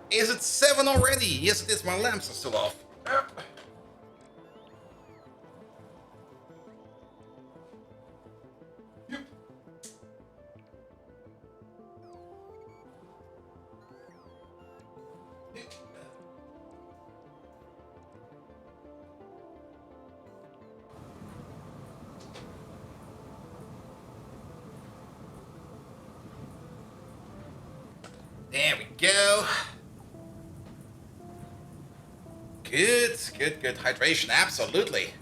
Is it 7 already? Yes, it is. My lamps are still off. There we go. Good, good, good. Hydration, absolutely.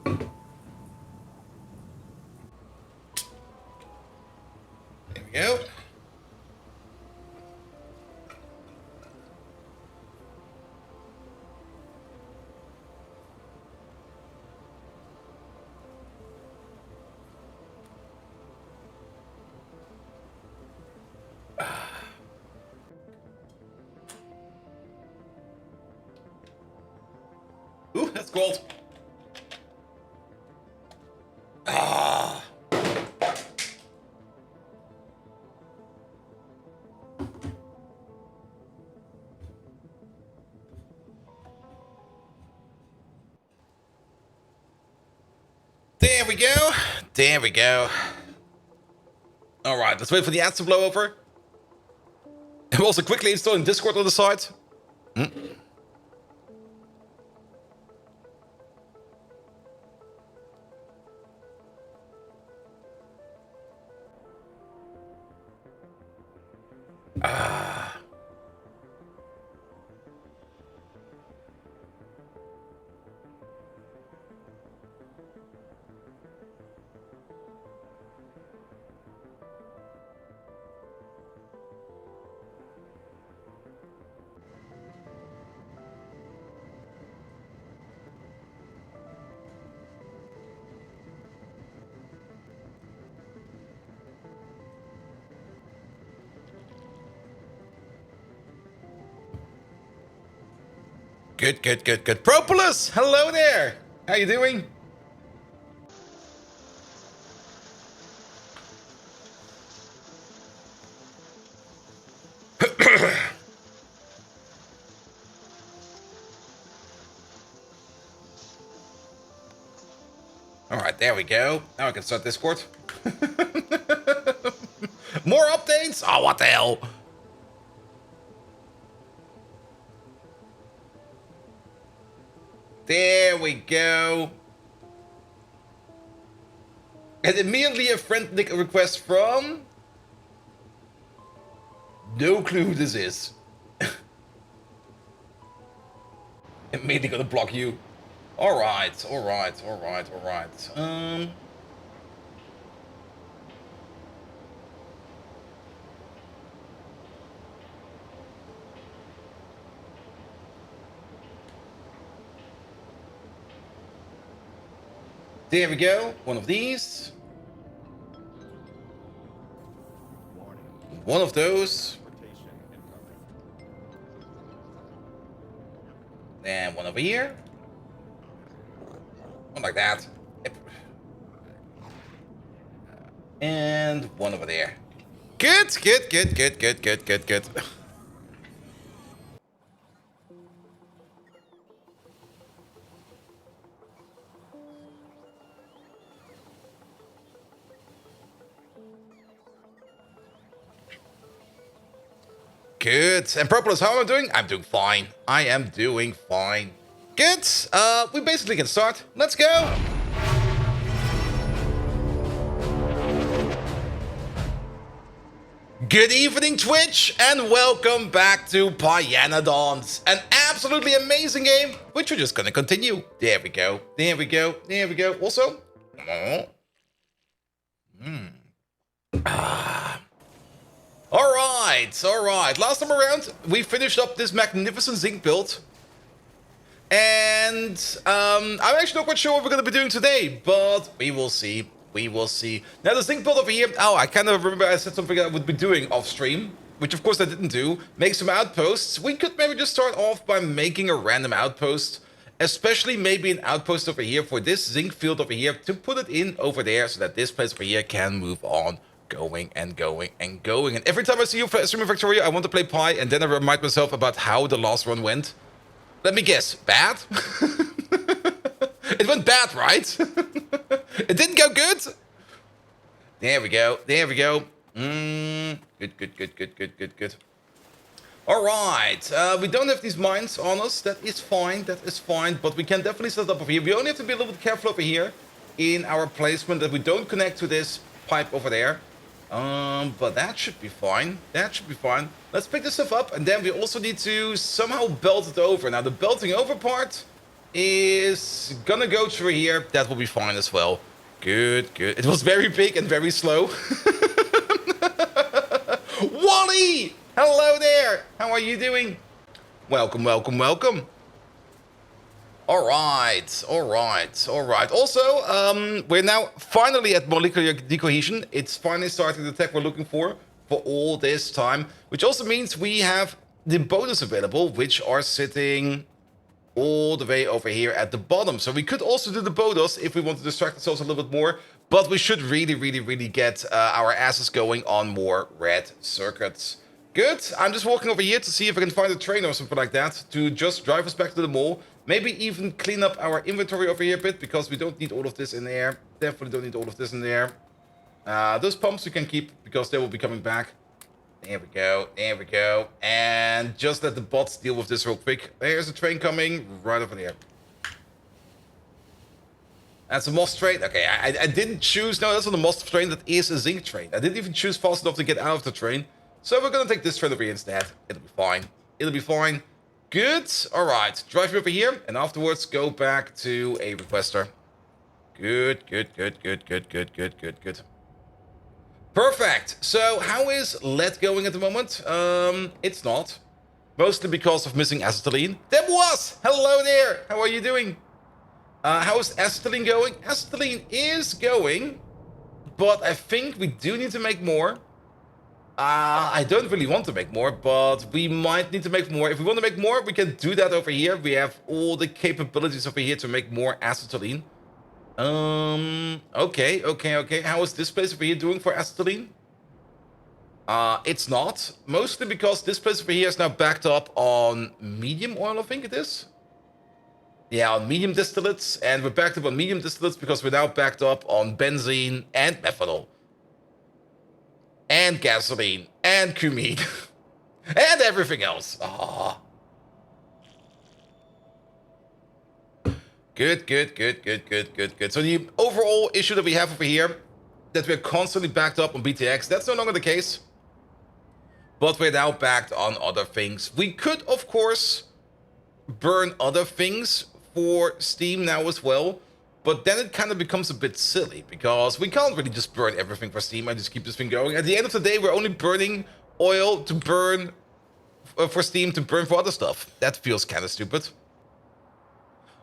There we go. Ooh, that's gold. Ah. There we go. There we go. All right, let's wait for the ads to blow over. And we're also quickly installing Discord on the side. Ah. Good, good, good, good. Propolis, hello there. How you doing? All right, there we go. Now I can start Discord. More updates? Oh, what the hell? There we go. And immediately a friend request from... No clue who this is. Immediately gonna block you. Alright, alright, alright, alright. There we go. One of these. One of those. And one over here. One like that. Yep. And one over there. Good, good, good, good, good, good, good, good. Good. And Propolis, how am I doing? I'm doing fine. I am doing fine. Good. We basically can start. Let's go. Good evening, Twitch, and welcome back to Pyanodons. An absolutely amazing game, which we're just gonna continue. There we go. There we go. There we go. Also, all right. Last time around, we finished up this magnificent zinc build. And I'm actually not quite sure what we're going to be doing today, but we will see. We will see. Now, the zinc build over here, I kind of remember I said something I would be doing off stream, which of course I didn't do. Make some outposts. We could maybe just start off by making a random outpost, especially maybe an outpost over here for this zinc field over here to put it in over there so that this place over here can move on. Going and going and going. And every time I see you streaming Factorio, I want to play Pi, and then I remind myself about how the last run went. Let me guess. Bad? It went bad, right? It didn't go good? There we go. There we go. Good. All right. We don't have these mines on us. That is fine. That is fine. But we can definitely set it up over here. We only have to be a little bit careful over here in our placement that we don't connect to this pipe over there. But that should be fine. That should be fine. Let's pick this stuff up, and then we also need to somehow belt it over. Now, the belting over part is gonna go through here. That will be fine as well. Good. It was very big and very slow. Wally! Hello there! How are you doing? Welcome. All right. Also, we're now finally at molecular decohesion. It's finally starting the tech we're looking for all this time, which also means we have the bonus available, which are sitting all the way over here at the bottom. So we could also do the bonus if we want to distract ourselves a little bit more, but we should really get our asses going on more red circuits. Good. I'm just walking over here to see if I can find a train or something like that to just drive us back to the mall. Maybe even clean up our inventory over here a bit, because we don't need all of this in there. Definitely don't need all of this in there. Those pumps we can keep, because they will be coming back. There we go. And just let the bots deal with this real quick. There's a train coming right over there. That's a moss train. Okay, I didn't choose. No, that's not a moss train. That is a zinc train. I didn't even choose fast enough to get out of the train. So we're going to take this train over here instead. It'll be fine. Good. All right. Drive me over here, and afterwards go back to a requester. Good. Perfect. So how is lead going at the moment? It's not. Mostly because of missing acetylene. There was! Hello there! How are you doing? How is acetylene going? Acetylene is going, but I think we do need to make more. I don't really want to make more, but we might need to make more. If we want to make more, we can do that over here. We have all the capabilities over here to make more acetylene. Okay. How is this place over here doing for acetylene? It's not. Mostly because this place over here is now backed up on medium oil, I think it is. Yeah, on medium distillates. And we're backed up on medium distillates because we're now backed up on benzene and methanol. And gasoline. And cumene. And everything else. Ah. Good. So the overall issue that we have over here, that we're constantly backed up on BTX, that's no longer the case. But we're now backed on other things. We could, of course, burn other things for steam now as well. But then it kind of becomes a bit silly, because we can't really just burn everything for steam and just keep this thing going. At the end of the day, we're only burning oil to burn for steam to burn for other stuff. That feels kind of stupid.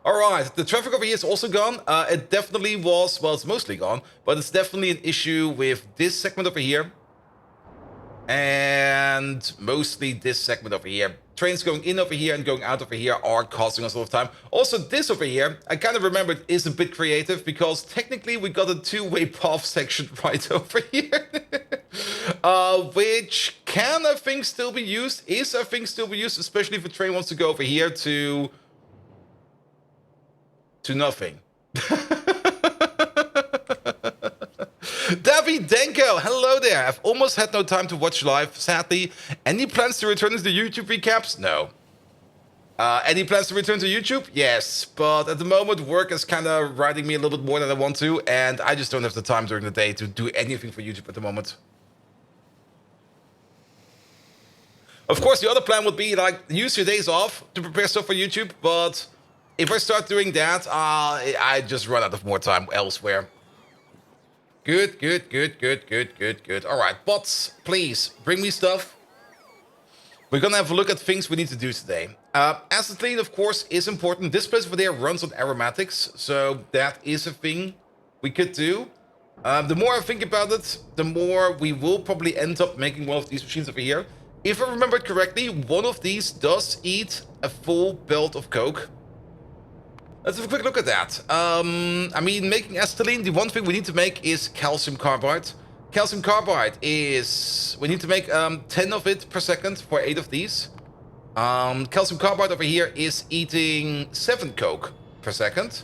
All right, the traffic over here is also gone. It definitely was, well, it's mostly gone, but it's definitely an issue with this segment over here. And mostly this segment over here. Trains going in over here and going out over here are costing us a lot of time. Also, this over here, I kind of remember it is a bit creative, because technically we got a two-way path section right over here. Which can, I think, still be used. Is, I think, still be used, especially if a train wants to go over here to nothing. Davi Denko, hello there. I've almost had no time to watch live, sadly. Any plans to return to the YouTube recaps? No. Any plans to return to YouTube? Yes, but at the moment, work is kind of riding me a little bit more than I want to, and I just don't have the time during the day to do anything for YouTube at the moment. Of course, the other plan would be, like, use your days off to prepare stuff for YouTube, but if I start doing that, I just run out of more time elsewhere. Good. All right, bots, please, bring me stuff. We're gonna have a look at things we need to do today. Acetylene, of course, is important. This place over there runs on aromatics, so that is a thing we could do. The more I think about it, the more we will probably end up making one of these machines over here. If I remember correctly, one of these does eat a full belt of coke. Let's have a quick look at that. I mean, making acetylene, the one thing we need to make is calcium carbide. Calcium carbide is... we need to make 10 of it per second for 8 of these. Calcium carbide over here is eating 7 coke per second.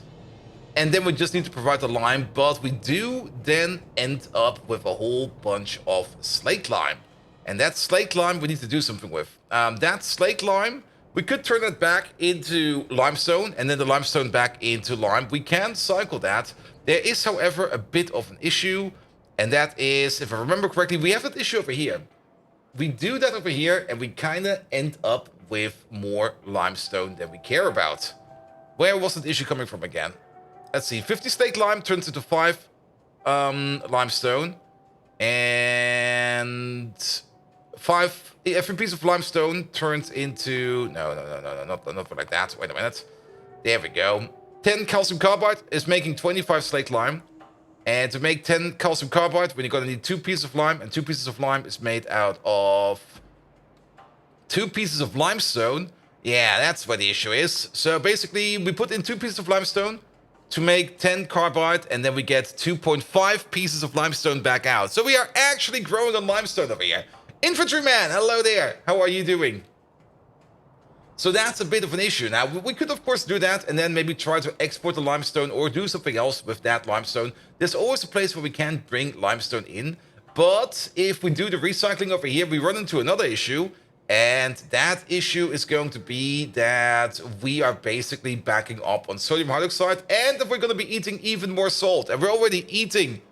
And then we just need to provide the lime, but we do then end up with a whole bunch of slate lime. And that slate lime we need to do something with. That slate lime, we could turn it back into limestone, and then the limestone back into lime. We can cycle that. There is, however, a bit of an issue, and that is, if I remember correctly, we have an issue over here. We do that over here, and we kind of end up with more limestone than we care about. Where was that issue coming from again? Let's see, 50 slate lime turns into 5 limestone, and 5, every piece of limestone turns into, no, not like that. Wait a minute. There we go. 10 calcium carbide is making 25 slate lime. And to make 10 calcium carbide, we're going to need 2 pieces of lime, and 2 pieces of lime is made out of 2 pieces of limestone. Yeah, that's what the issue is. So basically, we put in 2 pieces of limestone to make 10 carbide, and then we get 2.5 pieces of limestone back out. So we are actually growing on limestone over here. Infantryman, hello there. How are you doing? So that's a bit of an issue. Now, we could, of course, do that and then maybe try to export the limestone or do something else with that limestone. There's always a place where we can bring limestone in. But if we do the recycling over here, we run into another issue. And that issue is going to be that we are basically backing up on sodium hydroxide, and that we're going to be eating even more salt. And we're already eating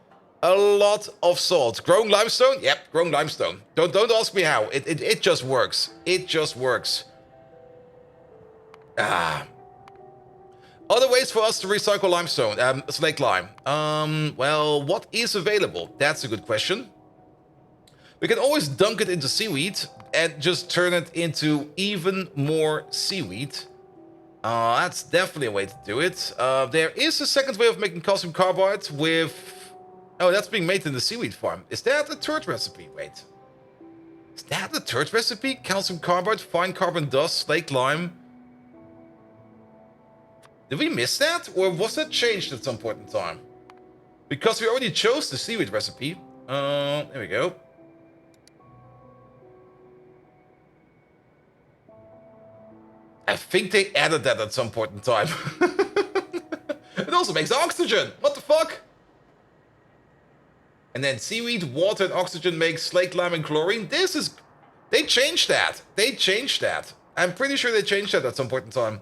a lot of salt. Growing limestone? Yep, growing limestone. Don't ask me how. It just works. It just works. Other ways for us to recycle limestone, slate lime. Well, what is available? That's a good question. We can always dunk it into seaweed and just turn it into even more seaweed. That's definitely a way to do it. There is a second way of making calcium carbide with... oh, that's being made in the seaweed farm. Is that a third recipe? Wait. Is that the third recipe? Calcium carbide, fine carbon dust, slate lime. Did we miss that? Or was that changed at some point in time? Because we already chose the seaweed recipe. There we go. I think they added that at some point in time. It also makes oxygen. What the fuck? And then seaweed, water, and oxygen makes slate lime and chlorine. This is... they changed that. They changed that. I'm pretty sure they changed that at some point in time.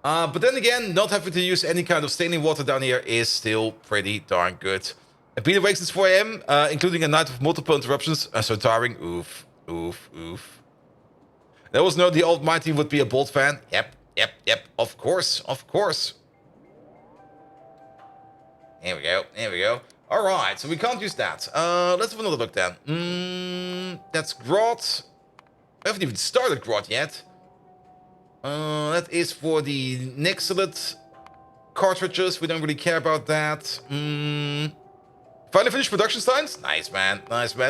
But then again, not having to use any kind of standing water down here is still pretty darn good. And Peter wakes at 4 AM, including a night of multiple interruptions. So tiring. Oof. There was no the Almighty would be a Bolt fan. Yep. Of course. Here we go. Alright, so we can't use that. Let's have another look then. That's Grot. We haven't even started Grot yet. That is for the Nexilate cartridges. We don't really care about that. Finally finished production signs? Nice, man.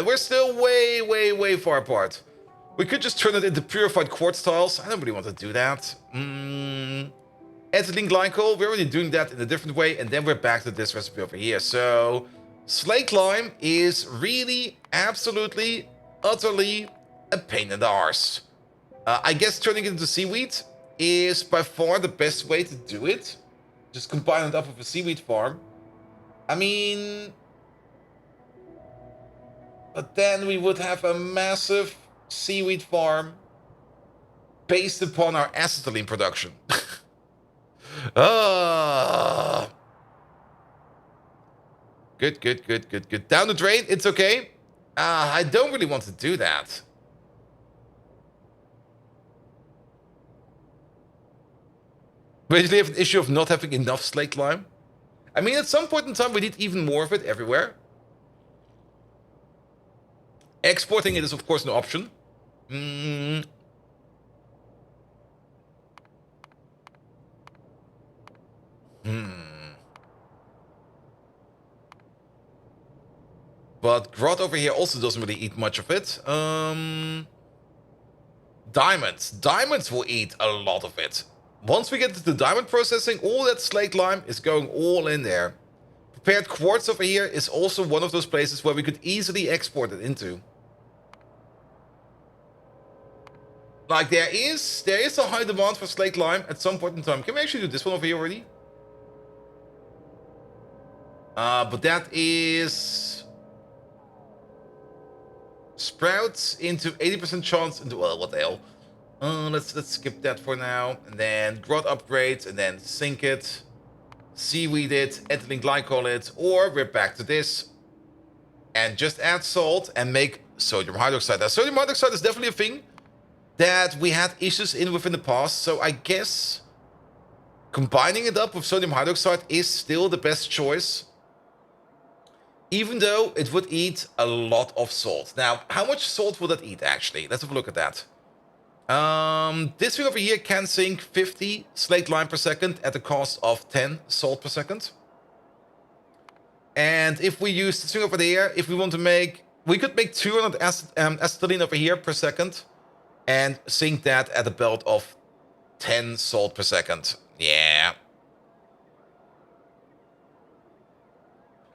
We're still way far apart. We could just turn it into purified quartz tiles. I don't really want to do that. Ethylene glycol. We're already doing that in a different way. And then we're back to this recipe over here. So, slate lime is really, absolutely, utterly a pain in the arse. I guess turning it into seaweed is by far the best way to do it. Just combine it up with a seaweed farm. I mean, but then we would have a massive seaweed farm based upon our acetylene production. Ah, good, good, good, good, good. Down the drain, it's okay. I don't really want to do that. Basically, have an issue of not having enough slate lime. I mean, at some point in time, we need even more of it everywhere. Exporting it is, of course, an option. Mm. But Grot over here also doesn't really eat much of it. Diamonds. Diamonds will eat a lot of it. Once we get to the diamond processing, all that slate lime is going all in there. Prepared quartz over here is also one of those places where we could easily export it into. Like, there is a high demand for slate lime at some point in time. Can we actually do this one over here already? But that is... Sprouts into 80% chance into... Well, what the hell? Let's skip that for now. And then grot upgrades, and then sink it. Seaweed it, ethylene glycol it, or we're back to this. And just add salt and make sodium hydroxide. Now, sodium hydroxide is definitely a thing that we had issues in the past. So I guess combining it up with sodium hydroxide is still the best choice. Even though it would eat a lot of salt. Now, how much salt will that eat, actually? Let's have a look at that. This thing over here can sink 50 slate lime per second at the cost of 10 salt per second. And if we use this thing over there, if we want to make... We could make 200 acetylene over here per second. And sink that at a belt of 10 salt per second. Yeah.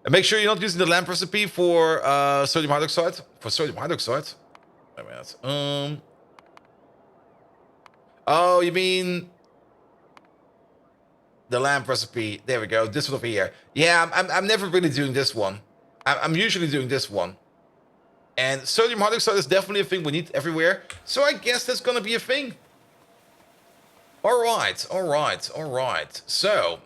And make sure you're not using the lamp recipe for sodium hydroxide. For sodium hydroxide? Wait a minute. Oh, you mean the lamp recipe? There we go. This one over here. Yeah, I'm never really doing this one. I'm usually doing this one. And sodium hydroxide is definitely a thing we need everywhere. So I guess that's gonna be a thing. Alright, alright, alright. So,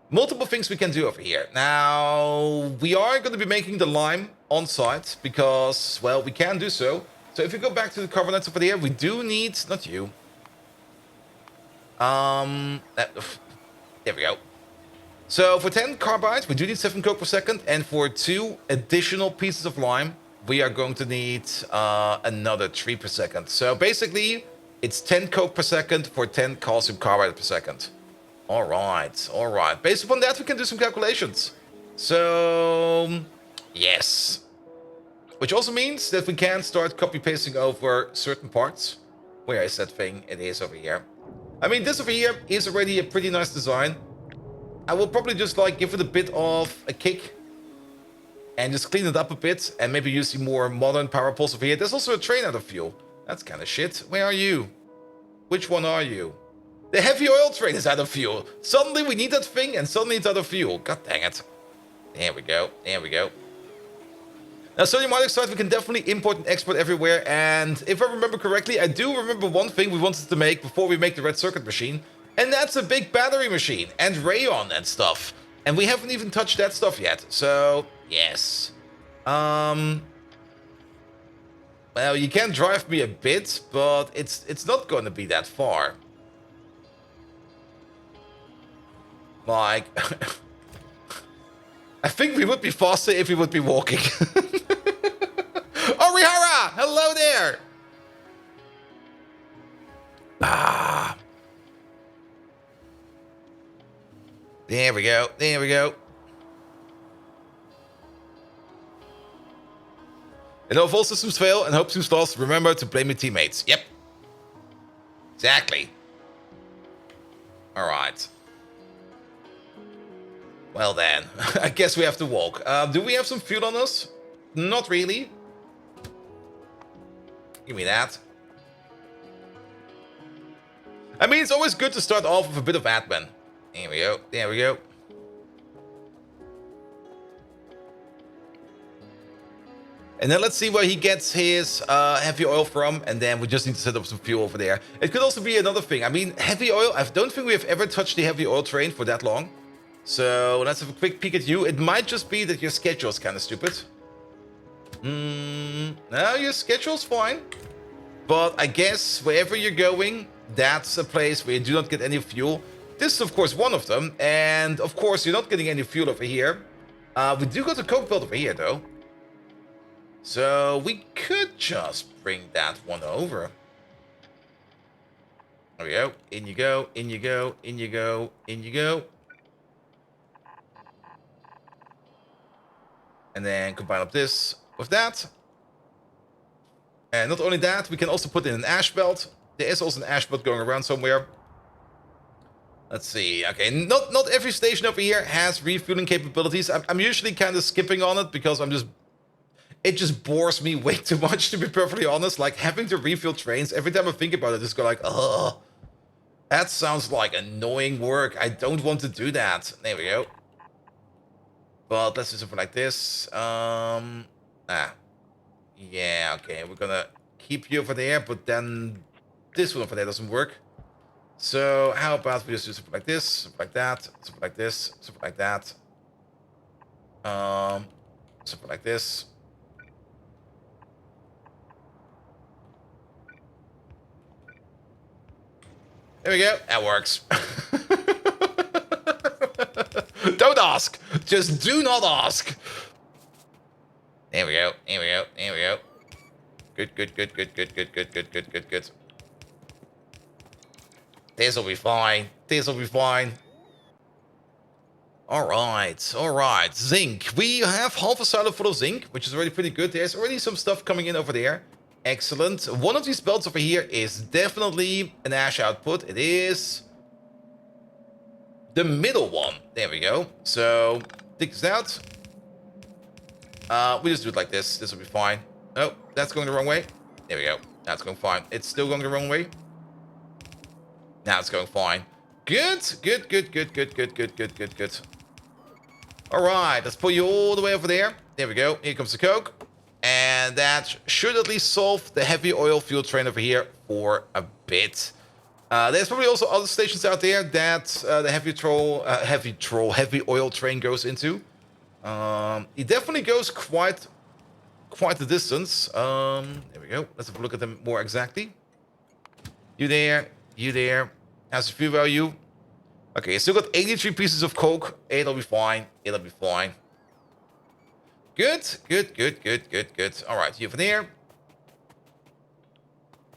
multiple things we can do over here. Now, we are going to be making the lime on site because, well, we can do so. So if you go back to the carbonates over there, we do need... Not you. There we go. So for 10 carbide, we do need 7 coke per second. And for 2 additional pieces of lime, we are going to need another 3 per second. So basically, it's 10 coke per second for 10 calcium carbide per second. All right, all right. Based upon that, we can do some calculations. So, yes. Which also means that we can start copy-pasting over certain parts. Where is that thing? It is over here. I mean, this over here is already a pretty nice design. I will probably just, like, give it a bit of a kick. And just clean it up a bit. And maybe use the more modern power poles over here. There's also a train out of fuel. That's kind of shit. Where are you? Which one are you? The heavy oil train is out of fuel. Suddenly we need that thing and suddenly it's out of fuel. God dang it. There we go. There we go. Now, sodium hydroxide we can definitely import and export everywhere. And if I remember correctly, I do remember one thing we wanted to make before we make the red circuit machine. And that's a big battery machine and rayon and stuff. And we haven't even touched that stuff yet. So, yes. Well, you can drive me a bit, but it's not going to be that far. Like, I think we would be faster if we would be walking. Orihara! Hello there! Ah. There we go. There we go. And if all systems fail and hope seems lost, remember to blame your teammates. Yep. Exactly. Alright. Well then, I guess we have to walk. Do we have some fuel on us? Not really. Give me that. I mean, it's always good to start off with a bit of admin. There we go. There we go. And then let's see where he gets his heavy oil from, and then we just need to set up some fuel over there. It could also be another thing. I mean, heavy oil, I don't think we have ever touched the heavy oil train for that long. So let's have a quick peek at you. It might just be that your schedule is kind of stupid. No, your schedule's fine. But I guess wherever you're going, that's a place where you do not get any fuel. This is, of course, one of them. And, of course, you're not getting any fuel over here. We do got a coke belt over here, though. So we could just bring that one over. There we go. In you go, in you go, in you go, in you go. And then combine up this with that. And not only that, we can also put in an ash belt. There is also an ash belt going around somewhere. Let's see. Okay, not every station over here has refueling capabilities. I'm usually kind of skipping on it because it just bores me way too much, to be perfectly honest. Like, having to refuel trains, every time I think about it, I just go like, ugh. That sounds like annoying work. I don't want to do that. There we go. But let's do something like this. Yeah, okay. We're gonna keep you over there, but then this one over there doesn't work. So how about we just do something like this, something like that, something like this, something like that. Something like this. There we go. That works. Don't ask. Just do not ask. There we go. There we go. There we go. Good, good, good, good, good, good, good, good, good, good, good. This'll be fine. This'll be fine. Alright, alright. Zinc. We have half a silo full of zinc, which is already pretty good. There's already some stuff coming in over there. Excellent. One of these belts over here is definitely an ash output. It is the middle one. There we go. So, take this out. We just do it like this. This will be fine. Oh, that's going the wrong way. There we go. That's going fine. It's still going the wrong way. Now it's going fine. Good. Good, good, good, good, good, good, good, good, good. Alright, let's pull you all the way over there. There we go. Here comes the coke. And that should at least solve the heavy oil fuel train over here for a bit. There's probably also other stations out there that the heavy oil train goes into. It definitely goes quite the distance. There we go. Let's have a look at them more exactly. You there. You there. Has a fuel value. Okay, still got 83 pieces of coke. It'll be fine. It'll be fine. Good, good, good, good, good, good. Alright, you over there.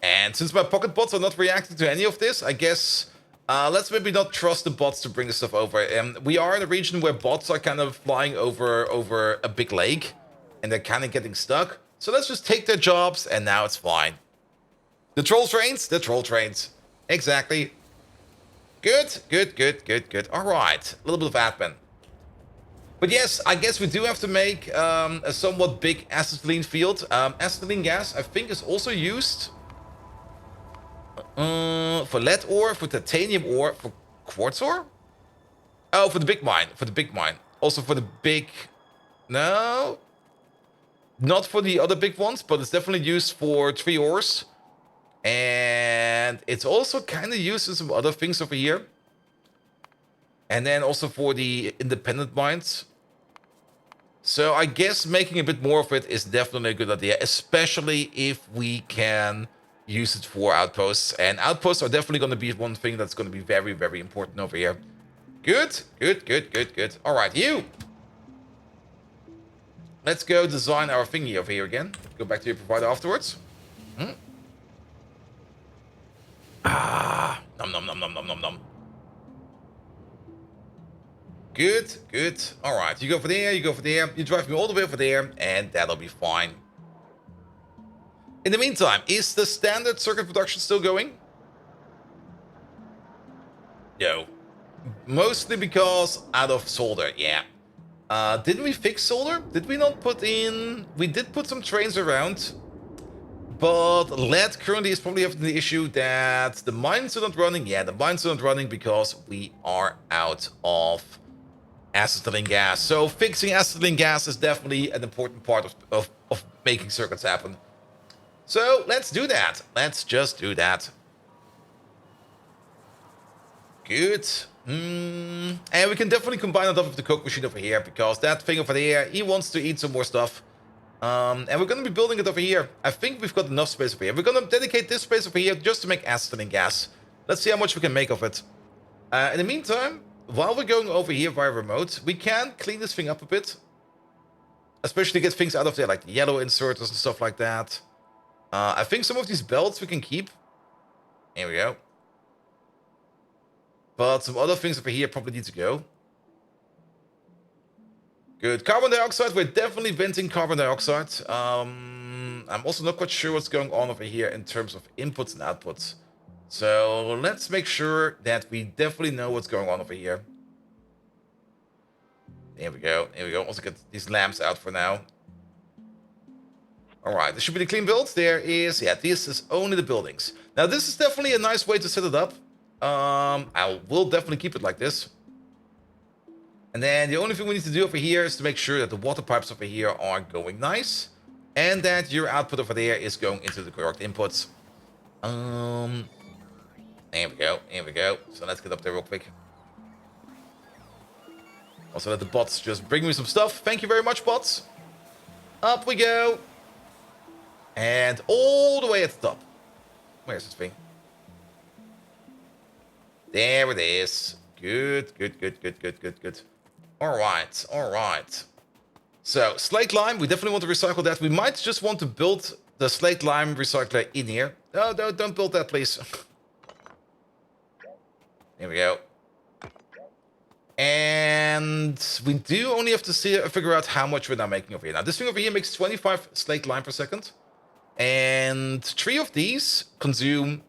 And since my pocket bots are not reacting to any of this, I guess let's maybe not trust the bots to bring the stuff over. We are in a region where bots are kind of flying over a big lake, and they're kind of getting stuck. So let's just take their jobs, and now it's fine. The troll trains? The troll trains. Exactly. Good, good, good, good, good. Alright, a little bit of admin. But yes, I guess we do have to make a somewhat big acetylene field. Acetylene gas, I think, is also used for lead ore, for titanium ore, for quartz ore? Oh, for the big mine. For the big mine. Also for the big... No. Not for the other big ones, but it's definitely used for 3 ores. And it's also kind of used in some other things over here. And then also for the independent mines. So I guess making a bit more of it is definitely a good idea, especially if we can use it for outposts. And outposts are definitely going to be one thing that's going to be very, very important over here. Good, good, good, good, good. All right, you. Let's go design our thingy over here again. Go back to your provider afterwards. Nom nom nom nom nom nom nom. Good, good. All right, you go for there, you go for there. You drive me all the way over there, and that'll be fine. In the meantime, is the standard circuit production still going? No. Mostly because out of solder, yeah. Didn't we fix solder? Did we not put in... We did put some trains around. But lead currently is probably having the issue that the mines are not running. Yeah, the mines are not running because we are out of acetylene gas. So fixing acetylene gas is definitely an important part of making circuits happen. So let's do that. Let's just do that. Good. And we can definitely combine it up with the coke machine over here, because that thing over there, he wants to eat some more stuff. And we're going to be building it over here. I think we've got enough space over here. We're going to dedicate this space over here just to make acetylene gas. Let's see how much we can make of it. In the meantime, while we're going over here via remote, we can clean this thing up a bit. Especially get things out of there, like the yellow inserters and stuff like that. I think some of these belts we can keep. Here we go. But some other things over here probably need to go. Good. Carbon dioxide. We're definitely venting carbon dioxide. I'm also not quite sure what's going on over here in terms of inputs and outputs. So let's make sure that we definitely know what's going on over here. There we go. There we go. Also get these lamps out for now. Alright, this should be the clean build. There is, yeah, this is only the buildings. Now, this is definitely a nice way to set it up. I will definitely keep it like this. And then the only thing we need to do over here is to make sure that the water pipes over here are going nice. And that your output over there is going into the correct inputs. There we go, here we go. So let's get up there real quick. Also let the bots just bring me some stuff. Thank you very much, bots. Up we go. And all the way at the top. Where's this thing? There it is. Good, good, good, good, good, good, good. Alright, alright. So, slate lime, we definitely want to recycle that. We might just want to build the slate lime recycler in here. No, don't build that, please. There we go. And we do only have to figure out how much we're now making over here. Now, this thing over here makes 25 slate lime per second. And 3 of these consume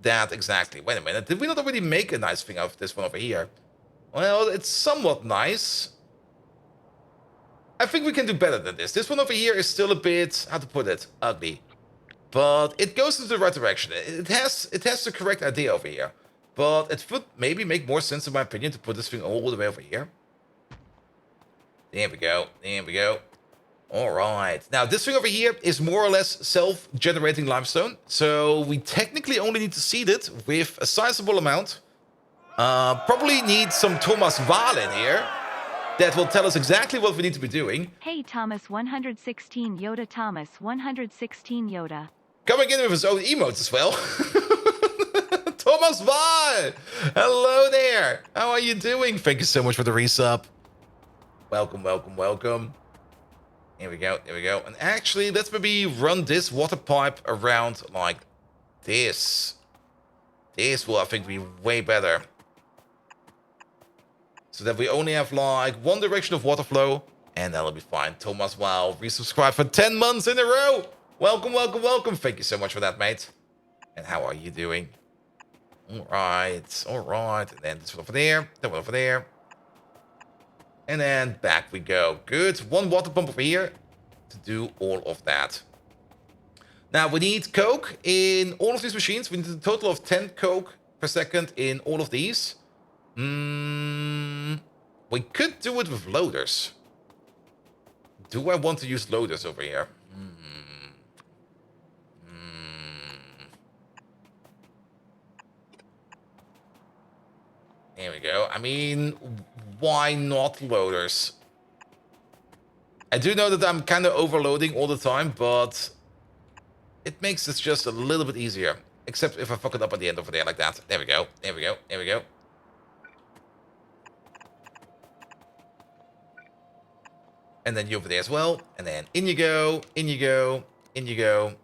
that exactly. Wait a minute, did we not already make a nice thing out of this one over here? Well, it's somewhat nice. I think we can do better than this. This one over here is still a bit, how to put it, ugly. But it goes in the right direction. It has the correct idea over here. But it would maybe make more sense, in my opinion, to put this thing all the way over here. There we go, there we go. Alright, now this thing over here is more or less self-generating limestone. So we technically only need to seed it with a sizable amount. Probably need some Thomas Wahl in here. That will tell us exactly what we need to be doing. Hey Thomas 116 Yoda Thomas 116 Yoda. Coming in with his own emotes as well. Thomas Wahl! Hello there! How are you doing? Thank you so much for the resub. Welcome, welcome, welcome. Here we go, there we go. And actually, let's maybe run this water pipe around like this. This will, I think, be way better. So that we only have like one direction of water flow, and that'll be fine. Thomas Wahl, resubscribe for 10 months in a row. Welcome, welcome, welcome. Thank you so much for that, mate. And how are you doing? Alright, alright. And then this one over there, that one over there. And then back we go. Good. One water pump over here to do all of that. Now, we need coke in all of these machines. We need a total of 10 coke per second in all of these. We could do it with loaders. Do I want to use loaders over here? There we go. I mean, why not loaders? I do know that I'm kind of overloading all the time, but it makes it just a little bit easier. Except if I fuck it up at the end over there like that. There we go. There we go. There we go. And then you over there as well. And then in you go. In you go. In you go.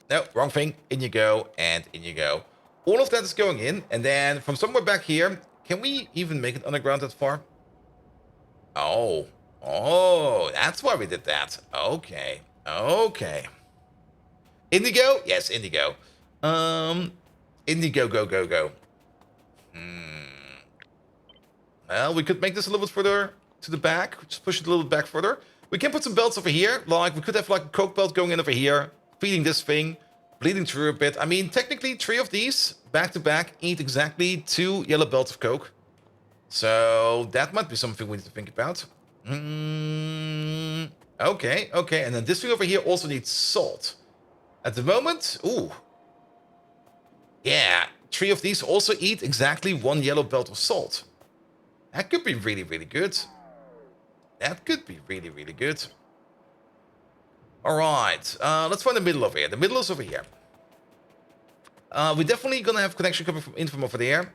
No, wrong thing. In you go. And in you go. All of that is going in, and then from somewhere back here, can we even make it underground that far? Oh, that's why we did that. Okay, okay. Indigo? Yes, indigo. Indigo, go, go, go. Well, we could make this a little bit further to the back. Just push it a little bit back further. We can put some belts over here. Like, we could have like a coke belt going in over here, feeding this thing. Bleeding through a bit. I mean, technically, 3 of these, back to back, eat exactly 2 yellow belts of coke. So, that might be something we need to think about. Okay, okay. And then this thing over here also needs salt. At the moment, ooh. Yeah, 3 of these also eat exactly 1 yellow belt of salt. That could be really, really good. That could be really, really good. Alright, let's find the middle over here. The middle is over here. We're definitely gonna have connection coming in from over there.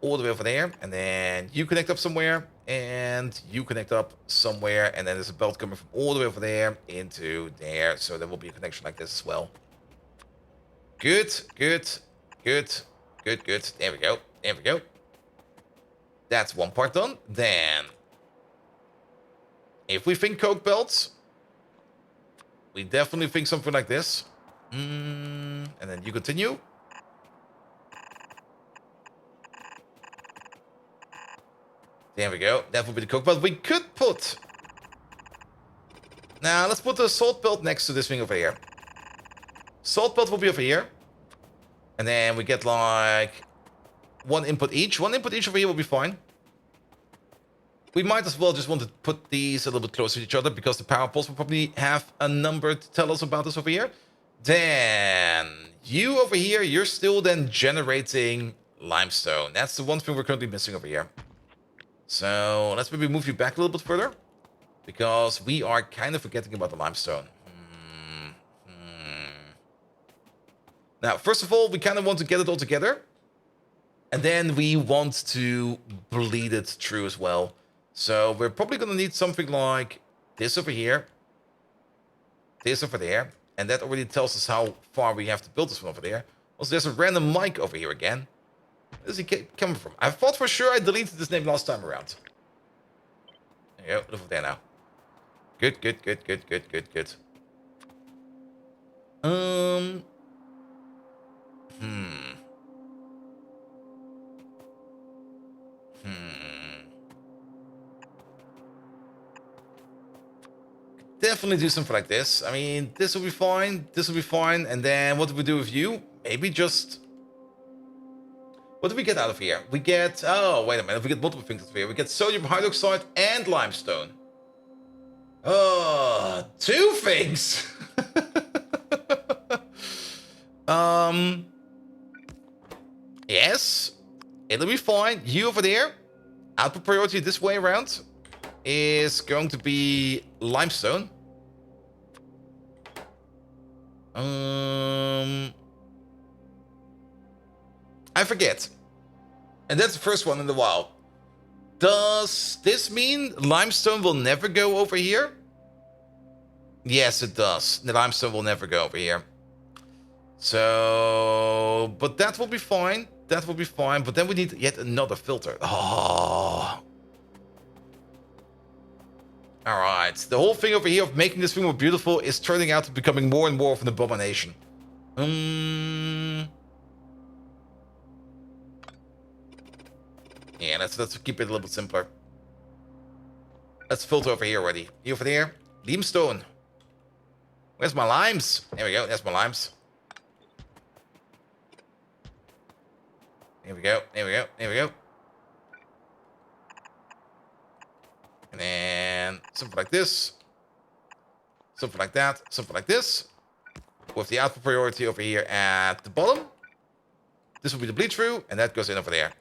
All the way over there. And then you connect up somewhere. And you connect up somewhere. And then there's a belt coming from all the way over there into there. So there will be a connection like this as well. Good, good, good, good, good. There we go. There we go. That's one part done. Then, if we think coke belts, we definitely think something like this. And then you continue. There we go. That would be the coke belt. We could put... Now, let's put the salt belt next to this thing over here. Salt belt will be over here. And then we get like... one input each. One input each over here will be fine. We might as well just want to put these a little bit closer to each other because the power poles will probably have a number to tell us about this over here. Then you over here, you're still then generating limestone. That's the one thing we're currently missing over here. So let's maybe move you back a little bit further because we are kind of forgetting about the limestone. Now, first of all, we kind of want to get it all together. And then we want to bleed it through as well. So we're probably going to need something like this over here. This over there. And that already tells us how far we have to build this one over there. Also, there's a random mic over here again. Where is he coming from? I thought for sure I deleted this name last time around. There you go. Look over there now. Good, good, good, good, good, good, good. Definitely do something like this. I mean, this will be fine. This will be fine. And then what do we do with you? Maybe just... What do we get out of here? We get... Oh, wait a minute. We get multiple things out of here. We get sodium hydroxide and limestone. Oh, 2 things. Yes. It'll be fine. You over there. Output priority this way around is going to be limestone. I forget. And that's the first one in the while. Does this mean limestone will never go over here? Yes, it does. The limestone will never go over here. So, but that will be fine. That will be fine. But then we need yet another filter. Oh. Alright. The whole thing over here of making this thing more beautiful is turning out to becoming more and more of an abomination. Yeah, let's keep it a little bit simpler. Let's filter over here already. You over there? Limestone. Where's my limes? There we go. There's my limes. There we go. There we go. There we go. And then something like this. Something like that. Something like this. With the output priority over here at the bottom. This will be the bleed through, and that goes in over there.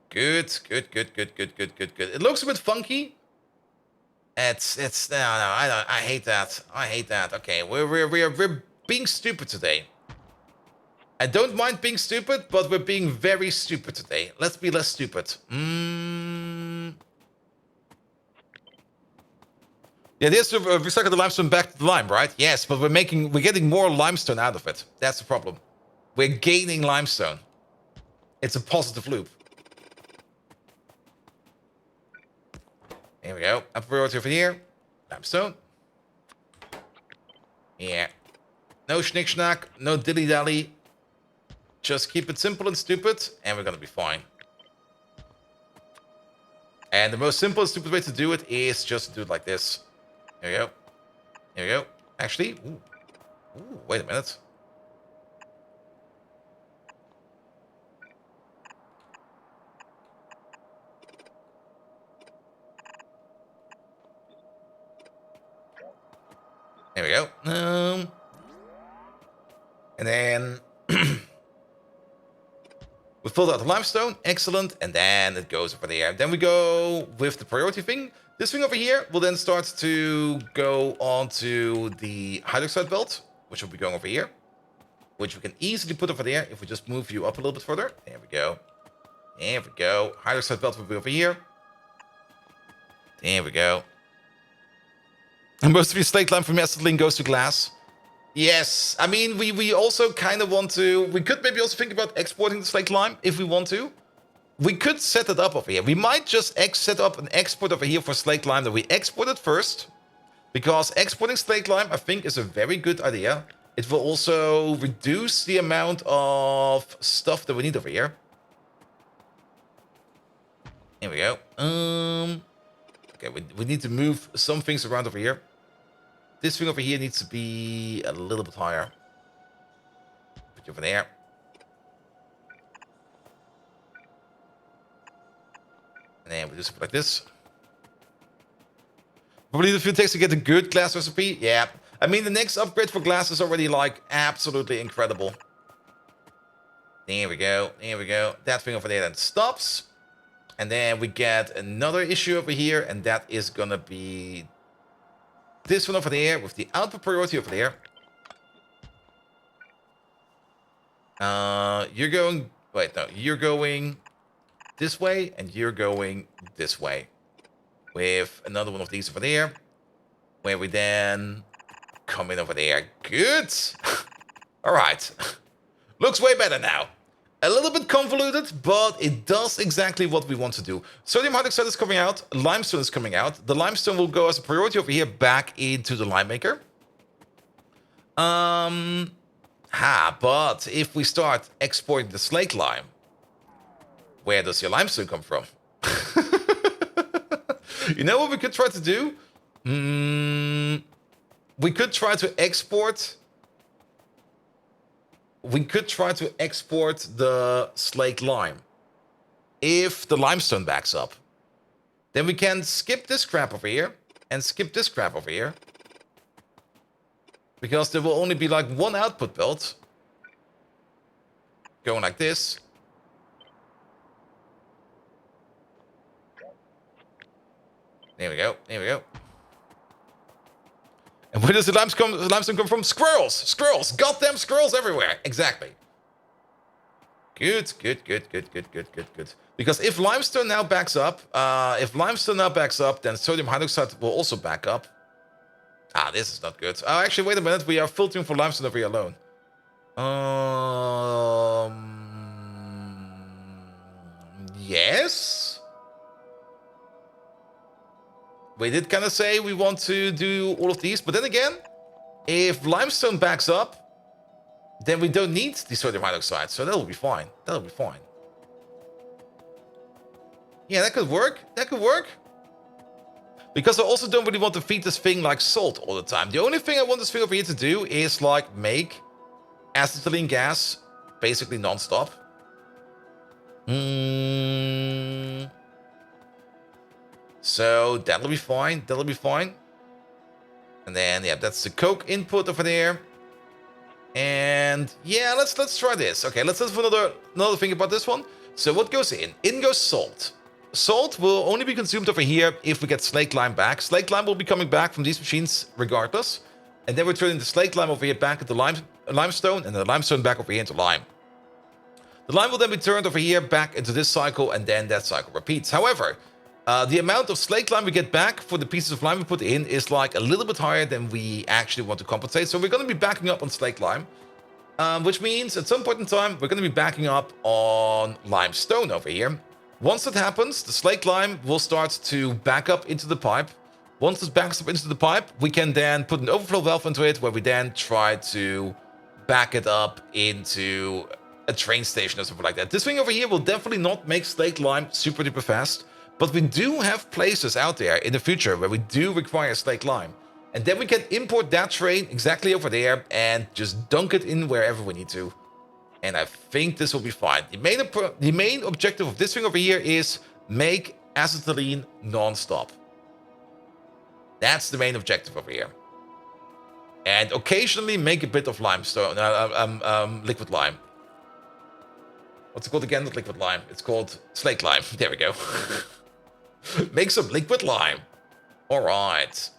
Good, good, good, good, good, good, good, good. It looks a bit funky. I hate that. I hate that. Okay, we're being stupid today. I don't mind being stupid, but we're being very stupid today. Let's be less stupid. Yeah, this is to recycle the limestone back to the lime, right? Yes, but we're getting more limestone out of it. That's the problem. We're gaining limestone. It's a positive loop. Here we go. Up priority over here. Limestone. Yeah. No schnick schnack, no dilly dally. Just keep it simple and stupid, and we're gonna be fine. And the most simple and stupid way to do it is just do it like this. There we go. There we go. Actually, wait a minute. we go. And then we filled out the limestone. Excellent. And then it goes over there. Then we go with the priority thing. This thing over here will then start to go onto the hydroxide belt, which will be going over here, which we can easily put over there if we just move you up a little bit further. There we go. There we go. Hydroxide belt will be over here. There we go. And most of your slate lime from acetylene goes to glass. Yes, I mean, we also kind of want to... We could maybe also think about exporting the slate lime if we want to. We could set it up over here. We might just set up an export over here for slate lime that we export it first. Because exporting slate lime, I think, is a very good idea. It will also reduce the amount of stuff that we need over here. Here we go. Okay, we need to move some things around over here. This thing over here needs to be a little bit higher. Put you over there. And then we do something like this. Probably the few takes to get a good glass recipe. Yeah. I mean, the next upgrade for glass is already, like, absolutely incredible. There we go. There we go. That thing over there then stops. And then we get another issue over here. And that is going to be this one over there with the output priority over there. You're going... Wait, no. You're going this way. And you're going this way. With another one of these over there. Where we then come in over there. Good. All right. Looks way better now. A little bit convoluted, but it does exactly what we want to do. Sodium hydroxide is coming out. Limestone is coming out. The limestone will go as a priority over here back into the lime maker. But if we start exporting the slate lime, where does your limestone come from? You know what we could try to do? We could try to export... We could try to export the slate lime. If the limestone backs up. Then we can skip this crap over here. And skip this crap over here. Because there will only be like one output belt. Going like this. There we go. There we go. And where does the limestone come from? Squirrels! Squirrels! Goddamn squirrels everywhere! Exactly. Good, good, good, good, good, good, good, good. Because if limestone now backs up, then sodium hydroxide will also back up. Ah, this is not good. Oh, actually, wait a minute. We are filtering for limestone over here alone. Yes? We did kind of say we want to do all of these, but then again, if limestone backs up, then we don't need the sodium hydroxide, so that'll be fine. That'll be fine. Yeah, that could work. That could work. Because I also don't really want to feed this thing like salt all the time. The only thing I want this thing over here to do is like make acetylene gas basically non-stop. So that'll be fine. That'll be fine. And then yeah, that's the coke input over there. And yeah, let's try this. Okay, let's have another thing about this one. So what goes in? In goes salt. Salt will only be consumed over here if we get slate lime back. Slate lime will be coming back from these machines regardless. And then we're turning the slate lime over here back into limestone, and the limestone back over here into lime. The lime will then be turned over here back into this cycle, and then that cycle repeats. However, the amount of slate lime we get back for the pieces of lime we put in is like a little bit higher than we actually want to compensate. So we're going to be backing up on slate lime, which means at some point in time, we're going to be backing up on limestone over here. Once that happens, the slate lime will start to back up into the pipe. Once it backs up into the pipe, we can then put an overflow valve into it, where we then try to back it up into a train station or something like that. This thing over here will definitely not make slate lime super duper fast. But we do have places out there in the future where we do require slate lime. And then we can import that train exactly over there and just dunk it in wherever we need to. And I think this will be fine. The main objective of this thing over here is make acetylene non-stop. That's the main objective over here. And occasionally make a bit of limestone, liquid lime. What's it called again? Not liquid lime. It's called slate lime. There we go. Make some liquid lime. All right.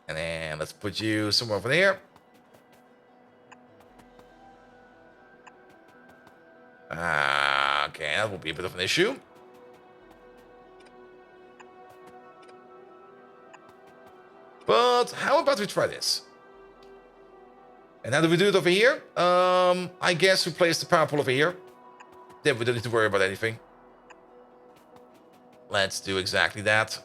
And then let's put you somewhere over there. Okay, that will be a bit of an issue. But how about we try this? And how do we do it over here? I guess we place the power pole over here. Then we don't need to worry about anything. Let's do exactly that.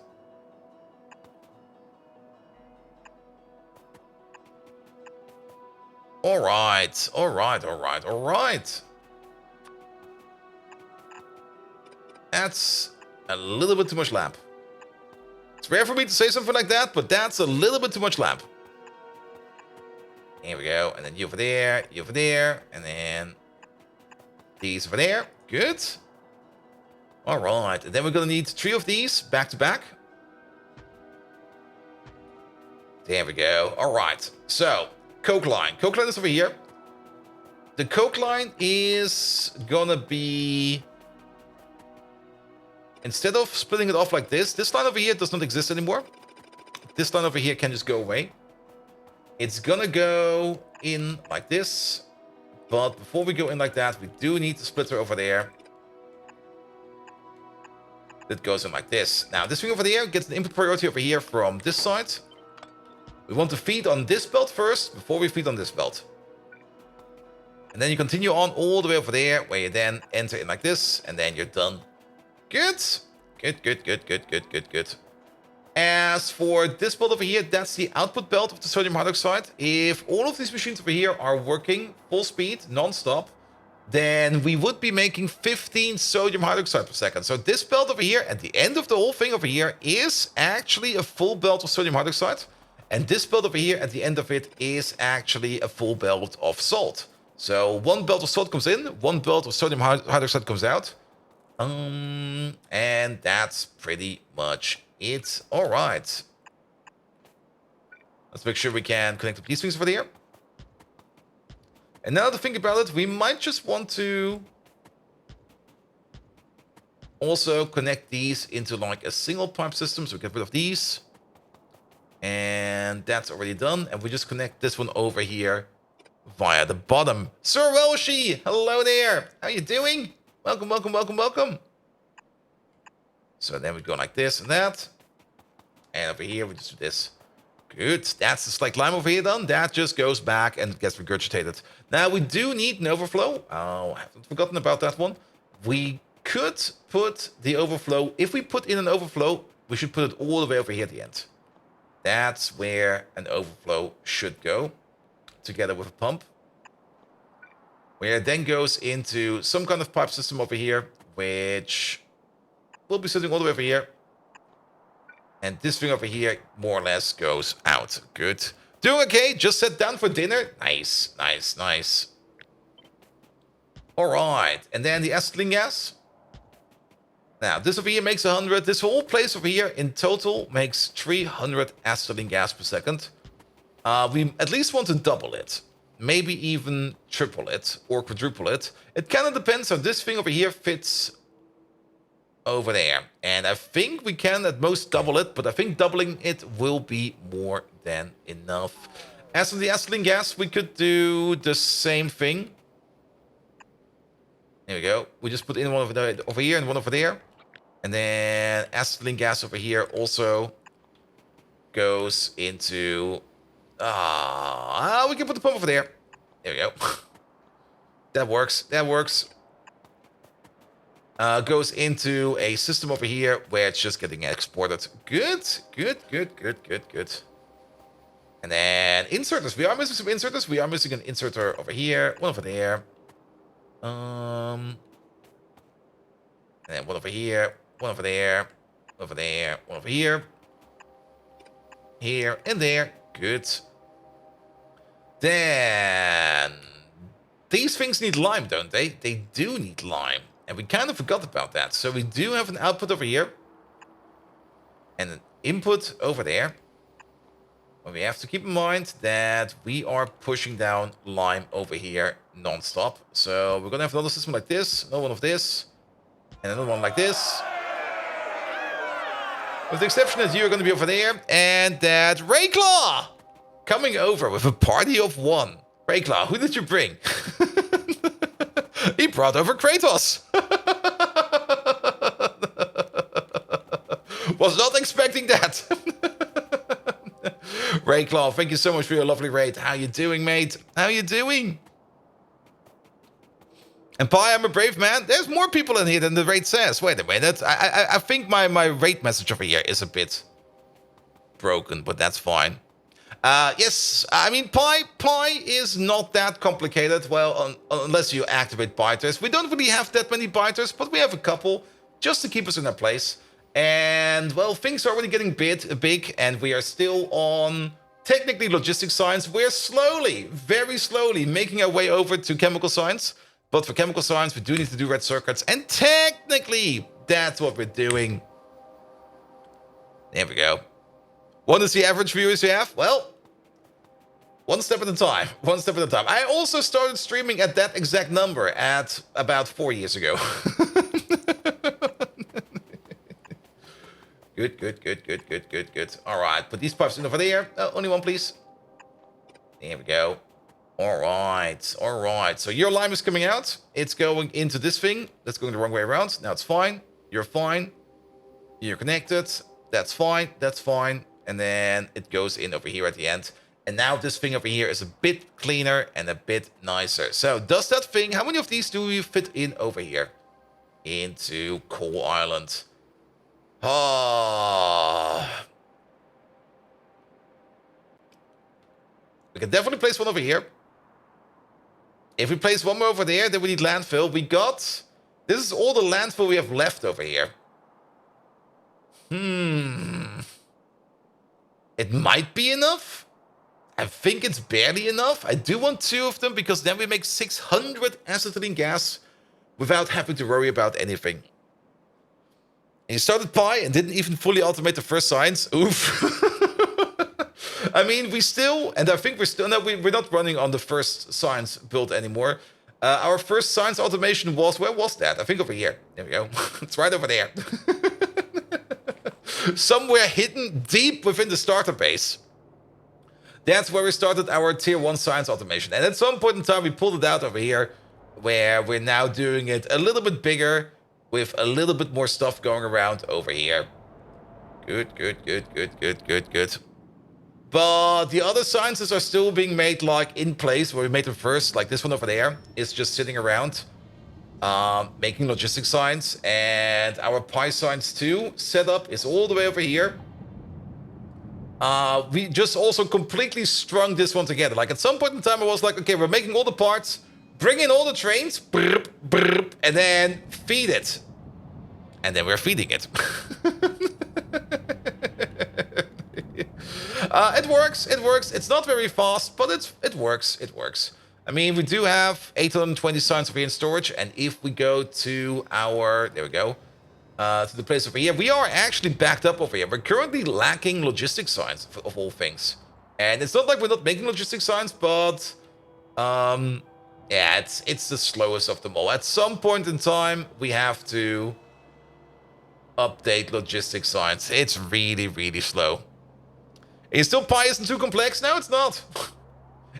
Alright, alright, alright, alright. That's a little bit too much lamp. It's rare for me to say something like that, but that's a little bit too much lamp. Here we go. And then you over there, and then these over there. Good. All right. And then we're going to need 3 of these back to back. There we go. All right. So, coke line. Coke line is over here. The coke line is going to be... Instead of splitting it off like this line over here does not exist anymore. This line over here can just go away. It's gonna go in like this. But before we go in like that, we do need the splitter over there. That goes in like this. Now, this thing over there gets an input priority over here from this side. We want to feed on this belt first, before we feed on this belt. And then you continue on all the way over there, where you then enter in like this, and then you're done. Good. Good, good, good, good, good, good, good. As for this belt over here, that's the output belt of the sodium hydroxide. If all of these machines over here are working full speed, non-stop, then we would be making 15 sodium hydroxide per second. So this belt over here, at the end of the whole thing over here, is actually a full belt of sodium hydroxide. And this belt over here, at the end of it, is actually a full belt of salt. So one belt of salt comes in, one belt of sodium hydroxide comes out. And that's pretty much it. All right. Let's make sure we can connect up these things over there. And now to think about it, we might just want to also connect these into like a single pipe system. So we get rid of these. And that's already done. And we just connect this one over here via the bottom. Sir Welshi, hello there. How you doing? Welcome, welcome, welcome, welcome. So then we go like this and that. And over here we just do this. Good. That's the slate lime over here done. That just goes back and gets regurgitated. Now we do need an overflow. Oh, I haven't forgotten about that one. We could put the overflow. If we put in an overflow, we should put it all the way over here at the end. That's where an overflow should go. Together with a pump. Where it then goes into some kind of pipe system over here, which will be sitting all the way over here. And this thing over here more or less goes out. Good. Doing okay. Just sat down for dinner. Nice, nice, nice. All right. And then the acetylene gas. Now, this over here makes 100. This whole place over here in total makes 300 acetylene gas per second. We at least want to double it. Maybe even triple it or quadruple it. It kind of depends on this thing over here fits over there. And I think we can at most double it, but I think doubling it will be more than enough. As for the acetylene gas, we could do the same thing. There we go. We just put in one over here and one over there. And then acetylene gas over here also goes into... we can put the pump over there. There we go. That works. That works. Goes into a system over here where it's just getting exported. Good. Good, good, good, good, good. And then inserters. We are missing some inserters. We are missing an inserter over here. One over there. And then one over here. One over there. One over there. One over here. Here and there. Good. Then these things need lime, don't they? They do need lime. And we kind of forgot about that. So we do have an output over here. And input over there. But we have to keep in mind that we are pushing down lime over here non-stop. So we're gonna have another system like this, another one of this, and another one like this. With the exception that you're gonna be over there, and that Rayclaw coming over with a party of one. Rayclaw, who did you bring? He brought over Kratos. Was not expecting that. Rayclaw, thank you so much for your lovely raid. How you doing, mate? How you doing? And Pi, I'm a brave man. There's more people in here than the raid says. Wait a minute. I think my raid message over here is a bit broken, but that's fine. Yes, I mean, Pi is not that complicated. Well, unless you activate biters. We don't really have that many biters, but we have a couple just to keep us in our place. And, well, things are already getting big, and we are still on, technically, logistics science. We're slowly, very slowly, making our way over to chemical science. But for chemical science, we do need to do red circuits, and technically, that's what we're doing. There we go. Want to see average viewers you have? Well, one step at a time. One step at a time. I also started streaming at that exact number at about 4 years ago. Good. All right, put these pipes in over there. Only one, please. There we go. All right. So your lime is coming out. It's going into this thing. That's going the wrong way around. Now it's fine. You're fine. You're connected. That's fine. And then it goes in over here at the end. And now this thing over here is a bit cleaner and a bit nicer. So does that thing, how many of these do you fit in over here? Into Coal Island. We can definitely place one over here. If we place one more over there, then we need landfill. This is all the landfill we have left over here. It might be enough. I think it's barely enough. I do want 2 of them because then we make 600 acetylene gas without having to worry about anything. And you started Pi and didn't even fully automate the first science. Oof. I mean, we still, and I think we're still, no, we're not running on the first science build anymore. Our first science automation was, where was that? I think over here. There we go. It's right over there. Somewhere hidden deep within the starter base. That's where we started our tier 1 science automation. And at some point in time, we pulled it out over here, where we're now doing it a little bit bigger, with a little bit more stuff going around over here. Good. But the other sciences are still being made, like, in place, where we made them first. Like this one over there is just sitting around, making logistics science. And our Pi Science 2 setup is all the way over here. We just also completely strung this one together. Like, at some point in time, I was like, okay, we're making all the parts, bring in all the trains, and then feed it. And then we're feeding it. It works. It's not very fast, but it works. I mean, we do have 820 science over here in storage, and if we go to our, there we go, to the place over here, we are actually backed up over here. We're currently lacking logistics science, of all things. And it's not like we're not making logistics science, but yeah, it's the slowest of them all. At some point in time, we have to update logistics science. It's really slow. Is still Pi isn't too complex? No, it's not.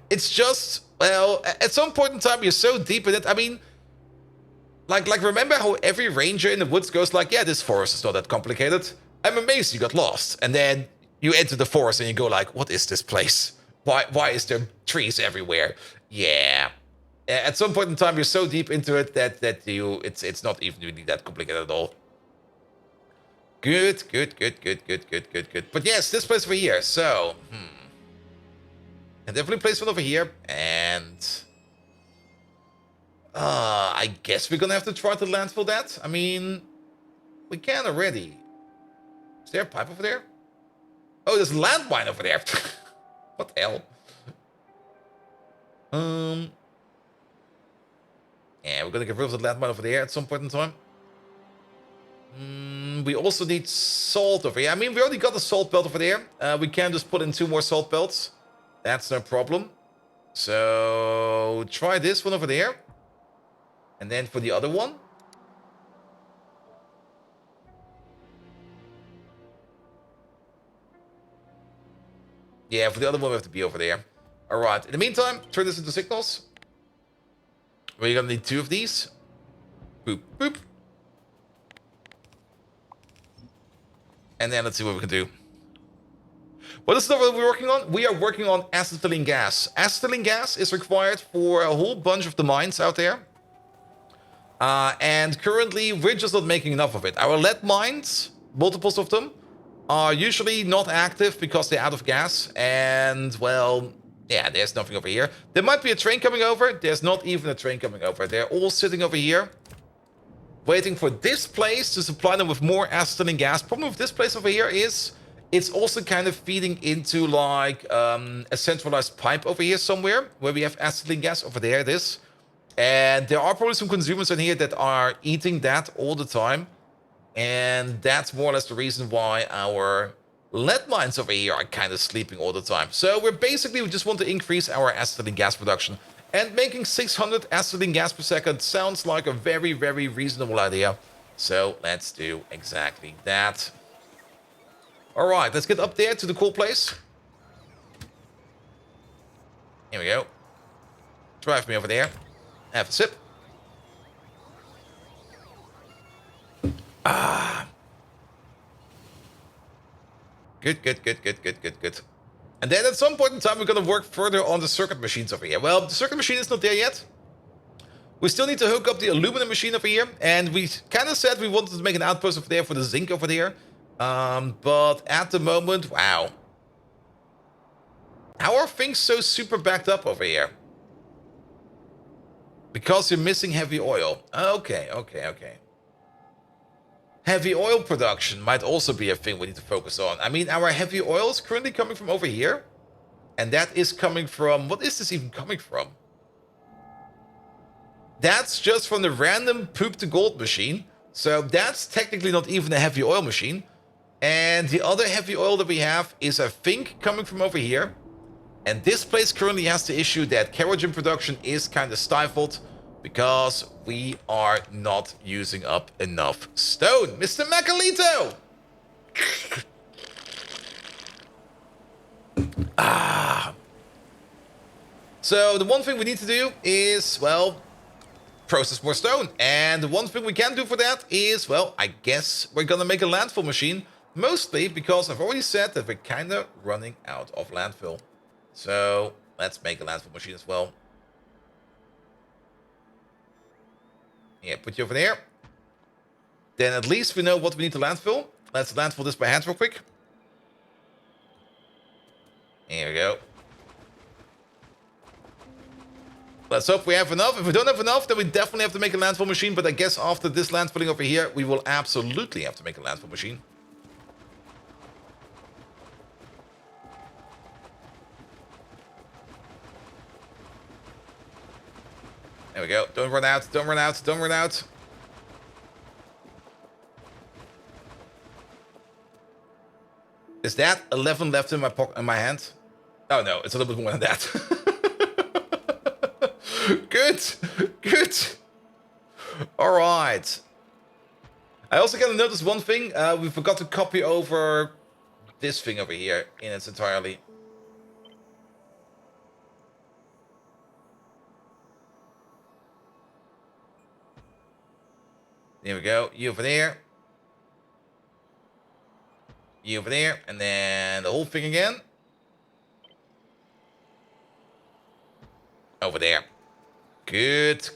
It's just, well, at some point in time, you're so deep in it. I mean, like remember how every ranger in the woods goes like, yeah, this forest is not that complicated. I'm amazed you got lost. And then you enter the forest and you go like, what is this place? Why is there trees everywhere? Yeah. At some point in time, you're so deep into it that it's not even really that complicated at all. Good. But yes, this place over here. So, I definitely place one over here. And I guess we're gonna have to try to landfill that. I mean, we can already. Is there a pipe over there? Oh, there's a landmine over there. What the hell? Yeah, we're gonna get rid of the landmine over there at some point in time. We also need salt over here. I mean, we already got the salt belt over there. We can just put in 2 more salt belts. That's no problem. So try this one over there. And then for the other one. Yeah, for the other one we have to be over there. Alright, in the meantime, turn this into signals. We're gonna need 2 of these. Boop, boop. And then let's see what we can do. What is the stuff that we're working on? We are working on acetylene gas. Acetylene gas is required for a whole bunch of the mines out there. And currently, we're just not making enough of it. Our lead mines, multiples of them, are usually not active because they're out of gas. And, well, yeah, there's nothing over here. There might be a train coming over. There's not even a train coming over. They're all sitting over here, waiting for this place to supply them with more acetylene gas. Problem with this place over here is it's also kind of feeding into like a centralized pipe over here somewhere where we have acetylene gas. Over there it is. And there are probably some consumers in here that are eating that all the time. And that's more or less the reason why our lead mines over here are kind of sleeping all the time. So we just want to increase our acetylene gas production. And making 600 acetylene gas per second sounds like a very, very reasonable idea. So let's do exactly that. Alright, let's get up there to the cool place. Here we go. Drive me over there. Have a sip. Ah. Good. And then at some point in time, we're going to work further on the circuit machines over here. Well, the circuit machine is not there yet. We still need to hook up the aluminum machine over here. And we kind of said we wanted to make an outpost over there for the zinc over there. But at the moment, wow. How are things so super backed up over here? Because you're missing heavy oil. Okay. Heavy oil production might also be a thing we need to focus on. I mean, our heavy oil is currently coming from over here. And that is coming from... What is this even coming from? That's just from the random poop to gold machine. So that's technically not even a heavy oil machine. And the other heavy oil that we have is, I think, coming from over here. And this place currently has the issue that kerosene production is kind of stifled because we are not using up enough stone. Mr. Macalito! So the one thing we need to do is, well, process more stone. And the one thing we can do for that is, well, I guess we're gonna make a landfill machine. Mostly because I've already said that we're kind of running out of landfill. So let's make a landfill machine as well. Yeah, put you over there. Then at least we know what we need to landfill. Let's landfill this by hand real quick. Here we go. Let's hope we have enough. If we don't have enough, then we definitely have to make a landfill machine. But I guess after this landfilling over here, we will absolutely have to make a landfill machine. There we go. Don't run out. Don't run out. Don't run out. Is that 11 left in my hand? Oh no, it's a little bit more than that. Good. All right. I also kind of noticed one thing. We forgot to copy over this thing over here in its entirety. There we go. You over there. You over there. And then the whole thing again. Over there. Good.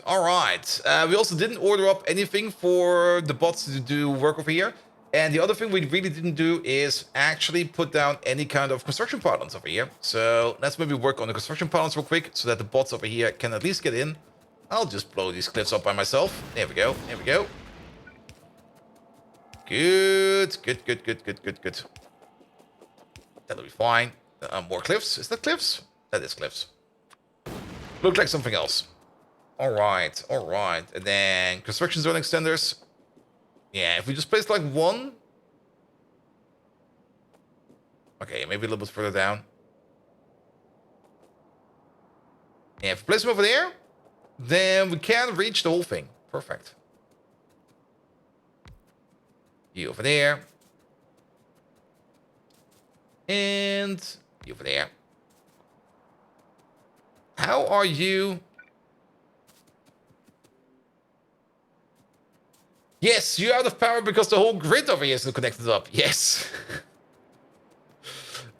All right. We also didn't order up anything for the bots to do work over here. And the other thing we really didn't do is actually put down any kind of construction pylons over here. So let's maybe work on the construction pylons real quick so that the bots over here can at least get in. I'll just blow these cliffs up by myself. There we go. There we go. Good. That'll be fine. More cliffs. Is that cliffs? That is cliffs. Looked like something else. All right. And then construction zone extenders. Yeah, if we just place like one. Okay, maybe a little bit further down. Yeah, if we place them over there, then we can reach the whole thing. Perfect. You over there. And you over there. How are you? Yes, you're out of power because the whole grid over here is not connected up. Yes.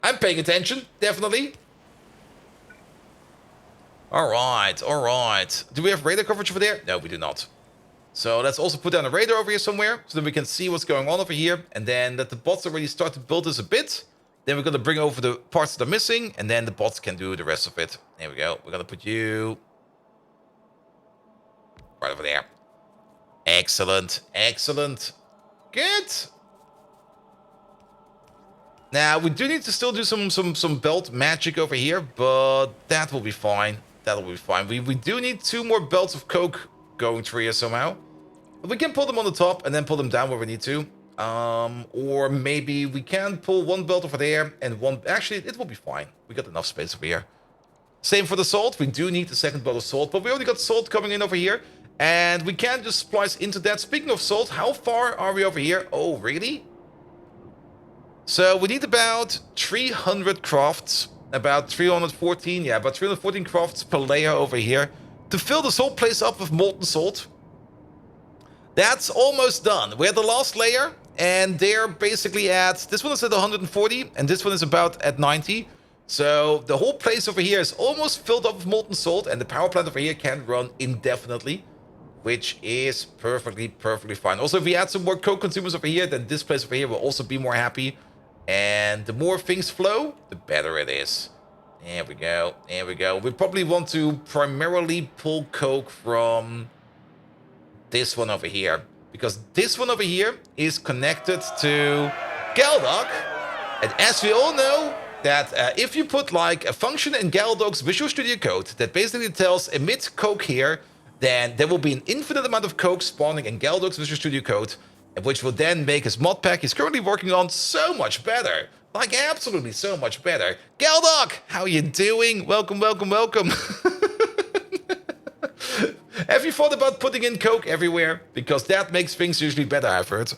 I'm paying attention, definitely. Alright, alright. Do we have radar coverage over there? No, we do not. So let's also put down a radar over here somewhere, so that we can see what's going on over here. And then let the bots already start to build this a bit. Then we're going to bring over the parts that are missing, and then the bots can do the rest of it. There we go. We're going to put you right over there. Excellent, excellent. Good. Now, we do need to still do some belt magic over here, but that will be fine. That will be fine. We do need 2 more belts of coke going through here somehow. But we can pull them on the top and then pull them down where we need to. Or maybe we can pull 1 belt over there and 1... Actually, it will be fine. We got enough space over here. Same for the salt. We do need the second belt of salt, but we already got salt coming in over here. And we can just splice into that. Speaking of salt, how far are we over here? Oh, really? So we need about 300 crafts, about 314, yeah, about 314 crafts per layer over here to fill this whole place up with molten salt. That's almost done. We're at the last layer, and they're basically at, this one is at 140, and this one is about at 90. So the whole place over here is almost filled up with molten salt, and the power plant over here can run indefinitely, which is perfectly fine. Also, if we add some more coke consumers over here, then this place over here will also be more happy. And the more things flow, the better it is. There we go. There we go. We probably want to primarily pull coke from this one over here, because this one over here is connected to Galdock. And as we all know, that if you put like a function in Galdock's Visual Studio Code that basically tells emit coke here, then there will be an infinite amount of coke spawning in Galdock's Visual Studio Code, which will then make his mod pack he's currently working on so much better. Like, absolutely so much better. Galdock, how you doing? Welcome, welcome, welcome. Have you thought about putting in coke everywhere? Because that makes things usually better, I've heard.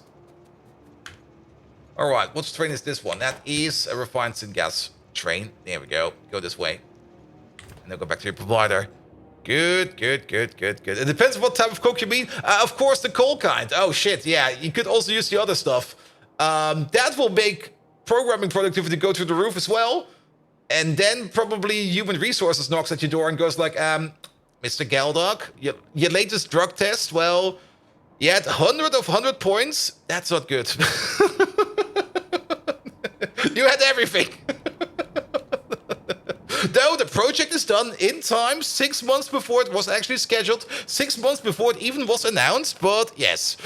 Alright, which train is this one? That is a refined syngas train. There we go. Go this way. And then go back to your provider. Good, good, good, good, good. It depends on what type of coke you mean. Of course, the coal kind. Oh, shit, yeah. You could also use the other stuff. That will make programming productivity go through the roof as well. And then probably human resources knocks at your door and goes like, Mr. Galdock, your latest drug test, well, you had 100 of 100 points. That's not good. You had everything. Though the project is done in time, 6 months before it was actually scheduled, 6 months before it even was announced, but yes.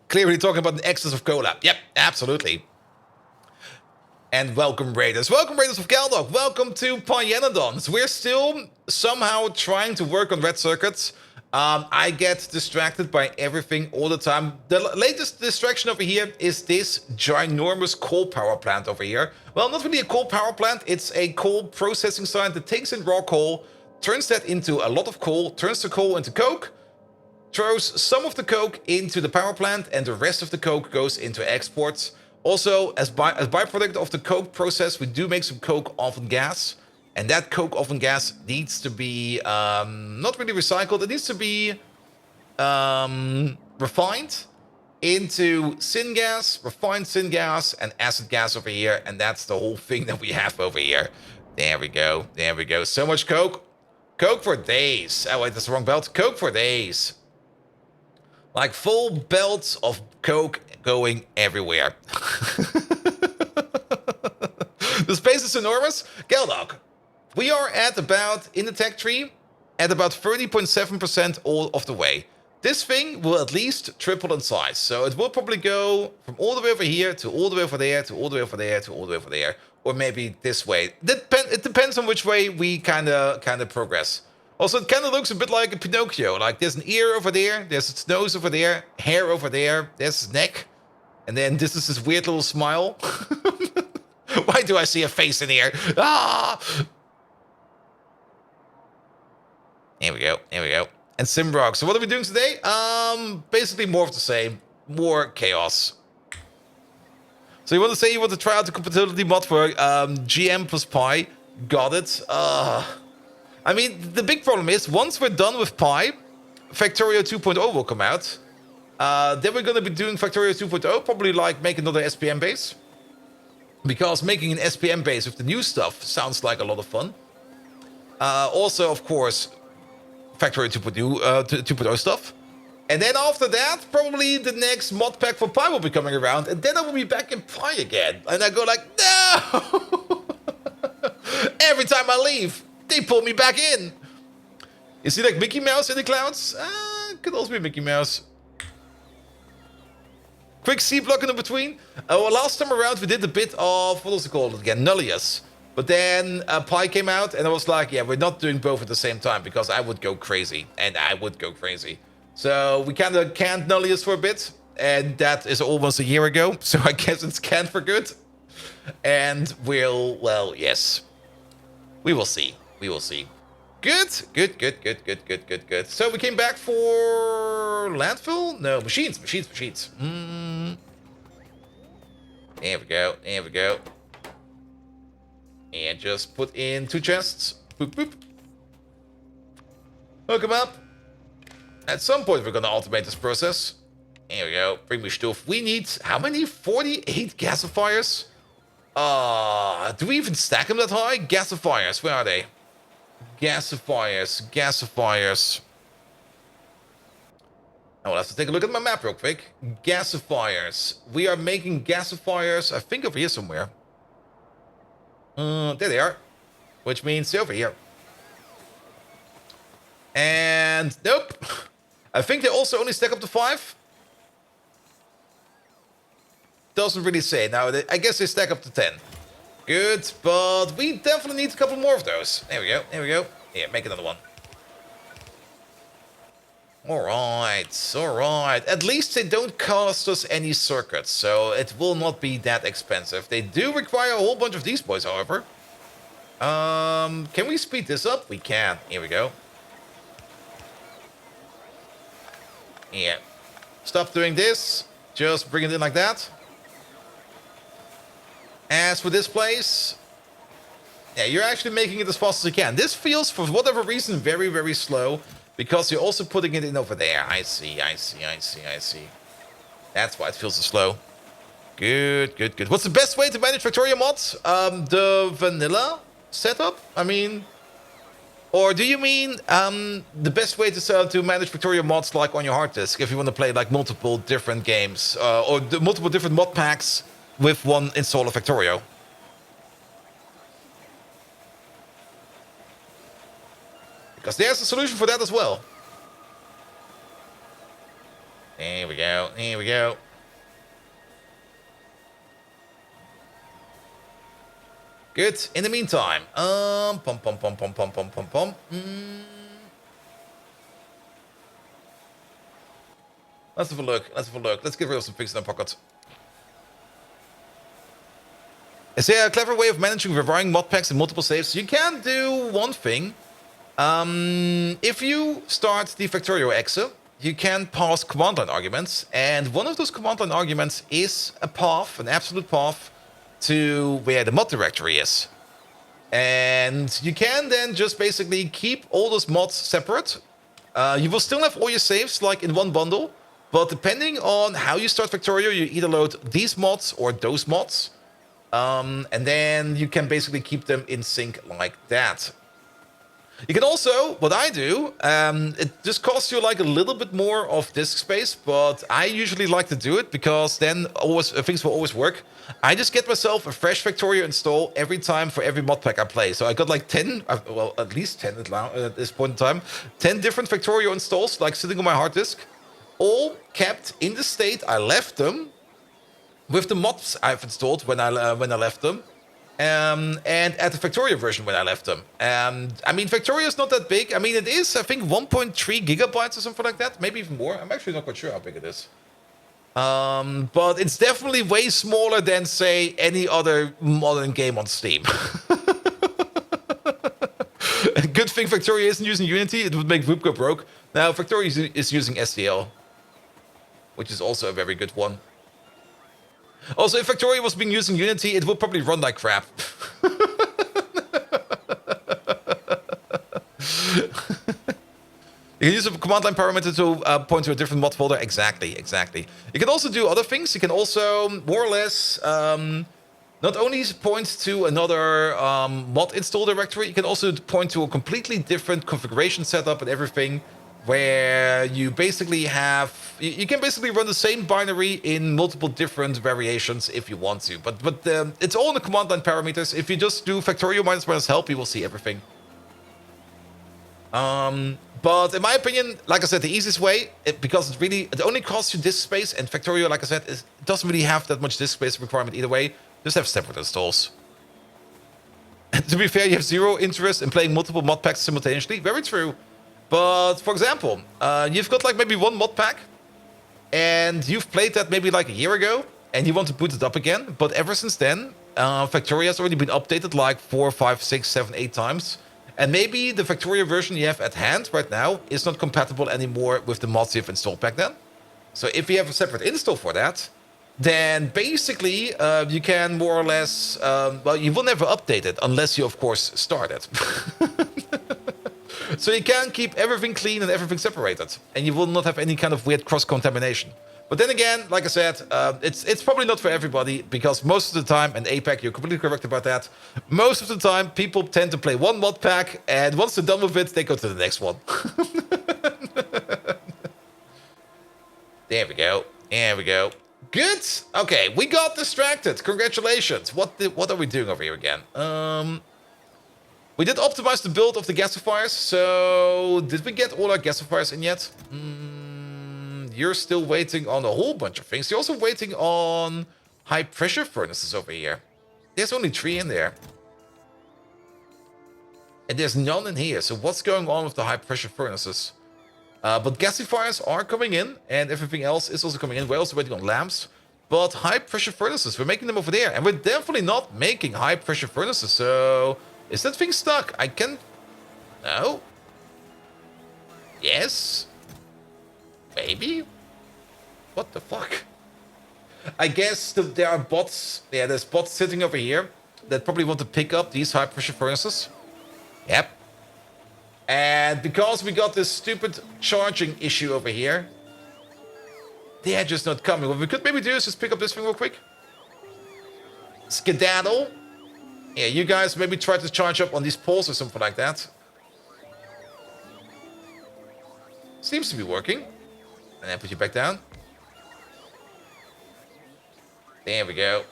Clearly talking about an excess of cola. Yep, absolutely. And welcome, Raiders. Welcome, Raiders of Galdock. Welcome to Pyanodons. We're still somehow trying to work on red circuits. I get distracted by everything all the time. The latest distraction over here is this ginormous coal power plant over here. Well, not really a coal power plant. It's a coal processing site that takes in raw coal, turns that into a lot of coal, turns the coal into coke, throws some of the coke into the power plant, and the rest of the coke goes into exports. Also, as byproduct of the coke process, we do make some coke oven gas. And that coke oven gas needs to be not really recycled. It needs to be refined into syngas, refined syngas, and acid gas over here. And that's the whole thing that we have over here. There we go. There we go. So much coke. Coke for days. Oh, wait, that's the wrong belt. Coke for days. Like full belts of coke going everywhere. The space is enormous. Galdock. We are at about, in the tech tree, at about 30.7% all of the way. This thing will at least triple in size. So it will probably go from all the way over here to all the way over there to all the way over there to all the way over there. or maybe this way. It depends on which way we kind of progress. Also, it kind of looks a bit like a Pinocchio. Like there's an ear over there, there's its nose over there, hair over there, there's his neck, and then this is his weird little smile. Why do I see a face in here? Ah! Here we go. Here we go. And Simrock. So what are we doing today? Basically more of the same. More chaos. So you want to say you want to try out the compatibility mod for GM plus Pi? Got it. I mean, the big problem is once we're done with Pi, Factorio 2.0 will come out. Then we're going to be doing Factorio 2.0, probably like make another SPM base. Because making an SPM base with the new stuff sounds like a lot of fun. Also, of course, Factorio 2.0 stuff. And then after that, probably the next mod pack for Pi will be coming around. And then I will be back in Pi again. And I go like, no! Every time I leave, they pull me back in. You see like Mickey Mouse in the clouds? Could also be Mickey Mouse. Quick C block in between. Well, last time around we did a bit of, what was it called again? Nullius. But then Pi came out and I was like, yeah, we're not doing both at the same time because I would go crazy. And I would go crazy. So we kind of canned Nullius for a bit. And that is almost a year ago. So I guess it's canned for good. And we'll, well, yes. We will see. We will see. Good. Good, good, good, good, good, good, good. So we came back for landfill? No, machines. There we go. There we go. And just put in 2 chests. Boop, boop. Hook them up. At some point, we're going to automate this process. There we go. Bring me stuff. We need, how many? 48 gasifiers? Do we even stack them that high? Gasifiers, where are they? Gasifiers. Oh, let's take a look at my map real quick. Gasifiers. We are making gasifiers, I think over here somewhere. There they are. Which means over here. And nope. I think they also only stack up to 5. Doesn't really say. Now, I guess they stack up to 10. Good, but we definitely need a couple more of those. There we go, there we go. Here, make another one. Alright, alright. At least they don't cost us any circuits, so it will not be that expensive. They do require a whole bunch of these boys, however. Can we speed this up? We can. Here we go. Yeah. Stop doing this. Just bring it in like that. As for this place, yeah, you're actually making it as fast as you can. This feels, for whatever reason, very, very slow. Because you're also putting it in over there. I see. That's why it feels so slow. Good, good, good. What's the best way to manage Factorio mods? The vanilla setup? I mean... Or do you mean the best way to manage Factorio mods like on your hard disk? If you want to play like multiple different games. Or multiple different mod packs with one install of Factorio. Because there's a solution for that as well. Here we go. Here we go. Good. In the meantime, Let's have a look. Let's have a look. Let's get rid of some things in our pocket. Is there a clever way of managing rewiring mod packs in multiple saves? You can do one thing. If you start the Factorio exe, you can pass command line arguments, and one of those command line arguments is a path, an absolute path, to where the mod directory is. And you can then just basically keep all those mods separate. You will still have all your saves like in one bundle, but depending on how you start Factorio, you either load these mods or those mods. And then you can basically keep them in sync like that. You can also, what I do, it just costs you like a little bit more of disk space, but I usually like to do it because then always things will always work. I just get myself a fresh Factorio install every time for every mod pack I play. So I got like 10, well, at least 10 at this point in time, 10 different Factorio installs like sitting on my hard disk, all kept in the state I left them with the mods I've installed when I left them. And at the Factorio version when I left them. I mean, Factorio is not that big. I mean, it is, I think, 1.3 gigabytes or something like that. Maybe even more. I'm actually not quite sure how big it is. But it's definitely way smaller than, say, any other modern game on Steam. Good thing Factorio isn't using Unity. It would make Whoop go broke. Now, Factorio is using STL, which is also a very good one. Also, if Factorio was being using Unity, it would probably run like crap. You can use a command line parameter to point to a different mod folder. Exactly. You can also do other things. You can also, more or less, not only point to another mod install directory, you can also point to a completely different configuration setup and everything, where you basically have, you can basically run the same binary in multiple different variations if you want to. But it's all in the command line parameters. If you just do Factorio -- help, you will see everything. But in my opinion, like I said, the easiest way, because it only costs you disk space, and Factorio, like I said, it doesn't really have that much disk space requirement either way. Just have separate installs. And to be fair, you have zero interest in playing multiple mod packs simultaneously. Very true. But for example, you've got like maybe one mod pack, and you've played that maybe like a year ago, and you want to boot it up again. But ever since then, Factorio has already been updated like 4, 5, 6, 7, 8 times. And maybe the Factorio version you have at hand right now is not compatible anymore with the mods you've installed back then. So if you have a separate install for that, then basically you can more or less, well, you will never update it unless you, of course, start it. So you can keep everything clean and everything separated, and you will not have any kind of weird cross-contamination. But then again, like I said, it's probably not for everybody, because most of the time, and APAC, you're completely correct about that, most of the time people tend to play one mod pack, and once they're done with it, they go to the next one. There we go. Good. Okay, we got distracted. Congratulations. What are we doing over here again? We did optimize the build of the gasifiers, so did we get all our gasifiers in yet? You're still waiting on a whole bunch of things. You're also waiting on high pressure furnaces over here. There's only 3 in there. And there's none in here, so what's going on with the high pressure furnaces? But gasifiers are coming in, and everything else is also coming in. We're also waiting on lamps. But high pressure furnaces, we're making them over there. And we're definitely not making high pressure furnaces, so... Is that thing stuck? I can... No? Yes? Maybe? What the fuck? I guess there are bots... Yeah, there's bots sitting over here that probably want to pick up these high-pressure furnaces. Yep. And because we got this stupid charging issue over here, they are just not coming. What we could maybe do is just pick up this thing real quick. Skedaddle. Yeah, you guys maybe try to charge up on these poles or something like that. Seems to be working. And then put you back down. There we go.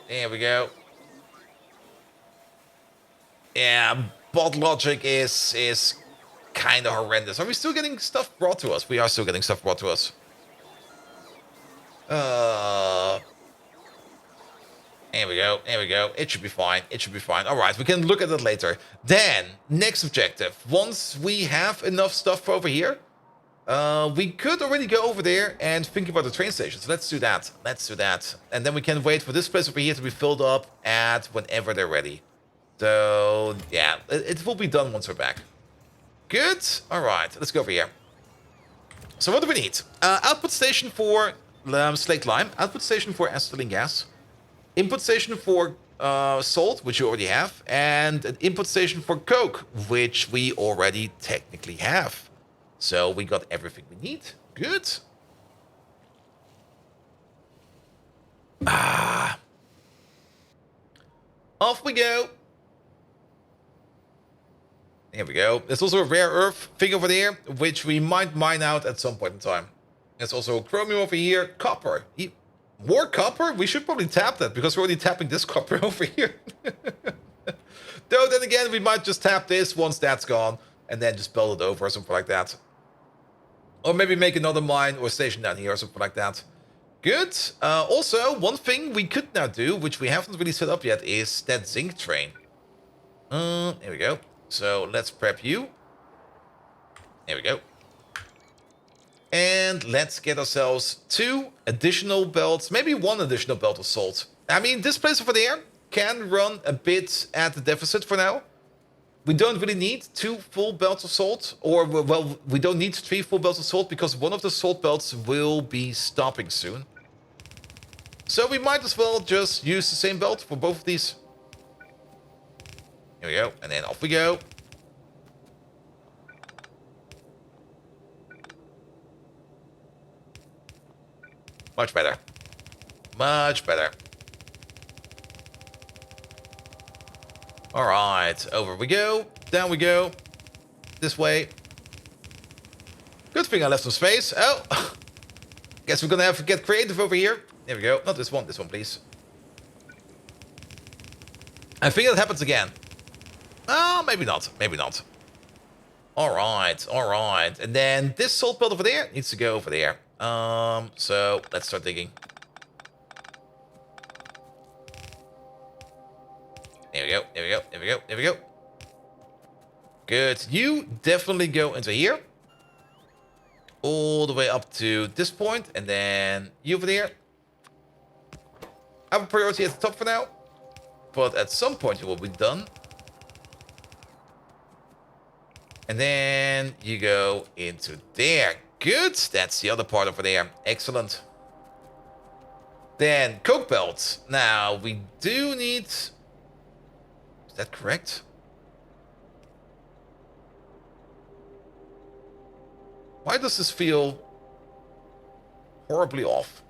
Yeah, bot logic is kind of horrendous. Are we still getting stuff brought to us? We are still getting stuff brought to us. There we go. It should be fine. All right, we can look at it later. Then, next objective. Once we have enough stuff over here, we could already go over there and think about the train station. So let's do that. And then we can wait for this place over here to be filled up at whenever they're ready. So, yeah, it will be done once we're back. Good. All right, let's go over here. So what do we need? Output station for slaked lime. Output station for acetylene gas. Input station for salt, which you already have. And an input station for coke, which we already technically have. So we got everything we need. Good. Off we go. There we go. There's also a rare earth thing over there, which we might mine out at some point in time. There's also chromium over here. Copper. More copper? We should probably tap that, because we're already tapping this copper over here. Though then again, we might just tap this once that's gone, and then just build it over or something like that. Or maybe make another mine or station down here or something like that. Good. Also, one thing we could now do, which we haven't really set up yet, is that zinc train. Here we go. So let's prep you. There we go. And let's get ourselves 2 additional belts, maybe 1 additional belt of salt. I mean, this place over there can run a bit at the deficit for now. We don't really need 2 full belts of salt, or, well, we don't need 3 full belts of salt because one of the salt belts will be stopping soon. So we might as well just use the same belt for both of these. Here we go, and then off we go. Much better. Much better. Alright, over we go. Down we go. This way. Good thing I left some space. Oh! Guess we're gonna have to get creative over here. There we go. Not this one, please. I think it happens again. Oh, maybe not. Maybe not. Alright, alright. And then this salt belt over there needs to go over there. So let's start digging. There we go, there we go, there we go, there we go. Good. You definitely go into here. All the way up to this point, and then you over there. I have a priority at the top for now, but at some point you will be done. And then you go into there. Good. That's the other part over there. Excellent. Then coke belts. Now we do need... Is that correct? Why does this feel horribly off?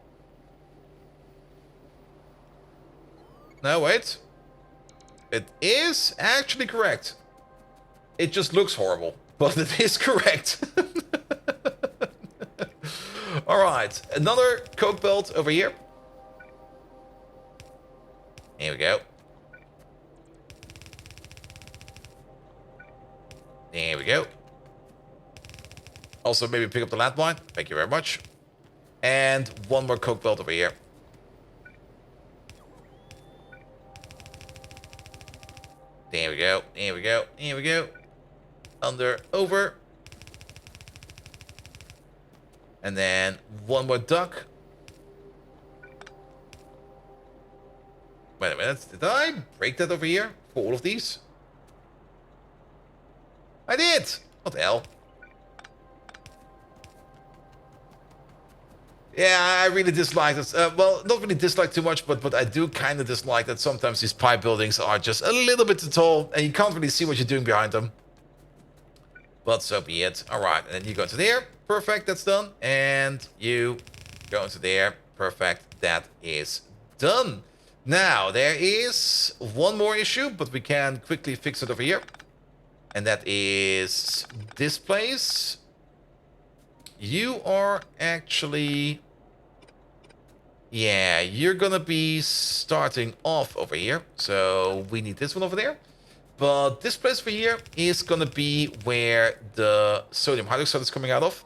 No, wait. It is actually correct. It just looks horrible, but it is correct. Alright, another coke belt over here. Here we go. There we go. Also, maybe pick up the landmine. Thank you very much. And one more coke belt over here. There we go. There we go. Here we go. Under, over. And then one more duck. Wait a minute. Did I break that over here for all of these? I did. What the hell? Yeah, I really dislike this. Well, not really dislike too much, but I do kind of dislike that sometimes these pipe buildings are just a little bit too tall, and you can't really see what you're doing behind them. But so be it. All right, and then you go into there. Perfect, that's done. And you go into there. Perfect, that is done. Now, there is one more issue, but we can quickly fix it over here. And that is this place. You are actually... Yeah, you're gonna be starting off over here. So we need this one over there. But this place over here is gonna be where the sodium hydroxide is coming out of.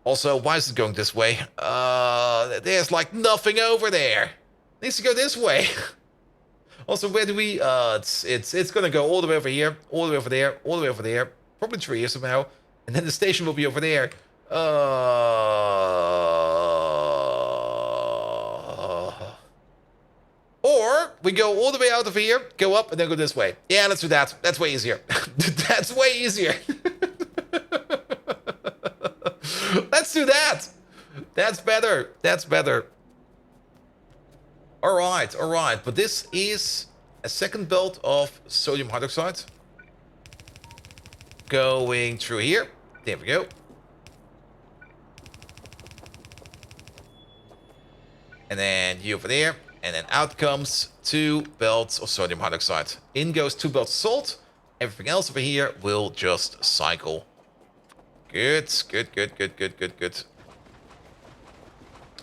Also, why is it going this way? There's like nothing over there. It needs to go this way. Also, where do we... it's gonna go all the way over here, all the way over there, all the way over there. Probably through here somehow. And then the station will be over there. Or we go all the way out of here, go up, and then go this way. Yeah, let's do that. That's way easier. That's way easier. Let's do that. That's better. That's better. All right, all right. But this is a second belt of sodium hydroxide. Going through here. There we go. And then you over there. And then out comes 2 belts of sodium hydroxide. In goes 2 belts of salt. Everything else over here will just cycle. Good, good, good, good, good, good, good.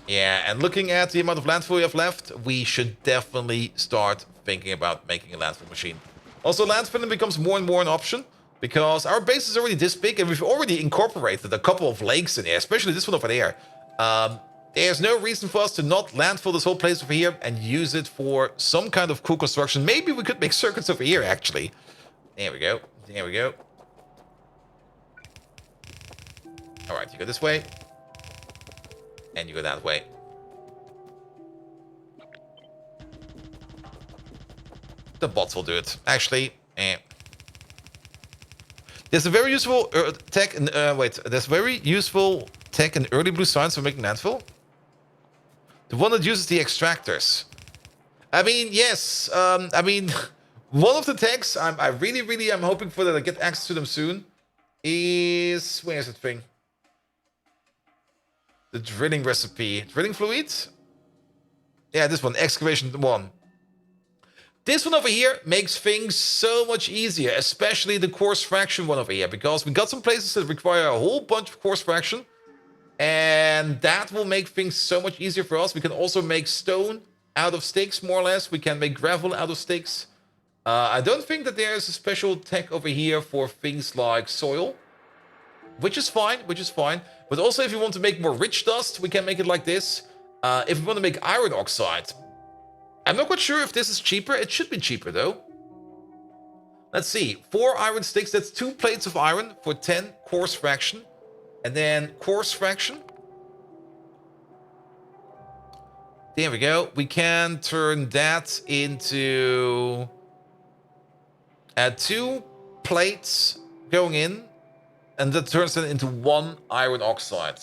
Yeah, and looking at the amount of landfill we have left, we should definitely start thinking about making a landfill machine. Also, landfilling becomes more and more an option, because our base is already this big, and we've already incorporated a couple of lakes in here, especially this one over there. There's no reason for us to not landfill this whole place over here and use it for some kind of cool construction. Maybe we could make circuits over here, actually. There we go. There we go. All right, you go this way. And you go that way. The bots will do it. Actually, there's a very useful tech. There's very useful tech in early blue science for making landfill. The one that uses the extractors. I mean, yes. I mean, one of the techs I really am hoping for that I get access to them soon. Is where's that thing? The drilling recipe. Drilling fluid? Yeah, this one. Excavation 1. This one over here makes things so much easier, especially the coarse fraction one over here, because we got some places that require a whole bunch of coarse fraction, and that will make things so much easier for us. We can also make stone out of sticks, more or less. We can make gravel out of sticks. I don't think that there's a special tech over here for things like soil, which is fine, But also, if you want to make more rich dust, we can make it like this. If we want to make iron oxide, I'm not quite sure if this is cheaper. It should be cheaper, though. Let's see. 4 iron sticks. That's 2 plates of iron for 10 coarse fraction. And then coarse fraction. There we go. We can turn that into 2 plates going in. And that turns it into 1 iron oxide.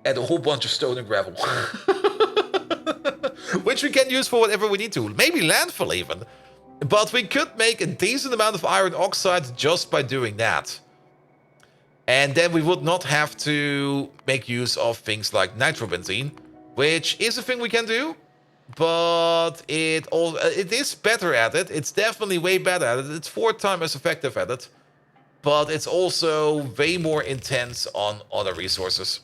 And a whole bunch of stone and gravel. Which we can use for whatever we need to. Maybe landfill even. But we could make a decent amount of iron oxide just by doing that. And then we would not have to make use of things like nitrobenzene, which is a thing we can do. But it is better at it. It's definitely way better at it. It's 4 times as effective at it. But it's also way more intense on other resources.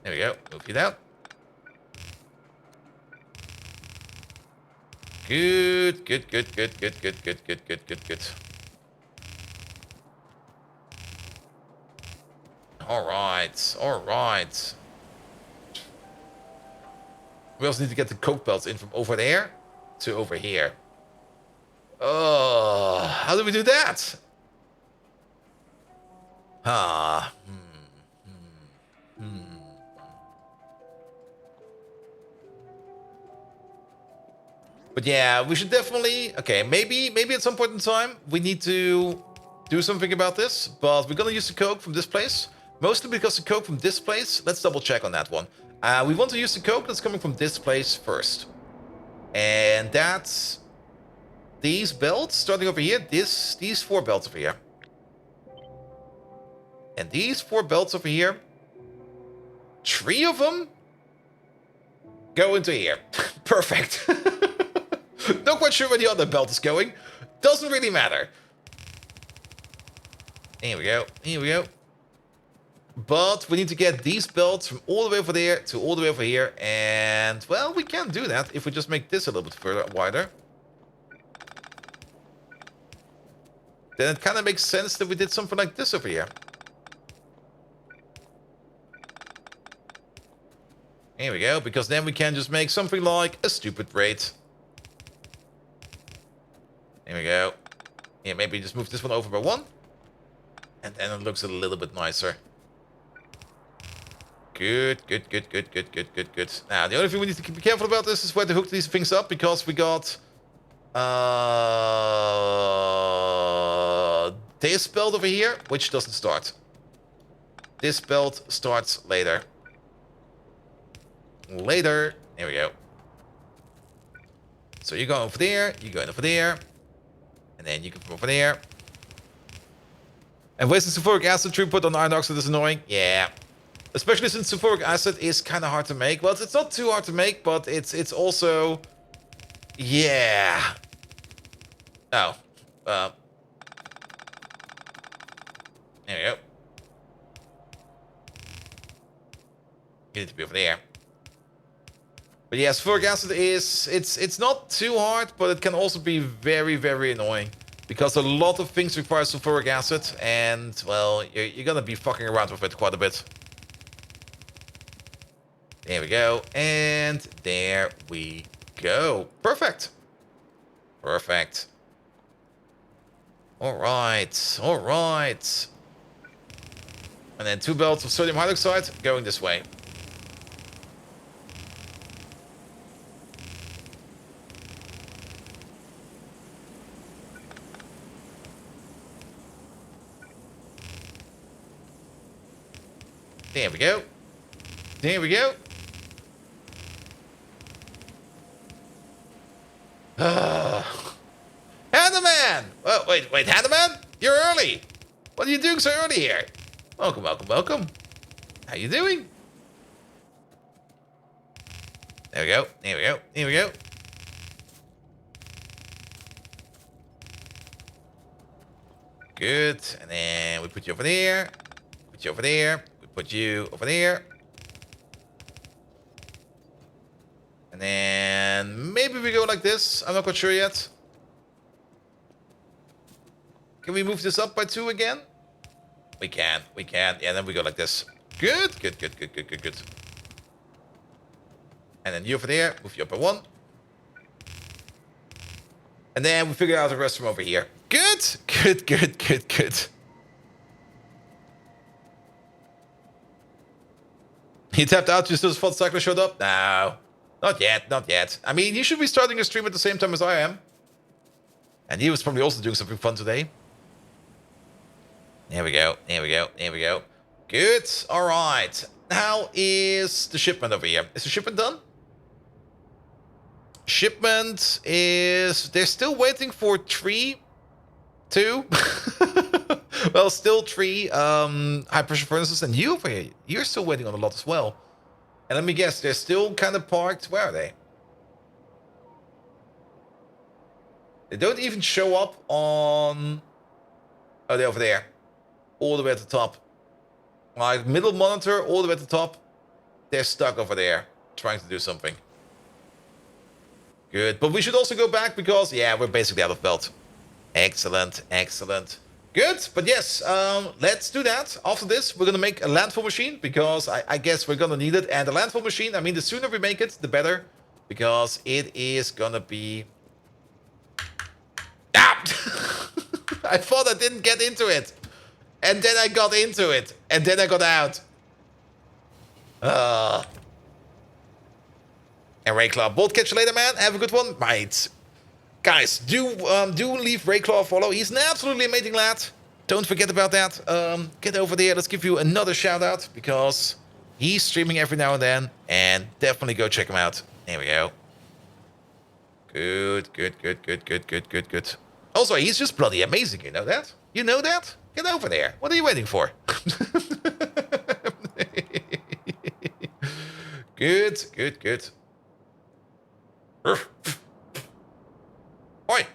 There we go. Move it out. Good. All right. We also need to get the coke belts in from over there to over here. Oh, how do we do that? But yeah, we should definitely... Okay, maybe at some point in time, we need to do something about this. But we're going to use the coke from this place. Mostly because the coke from this place... Let's double check on that one. We want to use the coke that's coming from this place first. And that's... These belts starting over here. These 4 belts over here. And these 4 belts over here. 3 of them go into here. Perfect. Not quite sure where the other belt is going. Doesn't really matter. Here we go. But we need to get these belts from all the way over there to all the way over here. And, well, we can do that if we just make this a little bit further wider. Then it kind of makes sense that we did something like this over here. Here we go, because then we can just make something like a stupid braid. Here we go. Yeah, maybe just move this one over by 1. And then it looks a little bit nicer. Good. Now, the only thing we need to be careful about this is where to hook these things up, because we got... this belt over here, which doesn't start. This belt starts later. There we go. So you go over there, you go over there. And then you can come over there. And wasting sulfuric acid throughput on iron oxide is annoying. Yeah. Especially since sulfuric acid is kind of hard to make. Well, it's not too hard to make, but it's also... Yeah. Oh. There we go. You need to be over there. But yeah, sulfuric acid is... It's not too hard, but it can also be very, very annoying. Because a lot of things require sulfuric acid, and, well, you're gonna be fucking around with it quite a bit. There we go, and there we go. Perfect. Perfect. Alright, alright. And then 2 belts of sodium hydroxide going this way. There we go. There we go. Handyman! Oh, wait, Handyman? You're early. What are you doing so early here? Welcome, welcome, welcome. How you doing? There we go, there we go, there we go. Good, and then we put you over there. Put you over there. We put you over there. And then maybe we go like this. I'm not quite sure yet. Can we move this up by 2 again? We can, we can. Yeah, then we go like this. Good, good, good, good, good, good, good. And then you over there, move you up by 1. And then we figure out the rest from over here. Good, good, good, good, good. He tapped out just as the cycler showed up? No, not yet, not yet. I mean, you should be starting a stream at the same time as I am. And he was probably also doing something fun today. There we go, there we go, there we go. Good, all right. How is the shipment over here? Is the shipment done? Shipment is... They're still waiting for 2? Well, still 3 high pressure furnaces. And you over here, you're still waiting on a lot as well. And let me guess, they're still kind of parked. Where are they? They don't even show up on... Oh, they're over there. All the way at the top. Like, middle monitor, all the way at the top. They're stuck over there, trying to do something. Good, but we should also go back because, yeah, we're basically out of belt. Excellent, excellent. Good, but yes, let's do that. After this, we're going to make a landfill machine because I guess we're going to need it. And the landfill machine, I mean, the sooner we make it, the better. Because it is going to be... Ah! I thought I didn't get into it. And then I got into it. And then I got out. And Rayclaw, bolt catch you later, man. Have a good one, mate. Guys, do leave Rayclaw a follow. He's an absolutely amazing lad. Don't forget about that. Get over there. Let's give you another shout out because he's streaming every now and then. And definitely go check him out. There we go. Good, good, good, good, good, good, good, good. Also, he's just bloody amazing. You know that? You know that? Get over there. What are you waiting for? Good, good, good. Oi!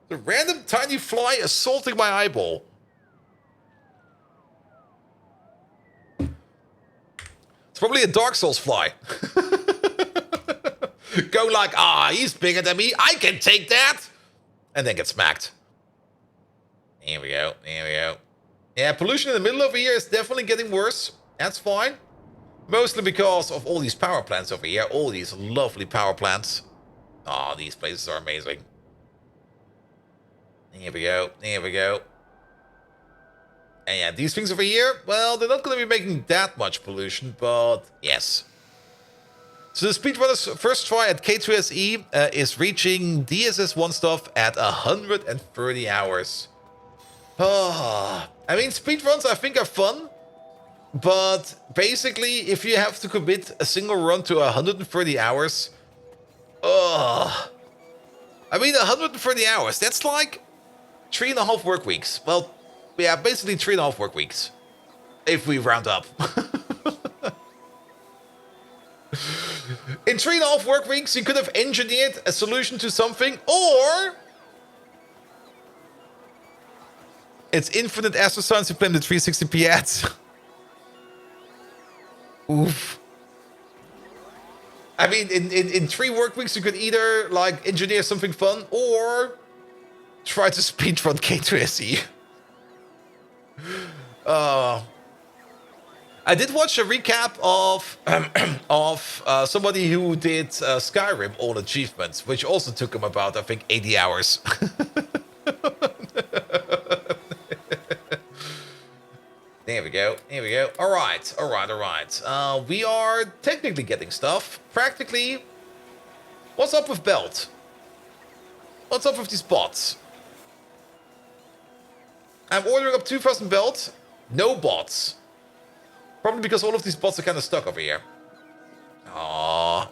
The random tiny fly assaulting my eyeball. It's probably a Dark Souls fly. Go like, he's bigger than me. I can take that. And then get smacked. There we go. There we go. Yeah, pollution in the middle over here is definitely getting worse. That's fine. Mostly because of all these power plants over here. All these lovely power plants. Oh, these places are amazing. Here we go. Here we go. And yeah, these things over here, well, they're not going to be making that much pollution, but yes. So the speedrunner's first try at K2SE is reaching DSS1 stuff at 130 hours. Oh, I mean, speedruns I think are fun. But basically, if you have to commit a single run to 130 hours... I mean, 130 hours, that's like 3.5 work weeks. Well, yeah, basically 3.5 work weeks. If we round up. In 3.5 work weeks, you could have engineered a solution to something, or... It's infinite astrocytes to play the 360p ads. Oof. I mean, in 3 work weeks, you could either, like, engineer something fun, or Try to speedrun K2SE. I did watch a recap of somebody who did Skyrim all achievements, which also took him about, I think, 80 hours. There we go. Here we go. All right. All right. All right. We are technically getting stuff. Practically. What's up with Belt? What's up with these bots? I'm ordering up 2,000 Belt. No bots. Probably because all of these bots are kind of stuck over here. Aww.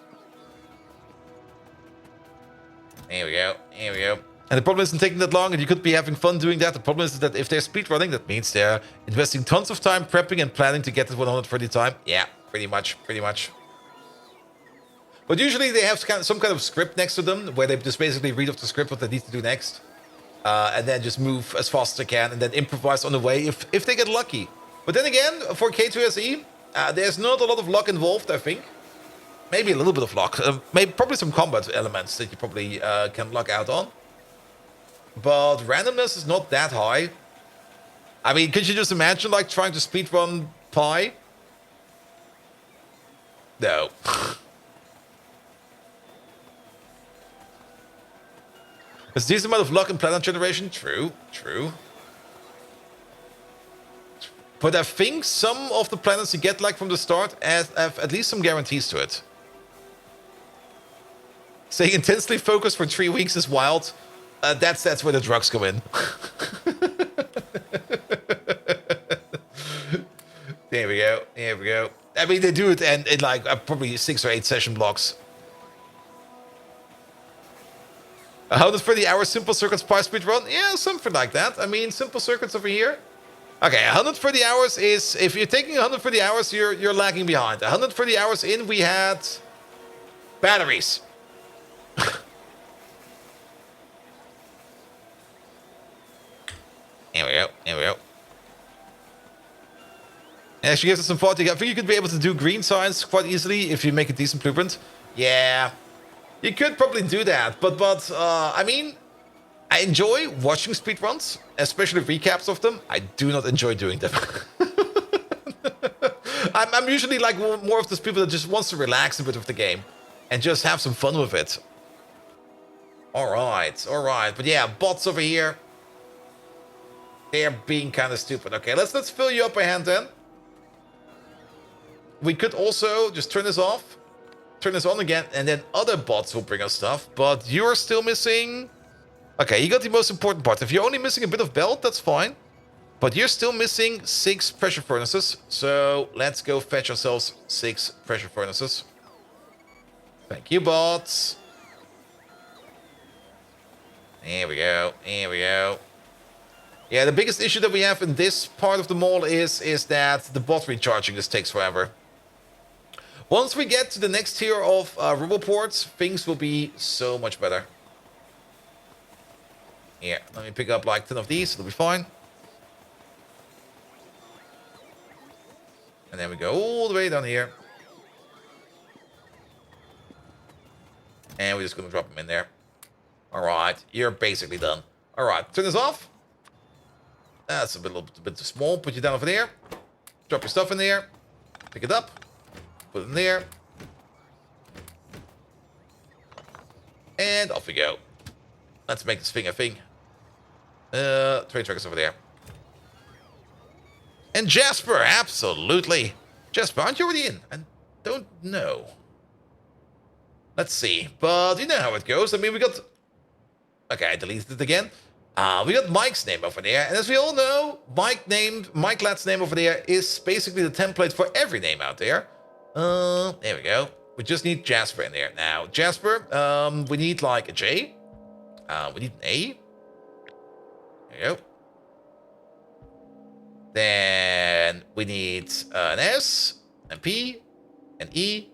Here we go. Here we go. And the problem isn't taking that long, and you could be having fun doing that. The problem is that if they're speedrunning, that means they're investing tons of time prepping and planning to get to 130 time. Yeah, pretty much, pretty much. But usually they have some kind of script next to them, where they just basically read off the script what they need to do next. And then just move as fast as they can, and then improvise on the way if they get lucky. But then again, for K2SE, there's not a lot of luck involved, I think. Maybe a little bit of luck. Maybe probably some combat elements that you probably can luck out on. But randomness is not that high. I mean, could you just imagine, like, trying to speedrun Pi? No. There's a decent amount of luck in planet generation. True, true. But I think some of the planets you get, like, from the start have at least some guarantees to it. Staying intensely focused for 3 weeks is wild. That's where the drugs come in. There we go. Here we go. I mean, they do it in like probably 6 or 8 session blocks. 130 hours simple circuits Pi speed run? Yeah, something like that. I mean, simple circuits over here. Okay, 130 hours is, if you're taking 130 hours, you're lagging behind. 130 hours in, we had batteries. Here we go. Here we go. Actually, gives us some thought. I think you could be able to do green science quite easily if you make a decent blueprint. Yeah, you could probably do that. But I mean, I enjoy watching speedruns, especially recaps of them. I do not enjoy doing them. I'm usually like more of those people that just wants to relax a bit with the game and just have some fun with it. All right, all right. But yeah, bots over here. They're being kind of stupid. Okay, let's fill you up by hand then. We could also just turn this off, turn this on again, and then other bots will bring us stuff. But you're still missing. Okay, you got the most important part. If you're only missing a bit of belt, that's fine. But you're still missing 6 pressure furnaces. So let's go fetch ourselves 6 pressure furnaces. Thank you, bots. Here we go. Here we go. Yeah, the biggest issue that we have in this part of the mall is that the bot recharging just takes forever. Once we get to the next tier of RoboPorts, things will be so much better. Here, let me pick up like 10 of these, it'll be fine. And then we go all the way down here. And we're just going to drop them in there. Alright, you're basically done. Alright, turn this off. That's a little bit too small. Put you down over there. Drop your stuff in there. Pick it up. Put it in there. And off we go. Let's make this thing a thing. Train trackers over there. And Jasper, absolutely. Jasper, aren't you already in? I don't know. Let's see. But you know how it goes. I mean, we got... Okay, I deleted it again. We got Mike's name over there, and as we all know, Mike Ladd's name over there is basically the template for every name out there. There we go. We just need Jasper in there. Now, Jasper, we need like a J. We need an A. There you go. Then we need an S, an P, an E,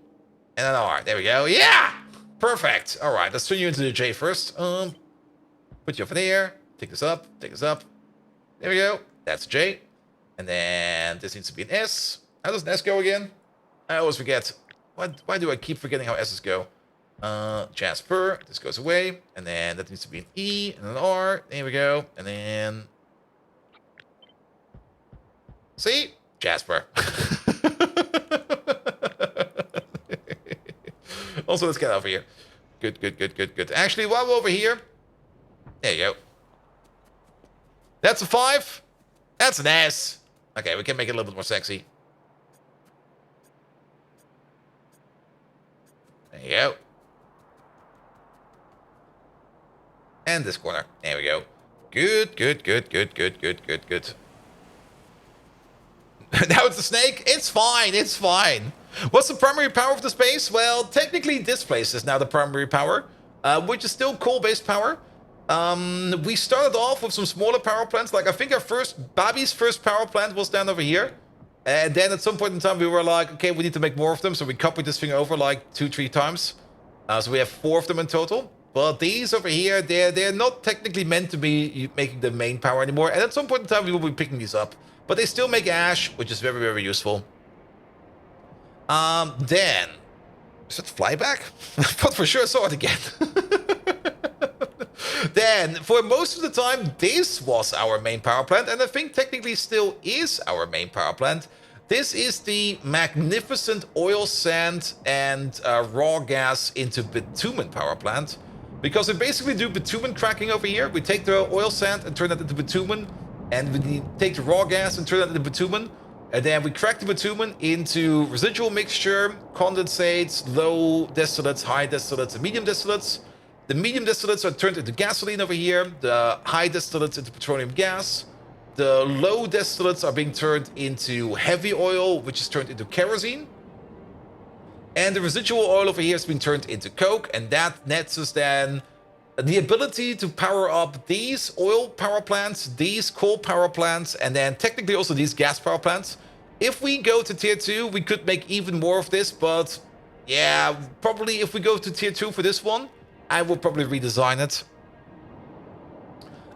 and an R. There we go. Yeah! Perfect. All right, let's turn you into the J first. Put you over there. Take this up. Take this up. There we go. That's a J. And then this needs to be an S. How does an S go again? I always forget. Why do I keep forgetting how S's go? Jasper, this goes away, and then that needs to be an E and an R. There we go, and then see Jasper. Also, let's get over here. Good, good, good, good, good. Actually, while we're over here, there you go. That's a 5. That's an S. Okay, we can make it a little bit more sexy. There you go. And this corner. There we go. Good, good, good, good, good, good, good, good. Now it's a snake. It's fine. It's fine. What's the primary power of the space? Well, technically this place is now the primary power, which is still coal-based power. We started off with some smaller power plants. Like, I think Babi's first power plant was down over here. And then at some point in time, we were like, okay, we need to make more of them. So we copied this thing over like 2-3 times. So we have 4 of them in total. But these over here, they're not technically meant to be making the main power anymore. And at some point in time, we will be picking these up. But they still make ash, which is very, very useful. Then... Is that flyback? I thought for sure I saw it again. Then, for most of the time, this was our main power plant. And I think technically still is our main power plant. This is the magnificent oil sand and raw gas into bitumen power plant. Because we basically do bitumen cracking over here. We take the oil sand and turn that into bitumen. And we take the raw gas and turn that into bitumen. And then we crack the bitumen into residual mixture, condensates, low distillates, high distillates, and medium distillates. The medium distillates are turned into gasoline over here. The high distillates into petroleum gas. The low distillates are being turned into heavy oil, which is turned into kerosene. And the residual oil over here has been turned into coke. And that nets us then the ability to power up these oil power plants, these coal power plants, and then technically also these gas power plants. If we go to tier 2, we could make even more of this, but yeah, probably if we go to tier 2 for this one, I will probably redesign it.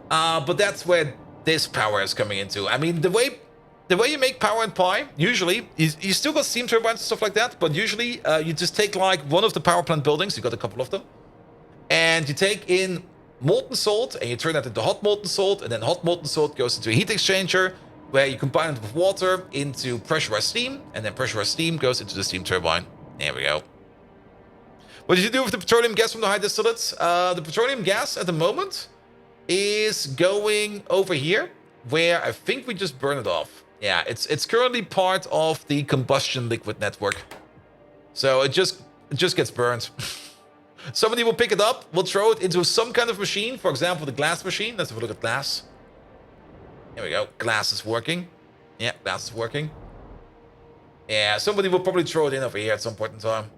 But that's where this power is coming into. I mean, the way you make power in Pi, usually, you still got steam turbines and stuff like that, but usually you just take like one of the power plant buildings, you got a couple of them, and you take in molten salt and you turn that into hot molten salt, and then hot molten salt goes into a heat exchanger where you combine it with water into pressurized steam, and then pressurized steam goes into the steam turbine. There we go. What did you do with the petroleum gas from the high distillates? The petroleum gas at the moment is going over here, where I think we just burn it off. Yeah, it's currently part of the combustion liquid network. So it just gets burned. Somebody will pick it up, will throw it into some kind of machine. For example, the glass machine. Let's have a look at glass. Here we go. Glass is working. Yeah, glass is working. Yeah, somebody will probably throw it in over here at some point in time.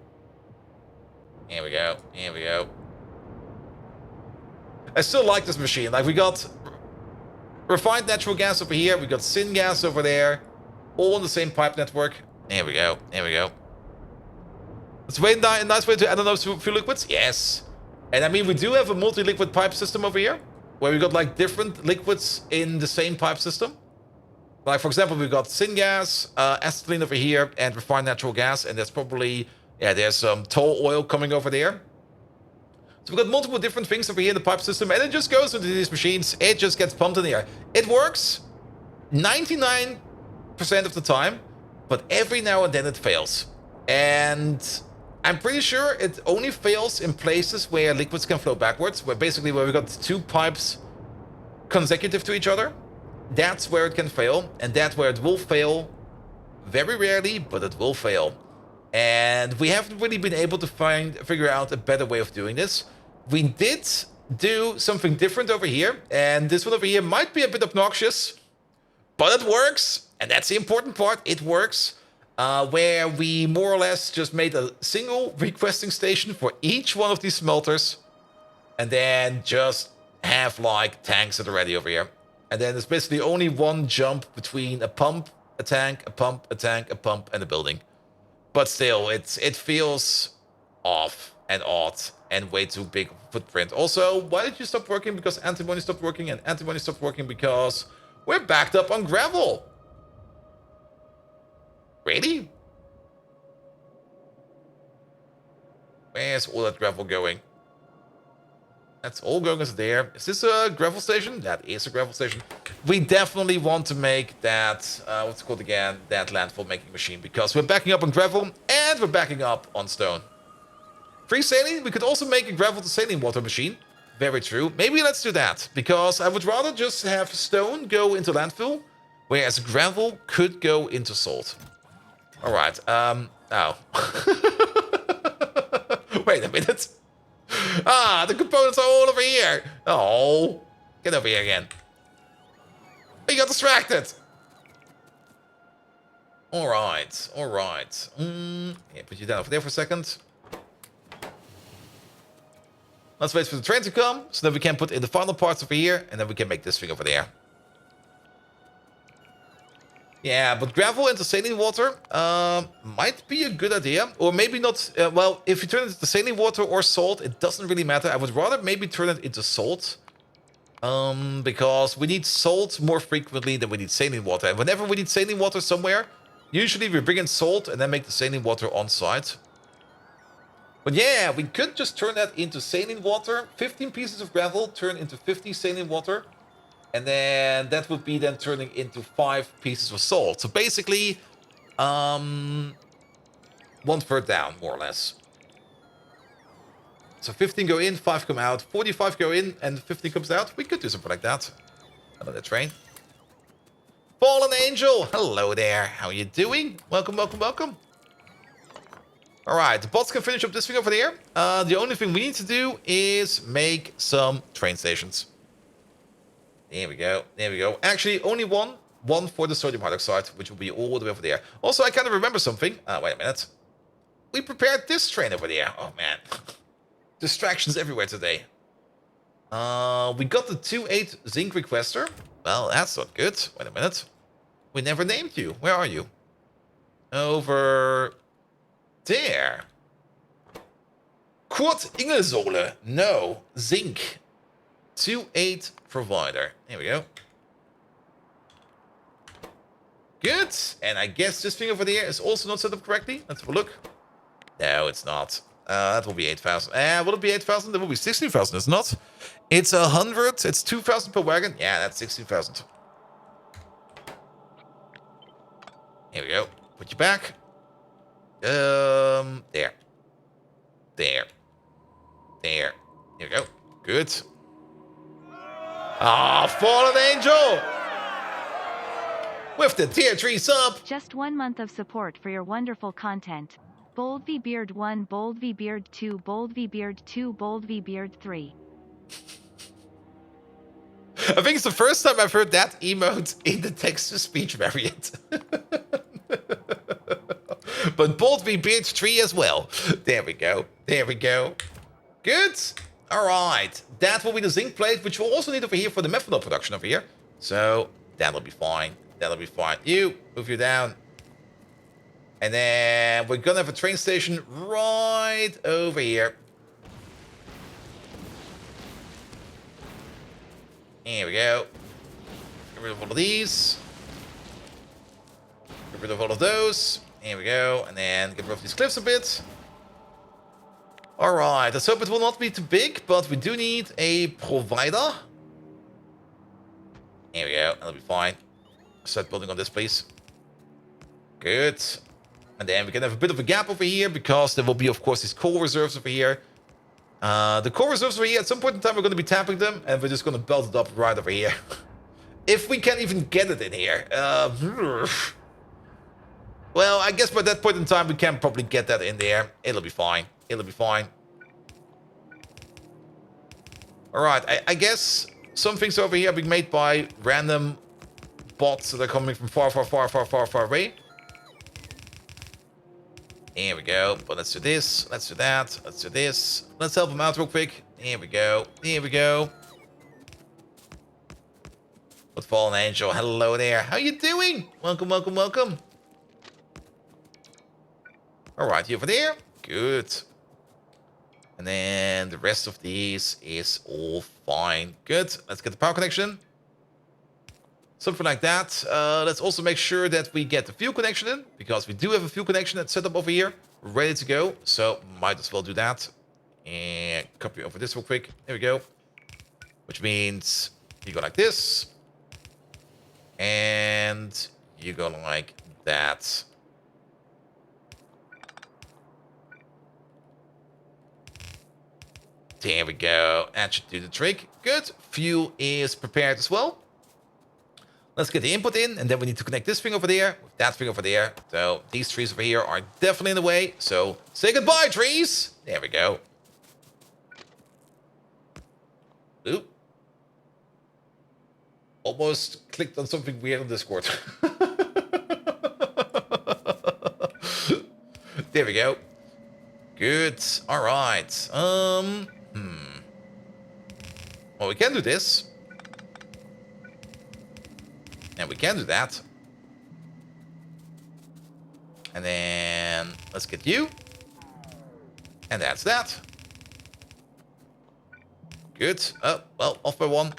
Here we go. Here we go. I still like this machine. Like, we got refined natural gas over here. We got syngas over there. All on the same pipe network. There we go. There we go. It's a nice way to add those fuel liquids. Yes. And I mean, we do have a multi-liquid pipe system over here, where we got like different liquids in the same pipe system. Like, for example, we've got syngas, acetylene over here, and refined natural gas. And there's probably, yeah, there's some tall oil coming over there. So we've got multiple different things over here in the pipe system, and it just goes into these machines. It just gets pumped in the air. It works 99% of the time, but every now and then it fails. And I'm pretty sure it only fails in places where liquids can flow backwards, where basically where we got 2 pipes consecutive to each other. That's where it can fail, and that's where it will fail very rarely, but it will fail. And we haven't really been able to figure out a better way of doing this. We did do something different over here, and this one over here might be a bit obnoxious, but it works, and that's the important part. It works. Where we more or less just made a single requesting station for each one of these smelters, and then just have like tanks that are ready over here. And then there's basically only one jump between a pump, a tank, a pump, a tank, a pump, and a building. But still, it feels off and odd and way too big of a footprint. Also, why did you stop working? Because antimony stopped working, and antimony stopped working because we're backed up on gravel. Really? Where's all that gravel going? That's all going as there. Is this a gravel station? That is a gravel station. We definitely want to make that, what's it called again? That landfill making machine, because we're backing up on gravel and we're backing up on stone. Free saline, we could also make a gravel to saline water machine. Very true. Maybe let's do that, because I would rather just have stone go into landfill, whereas gravel could go into salt. All right, oh. Wait a minute. Ah, the components are all over here. Oh, get over here again. We got distracted. All right, all right. Yeah, put you down over there for a second. Let's wait for the train to come, so that we can put in the final parts over here, and then we can make this thing over there. Yeah, but gravel into saline water might be a good idea. Or maybe not. Well, if you turn it into saline water or salt, it doesn't really matter. I would rather maybe turn it into salt. Because we need salt more frequently than we need saline water. And whenever we need saline water somewhere, usually we bring in salt and then make the saline water on site. But yeah, we could just turn that into saline water. 15 pieces of gravel turn into 50 saline water. And then that would be then turning into 5 pieces of salt. So basically, 1/3 down, more or less. So 15 go in, 5 come out. 45 go in, and 15 comes out. We could do something like that. Another train. Fallen Angel, hello there. How are you doing? Welcome, welcome, welcome. All right, the bots can finish up this thing over there. The only thing we need to do is make some train stations. There we go. There we go. Actually, only one. One for the sodium hydroxide, which will be all the way over there. Also, I kind of remember something. Wait a minute. We prepared this train over there. Oh, man. Distractions everywhere today. We got the 2-8 zinc requester. Well, that's not good. Wait a minute. We never named you. Where are you? Over there. Quad Ingelsohle. No. Zinc. 2-8 provider. There we go. Good. And I guess this thing over there is also not set up correctly. Let's have a look. No, it's not. That will be 8,000. Will it be 8,000? That will be 16,000, it's not. It's 100. It's 2,000 per wagon. Yeah, that's 16,000. Here we go. Put you back. There. There. There we go. Good. Ah, Fallen Angel! With the tier 3 sub! Just 1 month of support for your wonderful content. Bold V Beard 1, Bold V Beard 2, Bold V Beard 2, Bold V Beard 3. I think it's the first time I've heard that emote in the text-to-speech variant. But Bold V Beard 3 as well. There we go. There we go. Good. All right. That will be the zinc plate, which we'll also need over here for the methanol production over here. So that'll be fine. That'll be fine. You, move you down. And then we're going to have a train station right over here. Here we go. Get rid of all of these. Get rid of all of those. Here we go. And then get rid of these cliffs a bit. Alright, let's hope it will not be too big, but we do need a provider. Here we go. That'll be fine. Start building on this, please. Good. And then we can have a bit of a gap over here, because there will be, of course, these coal reserves over here. The coal reserves over here, at some point in time, we're going to be tapping them, and we're just going to belt it up right over here. If we can even get it in here. Well, I guess by that point in time, we can probably get that in there. It'll be fine. It'll be fine. Alright, I guess some things over here are being made by random bots that are coming from far away. Here we go. But let's do this. Let's do that. Let's do this. Let's help them out real quick. Here we go. Here we go. But Fallen Angel, hello there. How you doing? Welcome, welcome, welcome. Alright, you over there. Good. And then the rest of these is all fine. Good. Let's get the power connection. Something like that. Let's also make sure that we get the fuel connection in, because we do have a fuel connection that's set up over here. ready to go. So might as well do that. And copy over this real quick. There we go. Which means you go like this. And you go like that. There we go. That should do the trick. Good. Fuel is prepared as well. Let's get the input in, and then we need to connect this thing over there with that thing over there. So these trees over here are definitely in the way. So say goodbye, trees. There we go. Oop. Almost clicked on something weird on Discord. There we go. Good. All right. Well, we can do this. And we can do that. And then let's get you. And that's that. Good. Oh, well, off by one.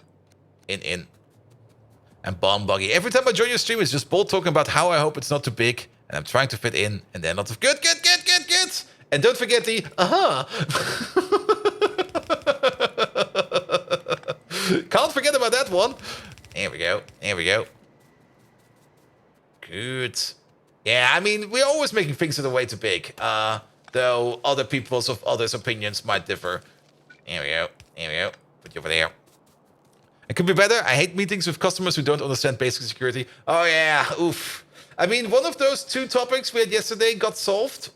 In. And bomb buggy. Every time I join your stream, it's just Bolt talking about how I hope it's not too big. And I'm trying to fit in. And then lots of good. And don't forget the Can't forget about that one. There we go. Good. Yeah, I mean, we're always making things that are way too big. Though others' opinions might differ. There we go. Put you over there. It could be better. I hate meetings with customers who don't understand basic security. Oh, yeah. Oof. I mean, one of those 2 topics we had yesterday got solved.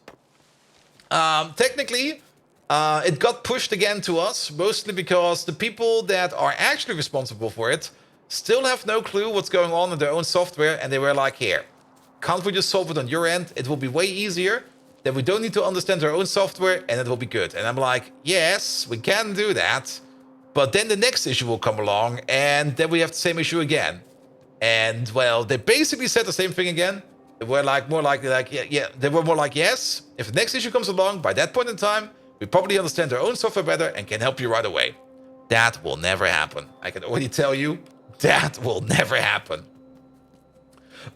Technically, it got pushed again to us, mostly because the people that are actually responsible for it still have no clue what's going on in their own software, and they were like, here, can't we just solve it on your end? It will be way easier. Then we don't need to understand our own software, and it will be good. And I'm like, yes, we can do that. But then the next issue will come along, and then we have the same issue again. And, well, they basically said the same thing again. They were like, they were more like, yes, if the next issue comes along, by that point in time, we probably understand our own software better and can help you right away. That will never happen. I can already tell you, that will never happen.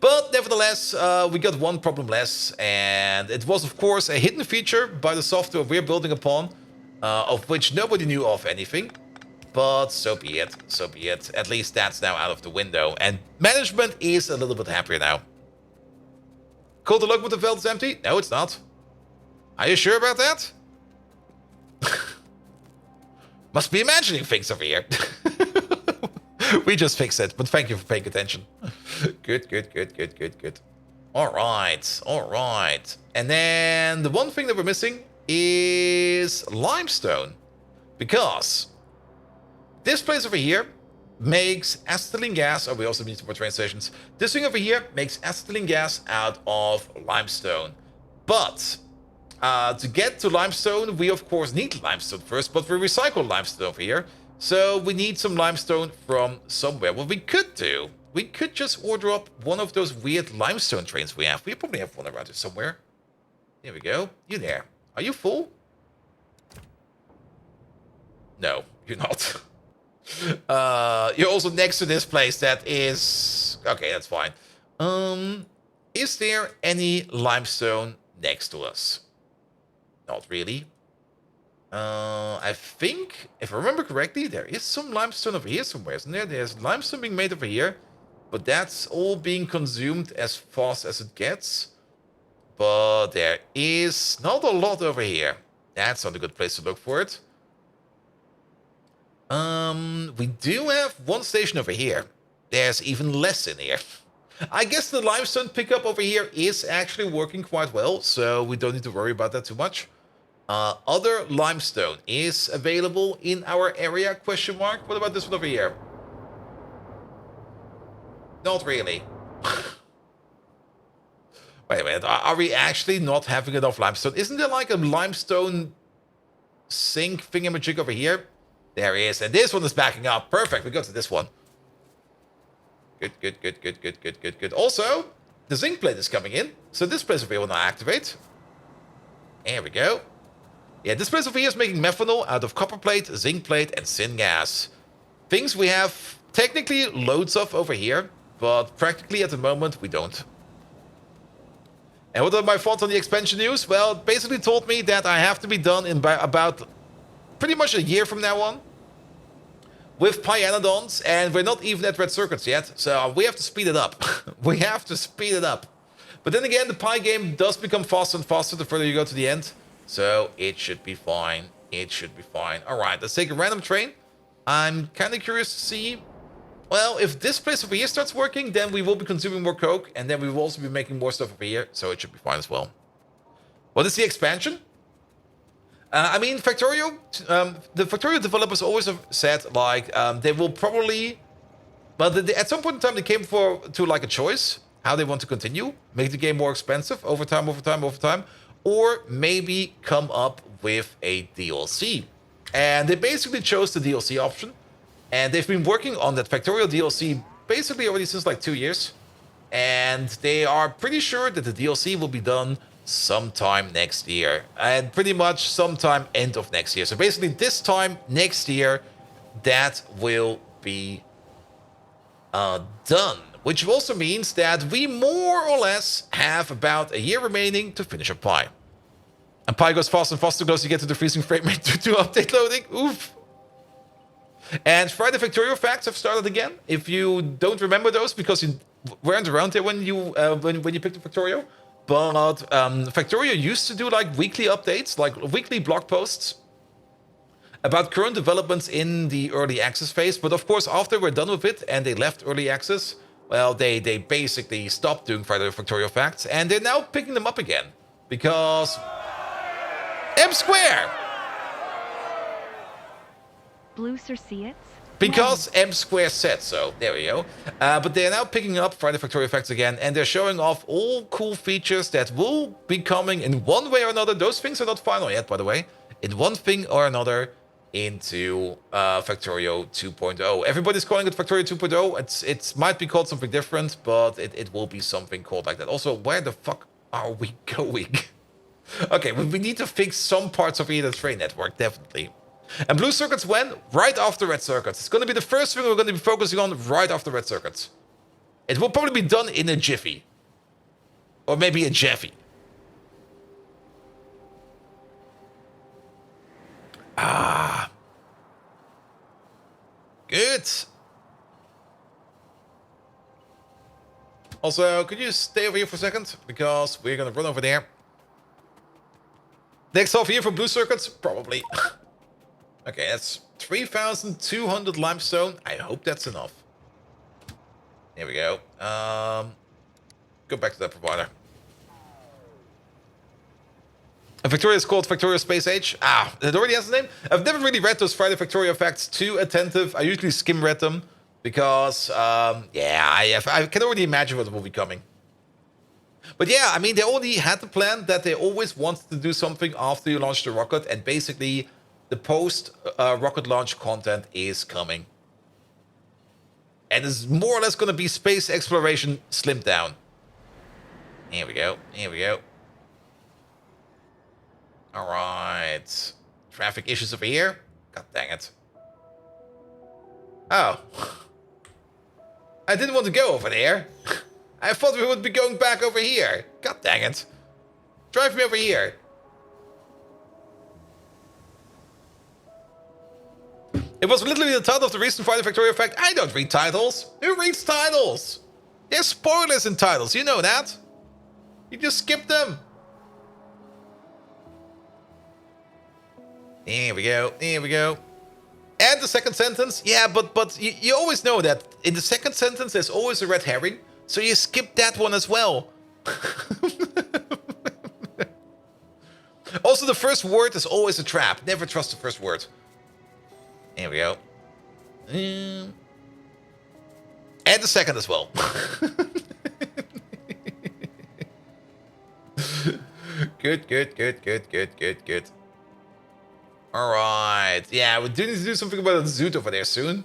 But nevertheless, we got one problem less, and it was, of course, a hidden feature by the software we're building upon, of which nobody knew of anything. But so be it. At least that's now out of the window, and management is a little bit happier now. Cold look with the veld is empty? No, it's not. Are you sure about that? Must be imagining things over here. We just fixed it, but thank you for paying attention. Good. All right. And then the one thing that we're missing is limestone. Because this place over here makes acetylene gas. Oh, we also need some more train stations. This thing over here makes acetylene gas out of limestone. But to get to limestone, we of course need limestone first, but we recycle limestone over here. So we need some limestone from somewhere. What we could do, we could just order up one of those weird limestone trains we have. We probably have one around here somewhere. There we go. You there. Are you full? No, you're not. You're also next to this place that is... Okay, that's fine. Is there any limestone next to us? Not really. I think, if I remember correctly, there is some limestone over here somewhere, isn't there? There's limestone being made over here, but that's all being consumed as fast as it gets. But there is not a lot over here. That's not a good place to look for it. We do have one station over here. There's even less in here. I guess the limestone pickup over here is actually working quite well, so we don't need to worry about that too much. Other limestone is available in our area, question mark. What about this one over here? Not really. Wait a minute, are we actually not having enough limestone? Isn't there like a limestone sink thingamajig over here? There is, and this one is backing up. Perfect, we go to this one. Good. Also, the zinc plate is coming in, so this place over here will now activate. There we go. Yeah, this place over here is making methanol out of copper plate, zinc plate, and syngas. Things we have technically loads of over here, but practically at the moment we don't. And what are my thoughts on the expansion news? Well, it basically told me that I have to be done in about pretty much a year from now on with Pyanodons, and we're not even at red circuits yet, so we have to speed it up. We have to speed it up. But then again, the Pi game does become faster and faster the further you go to the end, so it should be fine. It should be fine. All right, let's take a random train. I'm kind of curious to see. Well, if this place over here starts working, then we will be consuming more coke, and then we will also be making more stuff over here, so it should be fine as well. What is the expansion? I mean, Factorio, the Factorio developers always have said, like, they will probably... But at some point in time, they came to like a choice, how they want to continue, make the game more expensive over time, or maybe come up with a DLC. And they basically chose the DLC option. And they've been working on that Factorio DLC basically already since like 2 years. And they are pretty sure that the DLC will be done sometime next year. And pretty much sometime end of next year. So basically this time next year, that will be done. Which also means that we more or less have about a year remaining to finish up Pi. And Pi goes faster and faster close you get to the freezing frame rate to update loading. Oof. And Friday Factorio facts have started again. If you don't remember those because you weren't around there when you picked up Factorio, but Factorio used to do like weekly updates, like weekly blog posts about current developments in the early access phase. But of course, after we're done with it and they left early access, well, they basically stopped doing Friday Factorio facts, and they're now picking them up again because M Square. Blue Circeates? Because M Square said so. There we go. But they're now picking up Friday Factorio effects again, and they're showing off all cool features that will be coming in one way or another. Those things are not final yet, by the way. In one thing or another into Factorio 2.0. Everybody's calling it Factorio 2.0. It might be called something different, but it will be something called like that. Also, where the fuck are we going? Okay, we need to fix some parts of the train network, definitely. And blue circuits when? Right after red circuits. It's going to be the first thing we're going to be focusing on right after red circuits. It will probably be done in a jiffy. Or maybe a jeffy. Ah. Good. Also, could you stay over here for a second? Because we're going to run over there. Next off here for blue circuits? Probably. Okay, that's 3,200 limestone. I hope that's enough. Here we go. Go back to that provider. And Factorio is called Factorio Space Age. Ah, it already has a name. I've never really read those Friday Factorio facts too attentive. I usually skim read them because, yeah, I can already imagine what will be coming. But yeah, I mean, they already had the plan that they always wanted to do something after you launch the rocket, and basically the post-rocket launch content is coming. And it's more or less going to be space exploration slimmed down. Here we go. Here we go. All right. Traffic issues over here. God dang it. Oh. I didn't want to go over there. I thought we would be going back over here. God dang it. Drive me over here. It was literally the title of the recent Friday Factorio fact. I don't read titles. Who reads titles? There's spoilers in titles, you know that. You just skip them. Here we go, here we go. And the second sentence, yeah, but you always know that in the second sentence there's always a red herring, so you skip that one as well. Also, the first word is always a trap. Never trust the first word. Here we go. And the second as well. Good. Alright. Yeah, we do need to do something about the zoot over there soon.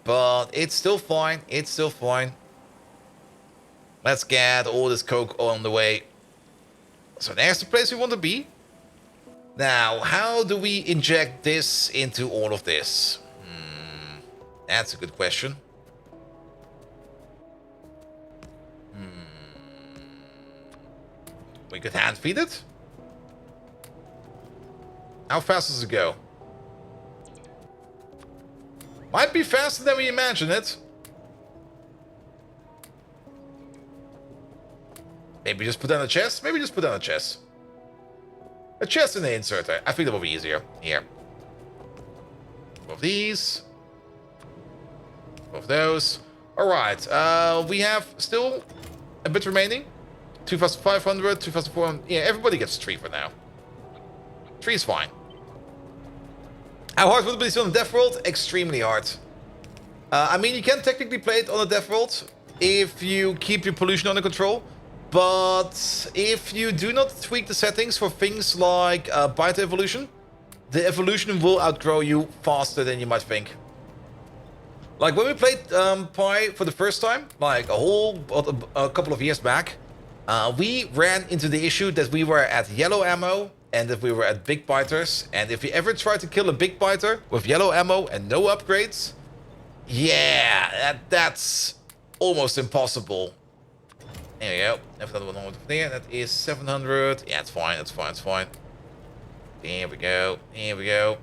But it's still fine. It's still fine. Let's get all this coke on the way. So there's the place we want to be. Now, how do we inject this into all of this? That's a good question. We could hand feed it. How fast does it go? Might be faster than we imagine it. Maybe just put down a chest? Maybe just put down a chest. A chest in the inserter. I think that will be easier. Here. Of these. Of those. Alright. We have still a bit remaining. 2,500, 2,400. Yeah, everybody gets 3 for now. 3 is fine. How hard would it be still on the Death World? Extremely hard. I mean, you can technically play it on the Death World if you keep your pollution under control. But if you do not tweak the settings for things like bite evolution, the evolution will outgrow you faster than you might think. Like when we played Pi for the first time, like a couple of years back, we ran into the issue that we were at yellow ammo and that we were at big biters. And if you ever try to kill a big biter with yellow ammo and no upgrades, yeah, that's almost impossible. There we go. Have another one over there. That is 700. Yeah, it's fine. It's fine. It's fine. Here we go. Here we go.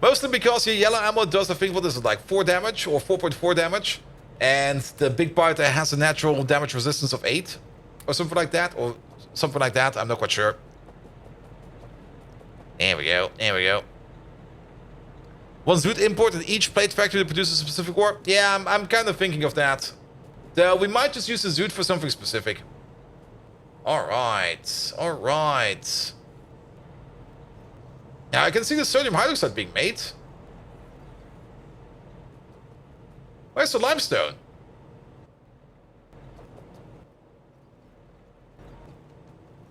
Mostly because your yellow ammo does, I think, what is it, like 4 damage or 4.4 damage. And the big biter has a natural damage resistance of 8 or something like that. Or something like that. I'm not quite sure. There we go. There we go. One Zoot import in each plate factory that produces a specific ore. Yeah, I'm kind of thinking of that. We might just use the Zoot for something specific. Alright. Alright. Now I can see the sodium hydroxide being made. Where's the limestone?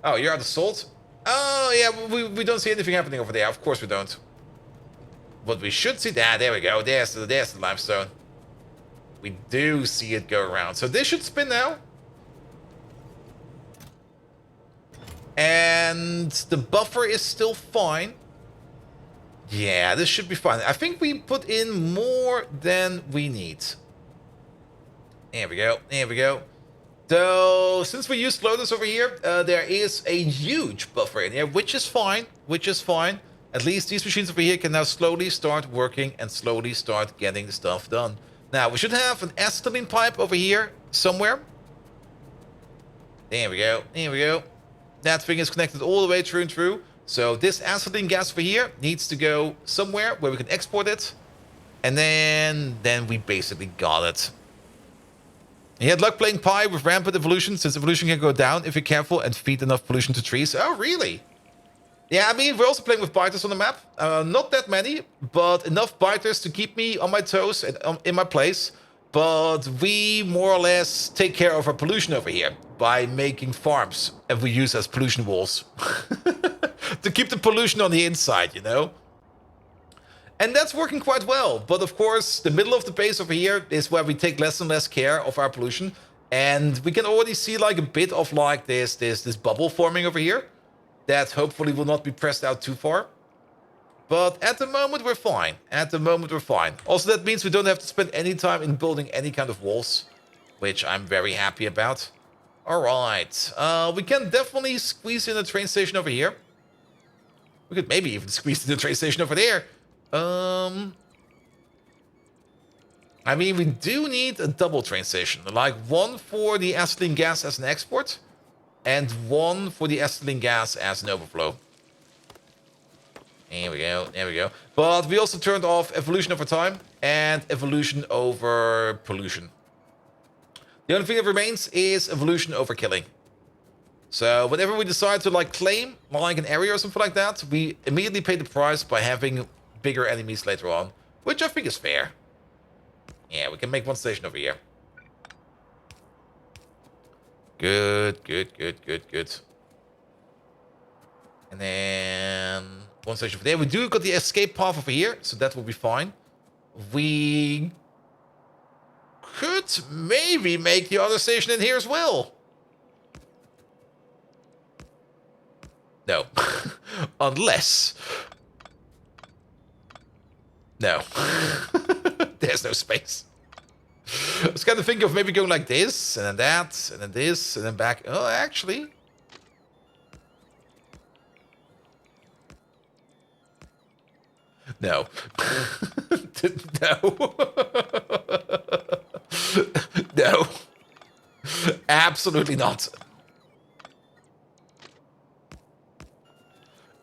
Oh, you're out of salt? Oh, yeah, we don't see anything happening over there. Of course we don't. But we should see that. There we go. There's the limestone. We do see it go around. So this should spin now. And the buffer is still fine. Yeah, this should be fine. I think we put in more than we need. There we go. There we go. So, since we used loaders over here, there is a huge buffer in here, which is fine. Which is fine. At least these machines over here can now slowly start working and slowly start getting the stuff done. Now, we should have an acetylene pipe over here somewhere. There we go. There we go. That thing is connected all the way through and through. So this acetylene gas over here needs to go somewhere where we can export it. And then we basically got it. You had luck playing Pi with rampant evolution, since evolution can go down if you're careful and feed enough pollution to trees. Oh, really? Yeah, I mean, we're also playing with biters on the map. Not that many, but enough biters to keep me on my toes and in my place. But we more or less take care of our pollution over here by making farms, and we use as pollution walls to keep the pollution on the inside, you know? And that's working quite well. But of course, the middle of the base over here is where we take less and less care of our pollution. And we can already see like a bit of like this bubble forming over here. That hopefully will not be pressed out too far. But at the moment, we're fine. At the moment, we're fine. Also, that means we don't have to spend any time in building any kind of walls, which I'm very happy about. All right. We can definitely squeeze in a train station over here. We could maybe even squeeze in the train station over there. I mean, we do need a double train station. Like one for the acetylene gas as an export, and one for the acetylene gas as an overflow. There we go, there we go. But we also turned off evolution over time and evolution over pollution. The only thing that remains is evolution over killing. So whenever we decide to like claim like an area or something like that, we immediately pay the price by having bigger enemies later on, which I think is fair. Yeah, we can make one station over here. Good, good, good, good, good. And then one station over there. We do got the escape path over here, so that will be fine. We could maybe make the other station in here as well. No. Unless... No. There's no space. I was kind of thinking of maybe going like this, and then that, and then this, and then back. Oh, actually... No. No. No. Absolutely not.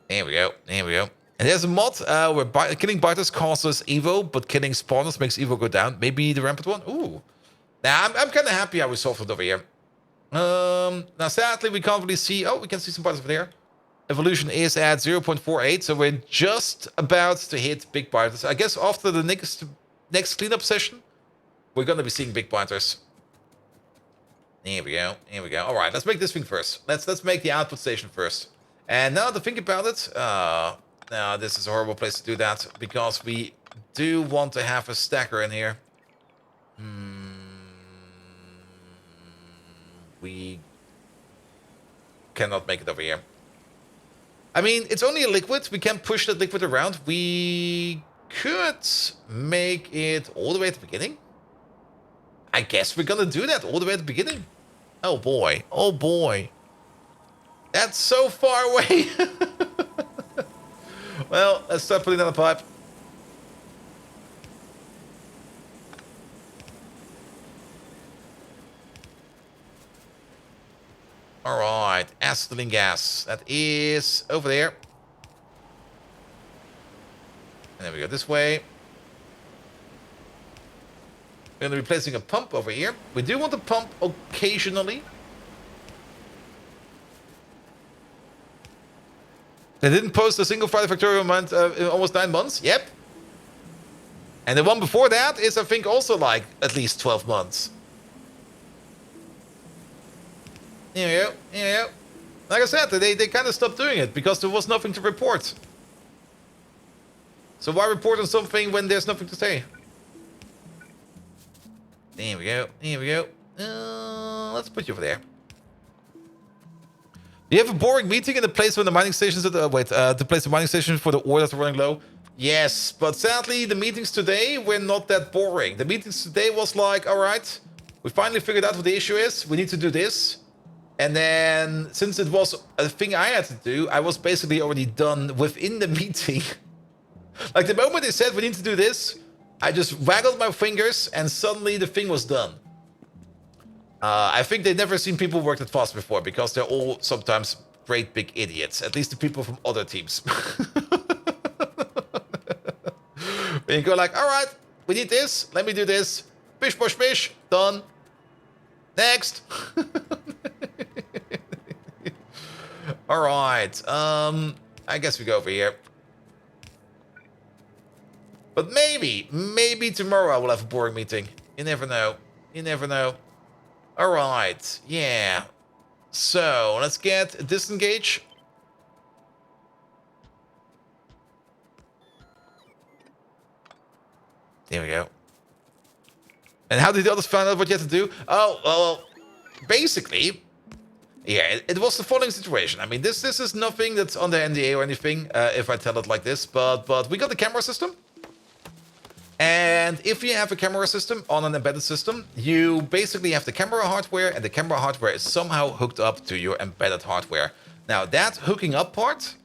There we go. There we go. And there's a mod where killing biters causes Evo, but killing spawners makes Evo go down. Maybe the rampant one? Ooh. Now, I'm kind of happy how we solved it over here. Now, sadly, we can't really see... Oh, we can see some biters over there. Evolution is at 0.48, so we're just about to hit big biters. I guess after the next cleanup session, we're going to be seeing big biters. Here we go. Here we go. All right, let's make this thing first. Let's make the output station first. And now to think about it, no, this is a horrible place to do that, because we do want to have a stacker in here. We cannot make it over here. I mean, it's only a liquid. We can't push that liquid around. We could make it all the way at the beginning. I guess we're gonna do that all the way at the beginning. Oh boy. Oh boy. That's so far away. Well, let's start putting down the pipe. All right, acetylene gas. That is over there. And then we go this way. We're going to be placing a pump over here. We do want to pump occasionally. They didn't post a single Friday Factorio month in almost 9 months. Yep. And the one before that is, I think, also like at least 12 months. Here we go. Here we go. Like I said, they kind of stopped doing it because there was nothing to report. So why report on something when there's nothing to say? Here we go. Here we go. Let's put you over there. You have a boring meeting in the place when the mining stations at to place the mining station for the ore that's running low. Yes, but sadly the meetings today were not that boring. The meetings today was like, all right, we finally figured out what the issue is. We need to do this. And then, since it was a thing I had to do, I was basically already done within the meeting. Like, the moment they said we need to do this, I just waggled my fingers, and suddenly the thing was done. I think they've never seen people work that fast before, because they're all sometimes great big idiots. At least the people from other teams. When you go like, all right, we need this, let me do this. Bish, bosh, bish, done. Next. All right. I guess we go over here. But maybe tomorrow I will have a boring meeting. You never know. You never know. All right. Yeah. So let's get disengage. There we go. And how did the others find out what you had to do? Oh, well, basically, yeah, it was the following situation. I mean, this is nothing that's under NDA or anything, if I tell it like this, but we got the camera system. And if you have a camera system on an embedded system, you basically have the camera hardware, and the camera hardware is somehow hooked up to your embedded hardware. Now, that hooking up part,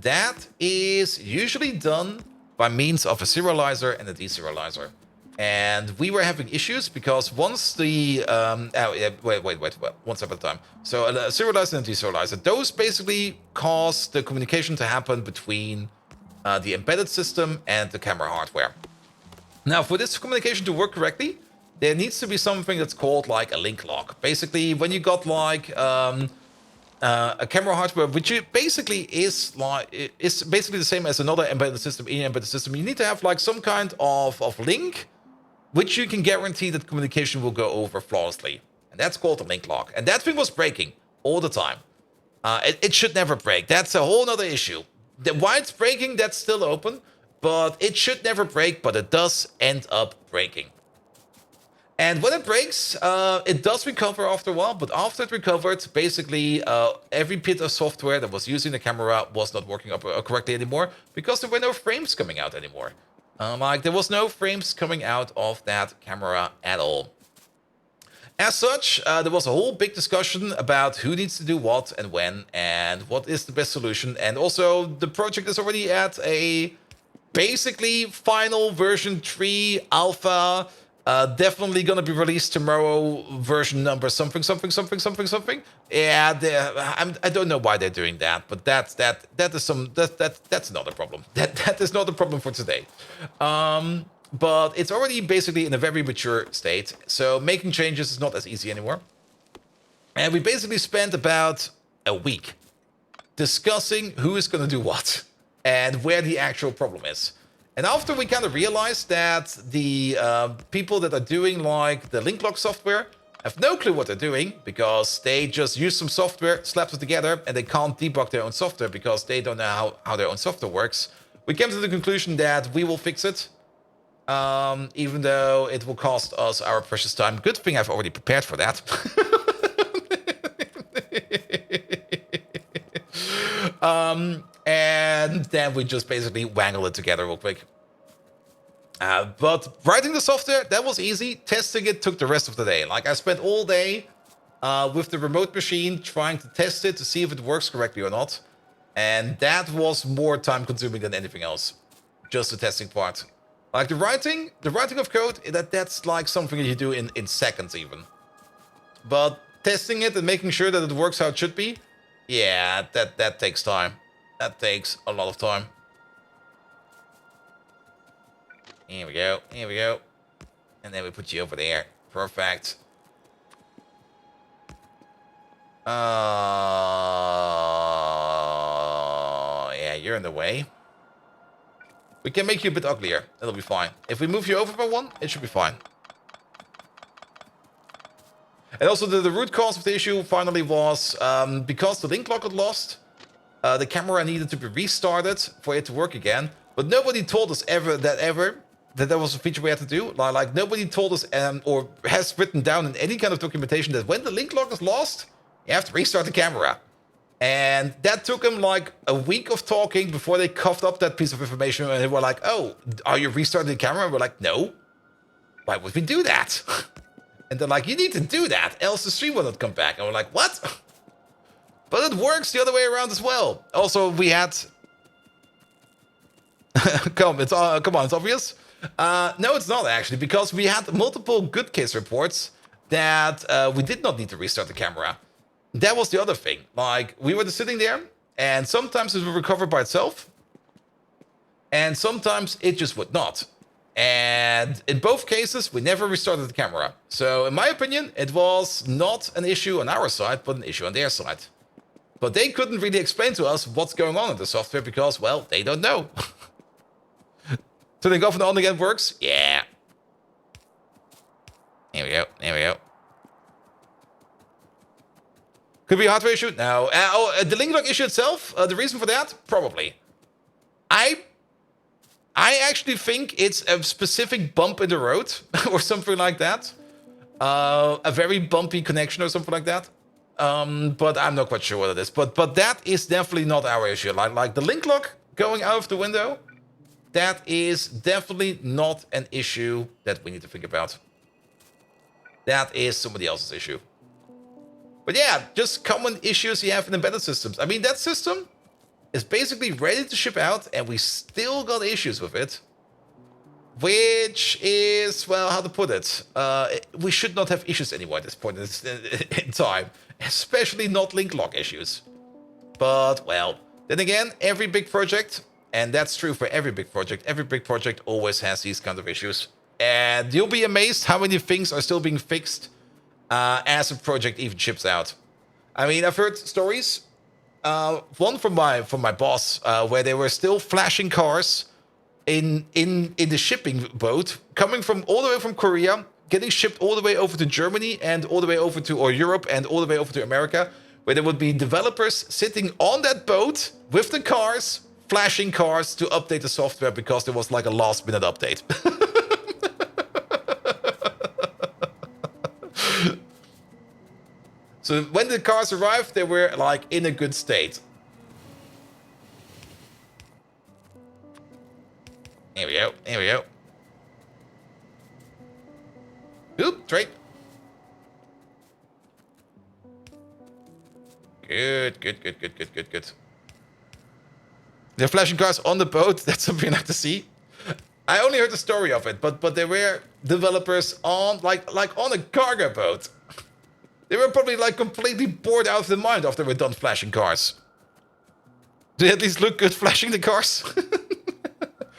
that is usually done by means of a serializer and a deserializer. And we were having issues because once the... wait, one step at a time. So a serializer and a deserializer, those basically cause the communication to happen between the embedded system and the camera hardware. Now, for this communication to work correctly, there needs to be something that's called like a link lock. Basically, when you got like a camera hardware, which basically is basically the same as another embedded system in your embedded system, you need to have like some kind of link which you can guarantee that communication will go over flawlessly. And that's called a link lock. And that thing was breaking all the time. It should never break. That's a whole other issue. Why it's breaking, that's still open. But it should never break, but it does end up breaking. And when it breaks, it does recover after a while. But after it recovered, basically every bit of software that was using the camera was not working correctly anymore. Because there were no frames coming out anymore. Like, there was no frames coming out of that camera at all. As such, there was a whole big discussion about who needs to do what and when, and what is the best solution. And also, the project is already at a basically final version 3 alpha. Definitely gonna be released tomorrow. Version number something. Yeah, I don't know why they're doing that, but that's another problem. That is not a problem for today. But it's already basically in a very mature state, so making changes is not as easy anymore. And we basically spent about a week discussing who is going to do what and where the actual problem is. And after we kind of realized that the people that are doing like the link lock software have no clue what they're doing because they just use some software, slapped it together, and they can't debug their own software because they don't know how their own software works. We came to the conclusion that we will fix it, even though it will cost us our precious time. Good thing I've already prepared for that. And then we just basically wangle it together real quick. But writing the software, that was easy. Testing it took the rest of the day. Like, I spent all day with the remote machine trying to test it to see if it works correctly or not. And that was more time consuming than anything else. Just the testing part. Like the writing of code, that's like something that you do in seconds even. But testing it and making sure that it works how it should be, yeah, that takes time. That takes a lot of time. Here we go. And then we put you over there. Perfect. Yeah, you're in the way. We can make you a bit uglier. It'll be fine. If we move you over by one, it should be fine. And also the root cause of the issue finally was because the link lock got lost, the camera needed to be restarted for it to work again. But nobody told us ever that was a feature we had to do. Like nobody told us or has written down in any kind of documentation that when the link lock is lost, you have to restart the camera. And that took them like a week of talking before they coughed up that piece of information. And they were like, oh, are you restarting the camera? And we're like, no. Why would we do that? And they're like, you need to do that, else the stream will not come back. And we're like, what? But it works the other way around as well. Also, we had... come on, it's obvious. No, it's not actually, because we had multiple good case reports that we did not need to restart the camera. That was the other thing. Like, we were just sitting there, and sometimes it would recover by itself, and sometimes it just would not. And in both cases, we never restarted the camera. So, in my opinion, it was not an issue on our side, but an issue on their side. But they couldn't really explain to us what's going on in the software because, well, they don't know. Turning off and on again works? Yeah. Here we go. Could be a hardware issue? No. The link lock issue itself, the reason for that? Probably. I actually think it's a specific bump in the road or something like that. A very bumpy connection or something like that. But I'm not quite sure what it is. But that is definitely not our issue. Like the link lock going out of the window, that is definitely not an issue that we need to think about. That is somebody else's issue. But yeah, just common issues you have in embedded systems. I mean, that system is basically ready to ship out, and we still got issues with it. Which is, well, how to put it? We should not have issues anymore at this point in time. Especially not link lock issues. But, well, then again, every big project, and that's true for every big project always has these kind of issues. And you'll be amazed how many things are still being fixed as a project even ships out. I mean, I've heard stories. One from my boss, where they were still flashing cars in the shipping boat, coming from all the way from Korea, getting shipped all the way over to Germany and all the way over to Europe and all the way over to America, where there would be developers sitting on that boat with the cars, flashing cars to update the software because there was like a last minute update. So when the cars arrived, they were like in a good state. Here we go. Oop, trade. Good. They're flashing cars on the boat. That's something I like to see. I only heard the story of it, but there were developers on like on a cargo boat. They were probably like completely bored out of their mind after they were done flashing cars. Do they at least look good flashing the cars?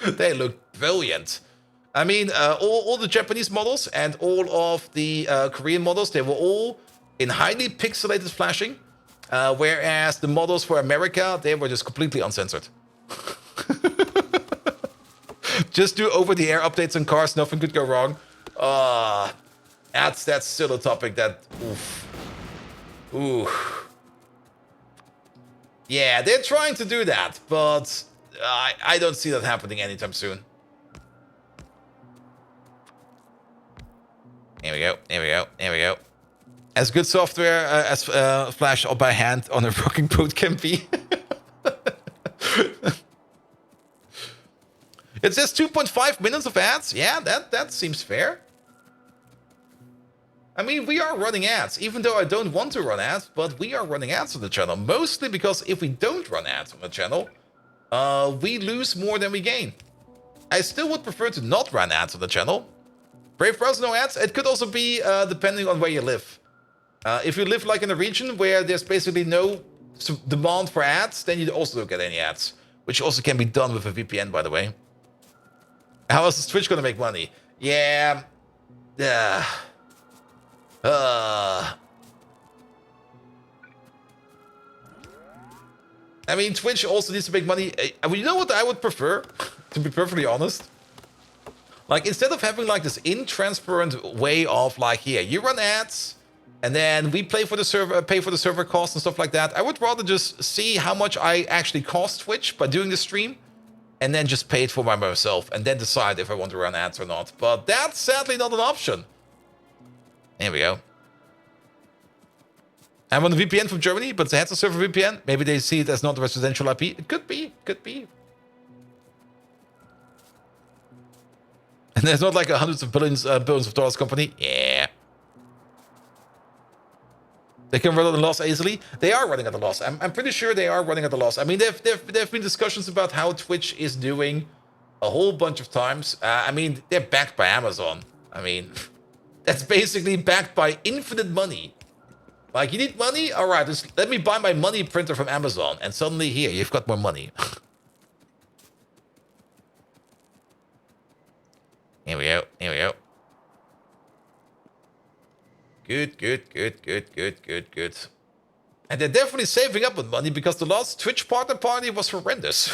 They look brilliant. I mean, all the Japanese models and all of the Korean models, they were all in highly pixelated flashing, whereas the models for America, they were just completely uncensored. Just do over-the-air updates on cars, nothing could go wrong. That's still a topic that... Ooh. Yeah, they're trying to do that, but I don't see that happening anytime soon. Here we go, here we go, here we go. As good software as Flash by hand on a rocking boat can be. It says 2.5 minutes of ads. Yeah, that seems fair. I mean, we are running ads, even though I don't want to run ads, but we are running ads on the channel. Mostly because if we don't run ads on the channel, we lose more than we gain. I still would prefer to not run ads on the channel. Brave browser, no ads. It could also be depending on where you live. If you live like in a region where there's basically no demand for ads, then you also don't get any ads. Which also can be done with a VPN, by the way. How else is Twitch gonna make money? Yeah. I mean, Twitch also needs to make money. You know what I would prefer? To be perfectly honest? Like, instead of having like this intransparent way of like, here, you run ads, and then we pay for the server costs and stuff like that, I would rather just see how much I actually cost Twitch by doing the stream, and then just pay it for by myself, and then decide if I want to run ads or not. But that's sadly not an option. Here we go. I'm on a VPN from Germany, but it's a server VPN. Maybe they see it as not a residential IP. It could be, could be. And there's not like a hundreds of billions of dollars company. Yeah. They can run at a loss easily. They are running at a loss. I'm pretty sure they are running at a loss. I mean, there've been discussions about how Twitch is doing a whole bunch of times. I mean, they're backed by Amazon. I mean, that's basically backed by infinite money. Like, you need money? All right, just let me buy my money printer from Amazon. And suddenly, here, you've got more money. Here we go. Here we go. Good, good, good, good, good, good, good. And they're definitely saving up on money because the last Twitch partner party was horrendous.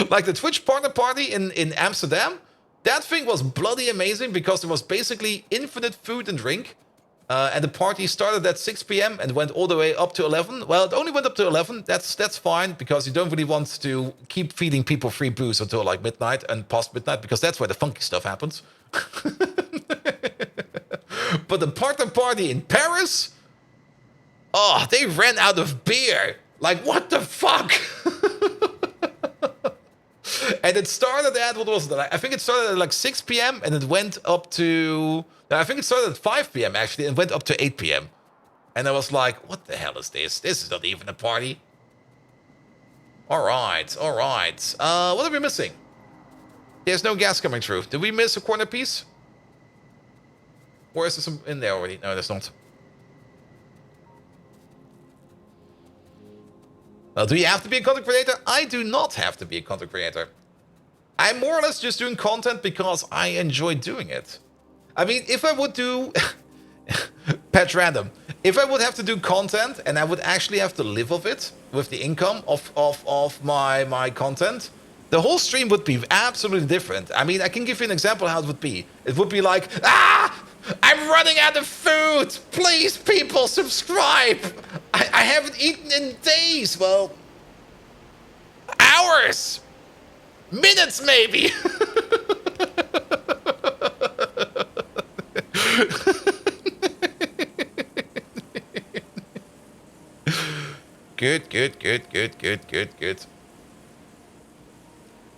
Like the Twitch partner party in Amsterdam, that thing was bloody amazing because there was basically infinite food and drink. And the party started at 6 p.m. and went all the way up to 11. Well, it only went up to 11. That's fine because you don't really want to keep feeding people free booze until like midnight and past midnight because that's where the funky stuff happens. But the partner party in Paris, oh, they ran out of beer. Like, what the fuck? And it started at, what was it? I think it started at like 6 p.m. and it went up to... No, I think it started at 5 p.m. actually and went up to 8 p.m. And I was like, what the hell is this? This is not even a party. All right, all right. What are we missing? There's no gas coming through. Did we miss a corner piece? Or is there some in there already? No, there's not. Well, do you have to be a content creator? I do not have to be a content creator. I'm more or less just doing content because I enjoy doing it. I mean, if I would do... Patch random. If I would have to do content and I would actually have to live off it with the income of my content, the whole stream would be absolutely different. I mean, I can give you an example how it would be. It would be like, I'm running out of food! Please, people, subscribe! I haven't eaten in days! Well, hours! Minutes, maybe! Good, good, good, good, good, good, good.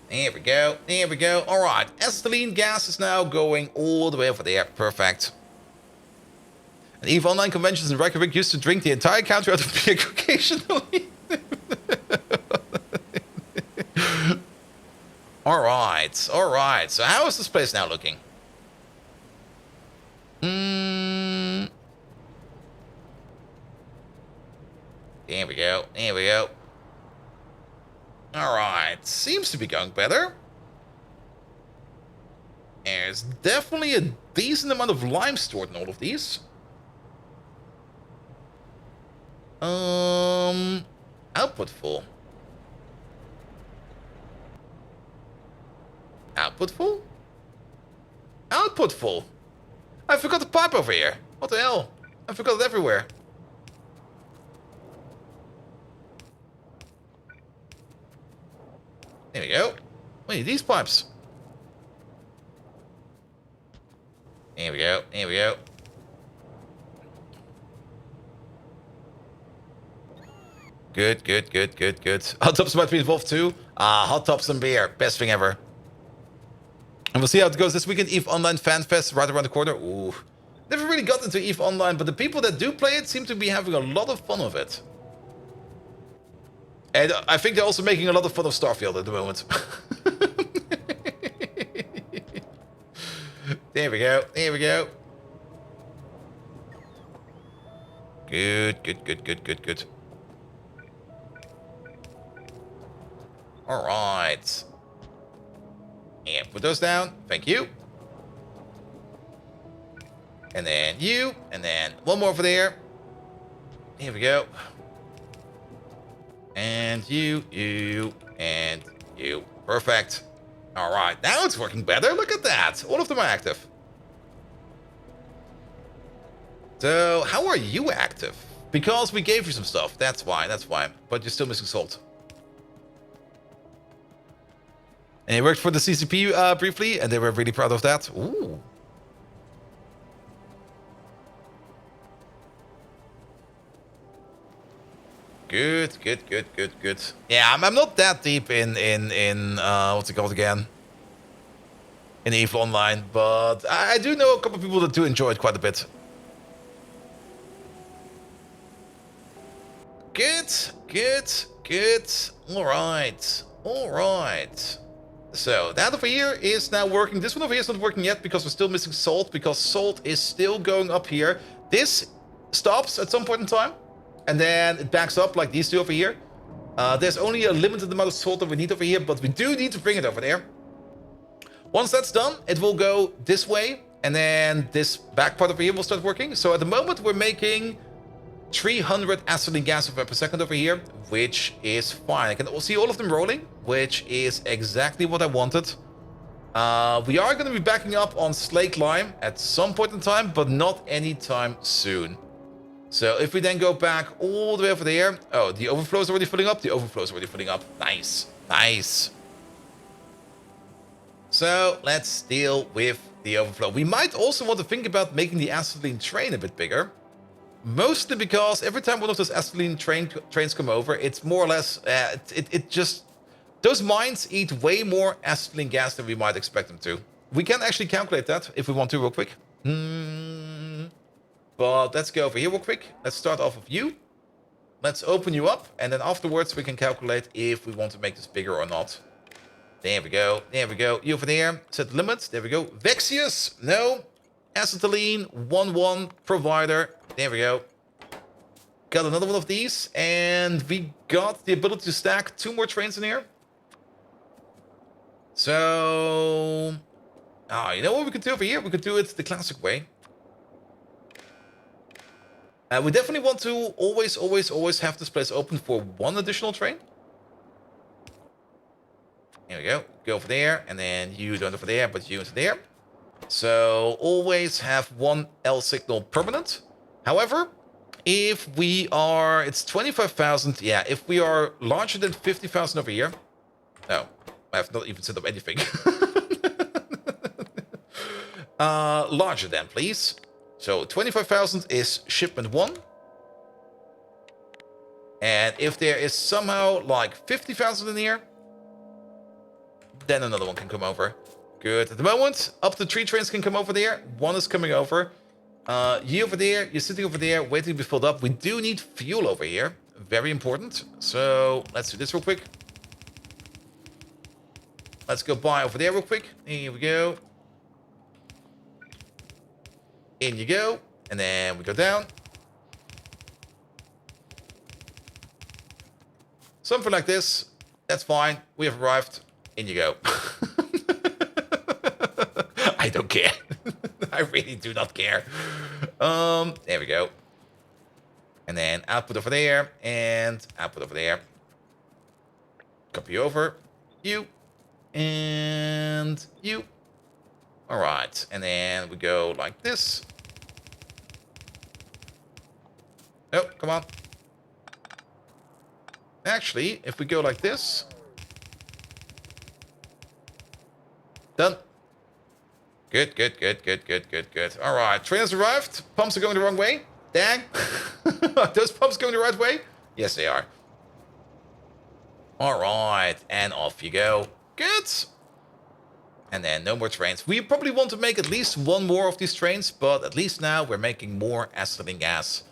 There we go, there we go. All right, acetylene gas is now going all the way over there. Perfect. And even online conventions in Reykjavik used to drink the entire counter out of beer occasionally. All right, all right. So how is this place now looking? There we go. There we go. All right. Seems to be going better. There's definitely a decent amount of lime stored in all of these. Output full. Output full? Output full. I forgot the pipe over here. What the hell? I forgot it everywhere. There we go. Wait, these pipes. There we go. There we go. Good, good, good, good, good. Hot tubs about to be involved too. Hot tubs and beer. Best thing ever. And we'll see how it goes this weekend. EVE Online Fan Fest right around the corner. Ooh. Never really got into EVE Online, but the people that do play it seem to be having a lot of fun with it. And I think they're also making a lot of fun of Starfield at the moment. There we go. There we go. Good, good, good, good, good, good. All right. Yeah, put those down. Thank you. And then you. And then one more over there. Here we go. And you, and you. Perfect. All right. Now it's working better. Look at that. All of them are active. So, how are you active? Because we gave you some stuff. That's why. That's why. But you're still missing salt. And it worked for the CCP briefly, and they were really proud of that. Ooh. Good, good, good, good, good. Yeah, I'm not that deep in what's it called again? In EVE Online, but I do know a couple of people that do enjoy it quite a bit. Good, good, good. All right, all right. So that over here is now working. This one over here is not working yet because we're still missing salt, because salt is still going up here. This stops at some point in time, and then it backs up like these two over here. There's only a limited amount of salt that we need over here, but we do need to bring it over there. Once that's done, it will go this way, and then this back part over here will start working. So at the moment, we're making 300 acetylene gas per second over here, which is fine. I can see all of them rolling, which is exactly what I wanted. We are going to be backing up on slaked lime at some point in time, but not anytime soon. So if we then go back all the way over there... Oh, the overflow is already filling up. The overflow is already filling up. Nice. Nice. So let's deal with the overflow. We might also want to think about making the acetylene train a bit bigger. Mostly because every time one of those acetylene trains come over, it's more or less... it just... Those mines eat way more acetylene gas than we might expect them to. We can actually calculate that if we want to real quick. But let's go over here real quick. Let's start off with you. Let's open you up. And then afterwards we can calculate if we want to make this bigger or not. There we go. There we go. You over there. Set the limits. There we go. Vexius. No. Acetylene. 1-1. Provider. There we go. Got another one of these. And we got the ability to stack 2 more trains in here. So... Oh, you know what we could do over here? We could do it the classic way. We definitely want to always have this place open for 1 additional train. Here we go. Go over there, and then you don't over there, but you into there. So always have 1 L signal permanent. However, if we are... It's 25,000. Yeah, if we are larger than 50,000 over here... No, I have not even set up anything. Larger than, please. So 25,000 is shipment 1. And if there is somehow like 50,000 in here, then another one can come over. Good. At the moment, up to 3 trains can come over there. 1 is coming over. You over there, you're sitting over there, waiting to be filled up. We do need fuel over here. Very important. So let's do this real quick. Let's go by over there real quick. Here we go. In you go. And then we go down. Something like this. That's fine. We have arrived. In you go. I don't care. I really do not care. There we go. And then output over there. And output over there. Copy over. You. And you. Alright. And then we go like this. Oh, come on. Actually, if we go like this. Done. Good, good, good, good, good, good, good. Alright, train has arrived. Pumps are going the wrong way. Dang. Are those pumps going the right way? Yes, they are. Alright, and off you go. Good. And then no more trains. We probably want to make at least one more of these trains, but at least now we're making more acetylene gas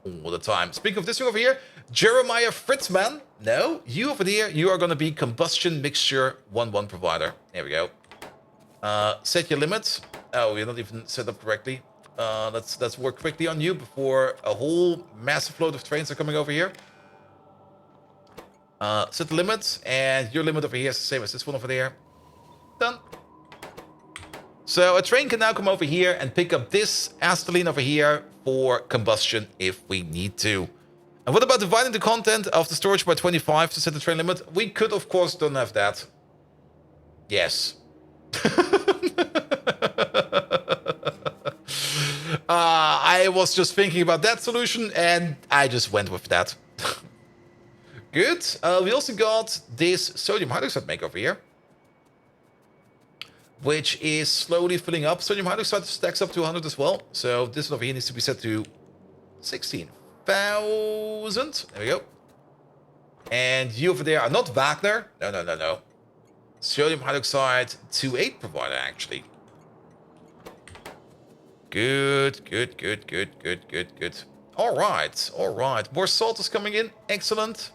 all the time. Speaking of this thing over here, Jeremiah Fritzman. No, you over there, you are going to be combustion mixture 1-1 provider. There we go. Set your limits. Oh, you're not even set up correctly. Let's work quickly on you before a whole massive load of trains are coming over here. Set the limits, and your limit over here is the same as this one over there. Done. So a train can now come over here and pick up this acetylene over here for combustion if we need to. And what about dividing the content of the storage by 25 to set the train limit? We could, of course, don't have that. Yes. I was just thinking about that solution, and I just went with that. Good. We also got this sodium hydroxide make over here, which is slowly filling up. Sodium hydroxide stacks up to 100 as well. So this one over here needs to be set to 16,000. There we go. And you over there are not Wagner. No, no, no, no. Sodium hydroxide 2.8 provider, actually. Good, good, good, good, good, good, good. All right, all right. More salt is coming in. Excellent.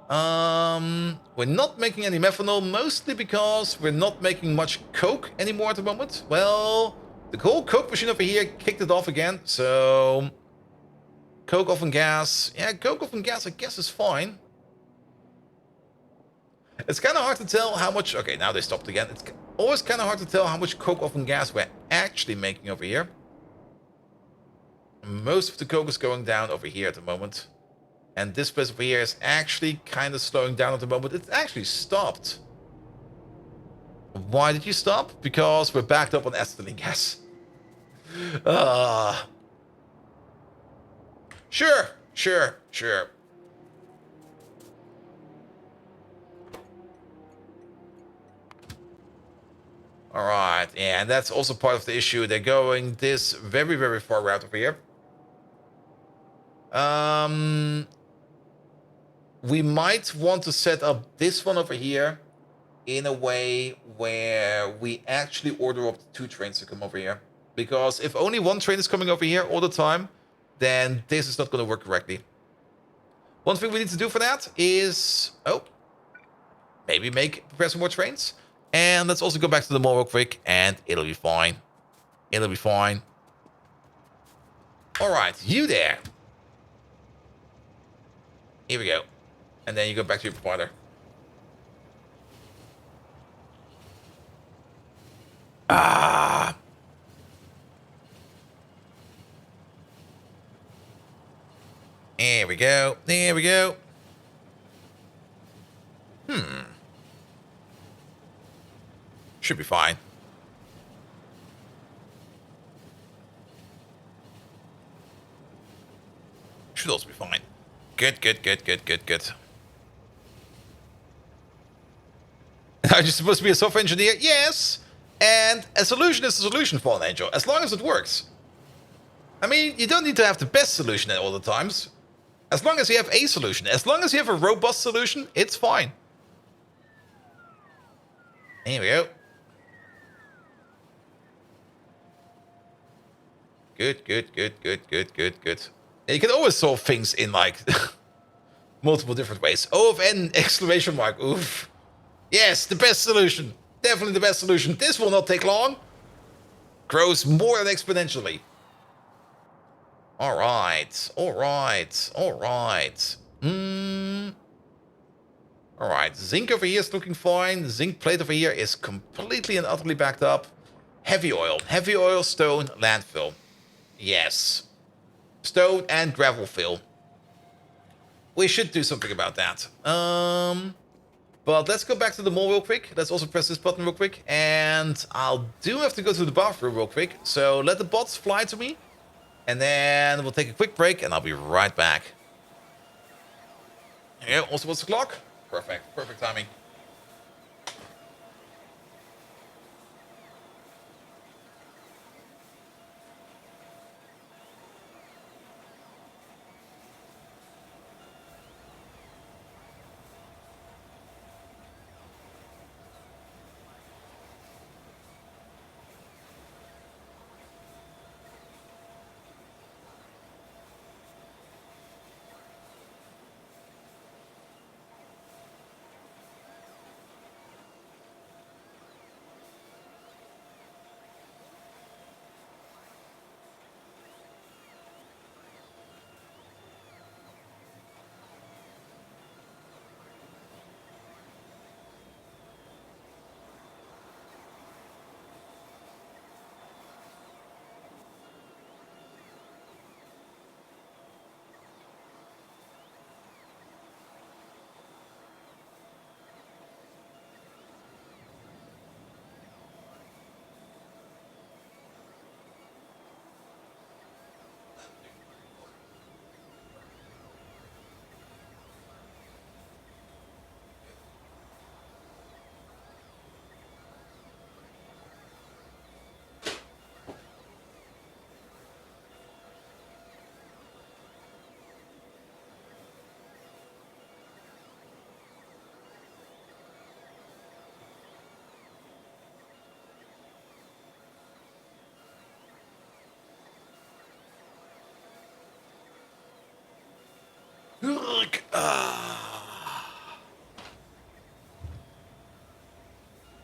We're not making any methanol, mostly because we're not making much coke anymore at the moment. Well, the whole coke machine over here kicked it off again, so coke oven gas. Yeah, coke oven gas I guess is fine. It's kind of hard to tell how much... Okay, now they stopped again. It's always kind of hard to tell how much coke oven gas we're actually making over here. Most of the coke is going down over here at the moment. And this place over here is actually kind of slowing down at the moment. It actually stopped. Why did you stop? Because we're backed up on acetylene gas. Sure, sure, sure. Alright, yeah, and that's also part of the issue. They're going this very, very far route over here. We might want to set up this one over here in a way where we actually order up 2 trains to come over here. Because if only 1 train is coming over here all the time, then this is not going to work correctly. One thing we need to do for that is... Oh, maybe prepare some more trains. And let's also go back to the mall real quick, and it'll be fine. It'll be fine. Alright, you there. Here we go. And then you go back to your provider. Ah. There we go. There we go. Should be fine. Should also be fine. Good, good, good, good, good, good. Are you supposed to be a software engineer? Yes! And a solution is a solution, Fallen Angel, as long as it works. I mean, you don't need to have the best solution at all the times. As long as you have a solution. As long as you have a robust solution, it's fine. Here we go. Good, good, good, good, good, good, good. You can always solve things in, like, multiple different ways. OFN! Exclamation mark. Oof. Yes, the best solution. Definitely the best solution. This will not take long. Grows more than exponentially. All right. All right. All right. All right. Zinc over here is looking fine. Zinc plate over here is completely and utterly backed up. Heavy oil. Heavy oil, stone, landfill. Yes. Stone and gravel fill. We should do something about that. But let's go back to the mall real quick. Let's also press this button real quick. And I'll do have to go to the bathroom real quick. So let the bots fly to me. And then we'll take a quick break and I'll be right back. Yeah, also what's the clock? Perfect. Perfect timing.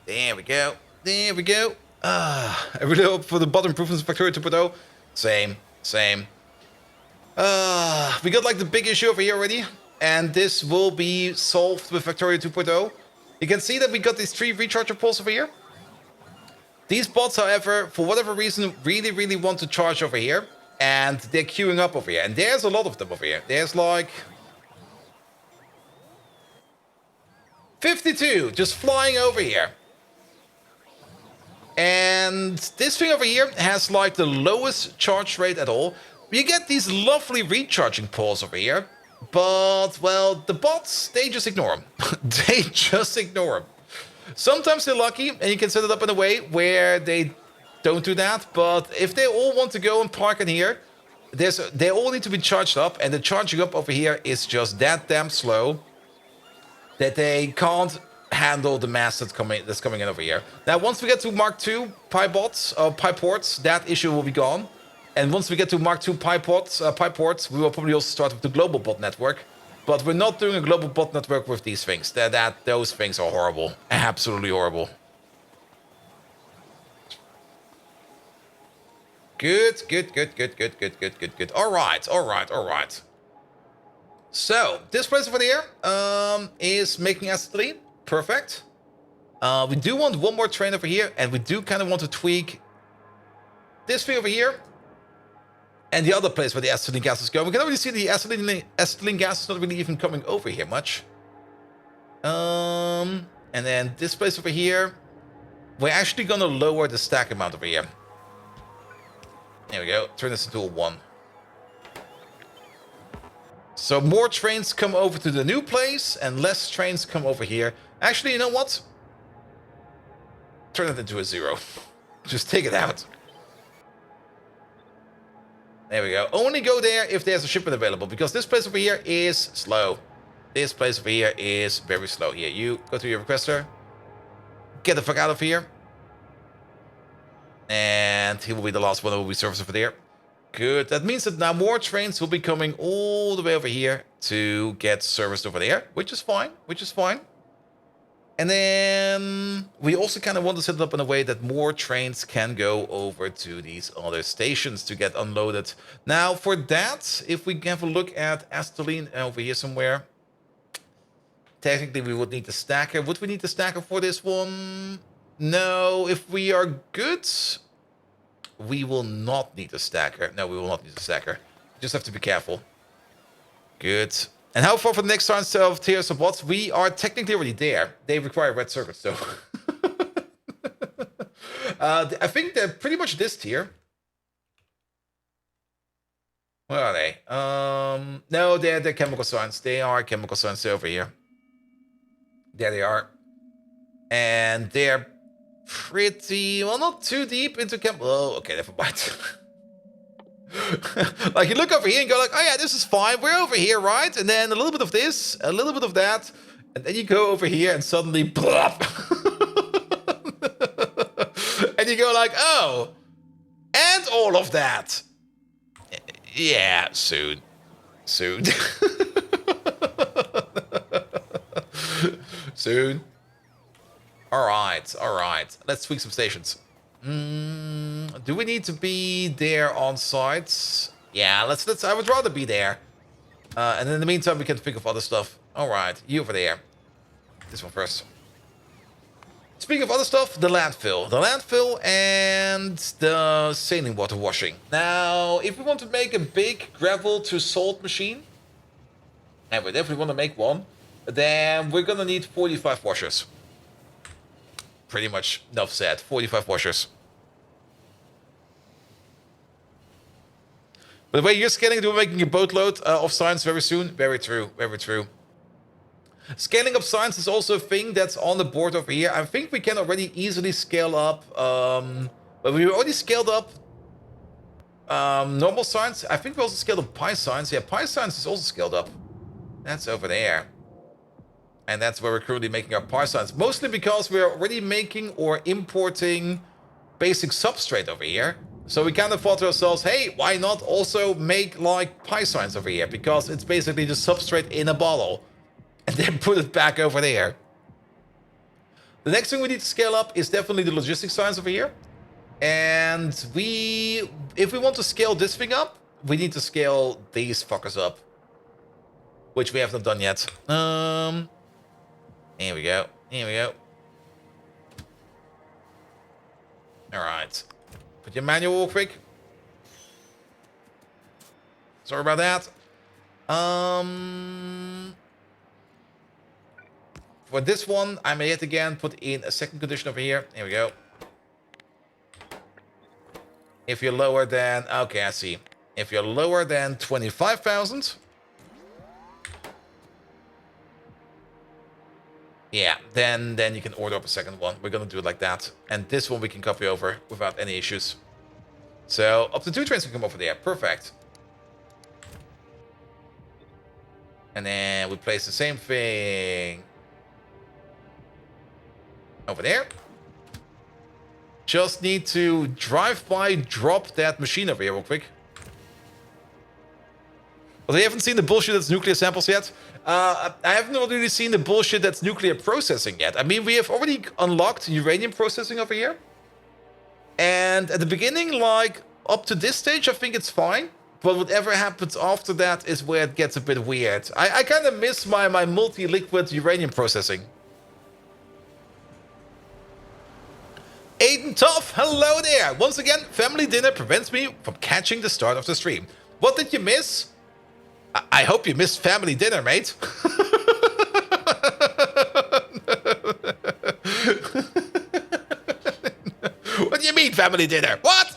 There we go. There we go. I really hope for the bot improvements in Factorio 2.0. Same. Same. We got like the big issue over here already. And this will be solved with Factorio 2.0. You can see that we got these 3 recharger poles over here. These bots, however, for whatever reason, really want to charge over here. And they're queuing up over here. And there's a lot of them over here. There's like 52 just flying over here. And this thing over here has like the lowest charge rate at all. You get these lovely recharging poles over here. But, well, the bots, they just ignore them. They just ignore them. Sometimes they're lucky and you can set it up in a way where they don't do that. But if they all want to go and park in here, they all need to be charged up. And the charging up over here is just that damn slow that they can't handle the mass that's coming in over here. Now, once we get to Mark II Pi bots, Pi ports, that issue will be gone. And once we get to Mark II Pi ports, we will probably also start with the global bot network. But we're not doing a global bot network with these things. Those things are horrible. Absolutely horrible. Good. All right. So, this place over there is making acetylene. Perfect. We do want one more train over here, and we do kind of want to tweak this thing over here. And the other place where the acetylene gas is going. We can already see the acetylene gas is not really even coming over here much. And then this place over here, we're actually going to lower the stack amount over here. There we go. Turn this into a 1. So more trains come over to the new place and less trains come over here. Actually, you know what? Turn it into a 0. Just take it out. There we go. Only go there if there's a shipment available, because this place over here is slow. This place over here is very slow. Here, you go to your requester. Get the fuck out of here. And he will be the last one that will be serviced over there. Good. That means that now more trains will be coming all the way over here to get serviced over there, which is fine. And then we also kind of want to set it up in a way that more trains can go over to these other stations to get unloaded. Now, for that, if we have a look at acetylene over here somewhere, technically we would need the stacker. Would we need the stacker for this one? No, if we are good, we will not need a stacker. No, we will not need a stacker. Just have to be careful. Good. And how far for the next round of tiers of bots? We are technically already there. They require red circuits, though. I think they're pretty much this tier. Where are they? No, they're chemical science. They are chemical science over here. There they are. And they're pretty, well, not too deep into chemical. Oh, okay, never mind. Like, you look over here and go like, oh yeah, this is fine. We're over here, right? And then a little bit of this, a little bit of that. And then you go over here and suddenly, plop. And you go like, oh, and all of that. Yeah, soon. Soon. Soon. All right. Let's tweak some stations. Do we need to be there on site? Yeah, let's. I would rather be there. And in the meantime, we can think of other stuff. All right, you over there. This one first. Speaking of other stuff, the landfill and the saline water washing. Now, if we want to make a big gravel to salt machine, and we definitely want to make one, then we're gonna need 45 washers. Pretty much enough said. 45 washers. By the way, you're scaling to making a boatload of science very soon. Very true. Very true. Scaling up science is also a thing that's on the board over here. I think we can already easily scale up. But we already scaled up normal science. I think we also scaled up pi science. Yeah, pi science is also scaled up. That's over there. And that's where we're currently making our pi science. Mostly because we're already making or importing basic substrate over here. So we kind of thought to ourselves, hey, why not also make like pi science over here? Because it's basically just substrate in a bottle. And then put it back over there. The next thing we need to scale up is definitely the logistics science over here. And if we want to scale this thing up, we need to scale these fuckers up. Which we have not done yet. Here we go. Alright. Put your manual real quick. Sorry about that. For this one, I may yet again put in a second condition over here. Here we go. If you're lower than... Okay, I see. If you're lower than 25,000... Yeah, then you can order up a second one. We're gonna do it like that. And this one we can copy over without any issues. So, up to 2 trains can come over there. Perfect. And then we place the same thing over there. Just need to drive by, drop that machine over here real quick. Well, they haven't seen the bullshit that's nuclear samples yet. I haven't really seen the bullshit that's nuclear processing yet. I mean, we have already unlocked uranium processing over here. And at the beginning, like, up to this stage, I think it's fine. But whatever happens after that is where it gets a bit weird. I kind of miss my multi-liquid uranium processing. Aiden Tough, hello there! Once again, family dinner prevents me from catching the start of the stream. What did you miss? I hope you missed family dinner, mate. What do you mean, family dinner? What?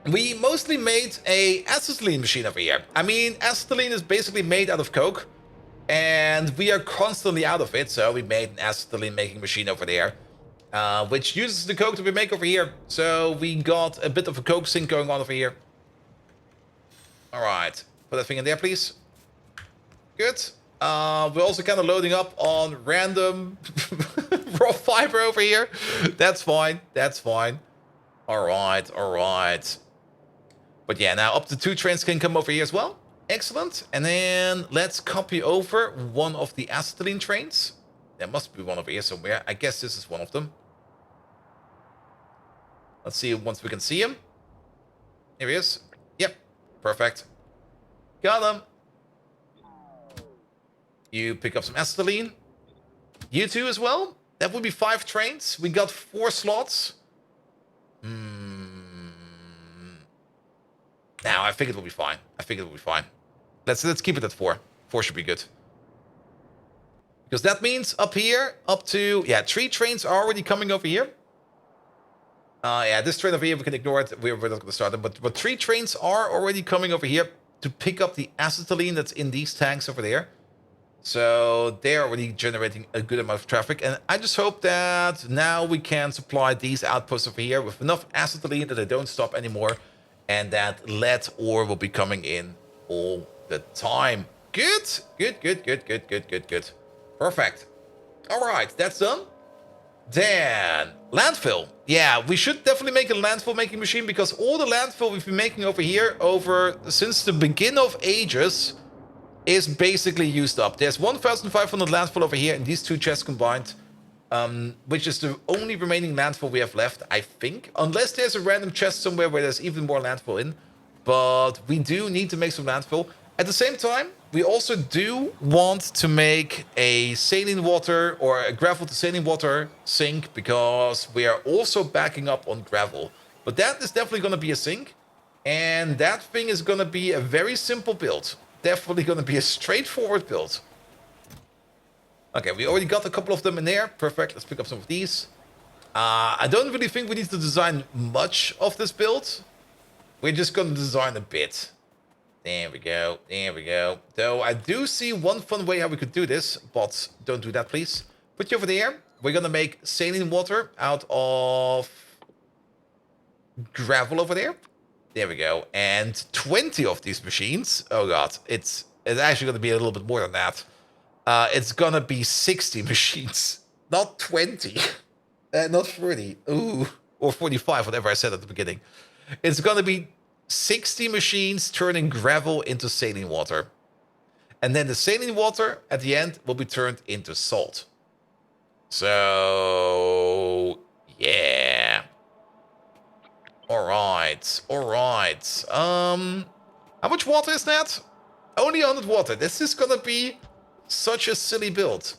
We mostly made a acetylene machine over here. I mean, acetylene is basically made out of coke. And we are constantly out of it, so we made an acetylene making machine over there. Which uses the coke that we make over here. So we got a bit of a coke sink going on over here. Alright. Put that thing in there, please. Good. We're also kind of loading up on random raw fiber over here. That's fine. That's fine. Alright. But yeah, now up to 2 trains can come over here as well. Excellent. And then let's copy over one of the acetylene trains. There must be one over here somewhere. I guess this is one of them. Let's see once we can see him. Here he is. Yep. Perfect. Got him. You pick up some acetylene. You too as well. That would be 5 trains. We got 4 slots. Now, I think it will be fine. Let's keep it at 4. 4 should be good. Because that means up here, up to... Yeah, 3 trains are already coming over here. Yeah, this train over here, we can ignore it. We're not going to start them. But 3 trains are already coming over here to pick up the acetylene that's in these tanks over there. So they're already generating a good amount of traffic. And I just hope that now we can supply these outposts over here with enough acetylene that they don't stop anymore. And that lead ore will be coming in all the time. Good. Perfect. All right, that's done. Then, landfill. Yeah, we should definitely make a landfill making machine because all the landfill we've been making over here since the beginning of ages is basically used up. There's 1,500 landfill over here in these 2 chests combined, which is the only remaining landfill we have left, I think. Unless there's a random chest somewhere where there's even more landfill in. But we do need to make some landfill. At the same time, we also do want to make a saline water or a gravel to saline water sink because we are also backing up on gravel. But that is definitely going to be a sink. And that thing is going to be a very simple build. Definitely going to be a straightforward build. Okay, we already got a couple of them in there. Perfect. Let's pick up some of these. I don't really think we need to design much of this build. We're just going to design a bit. There we go. Though I do see one fun way how we could do this. But don't do that, please. Put you over there. We're going to make saline water out of gravel over there. There we go. And 20 of these machines. Oh, God. It's actually going to be a little bit more than that. It's going to be 60 machines. Not 20. Not 30. Ooh. Or 45, whatever I said at the beginning. It's going to be 60 machines turning gravel into saline water. And then the saline water at the end will be turned into salt. So, yeah. All right. How much water is that? Only 100 water. This is gonna be such a silly build.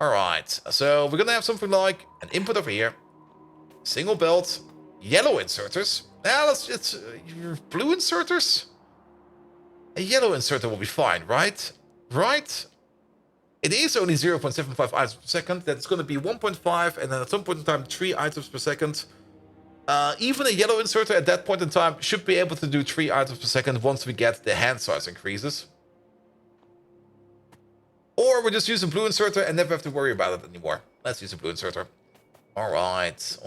All right. So we're gonna have something like an input over here, single belt, yellow inserters. Now it's blue inserters. A yellow inserter will be fine, right? Right. It is only 0.75 items per second. That's going to be 1.5, and then at some point in time, 3 items per second. Even a yellow inserter at that point in time should be able to do 3 items per second once we get the hand size increases. Or we just use a blue inserter and never have to worry about it anymore. Let's use a blue inserter. All right.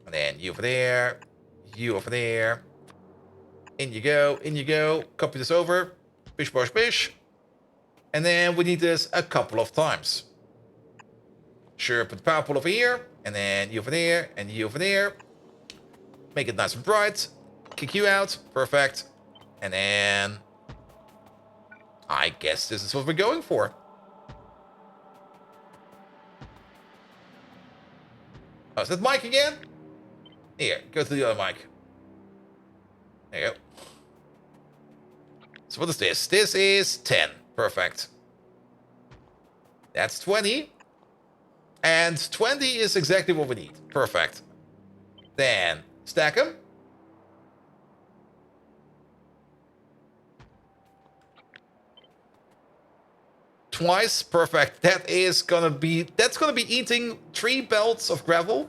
And then you over there. You over there. In you go. Copy this over. Bish, bosh, bish. And then we need this a couple of times. Sure, put the power pole over here. And then you over there. And you over there. Make it nice and bright. Kick you out. Perfect. And then I guess this is what we're going for. Oh, is that mic again? Here, go to the other mic. There you go. So what is this? This is 10. Perfect. That's 20. And 20 is exactly what we need. Perfect. Then stack them. Twice. Perfect. That's gonna be eating 3 belts of gravel.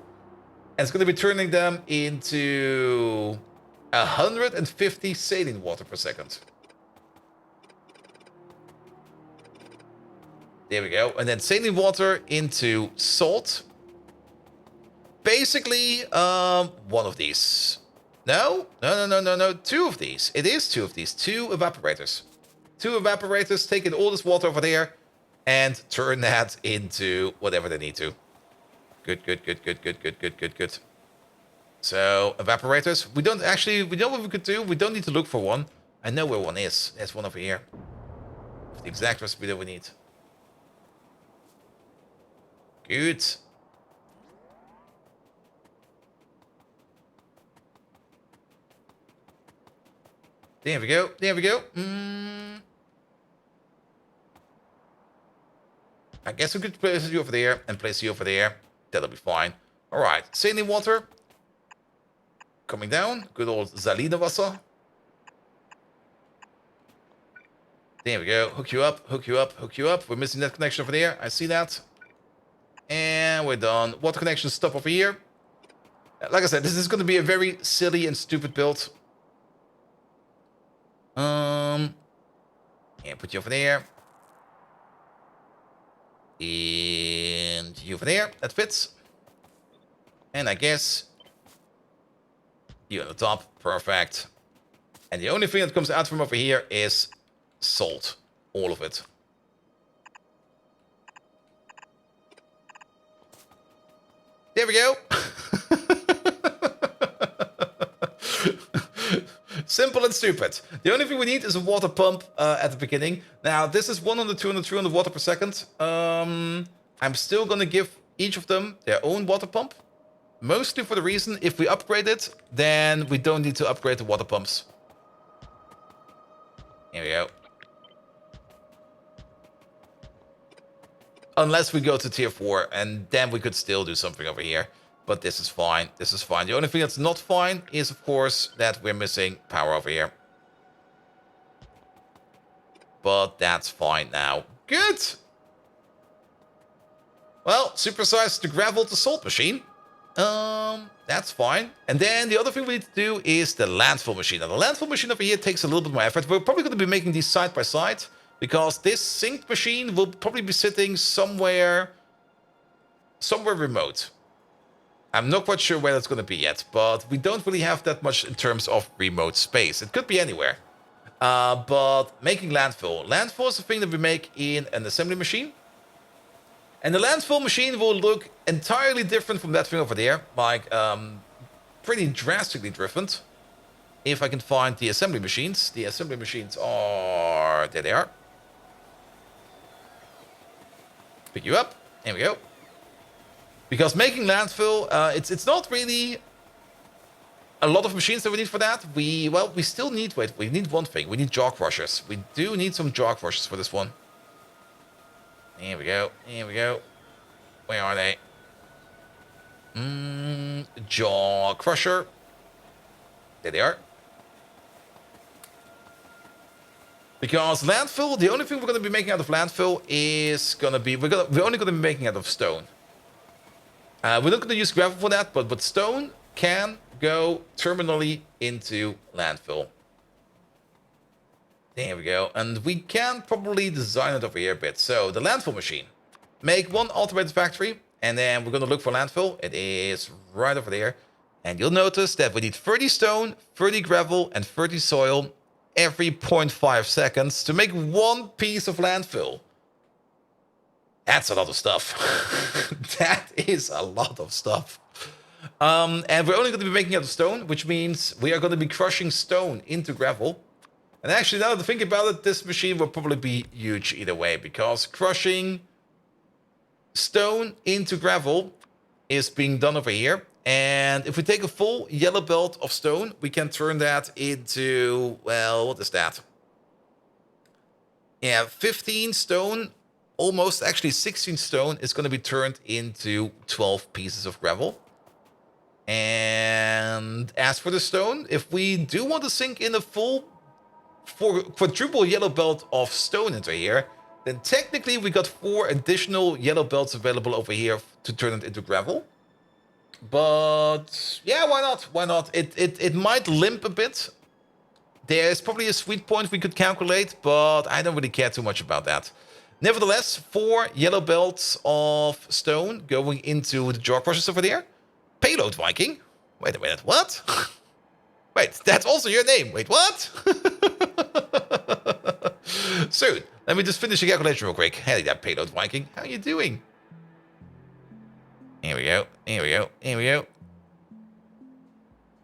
And it's gonna be turning them into 150 saline water per second. There we go. And then saline water into salt. Basically, one of these. No. 2 of these. It is 2 of these. 2 evaporators. 2 evaporators taking all this water over there and turn that into whatever they need to. Good. So, evaporators. We don't actually... We know what we could do. We don't need to look for one. I know where one is. There's one over here. With the exact recipe that we need. Good. There we go. There we go. I guess we could place you over there and place you over there. That'll be fine. Alright. Saline water. Coming down. Good old Salinewasser. There we go. Hook you up. Hook you up. Hook you up. We're missing that connection over there. I see that. And we're done. Water connection stop over here. Like I said, this is going to be a very silly and stupid build. And put you over there. And you over there. That fits. And I guess you on the top. Perfect. And the only thing that comes out from over here is salt. All of it. There we go. Simple and stupid. The only thing we need is a water pump at the beginning. Now, this is 100, 200, 300 water per second. I'm still going to give each of them their own water pump. Mostly for the reason, if we upgrade it, then we don't need to upgrade the water pumps. Here we go. Unless we go to tier 4, and then we could still do something over here. But this is fine. This is fine. The only thing that's not fine is, of course, that we're missing power over here. But that's fine now. Good! Well, supersize the gravel to salt machine. That's fine. And then the other thing we need to do is the landfill machine. Now, the landfill machine over here takes a little bit more effort. We're probably going to be making these side by side, because this sink machine will probably be sitting somewhere remote. I'm not quite sure where that's going to be yet, but we don't really have that much in terms of remote space. It could be anywhere. But making landfill. Landfill is a thing that we make in an assembly machine. And the landfill machine will look entirely different from that thing over there. Like, pretty drastically different. If I can find the assembly machines. The assembly machines are... There they are. Pick you up. There we go. Because making landfill, it's not really a lot of machines that we need for that. We still need, we need one thing. We need jaw crushers. We do need some jaw crushers for this one. Here we go. Here we go. Where are they? Jaw crusher. There they are. Because landfill, the only thing we're going to be making out of landfill is going to be, we're only going to be making out of stone. We're not going to use gravel for that, but stone can go terminally into landfill. There we go. And we can probably design it over here a bit. So, the landfill machine. Make one automated factory, and then we're going to look for landfill. It is right over there. And you'll notice that we need 30 stone, 30 gravel, and 30 soil every 0.5 seconds to make one piece of landfill. That's a lot of stuff. That is a lot of stuff. And we're only going to be making out of stone, which means we are going to be crushing stone into gravel. And actually, now that I think about it, this machine will probably be huge either way, because crushing stone into gravel is being done over here. And if we take a full yellow belt of stone, we can turn that into, well, what is that? Yeah, 15 stone. Almost, actually 16 stone is going to be turned into 12 pieces of gravel. And as for the stone, if we do want to sink in a full quadruple yellow belt of stone into here, then technically we got 4 additional yellow belts available over here to turn it into gravel. But yeah, why not? Why not? It might limp a bit. There's probably a sweet point we could calculate, but I don't really care too much about that. Nevertheless, 4 yellow belts of stone going into the jaw crushers over there. Payload Viking. Wait a minute, what? Wait, that's also your name. Wait, what? Soon. Let me just finish the calculation real quick. Hey there, Payload Viking. How you doing? Here we go. Here we go. Here we go.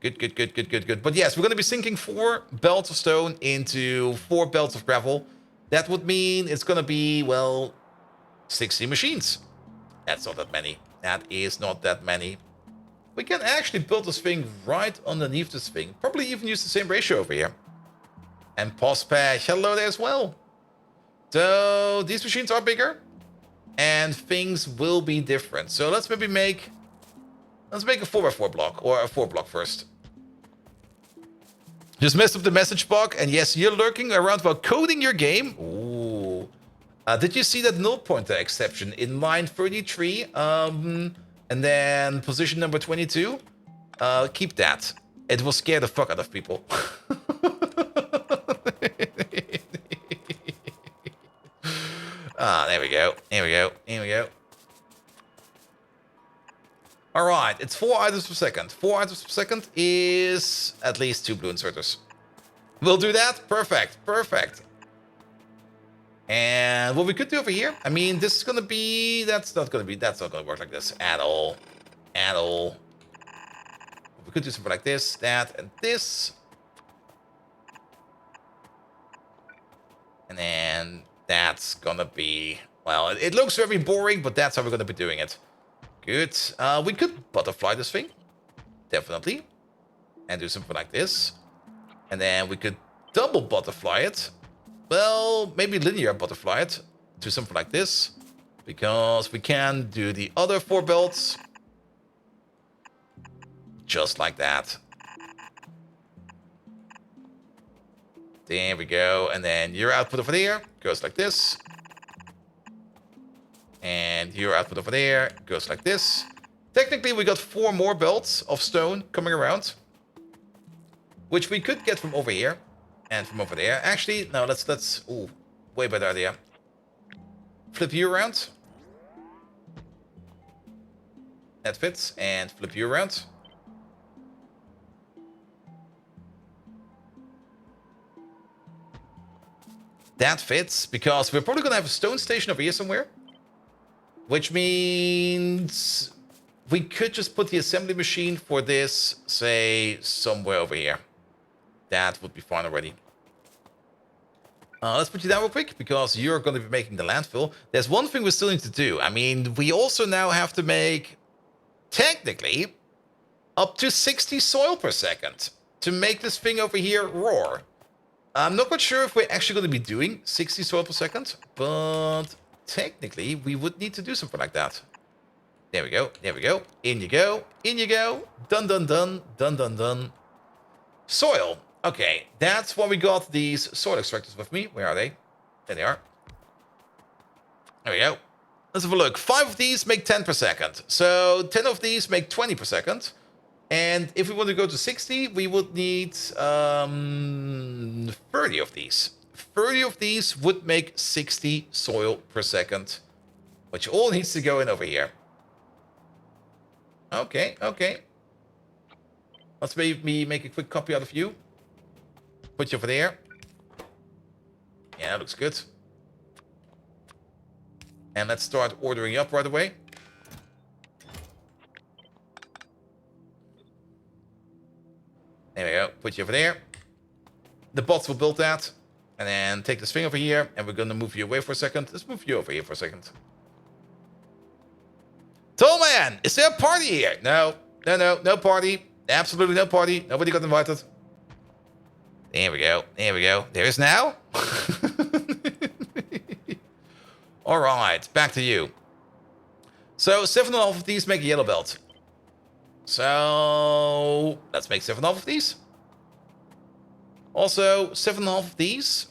Good, good, good, good, good, good. But yes, we're going to be sinking 4 belts of stone into 4 belts of gravel. That would mean it's going to be, well, 60 machines. That's not that many. That is not that many. We can actually build this thing right underneath this thing. Probably even use the same ratio over here. And Postpack, hello there as well. So these machines are bigger. And things will be different. So let's maybe make... Let's make a 4x4 block. Or a 4 block first. Just messed up the message bug. And yes, you're lurking around while coding your game. Ooh. Did you see that null pointer exception in line 33? And then position number 22? Keep that. It will scare the fuck out of people. There we go. Here we go. Here we go. All right, it's 4 items per second. 4 items per second is at least 2 blue inserters. We'll do that. Perfect. Perfect. And what we could do over here, I mean, this is going to be... That's not going to work like this at all. At all. We could do something like this, that, and this. And then that's going to be... Well, it looks very boring, but that's how we're going to be doing it. Good. We could butterfly this thing. Definitely. And do something like this. And then we could double butterfly it. Well, maybe linear butterfly it. Do something like this. Because we can do the other 4 belts. Just like that. There we go. And then your output over there goes like this. And your output over there goes like this. Technically, we got 4 more belts of stone coming around. Which we could get from over here. And from over there. Actually, no, let's... Ooh, way better idea. Flip you around. That fits. And flip you around. That fits, because we're probably going to have a stone station over here somewhere. Which means we could just put the assembly machine for this, say, somewhere over here. That would be fine already. Let's put you down real quick, because you're going to be making the landfill. There's one thing we still need to do. I mean, we also now have to make, technically, up to 60 soil per second to make this thing over here roar. I'm not quite sure if we're actually going to be doing 60 soil per second, but technically we would need to do something like that. There we go, there we go. In you go, in you go. Done, done, done, done, done, done. Soil. Okay, that's why we got these soil extractors with me. Where are they? There they are. There we go. Let's have a look. 5 of these make 10 per second. So 10 of these make 20 per second. And if we want to go to 60, we would need 30 of these. 30 of these would make 60 soil per second, which all needs to go in over here. Okay, okay. Let's maybe make a quick copy out of you. Put you over there. Yeah, that looks good. And let's start ordering you up right away. There we go. Put you over there. The bots will build that. And then take this thing over here. And we're going to move you away for a second. Let's move you over here for a second. Tollman, is there a party here? No. No, no. No party. Absolutely no party. Nobody got invited. There we go. There we go. There is now. All right. Back to you. So 7.5 of these make a yellow belt. So let's make 7.5 of these. Also, 7.5 of these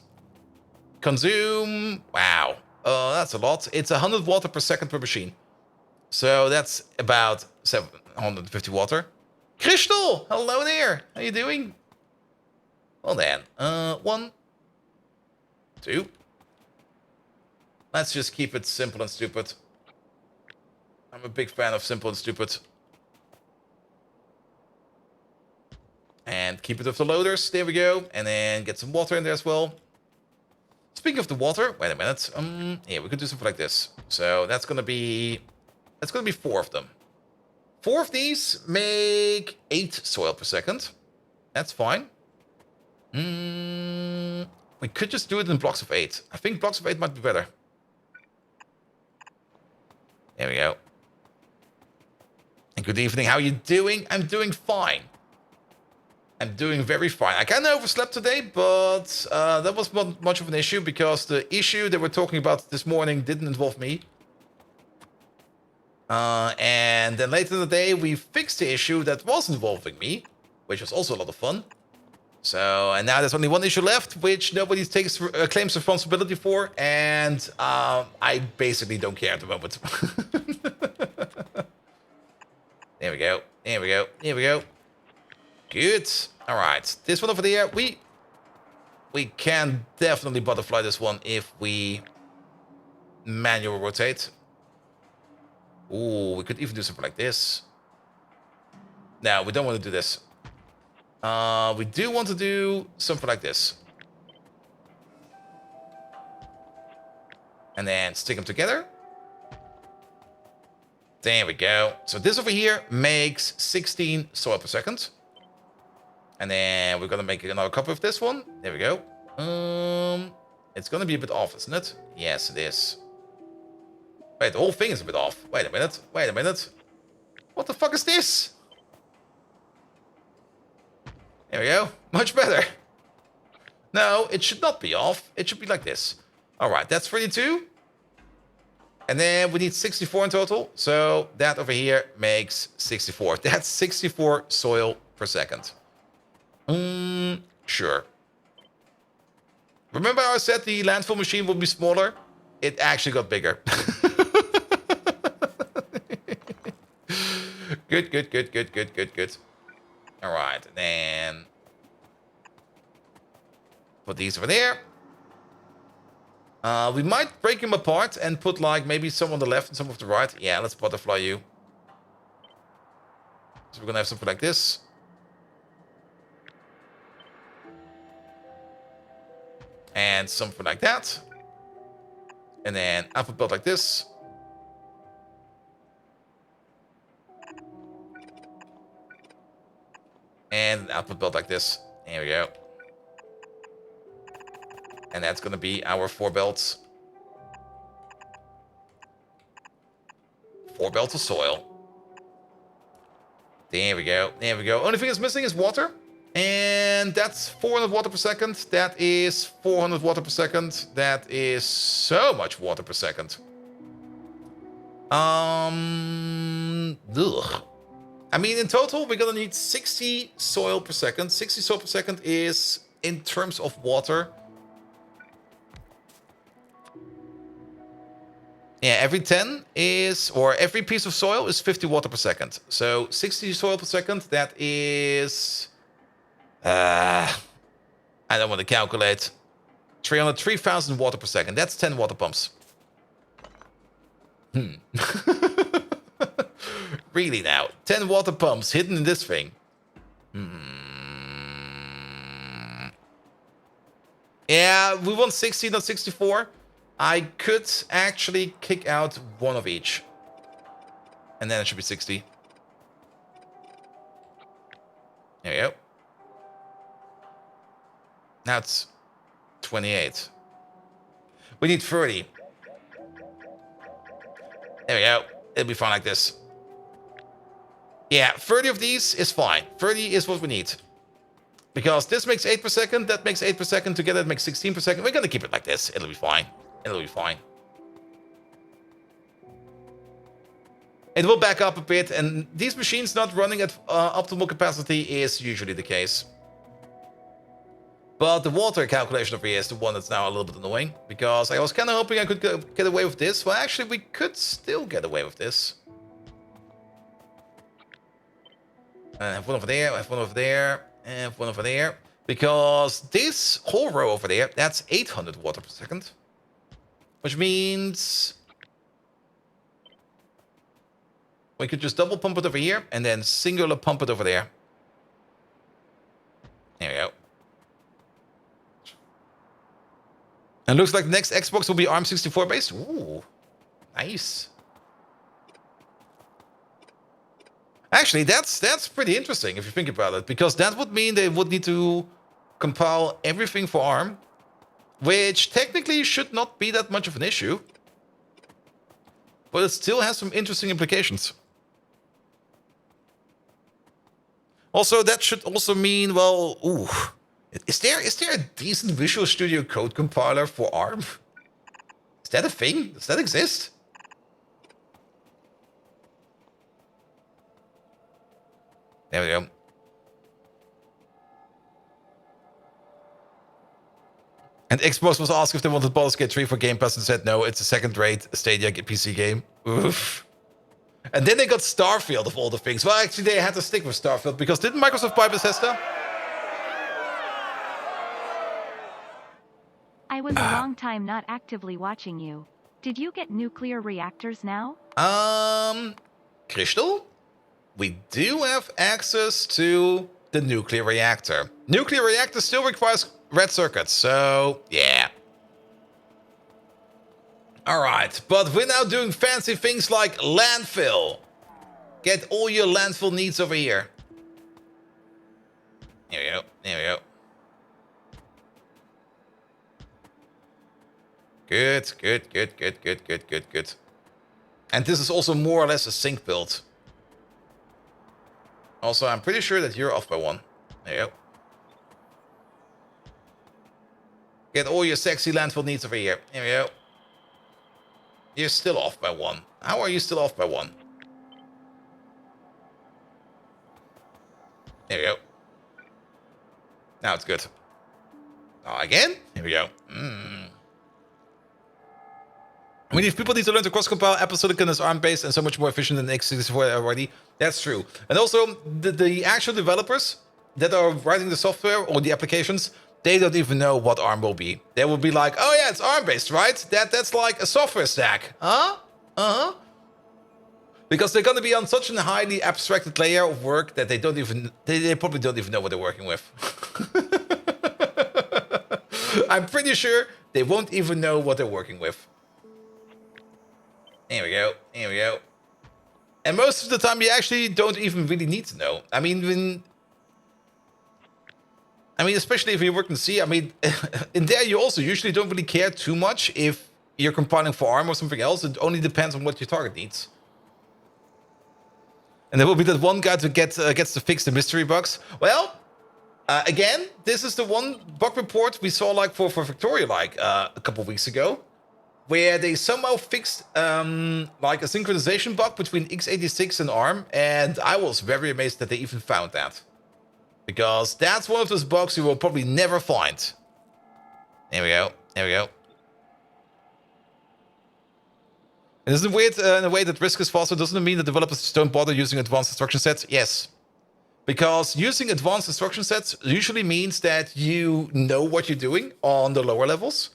consume... Wow. That's a lot. It's 100 water per second per machine. So that's about 750 water. Crystal! Hello there. How you doing? Well then. 1, 2. Let's just keep it simple and stupid. I'm a big fan of simple and stupid. And keep it with the loaders. There we go. And then get some water in there as well. Speaking of the water, wait a minute. Yeah, we could do something like this. So that's gonna be 4 of them. 4 of these make 8 soil per second. That's fine. We could just do it in blocks of 8. I think blocks of 8 might be better. There we go. And good evening. How are you doing? I'm doing fine. I'm doing very fine. I kind of overslept today, but that was not much of an issue because the issue that we're talking about this morning didn't involve me. And then later in the day, we fixed the issue that was involving me, which was also a lot of fun. So, and now there's only one issue left, which nobody takes claims responsibility for, and I basically don't care at the moment. There we go. There we go. There we go. Good. All right. This one over there, we can definitely butterfly this one if we manual rotate. Ooh, we could even do something like this. No, we don't want to do this. We do want to do something like this. And then stick them together. There we go. So this over here makes 16 soil per second. And then we're going to make another copy of this one. There we go. It's going to be a bit off, isn't it? Yes, it is. Wait, the whole thing is a bit off. Wait a minute. Wait a minute. What the fuck is this? There we go. Much better. No, it should not be off. It should be like this. All right, that's 32. And then we need 64 in total. So that over here makes 64. That's 64 soil per second. Sure. Remember how I said the landfill machine would be smaller? It actually got bigger. Good, good, good, good, good, good, good. All right, and then put these over there. We might break them apart and put like maybe some on the left and some on the right. Yeah, let's butterfly you. So we're gonna have something like this. And something like that. And then output build like this. And output build like this. There we go. And that's going to be our 4 belts. 4 belts of soil. There we go. There we go. Only thing that's missing is water. And that's 400 water per second. That is 400 water per second. That is so much water per second. Ugh. I mean, in total, we're going to need 60 soil per second. 60 soil per second is, in terms of water... Yeah, every 10 is, or every piece of soil is 50 water per second. So 60 soil per second, that is... I don't want to calculate. 3,000 water per second. That's 10 water pumps. Really now? 10 water pumps hidden in this thing. Yeah, we want 60, not 64. I could actually kick out one of each. And then it should be 60. There you go. Now it's 28. We need 30. There we go. It'll be fine like this. Yeah, 30 of these is fine. 30 is what we need. Because this makes 8 per second, that makes 8 per second, together it makes 16 per second. We're gonna keep it like this. It'll be fine. It'll be fine. It will back up a bit, and these machines not running at optimal capacity is usually the case. But the water calculation over here is the one that's now a little bit annoying, because I was kind of hoping I could get away with this. Well, actually, we could still get away with this. I have one over there, I have one over there, and I have one over there. Because this whole row over there, that's 800 water per second. Which means we could just double pump it over here and then singular pump it over there. There we go. And looks like the next Xbox will be ARM64 based. Ooh, nice. Actually, that's pretty interesting if you think about it, because that would mean they would need to compile everything for ARM, which technically should not be that much of an issue, but it still has some interesting implications. Also, that should also mean, well, ooh, is there a decent Visual Studio Code compiler for ARM? Is that a thing? Does that exist? There we go. And Xbox was asked if they wanted Baldur's Gate 3 for Game Pass and said no, it's a second-rate Stadia PC game. Oof. And then they got Starfield of all the things. Well, actually, they had to stick with Starfield because didn't Microsoft buy Bethesda? I was a long time not actively watching you. Did you get nuclear reactors now? Crystal? We do have access to the nuclear reactor. Nuclear reactor still requires red circuits, so yeah. Alright, but we're now doing fancy things like landfill. Get all your landfill needs over here. There we go, there we go. Good. And this is also more or less a sync build. Also, I'm pretty sure that you're off by 1. There you go. Get all your sexy landfill needs over here. Here we go. You're still off by 1. How are you still off by 1? There we go. Now it's good. Oh, again? Here we go. I mean, if people need to learn to cross-compile, Apple Silicon is ARM-based and so much more efficient than x64 already. That's true. And also, the actual developers that are writing the software or the applications, they don't even know what ARM will be. They will be like, oh yeah, it's ARM-based, right? That's like a software stack. Huh? Uh-huh. Because they're going to be on such a highly abstracted layer of work that they probably don't even know what they're working with. I'm pretty sure they won't even know what they're working with. Here we go. Here we go. And most of the time, you actually don't even really need to know. I mean, especially if you work in C, I mean, in there you also usually don't really care too much if you're compiling for ARM or something else. It only depends on what your target needs. And there will be that one guy who gets to fix the mystery bugs. Well, again, this is the one bug report we saw like for Factorio like a couple of weeks ago, where they somehow fixed like a synchronization bug between x86 and ARM, and I was very amazed that they even found that. Because that's one of those bugs you will probably never find. There we go. There we go. And isn't it weird in a way that risk is faster? Doesn't it mean that developers just don't bother using advanced instruction sets? Yes. Because using advanced instruction sets usually means that you know what you're doing on the lower levels.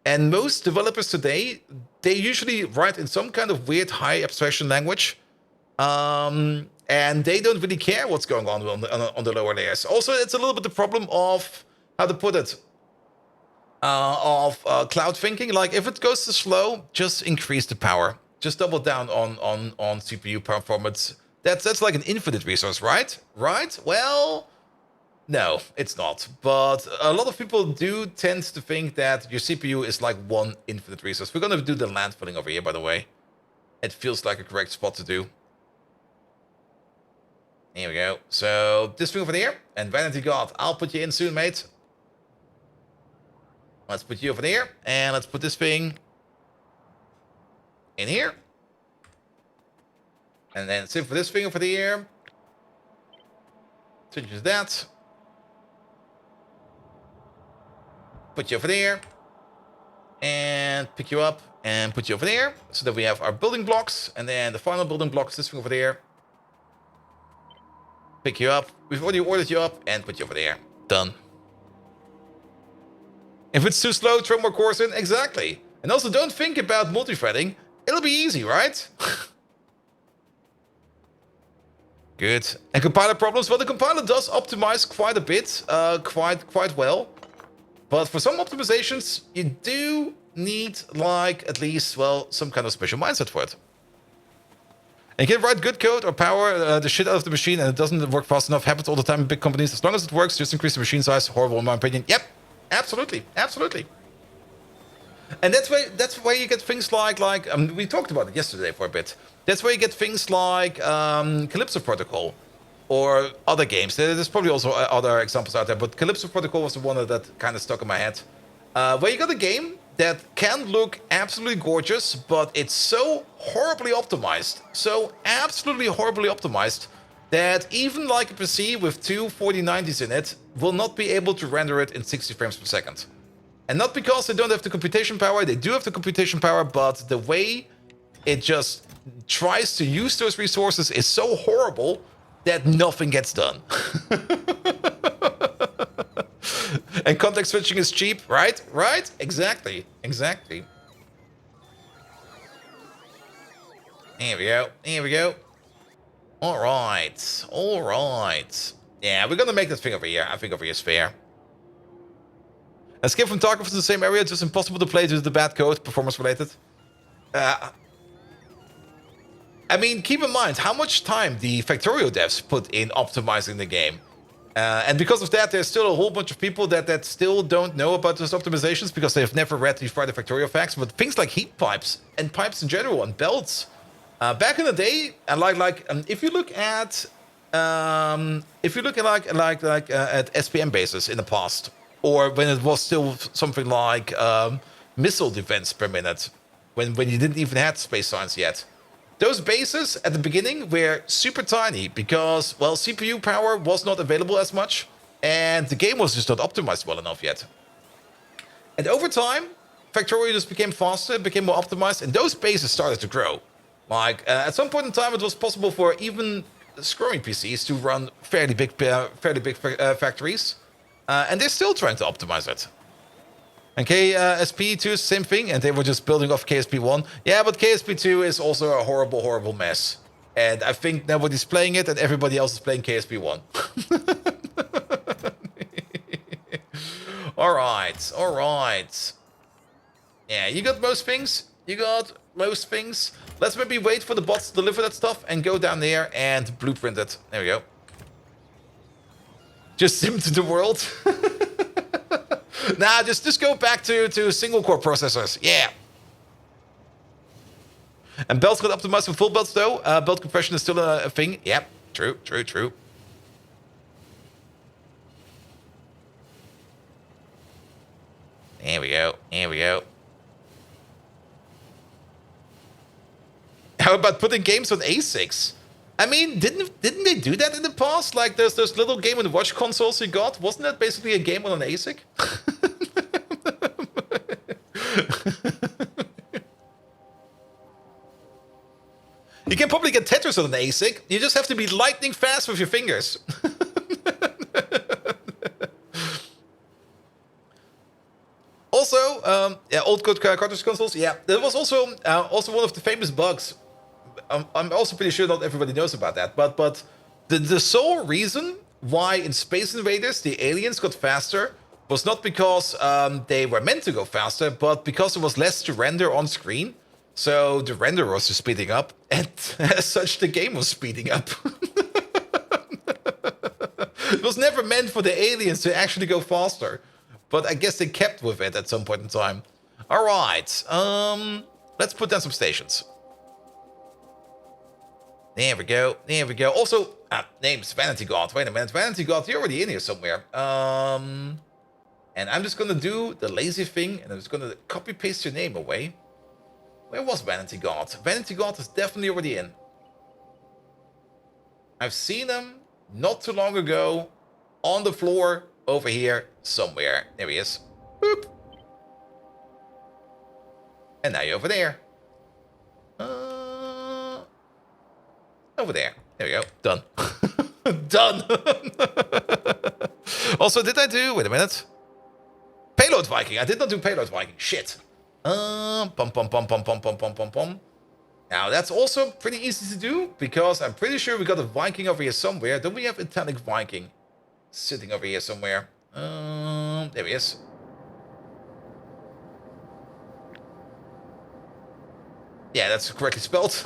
And most developers today, they usually write in some kind of weird high abstraction language. And they don't really care what's going on the lower layers. Also, it's a little bit the problem of, how to put it, cloud thinking. Like, if it goes too slow, just increase the power. Just double down on CPU performance. That's like an infinite resource, right? Right? Well, no, it's not. But a lot of people do tend to think that your CPU is like one infinite resource. We're going to do the land filling over here, by the way. It feels like a correct spot to do. Here we go. So this thing over there. And Vanity God, I'll put you in soon, mate. Let's put you over there. And let's put this thing in here. And then same for this thing over there. Switches that. Put you over there. And pick you up and put you over there. So that we have our building blocks. And then the final building block is this thing over there. Pick you up. We've already ordered you up and put you over there. Done. If it's too slow, throw more cores in. Exactly. And also don't think about multi-threading. It'll be easy, right? Good. And compiler problems? Well, the compiler does optimize quite a bit. Quite well. But for some optimizations, you do need, like, at least, well, some kind of special mindset for it. And you can write good code or power the shit out of the machine, and it doesn't work fast enough. Happens all the time in big companies. As long as it works, just increase the machine size. Horrible in my opinion. Yep, absolutely, absolutely. And that's why you get things like we talked about it yesterday for a bit. That's where you get things like Calypso Protocol or other games. There's probably also other examples out there, but Calypso Protocol was the one that kind of stuck in my head. Where you got a game that can look absolutely gorgeous, but it's so horribly optimized, so absolutely horribly optimized, that even like a PC with two 4090s in it will not be able to render it in 60 frames per second. And not because they don't have the computation power, they do have the computation power, but the way it just tries to use those resources is so horrible that nothing gets done. And context switching is cheap, right? Right? Exactly. Exactly. Here we go. Here we go. All right. All right. Yeah, we're gonna make this thing over here. I think over here is fair. Escape from Tarkov is the same area, just impossible to play due to the bad code, performance related. I mean, keep in mind how much time the Factorio devs put in optimizing the game. And because of that, there's still a whole bunch of people that still don't know about those optimizations because they've never read the Friday Factorio facts. But things like heat pipes and pipes in general and belts, back in the day, and if you look at at SPM bases in the past, or when it was still something like missile defense per minute, when you didn't even have space science yet. Those bases at the beginning were super tiny because, well, CPU power was not available as much, and the game was just not optimized well enough yet. And over time, Factorio just became faster, became more optimized, and those bases started to grow. Like, at some point in time, it was possible for even scrolling PCs to run fairly big factories. And they're still trying to optimize it. And KSP2 is the same thing, and they were just building off KSP1. Yeah, but KSP2 is also a horrible, horrible mess. And I think nobody's playing it, and everybody else is playing KSP1. Alright, alright. Yeah, you got most things. You got most things. Let's maybe wait for the bots to deliver that stuff and go down there and blueprint it. There we go. Just sim to the world. Nah, just go back to single core processors. Yeah. And belts got optimized for full belts though. Belt compression is still a thing. Yep. True, true, true. There we go. Here we go. How about putting games on ASICs? I mean, didn't they do that in the past? Like those little Game & Watch consoles you got? Wasn't that basically a game on an ASIC? You can probably get Tetris on an ASIC. You just have to be lightning fast with your fingers. Also, yeah, old cartridge consoles. Yeah, there was also one of the famous bugs. I'm also pretty sure not everybody knows about that, but the sole reason why in Space Invaders the aliens got faster was not because they were meant to go faster, but because there was less to render on screen. So the render was just speeding up, and as such the game was speeding up. It was never meant for the aliens to actually go faster, but I guess they kept with it at some point in time. All right, let's put down some stations. There we go. There we go. Also, name's Vanity God. Wait a minute. Vanity God, you're already in here somewhere. And I'm just going to do the lazy thing, and I'm just going to copy-paste your name away. Where was Vanity God? Vanity God is definitely already in. I've seen him not too long ago on the floor over here somewhere. There he is. Boop. And now you're over there. Over there. There we go. Done. Done. Also, did I do... Wait a minute. Payload Viking. I did not do Payload Viking. Shit. Now, that's also pretty easy to do, because I'm pretty sure we got a Viking over here somewhere. Don't we have Italic Viking sitting over here somewhere? There he is. Yeah, that's correctly spelled.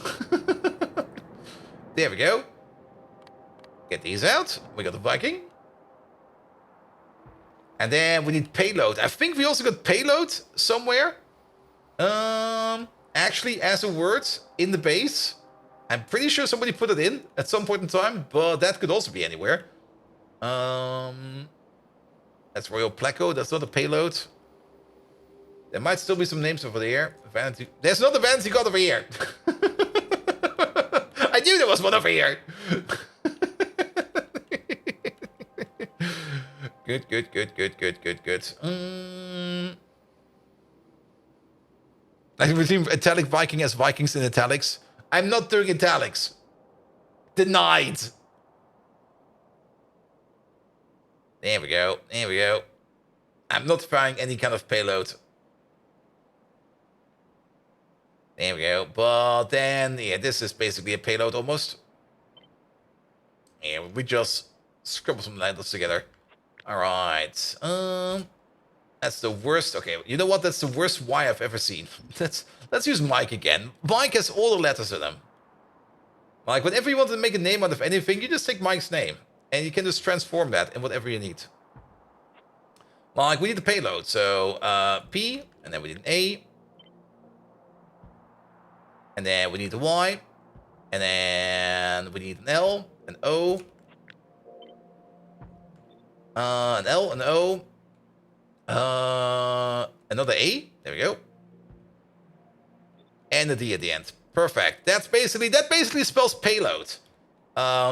There we go. Get these out. We got the Viking. And then we need payload. I think we also got payload somewhere. Actually, as a word in the base. I'm pretty sure somebody put it in at some point in time, but that could also be anywhere. That's Royal Pleco. That's not a payload. There might still be some names over there. Vanity. There's not a vanity god over here. I knew there was one over here. Good. I resume italic Viking as Vikings in italics. I'm not doing italics. Denied. There we go. I'm not firing any kind of payload. There we go. But then, yeah, this is basically a payload almost. Yeah, we just scribble some letters together. Alright. That's the worst. Okay, you know what? That's the worst Y I've ever seen. Let's use Mike again. Mike has all the letters in them. Like, whenever you want to make a name out of anything, you just take Mike's name. And you can just transform that in whatever you need. Like, we need the payload. So, P, and then we need an A. And then we need a Y. And then we need an L, an O. An L, an O. Another A. There we go. And a D at the end. Perfect. That basically spells payload.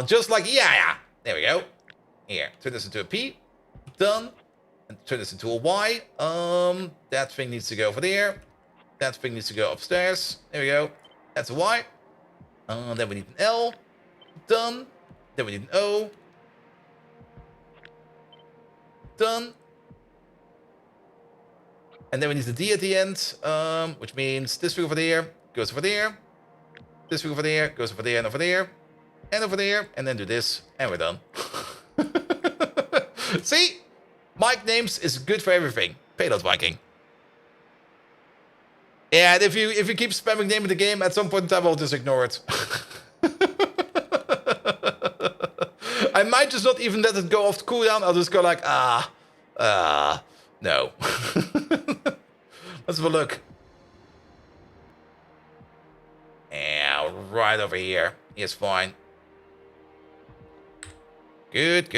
Just like, yeah. There we go. Here. Turn this into a P. Done. And turn this into a Y. That thing needs to go over there. That thing needs to go upstairs. There we go. That's a Y. Then we need an L. Done. Then we need an O. Done. And then we need the D at the end, which means this thing over there goes over there. This thing over there goes over there and over there. And over there. And then do this. And we're done. See? Mike names is good for everything. Payload Viking. Yeah, and if you keep spamming name in the game, at some point in time I'll just ignore it. I might just not even let it go off the cooldown. I'll just go like, no. Let's have a look. Yeah, right over here. Yes, fine. Good.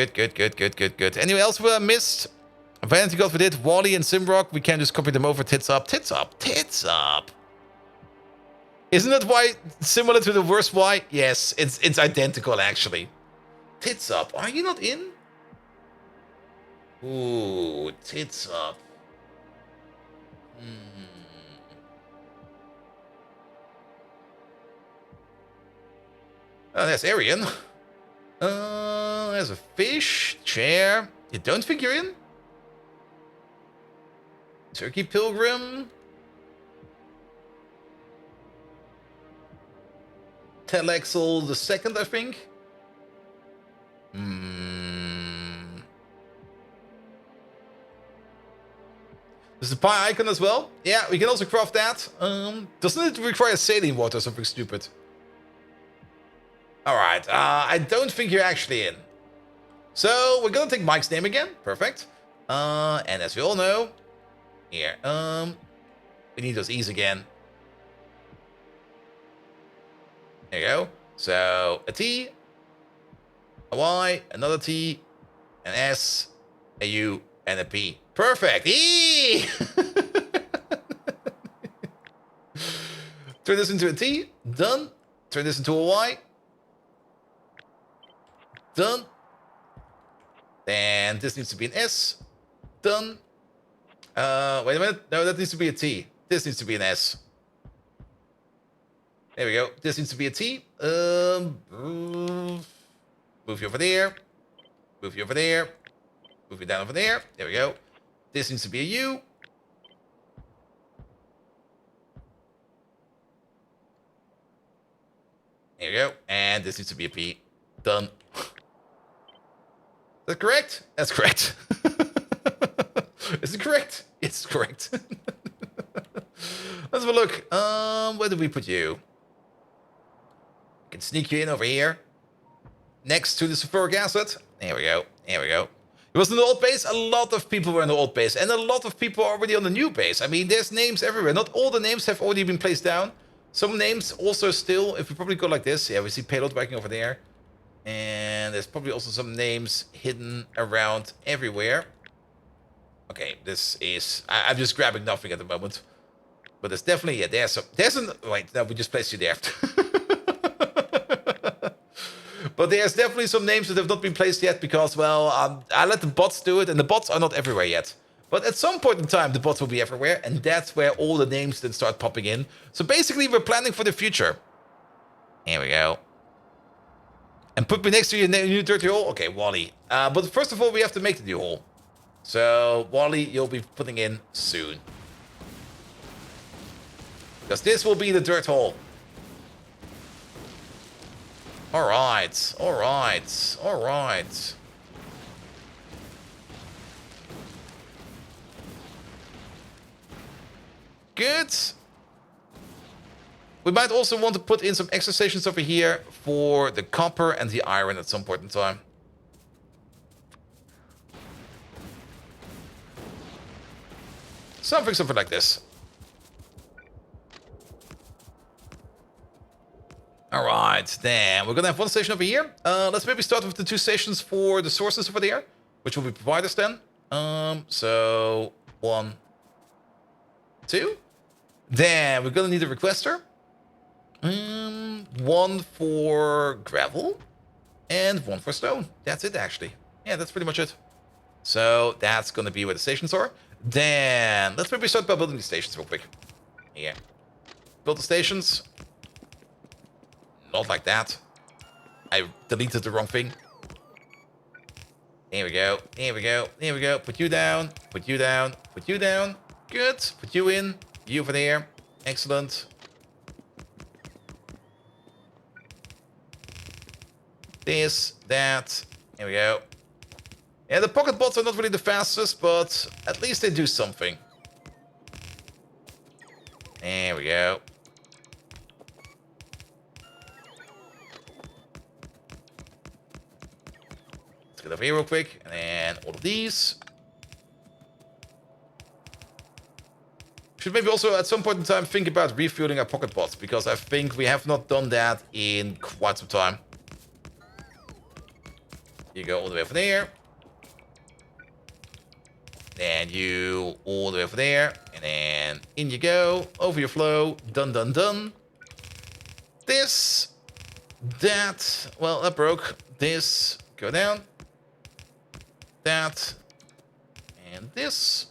Anyone else we missed? Vanity God we did. Wally and Simrock. We can just copy them over. Tits up. Isn't that why similar to the worst Y? Yes, it's identical actually. Tits up. Are you not in? Ooh, tits up. Oh, there's Arian. There's a fish. Chair. You don't think you're in? Turkey Pilgrim. Telexel the second, I think. There's the pie icon as well. Yeah, we can also craft that. Doesn't it require saline water or something stupid? Alright, I don't think you're actually in. So, we're gonna take Mike's name again. Perfect. And as we all know, here, we need those E's again. There you go. So, a T, a Y, another T, an S, a U, and a P. Perfect. E! Turn this into a T. Done. Turn this into a Y. Done. And this needs to be an S. Done. Wait a minute. No, that needs to be a T. This needs to be an S. There we go. This needs to be a T. Move you over there. Move you over there. Move you down over there. There we go. This needs to be a U. There we go. And this needs to be a P. Done. Is that correct? That's correct. Is it correct? It's correct. Let's have a look. Where did we put you? can sneak you in over here. Next to the sulfuric acid. There we go. There we go. It was in the old base. A lot of people were in the old base. And a lot of people are already on the new base. I mean, there's names everywhere. Not all the names have already been placed down. Some names also still, if we probably go like this. Yeah, we see payload working over there. And there's probably also some names hidden around everywhere. Okay, this is... I'm just grabbing nothing at the moment. But there's definitely... Yeah, there's some... There's an... Wait, no, we just placed you there. But there's definitely some names that have not been placed yet because, well, I let the bots do it, and the bots are not everywhere yet. But at some point in time, the bots will be everywhere, and that's where all the names then start popping in. So basically, we're planning for the future. Here we go. And put me next to your new dirty hole? Okay, Wally. But first of all, we have to make the new hole. So, Wally, you'll be putting in soon. Because this will be the dirt hole. Alright, alright, alright. Good. We might also want to put in some extra stations over here for the copper and the iron at some point in time. Something like this. Alright, then we're gonna have one station over here. Let's maybe start with the 2 stations for the sources over there, which will be providers then. So 1, 2. Then we're gonna need a requester. 1 for gravel and 1 for stone. That's it, actually. Yeah, that's pretty much it. So that's gonna be where the stations are. Then let's maybe start by building the stations real quick. Yeah, build the stations. Not like that. I deleted the wrong thing. Here we go. Here we go. Here we go. Put you down. Put you down. Put you down. Good. Put you in. You over there. Excellent. This, that. Here we go. Yeah, the pocket bots are not really the fastest, but at least they do something. There we go. Let's get over here real quick, and then all of these. Should maybe also at some point in time think about refueling our pocket bots, because I think we have not done that in quite some time. You go all the way over there. Then you all the way over there. And then in you go. Over your flow. Done, done, done. This. That. Well, that broke. This. Go down. That. And this.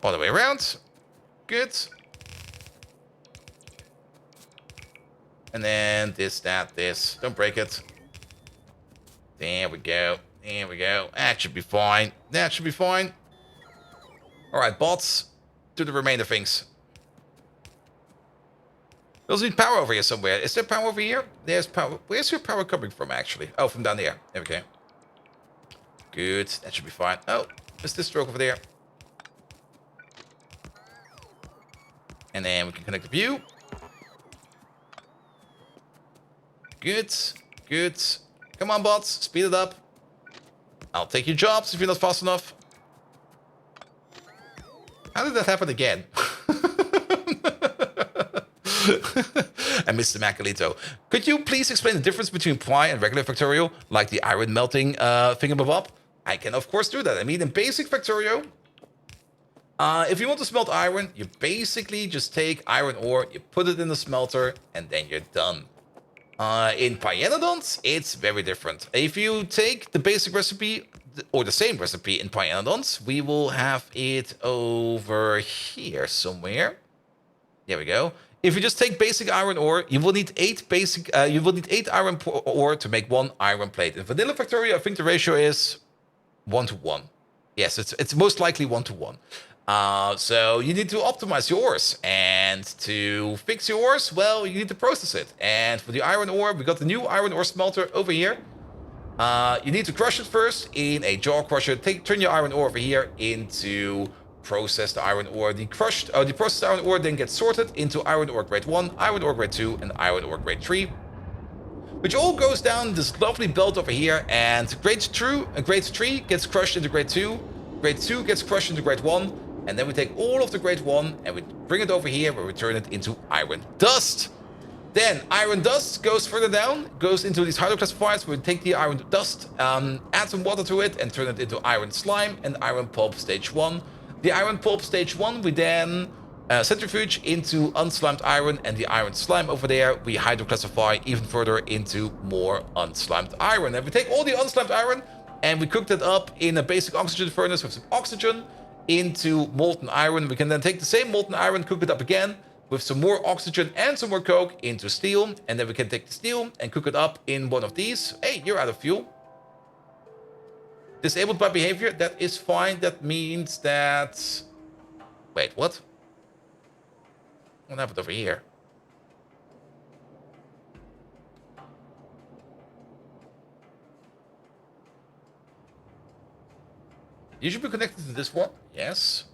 All the way around. Good. And then this, that, this. Don't break it. There we go. There we go. That should be fine. That should be fine. Alright, bots. Do the remainder things. We also need power over here somewhere. Is there power over here? There's power. Where's your power coming from, actually? Oh, from down there. There we go. Good. That should be fine. Oh, there's this stroke over there. And then we can connect the view. Good. Good. Come on, bots. Speed it up. I'll take your jobs if you're not fast enough. How did that happen again? And Mr. Macalito, could you please explain the difference between Ply and regular Factorio, like the iron melting thingamabob? I can, of course, do that. I mean, in basic Factorio, if you want to smelt iron, you basically just take iron ore, you put it in the smelter, and then you're done. In Pyanodons, it's very different. If you take the basic recipe, or the same recipe in Pyanodons, we will have it over here somewhere. There we go. If you just take basic iron ore, you will need 8 iron ore to make 1 iron plate. In vanilla Factorio, I think the ratio is 1:1. Yes, it's most likely 1:1. So you need to optimize your ores, and to fix your ores, well, you need to process it. And for the iron ore, we got the new iron ore smelter over here. You need to crush it first in a jaw crusher. Turn your iron ore over here into process the iron ore. The processed iron ore then gets sorted into iron ore grade 1, iron ore grade 2, and iron ore grade 3, which all goes down this lovely belt over here, and grade 3 gets crushed into grade 2, grade 2 gets crushed into grade 1, and then we take all of the grade 1 and we bring it over here where we turn it into iron dust. Then iron dust goes further down, goes into these hydroclassifiers where we take the iron dust, add some water to it and turn it into iron slime and iron pulp stage 1. The iron pulp stage 1 we then centrifuge into unslimed iron, and the iron slime over there we hydroclassify even further into more unslimed iron. And we take all the unslimed iron and we cook that up in a basic oxygen furnace with some oxygen into molten iron. We can then take the same molten iron, cook it up again with some more oxygen and some more coke into steel, and then we can take the steel and cook it up in one of these. Hey, you're out of fuel. Disabled by behavior, that is fine. That means that... Wait, what? What happened over here? You should be connected to this one. Yes.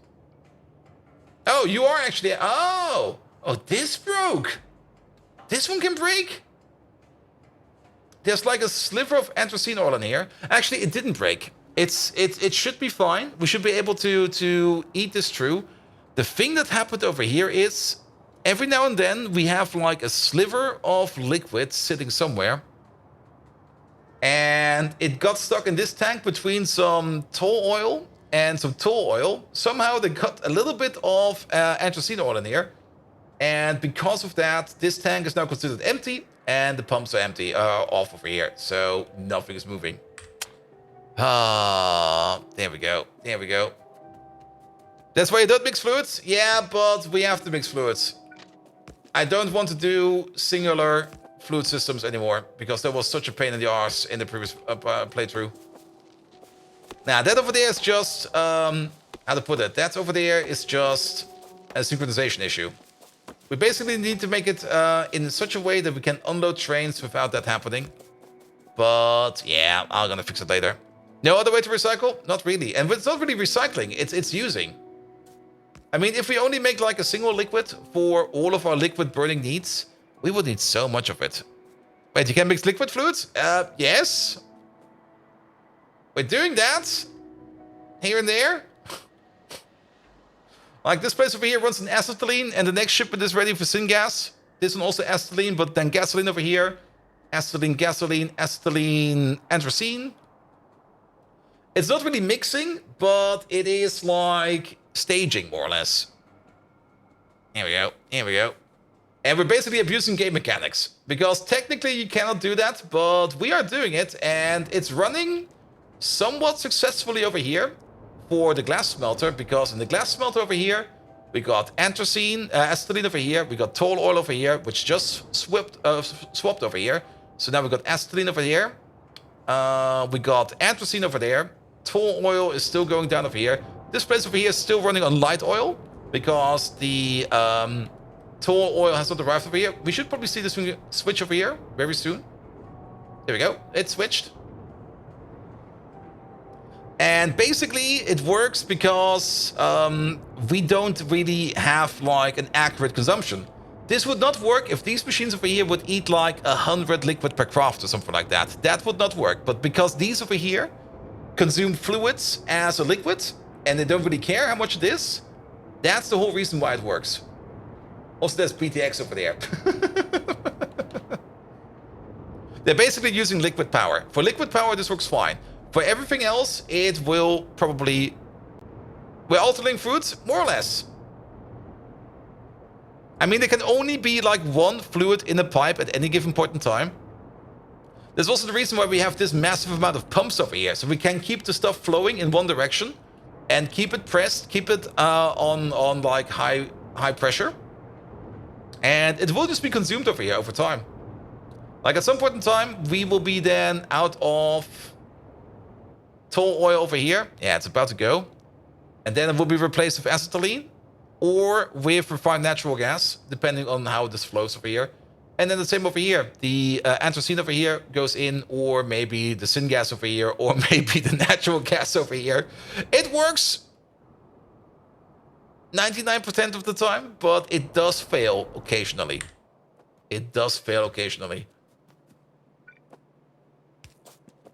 Oh, you are actually... Oh! Oh, this broke! This one can break? There's like a sliver of anthracene oil in here. Actually, it didn't break. It should be fine. We should be able to eat this through. The thing that happened over here is... Every now and then, we have like a sliver of liquid sitting somewhere. And it got stuck in this tank between some tall oil and some tool oil. Somehow they got a little bit of anthracene oil in here. And because of that, this tank is now considered empty. And the pumps are empty, off over here. So nothing is moving. Ah, there we go. There we go. That's why you don't mix fluids? Yeah, but we have to mix fluids. I don't want to do singular fluid systems anymore, because that was such a pain in the arse in the previous playthrough. Now, that over there is just, how to put it, that over there is just a synchronization issue. We basically need to make it in such a way that we can unload trains without that happening. But, yeah, I'm gonna fix it later. No other way to recycle? Not really. And it's not really recycling, it's using. I mean, if we only make like a single liquid for all of our liquid burning needs, we would need so much of it. Wait, you can mix liquid fluids? Yes. We're doing that. Here and there. Like this place over here runs an acetylene, and the next shipment is ready for syngas. This one also acetylene, but then gasoline over here. Acetylene, gasoline, acetylene, anthracene. It's not really mixing, but it is like staging, more or less. Here we go. Here we go. And we're basically abusing game mechanics, because technically you cannot do that, but we are doing it, and it's running somewhat successfully over here for the glass smelter, because in the glass smelter over here, we got anthracene, acetylene over here, we got tall oil over here, which just swapped over here. So now we got acetylene over here, we got anthracene over there, tall oil is still going down over here. This place over here is still running on light oil, because the tall oil has not arrived over here. We should probably see this thing switch over here very soon. There we go. It switched. And basically, it works because we don't really have like an accurate consumption. This would not work if these machines over here would eat like 100 liquid per craft or something like that. That would not work. But because these over here consume fluids as a liquid, and they don't really care how much it is, that's the whole reason why it works. Also, there's PTX over there. They're basically using liquid power. For liquid power, this works fine. For everything else, it will probably... We're altering fluids? More or less. I mean, there can only be like one fluid in a pipe at any given point in time. There's also the reason why we have this massive amount of pumps over here. So we can keep the stuff flowing in one direction and keep it pressed, keep it on like high pressure. And it will just be consumed over here over time. Like at some point in time, we will be then out of tall oil over here. Yeah, it's about to go. And then it will be replaced with acetylene or with refined natural gas, depending on how this flows over here. And then the same over here. The anthracene over here goes in, or maybe the syngas over here, or maybe the natural gas over here. It works. 99% of the time, but it does fail occasionally. It does fail occasionally.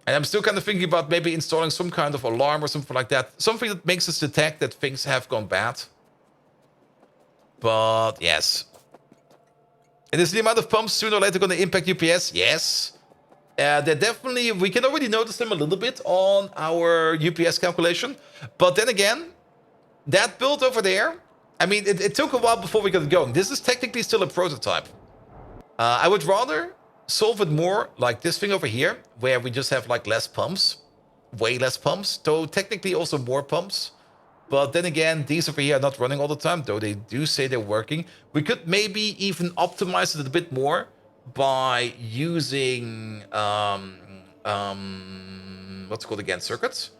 And I'm still kind of thinking about maybe installing some kind of alarm or something like that. Something that makes us detect that things have gone bad. But yes. And is the amount of pumps sooner or later going to impact UPS? Yes. They're definitely, we can already notice them a little bit on our UPS calculation. But then again, that build over there, I mean, it took a while before we got it going. This is technically still a prototype. I would rather solve it more like this thing over here, where we just have like less pumps, way less pumps, though technically also more pumps. But then again, these over here are not running all the time, though they do say they're working. We could maybe even optimize it a bit more by using what's it called again, circuits.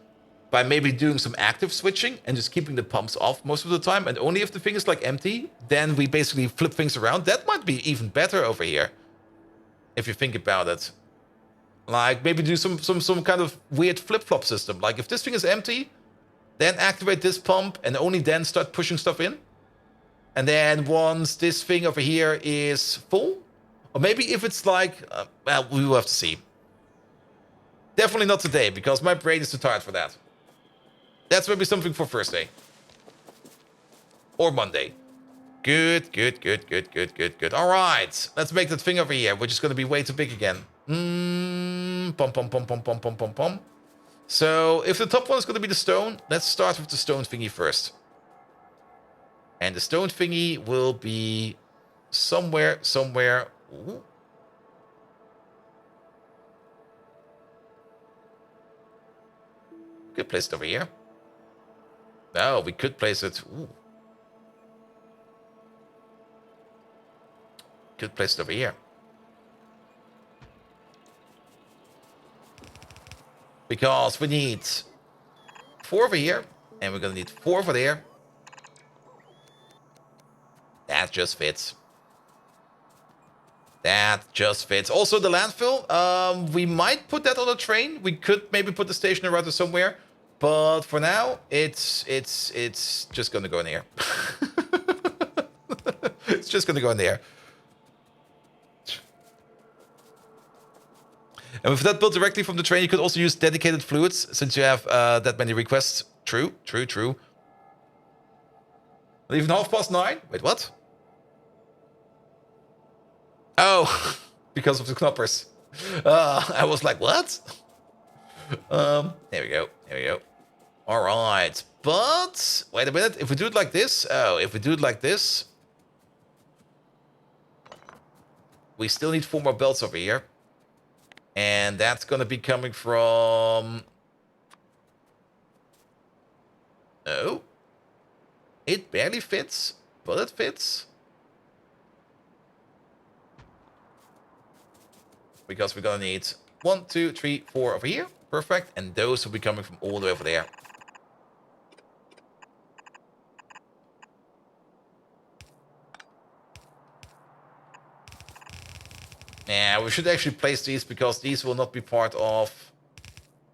By maybe doing some active switching and just keeping the pumps off most of the time. And only if the thing is like empty, then we basically flip things around. That might be even better over here, if you think about it. Like maybe do some kind of weird flip-flop system. Like if this thing is empty, then activate this pump and only then start pushing stuff in. And then once this thing over here is full, or maybe if it's like, well, we will have to see. Definitely not today, because my brain is too tired for that. That's maybe something for Thursday. Or Monday. Good. All right. Let's make that thing over here, which is going to be way too big again. Pom. So, if the top one is going to be the stone, let's start with the stone thingy first. And the stone thingy will be somewhere. Ooh. Could place it over here. No, we could place it. Ooh. Could place it over here. Because we need 4 over here, and we're gonna need 4 over there. That just fits. That just fits. Also, the landfill. We might put that on a train. We could maybe put the station around somewhere. But for now, it's just gonna go in there. It's just gonna go in there. And with that built directly from the train, you could also use dedicated fluids since you have that many requests. True. Even 9:30? Wait, what? Oh, because of the knoppers. I was like, what? There we go. All right, but wait a minute. If we do it like this, we still need 4 more belts over here, and that's gonna be coming from. Oh, it barely fits, but it fits. Because we're gonna need 1, 2, 3, 4 over here. Perfect. And those will be coming from all the way over there. Yeah, we should actually place these because these will not be part of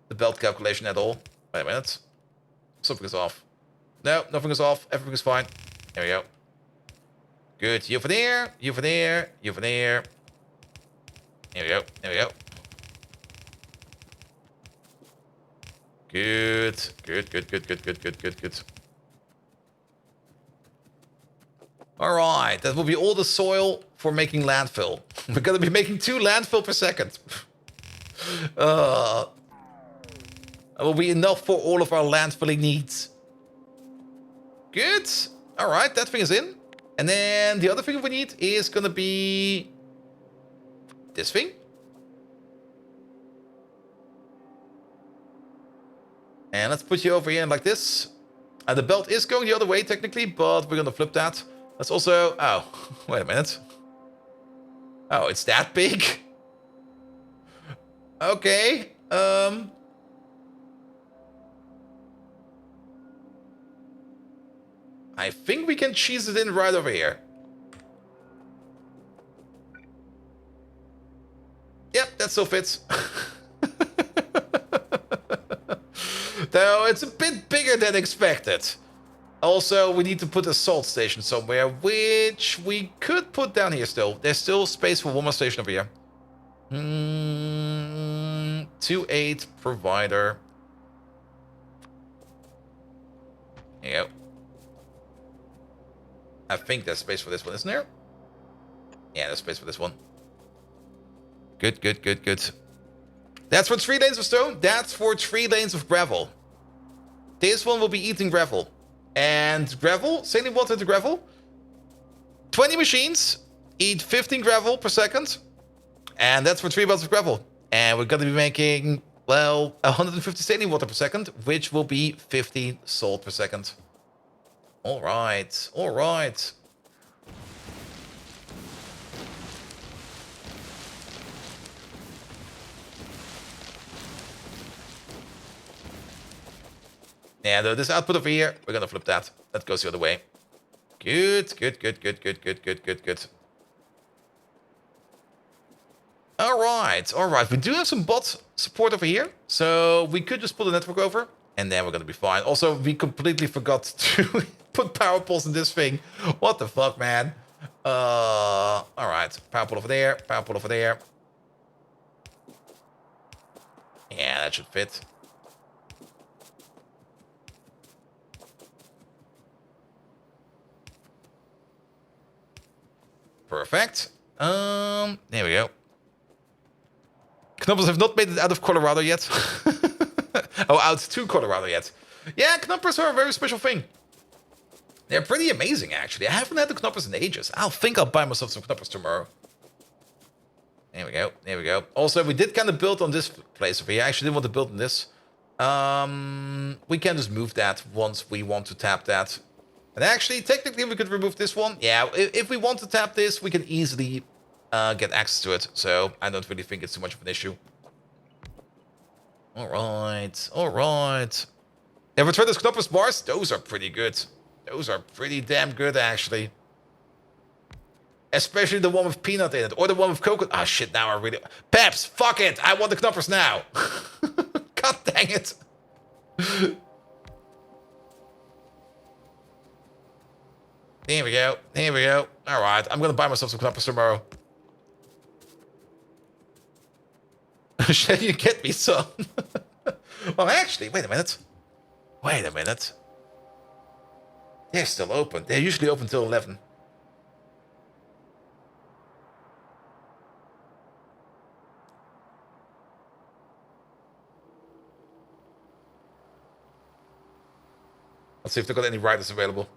the belt calculation at all. Wait a minute. Something is off. No, nothing is off. Everything is fine. There we go. Good. You over there. You over there. You over there. There we go. Good. All right, that will be all the soil for making landfill. We're gonna be making 2 landfill per second. That will be enough for all of our landfilling needs. Good. All right, that thing is in. And then the other thing we need is gonna be this thing. And let's put you over here like this. The belt is going the other way technically, but we're gonna flip that. Let's also... Oh, wait a minute. Oh, it's that big? Okay. I think we can cheese it in right over here. Yep, that still fits. Though it's a bit bigger than expected. Also, we need to put a salt station somewhere, which we could put down here still. There's still space for one more station over here. 2-8 provider. There you go. I think there's space for this one, isn't there? Yeah, there's space for this one. Good, good, good, good. That's for 3 lanes of stone. That's for 3 lanes of gravel. This one will be eating gravel. And gravel, sailing water into gravel. 20 machines eat 15 gravel per second. And that's for 3 belts of gravel. And we're going to be making, well, 150 sailing water per second, which will be 50 salt per second. All right, all right. Yeah, this output over here, we're gonna flip that. That goes the other way. Good, good, good, good, good, good, good, good, good. All right, all right. We do have some bot support over here, so we could just pull the network over, and then we're gonna be fine. Also, we completely forgot to put power poles in this thing. What the fuck, man? All right, power pole over there, power pole over there. Yeah, that should fit. Perfect. There we go. Knoppers have not made it out of Colorado yet. Oh, out to Colorado yet. Yeah, knoppers are a very special thing. They're pretty amazing, actually. I haven't had the knoppers in ages. I think I'll buy myself some knoppers tomorrow. There we go. There we go. Also, we did kind of build on this place over here. I actually didn't want to build on this. We can just move that once we want to tap that. And actually, technically, we could remove this one. Yeah, if we want to tap this, we can easily get access to it. So I don't really think it's too much of an issue. All right, all right. Ever tried those knoppers bars? Those are pretty good. Those are pretty damn good, actually. Especially the one with peanut in it, or the one with coconut. Ah, shit, now I really... Peps, fuck it! I want the knoppers now! God dang it! Here we go. Here we go. All right. I'm going to buy myself some knoppers tomorrow. Shall you get me some? Well, actually, wait a minute. Wait a minute. They're still open. They're usually open till 11. Let's see if they've got any riders available.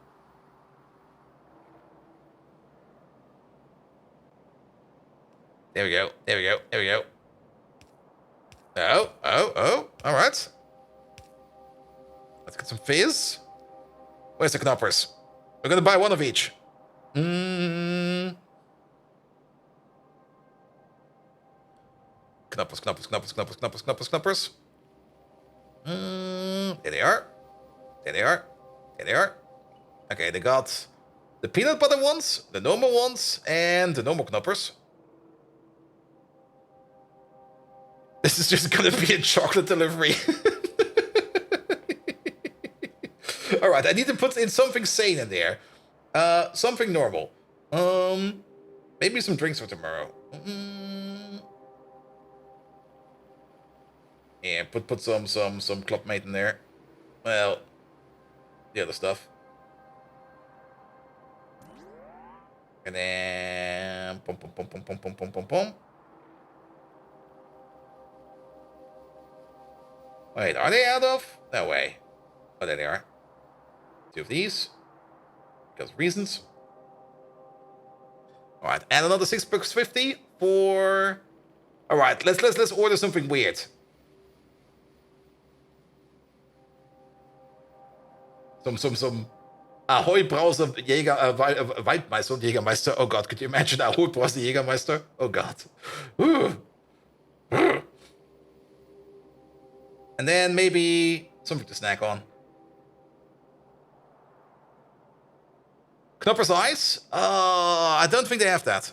There we go. There we go. There we go. Oh, oh, oh. All right. Let's get some fizz. Where's the knoppers? We're going to buy one of each. Knoppers, knoppers, knoppers, knoppers, knoppers, knoppers, knoppers. There they are. There they are. There they are. Okay, they got the peanut butter ones, the normal ones, and the normal knoppers. This is just gonna be a chocolate delivery. Alright, I need to put in something sane in there. Something normal. Maybe some drinks for tomorrow. Yeah, put some clubmate in there. Well, the other stuff. And then pum pum pum pum pum pum pum pum pum. Wait, are they out of? No way. Oh, there they are. 2 of these. Because of reasons. Alright, and another 6 bucks 50 for... Alright, let's order something weird. Some Ahoy Brause Jäger, Waldmeister und Jägermeister. Oh god, could you imagine Ahoy Brause Jägermeister? Oh god. And then maybe something to snack on. Knopper's Ice? I don't think they have that.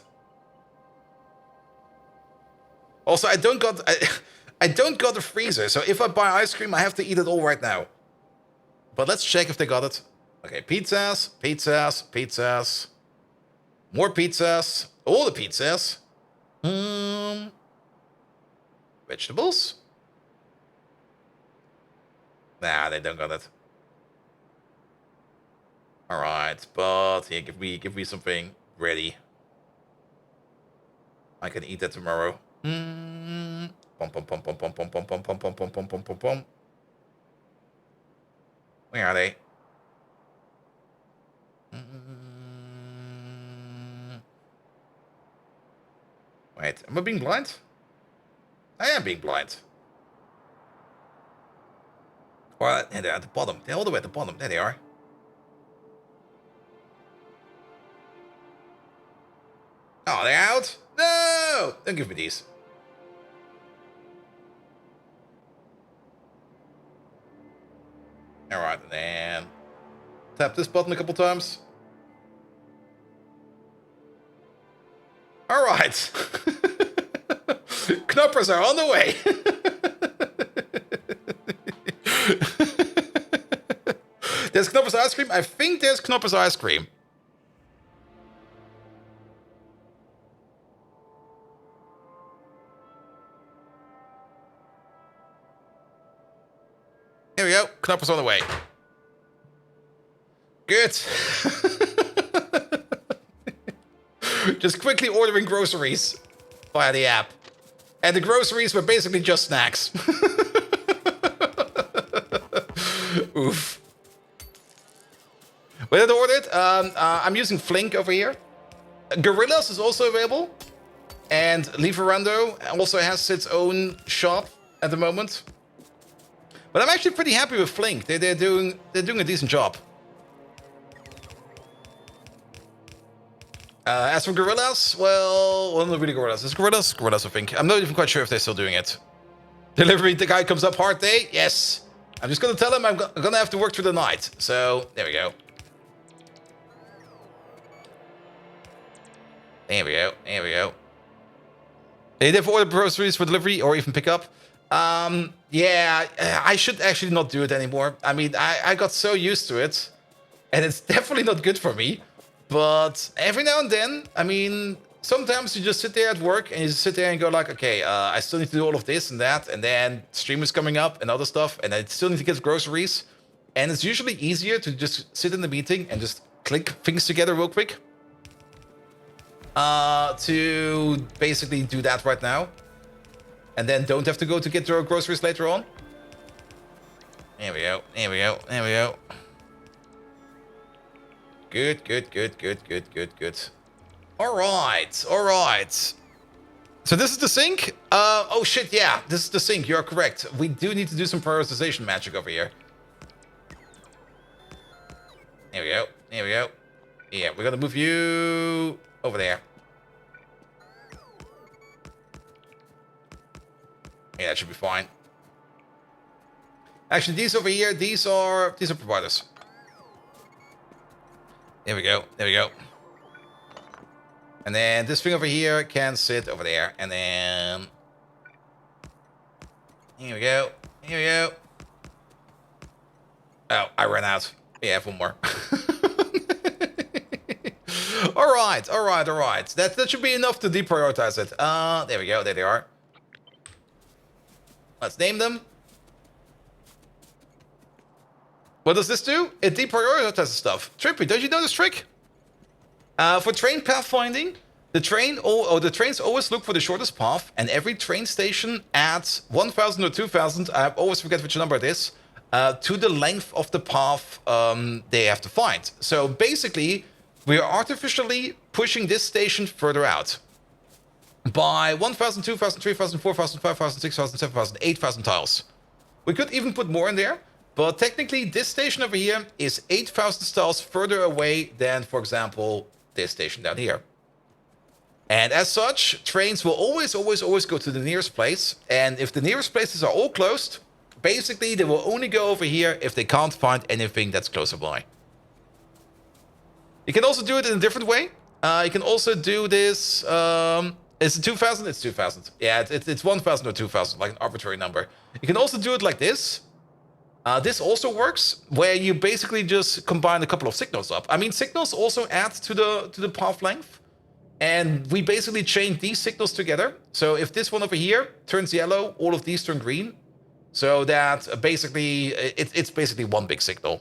Also, I don't got a freezer, so if I buy ice cream, I have to eat it all right now. But let's check if they got it. Okay, pizzas, pizzas, pizzas. More pizzas. All the pizzas. Vegetables? Nah, they don't got it. Alright, but here, give me something ready. I can eat that tomorrow. Pom pom pom pom pom pom pom pom pom pom pom pom pom pom pom. Where are they? Wait, am I being blind? I am being blind. Well, they're at the bottom. They're all the way at the bottom. There they are. Oh, they're out? No! Don't give me these. Alright, and then tap this button a couple times. Alright. Knoppers are on the way. There's Knoppers ice cream? I think there's Knoppers ice cream. Here we go. Knoppers on the way. Good. Just quickly ordering groceries via the app. And the groceries were basically just snacks. Oof. When did I order it? I'm using Flink over here. Gorillas is also available. And Liverando also has its own shop at the moment. But I'm actually pretty happy with Flink. They're doing a decent job. As for Gorillas, well, not really Gorillas. It's Gorillas? Gorillas, I think. I'm not even quite sure if they're still doing it. Delivery, the guy comes up hard day? Yes. I'm just gonna tell him I'm gonna have to work through the night. So, there we go. There we go. There we go. Did you ever order groceries for delivery or even pick up? Yeah, I should actually not do it anymore. I mean, I got so used to it. And it's definitely not good for me. But every now and then, I mean, sometimes you just sit there at work and you just sit there and go like, okay, I still need to do all of this and that. And then stream is coming up and other stuff. And I still need to get groceries. And it's usually easier to just sit in the meeting and just click things together real quick. To basically do that right now. And then don't have to go to get your groceries later on. There we go. There we go. There we go. Good, good, good, good, good, good, good. All right, all right. So this is the sink? Oh shit, yeah, this is the sink. You're correct. We do need to do some prioritization magic over here. There we go. There we go. Yeah, we're gonna move you over there. Yeah, that should be fine. Actually, these over here, these are providers. There we go. There we go. And then this thing over here can sit over there. And then... Here we go. Here we go. Oh, I ran out. Yeah, I have one more. All right. All right. All right. That should be enough to deprioritize it. There we go. There they are. Let's name them. What does this do? It deprioritizes stuff. Trippy, don't you know this trick? For train pathfinding, the trains always look for the shortest path, and every train station adds 1,000 or 2,000, I always forget which number it is, to the length of the path they have to find. So basically, we are artificially pushing this station further out by 1,000, 2,000, 3,000, 4,000, 5,000, 6,000, 7,000, 8,000 tiles. We could even put more in there. But technically, this station over here is 8,000 tiles further away than, for example, this station down here. And as such, trains will always go to the nearest place. And if the nearest places are all closed, basically, they will only go over here if they can't find anything that's closer by. You can also do it in a different way. You can also do this... is it 2,000? It's 2,000. Yeah, it's 1,000 or 2,000, like an arbitrary number. You can also do it like this. This also works where you basically just combine a couple of signals up. I mean, signals also add to the path length. And we basically chain these signals together. So if this one over here turns yellow, all of these turn green. So that basically, it's basically one big signal.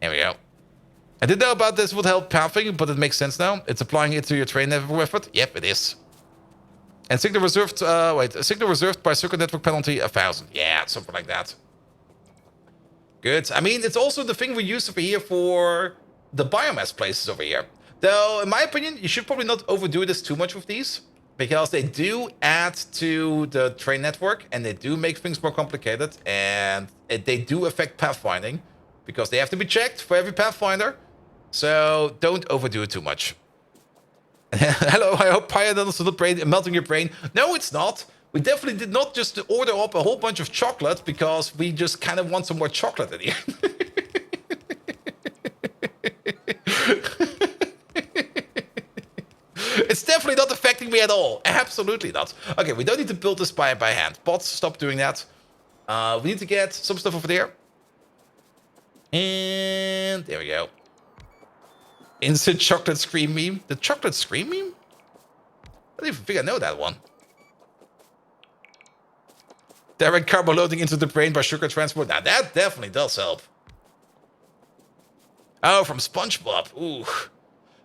There we go. I didn't know about this would help pathing, but it makes sense now. It's applying it to your train network. Yep, it is. And signal reserved, signal reserved by circuit network penalty 1,000. Yeah, something like that. Good. I mean, it's also the thing we use over here for the biomass places over here. Though, in my opinion, you should probably not overdo this too much with these, because they do add to the train network, and they do make things more complicated, and they do affect pathfinding, because they have to be checked for every pathfinder. So don't overdo it too much. Hello, I hope Pyanodons are not melting your brain. No, it's not. We definitely did not just order up a whole bunch of chocolate because we just kind of want some more chocolate in here. It's definitely not affecting me at all. Absolutely not. Okay, we don't need to build this by hand. Bots, stop doing that. We need to get some stuff over there. And there we go. Instant chocolate scream meme. The chocolate scream meme? I don't even think I know that one. Direct carbo loading into the brain by sugar transport. Now that definitely does help. Oh, from SpongeBob. Ooh.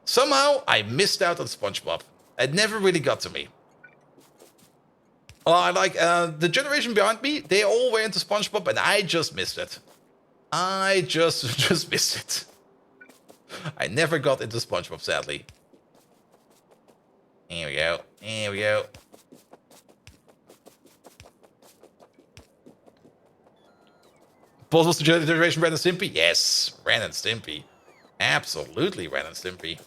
Somehow I missed out on SpongeBob. It never really got to me. Oh, I like the generation behind me. They all were into SpongeBob, and I just missed it. I just missed it. I never got into SpongeBob, sadly. Here we go. Here we go. Both was the generation Ren and Stimpy? Yes, Ren and Stimpy. Absolutely Ren and Stimpy.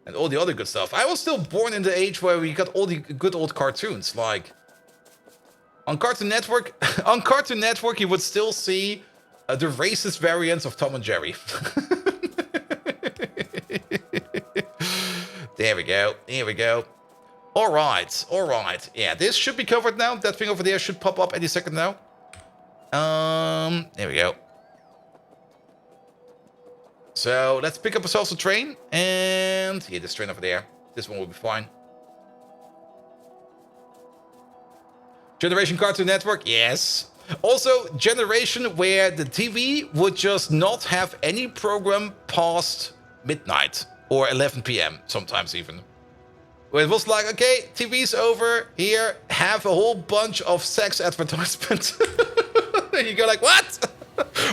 And all the other good stuff. I was still born in the age where we got all the good old cartoons. Like, on Cartoon Network, you would still see the racist variants of Tom and Jerry. There we go. Here we go. All right. All right. Yeah, this should be covered now. That thing over there should pop up any second now. There we go. So let's pick up ourselves a train. And yeah, this train over there. This one will be fine. Generation Cartoon Network. Yes. Also, generation where the TV would just not have any program past midnight or 11 p.m. sometimes even. Where it was like, okay, TV's over. Here, have a whole bunch of sex advertisements. And you go like, what?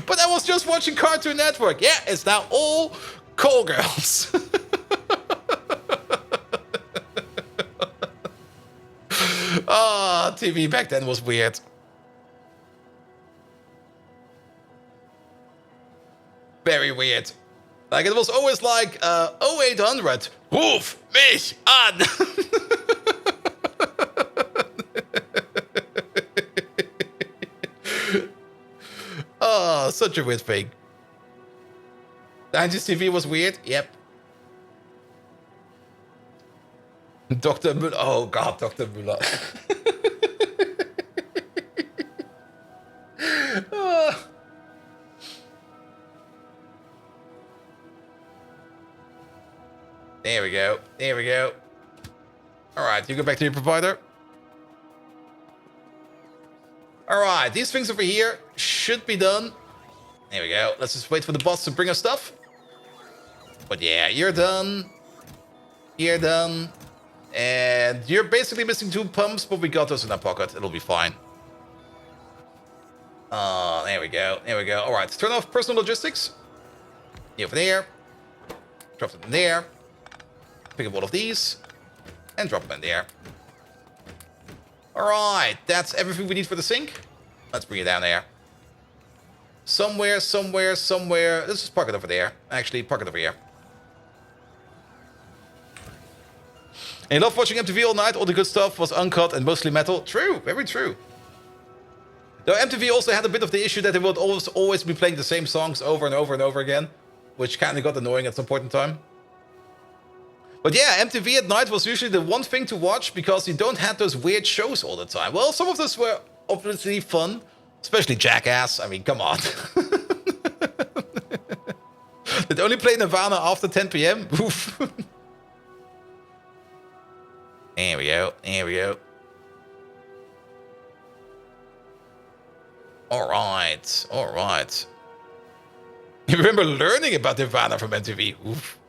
But I was just watching Cartoon Network. Yeah, it's now all call girls. Oh, TV back then was weird. Very weird. Like, it was always like, 0800, ruf mich an. Oh, such a weird thing. 90s TV was weird. Yep. Dr. Müller. Oh, God, Dr. Müller. Oh. There we go. There we go. All right, you go back to your provider. All right, these things over here should be done. There we go. Let's just wait for the boss to bring us stuff. But yeah, you're done. You're done. And you're basically missing 2 pumps, but we got those in our pocket. It'll be fine. There we go. There we go. All right, turn off personal logistics. Over there. Drop them in there. Pick up all of these. And drop them in there. Alright, that's everything we need for the sink. Let's bring it down there. Somewhere. Let's just park it over there. Actually, park it over here. And you love watching MTV all night. All the good stuff was uncut and mostly metal. True, very true. Though MTV also had a bit of the issue that they would always be playing the same songs over and over and over again. Which kind of got annoying at some point in time. But yeah, MTV at night was usually the one thing to watch because you don't have those weird shows all the time. Well, some of those were obviously fun, especially Jackass. I mean, come on. They only play Nirvana after 10 p.m. Oof. There we go. There we go. All right. All right. You remember learning about Nirvana from MTV? Oof.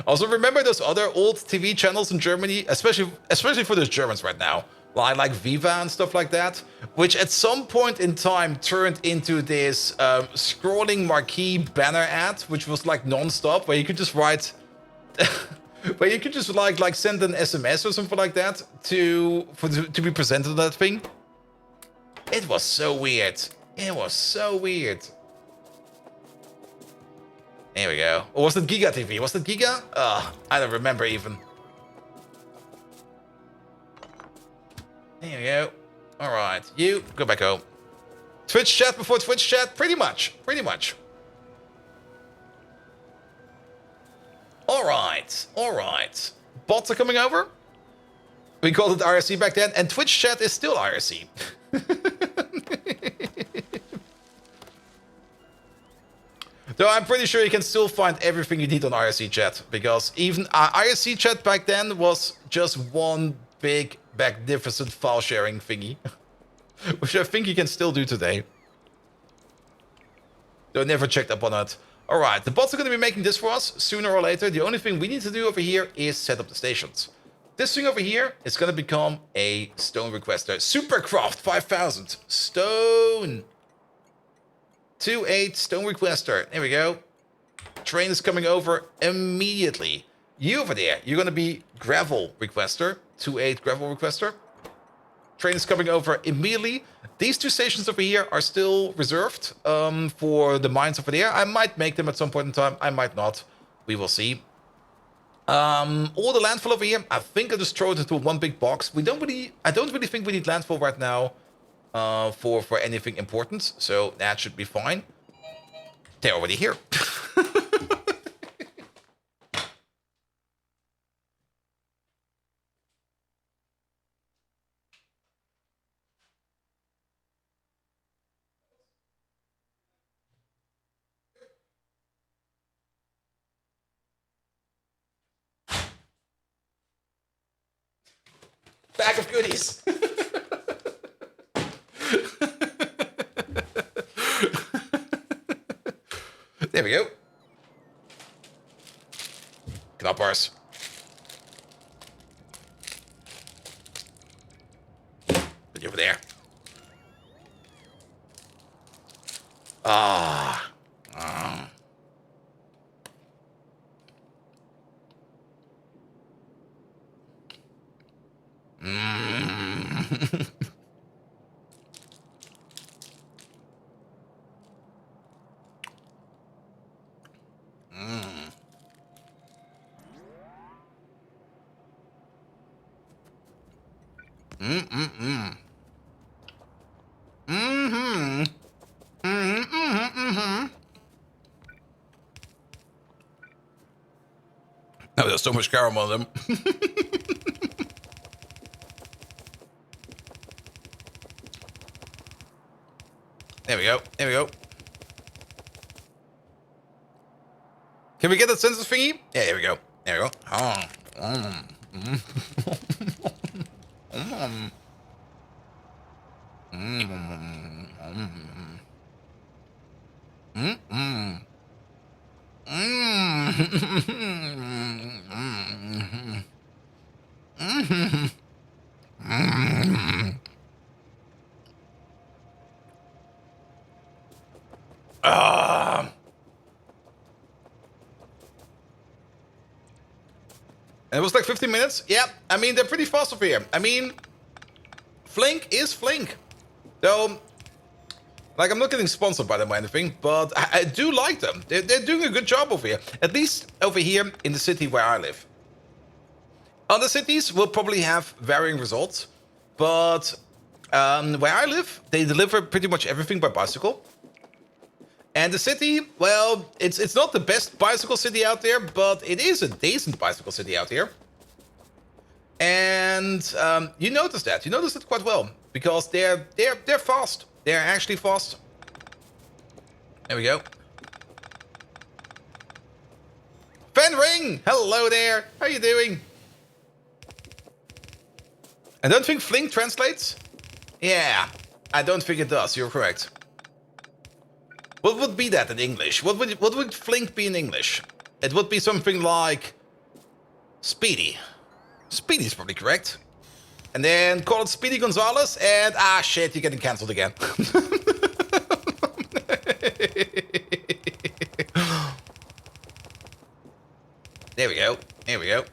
Also, remember those other old TV channels in Germany, especially for those Germans right now, like Viva and stuff like that, which at some point in time turned into this scrolling marquee banner ad, which was like non-stop, where you could just write, where you could just like send an SMS or something like that to be presented on that thing. It was so weird. It was so weird. There we go. Or was it Giga TV? Was it Giga? I don't remember even. There we go. Alright, you go back home. Twitch chat before Twitch chat? Pretty much. Pretty much. Alright. Alright. Bots are coming over. We called it IRC back then, and Twitch chat is still IRC. Though I'm pretty sure you can still find everything you need on IRC chat, because even IRC chat back then was just one big, magnificent file sharing thingy, which I think you can still do today. Though I never checked up on it. Alright, the bots are going to be making this for us sooner or later. The only thing we need to do over here is set up the stations. This thing over here is going to become a stone requester. Supercraft 5000 stone. 2-8 stone requester. There we go. Train is coming over immediately. You over there, you're going to be gravel requester. 2-8 gravel requester. Train is coming over immediately. These two stations over here are still reserved for the mines over there. I might make them at some point in time. I might not. We will see. All the landfill over here, I think I just throw it into one big box. I don't really think we need landfill right now. For anything important, so that should be fine. They're already here. Bag of goodies. There we go. Knappers. Put you over there. Ah. Oh, there's so much caramel on them. There we go. There we go. Can we get that census thingy? Yeah, there we go. There we go. Oh. And it was like 15 minutes. Yeah, I mean, they're pretty fast over here. I mean, Flink is Flink. Though, like, I'm not getting sponsored by them or anything, but I do like them. They're doing a good job over here. At least over here in the city where I live. Other cities will probably have varying results. But where I live, they deliver pretty much everything by bicycle. And the city, well, it's not the best bicycle city out there, but it is a decent bicycle city out here. And you notice that. You notice it quite well because they're fast. They're actually fast. There we go. Fenring, hello there. How you doing? I don't think Flink translates. Yeah, I don't think it does. You're correct. What would be that in English? What would Flink be in English? It would be something like Speedy. Speedy is probably correct. And then call it Speedy Gonzalez, and shit, you're getting cancelled again. There we go. There we go.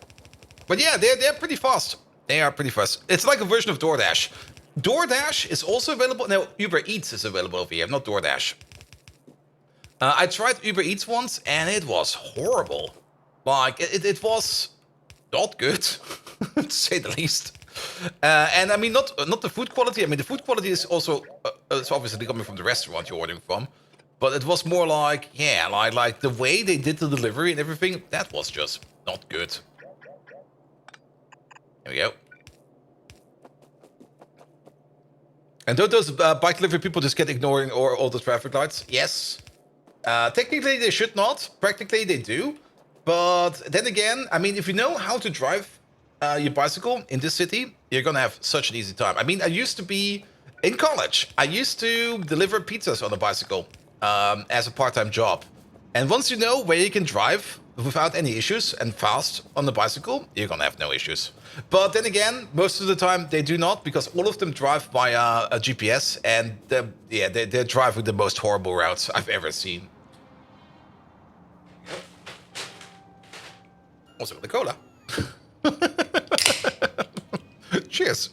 But yeah, they're pretty fast. They are pretty fast. It's like a version of DoorDash. DoorDash is also available. No, Uber Eats is available over here, not DoorDash. I tried Uber Eats once, and it was horrible. Like, it was not good, to say the least. And I mean, not the food quality. I mean, the food quality is also it's obviously coming from the restaurant you're ordering from. But it was more like, yeah, like the way they did the delivery and everything, that was just not good. There we go. And don't those bike delivery people just get ignoring or all the traffic lights? Yes. Technically, they should not. Practically, they do. But then again, I mean, if you know how to drive your bicycle in this city, you're going to have such an easy time. I mean, I used to be in college. I used to deliver pizzas on a bicycle as a part-time job. And once you know where you can drive without any issues and fast on the bicycle, you're going to have no issues. But then again, most of the time they do not, because all of them drive via a GPS, and they drive with the most horrible routes I've ever seen. Also the cola. Cheers.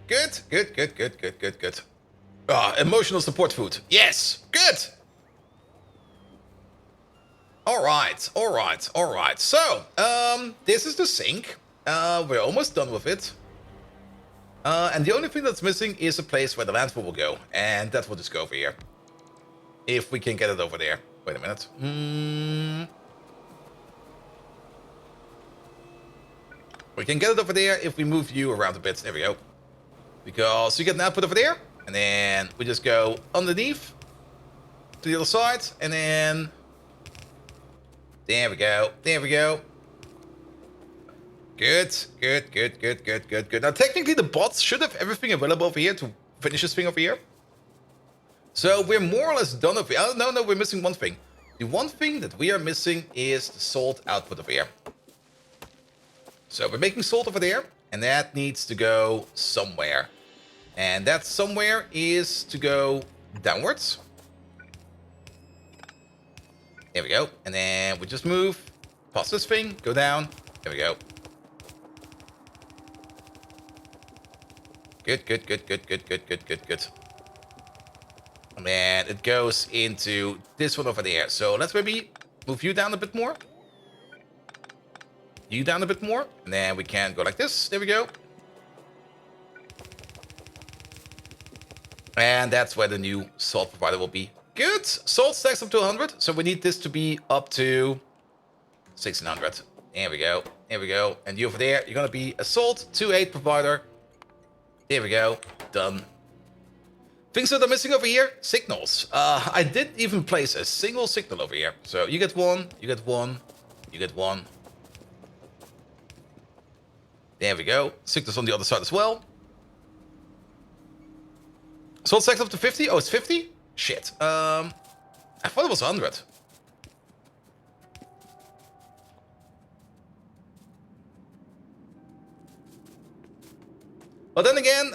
Good. Emotional support food. Yes, good. All right. So, this is the sink. We're almost done with it. And the only thing that's missing is a place where the landfill will go. And that will just go over here. If we can get it over there. Wait a minute. We can get it over there if we move you around a bit. There we go. Because you get an output over there. And then we just go underneath to the other side. And then... There we go. Good. Now, technically, the bots should have everything available over here to finish this thing over here. So, we're more or less done over here. Oh, no, we're missing one thing. The one thing that we are missing is the salt output over here. So, we're making salt over there, and that needs to go somewhere. And that somewhere is to go downwards. There we go. And then we just move past this thing, go down. There we go. Good. And then it goes into this one over there. So let's maybe move you down a bit more. You down a bit more. And then we can go like this. There we go. And that's where the new salt provider will be. Good. Salt stacks up to 100. So we need this to be up to 1600. There we go. And you over there, you're going to be a salt 2.8 provider. There we go. Done. Things that are missing over here, signals. I didn't even place a single signal over here. So you get one, you get one. There we go. Signals on the other side as well. Salt stacks up to 50. Oh, it's 50? Shit. I thought it was 100. But then again,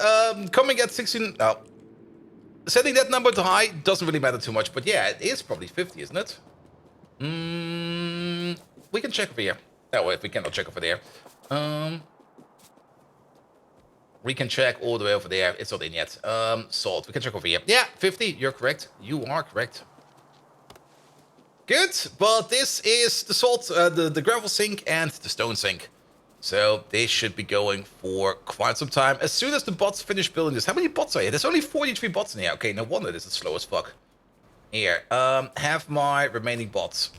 coming at 16... Oh, setting that number to high doesn't really matter too much. But yeah, it is probably 50, isn't it? We can check over here. Oh, wait, we cannot check over there. We can check all the way over there. It's not in yet. Salt. We can check over here. Yeah, 50. You're correct. You are correct. Good. But this is the salt, the gravel sink and the stone sink. So they should be going for quite some time. As soon as the bots finish building this. How many bots are here? There's only 43 bots in here. Okay, no wonder this is slow as fuck. Here, have my remaining bots.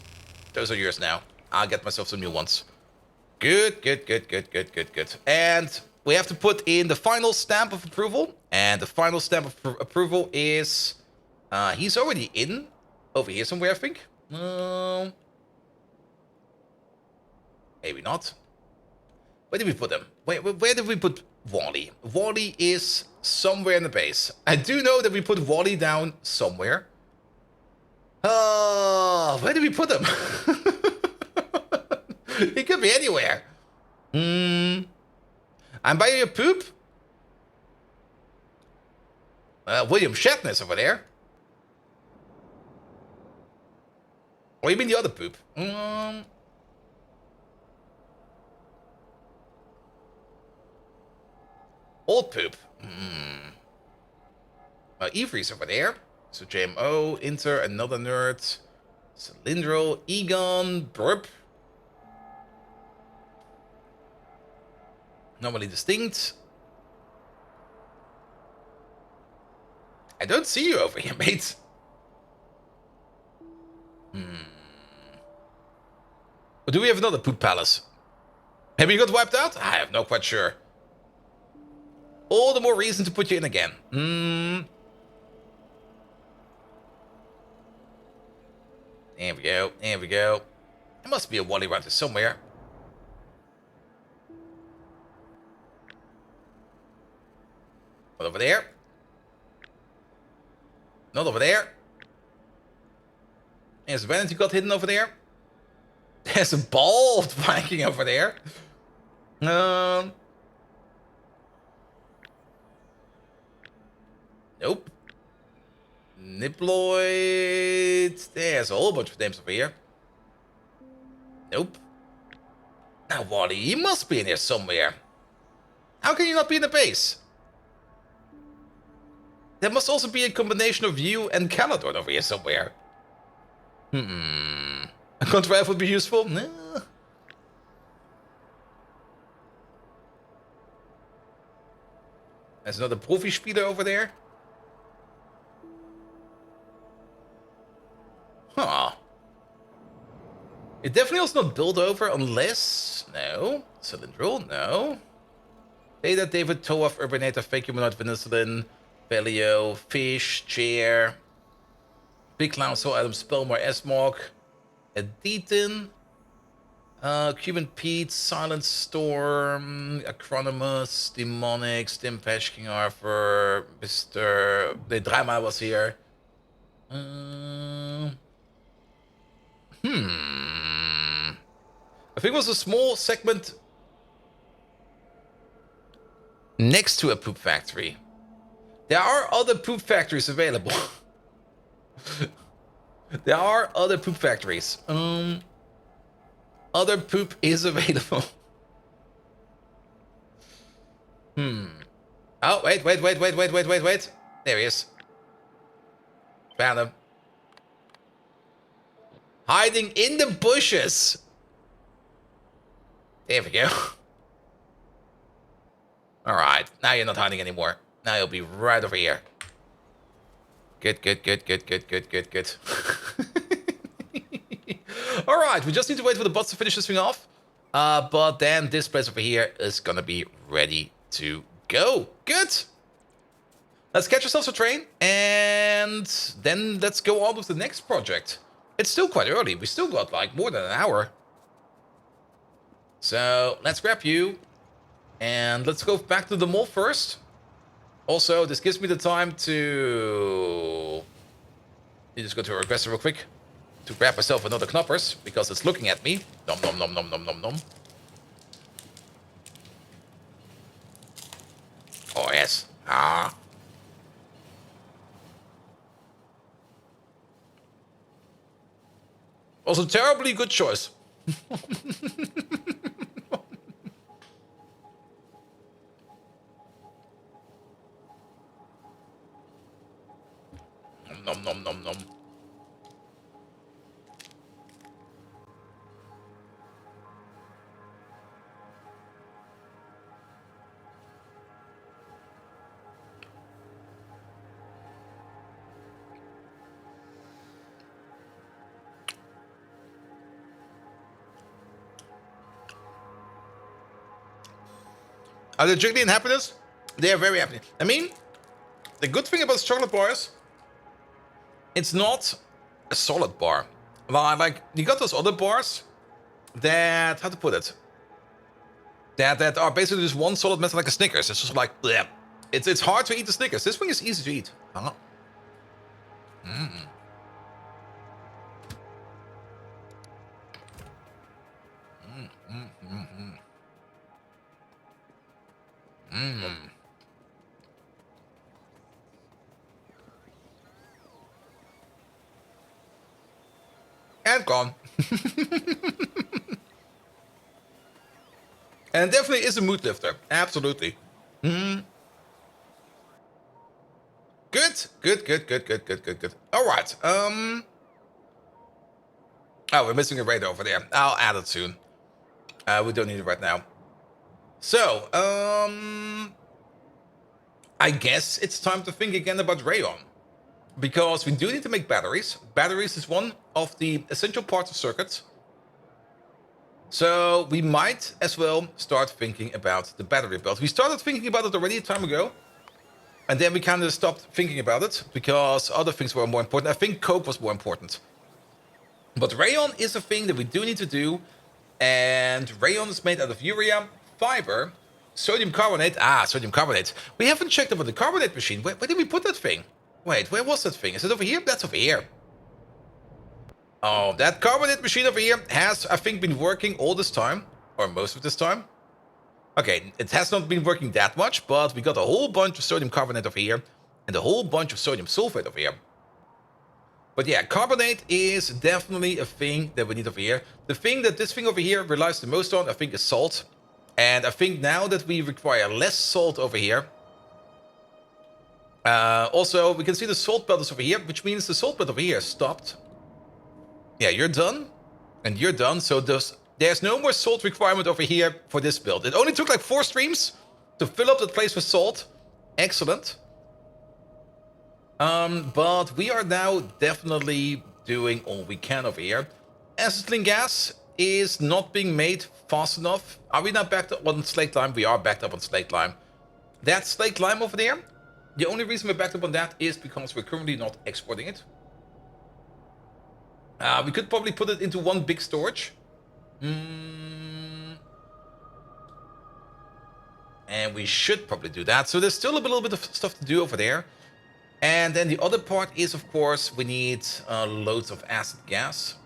Those are yours now. I'll get myself some new ones. Good. And we have to put in the final stamp of approval. And the final stamp of approval is... he's already in. Over here somewhere, I think. Maybe not. Where did we put him? Where did we put Wally? Wally is somewhere in the base. I do know that we put Wally down somewhere. Where did we put him? He could be anywhere. I'm buying a poop. William Shatner's over there. Or you mean the other poop? Old poop. Ivory's over there. So JMO, Inter, another nerd. Cylindral, Egon, Burp. Normally distinct. I don't see you over here, mate. Or do we have another poop palace? Maybe you got wiped out? I have no quite sure. All the more reason to put you in again. There we go. There must be a Wally around here somewhere. Not over there. Not over there. There's a vanity got hidden over there. There's a bald Viking over there. Nope. Niploid. There's a whole bunch of names over here. Nope. Now, Wally, he must be in here somewhere. How can you not be in the base? There must also be a combination of you and Calador over here somewhere. A contract would be useful? No. There's another Profi-Spieler over there. Huh. It definitely was not built over unless... No. Cylindral, no. Beta, David, Toaf, Urbanator, Fake Humanoid, Venicillin, Velio, Fish, Chair, Big Clown, Soul Adam, Spellmore, Esmog, Editin, Cuban Pete, Silent Storm, Acronymus, Demonic, Stimpesh, King Arthur, Mr. The Drama was here. I think it was a small segment next to a poop factory. There are other poop factories available. There are other poop factories. Other poop is available. Oh, wait. There he is. Found him. Hiding in the bushes. There we go. Alright, now you're not hiding anymore. Now you'll be right over here. Good. Alright, we just need to wait for the bots to finish this thing off. But then this place over here is gonna be ready to go. Good. Let's catch ourselves a train. And then let's go on with the next project. It's still quite early. We still got like more than an hour. So let's grab you. And let's go back to the mall first. Also, this gives me the time to... You just go to a regressor real quick. To grab myself another knoppers. Because it's looking at me. Nom nom nom nom nom nom nom. Oh yes. Ah. Was a terribly good choice. Nom nom nom nom. Are they jiggly in happiness? They are very happy. I mean, the good thing about chocolate bars, it's not a solid bar. Well, like, you got those other bars that, how to put it? That are basically just one solid metal like a Snickers. It's just like, bleh. It's hard to eat the Snickers. This thing is easy to eat. Oh. Mm. And gone. And definitely is a mood lifter. Absolutely. Mm. Good. All right. Oh, we're missing a radar over there. I'll add it soon. We don't need it right now. So, I guess it's time to think again about rayon. Because we do need to make batteries. Batteries is one of the essential parts of circuits. So we might as well start thinking about the battery build. We started thinking about it already a time ago. And then we kind of stopped thinking about it because other things were more important. I think coke was more important. But rayon is a thing that we do need to do. And rayon is made out of urea, fiber, sodium carbonate. Sodium carbonate. We haven't checked about the carbonate machine. Where did we put that thing? Wait, where was that thing? Is it over here? That's over here. Oh, that carbonate machine over here has, I think, been working all this time. Or most of this time. Okay, it has not been working that much, but we got a whole bunch of sodium carbonate over here. And a whole bunch of sodium sulfate over here. But yeah, carbonate is definitely a thing that we need over here. The thing that this thing over here relies the most on, I think, is salt. And I think now that we require less salt over here... also, we can see the salt belt is over here, which means the salt belt over here stopped. Yeah, you're done. And you're done. So there's no more salt requirement over here for this build. It only took like 4 streams to fill up that place with salt. Excellent. But we are now definitely doing all we can over here. Acetylene gas is not being made fast enough. Are we not backed up on slaked lime? We are backed up on slaked lime. That slaked lime over there, the only reason we're backed up on that is because we're currently not exporting it. We could probably put it into one big storage. And we should probably do that. So there's still a little bit of stuff to do over there. And then the other part is, of course, we need loads of acid gas.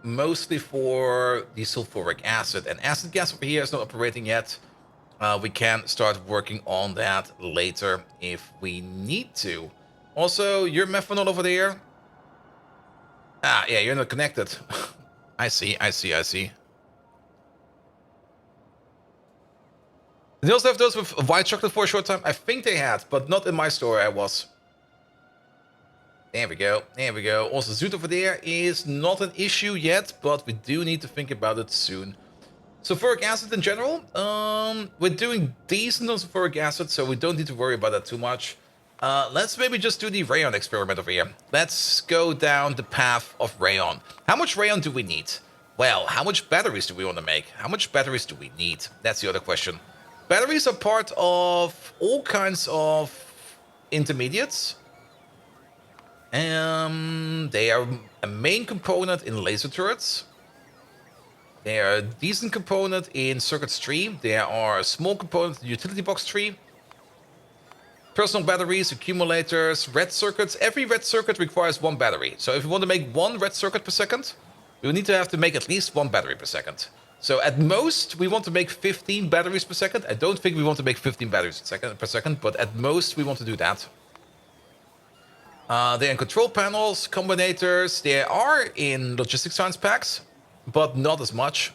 Mostly for the sulfuric acid. And acid gas over here is not operating yet. We can start working on that later if we need to. Also, your methanol over there. Yeah, you're not connected. I see. They also have those with white chocolate for a short time. I think they had, but not in my store I was. There we go. Also, zoot over there is not an issue yet, but we do need to think about it soon. Sulfuric acid in general, we're doing decent on sulfuric acid, so we don't need to worry about that too much. Let's maybe just do the rayon experiment over here. Let's go down the path of rayon. How much rayon do we need? Well, how much batteries do we want to make? How much batteries do we need? That's the other question. Batteries are part of all kinds of intermediates. They are a main component in laser turrets. They are a decent component in circuits tree. They are a small component in the utility box tree. Personal batteries, accumulators, red circuits. Every red circuit requires 1 battery. So if we want to make 1 red circuit per second, we need to have to make at least 1 battery per second. So at most, we want to make 15 batteries per second. I don't think we want to make 15 batteries per second, but at most, we want to do that. They're in control panels, combinators. They are in logistics science packs, but not as much.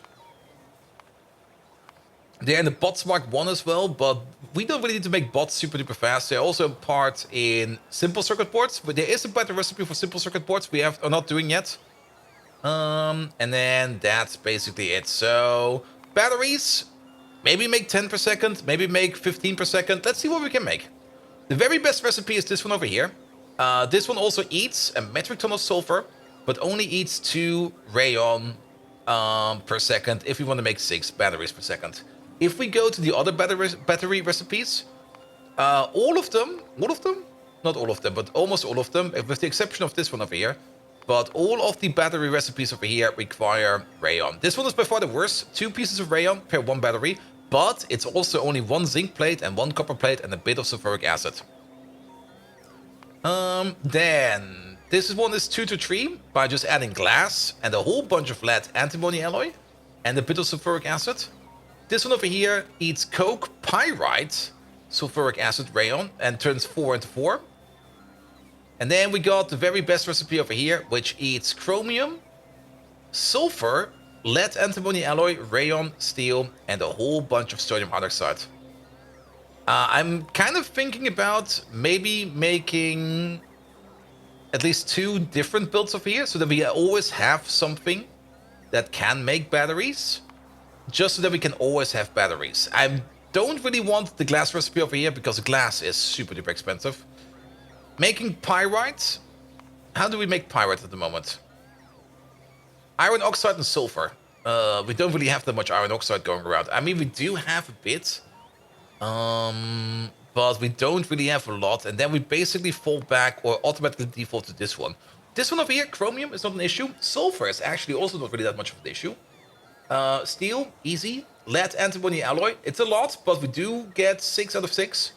They're in the bots Mark 1 as well, but we don't really need to make bots super duper fast. They're also part in simple circuit boards, but there is a better recipe for simple circuit boards we are not doing yet. And then that's basically it. So batteries, maybe make 10 per second, maybe make 15 per second. Let's see what we can make. The very best recipe is this one over here. This one also eats a metric ton of sulfur, but only eats 2 rayon per second if we want to make 6 batteries per second. if we go to the other battery recipes, all of them, not all of them, but almost all of them, with the exception of this one over here, but all of the battery recipes over here require rayon. This one is by far the worst. 2 pieces of rayon per 1 battery, but it's also only 1 zinc plate and 1 copper plate and a bit of sulfuric acid. Then this one is 2 to 3 by just adding glass and a whole bunch of lead antimony alloy and a bit of sulfuric acid. This one over here eats coke, pyrite, sulfuric acid, rayon, and turns 4 into 4. And then we got the very best recipe over here, which eats chromium, sulfur, lead antimony alloy, rayon, steel, and a whole bunch of sodium hydroxide. I'm kind of thinking about maybe making at least 2 different builds over here, so that we always have something that can make batteries, just so that we can always have batteries. I don't really want the glass recipe over here, because glass is super duper expensive. Making pyrite. How do we make pyrite at the moment? Iron oxide and sulfur. We don't really have that much iron oxide going around. I mean, we do have a bit. But we don't really have a lot. And then we basically fall back or automatically default to this one. This one over here, chromium, is not an issue. Sulfur is actually also not really that much of an issue. Steel, easy. Lead antimony alloy, it's a lot, but we do get 6 out of 6.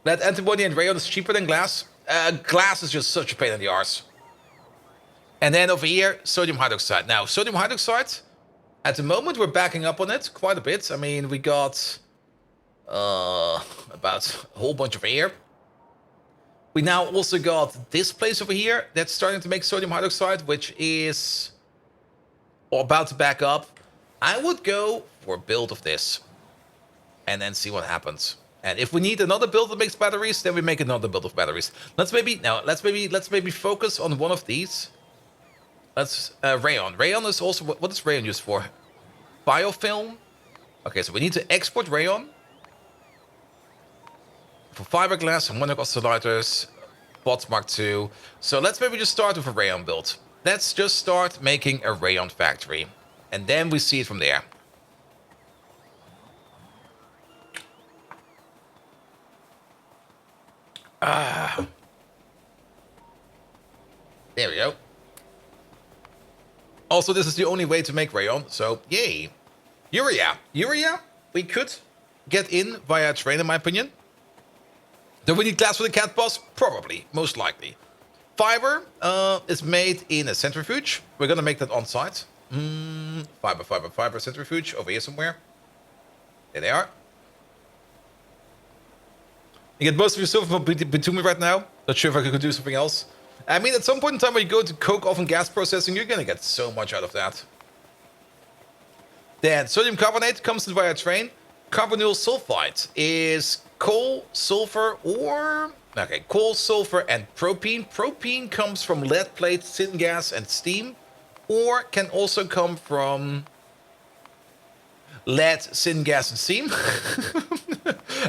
Lead antimony and rayon is cheaper than glass. Glass is just such a pain in the arse. And then over here, sodium hydroxide. Now, sodium hydroxide, at the moment we're backing up on it quite a bit. I mean, we got about a whole bunch of air. We now also got this place over here that's starting to make sodium hydroxide, which is about to back up. I would go for a build of this and then see what happens. And if we need another build that makes batteries, then we make another build of batteries. Let's maybe focus on one of these. Let's rayon. Rayon is also what is rayon used for? Biofilm. Okay, so we need to export rayon for fiberglass, harmonic oscillators, bots Mark II. So let's maybe just start with a rayon build. Let's just start making a rayon factory, and then we see it from there. There we go. Also, this is the only way to make rayon, so yay. Urea. Urea, we could get in via train, in my opinion. Do we need glass for the cat boss? Probably, most likely. Fiber is made in a centrifuge. We're gonna make that on site. Fiber centrifuge over here somewhere. There they are. You get most of your silver from bitumen right now. Not sure if I could do something else. I mean, at some point in time when you go to coke oven gas processing, you're gonna get so much out of that. Then sodium carbonate comes in via train. Carbonyl sulfide is coal, sulfur, or... Okay, coal, sulfur, and propene. Propene comes from lead plate, syngas, and steam. Or can also come from lead, syngas, and steam.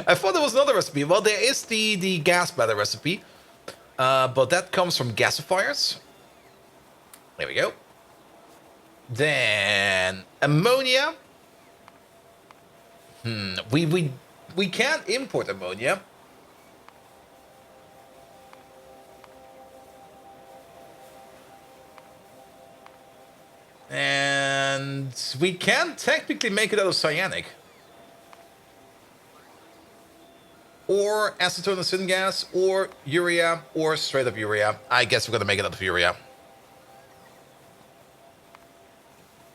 I thought there was another recipe. Well, there is the gas bladder recipe. But that comes from gasifiers. There we go. Then ammonia. We can't import ammonia. And we can technically make it out of cyanic. Or acetone and syngas, or urea, or straight up urea. I guess we're gonna make it out of urea.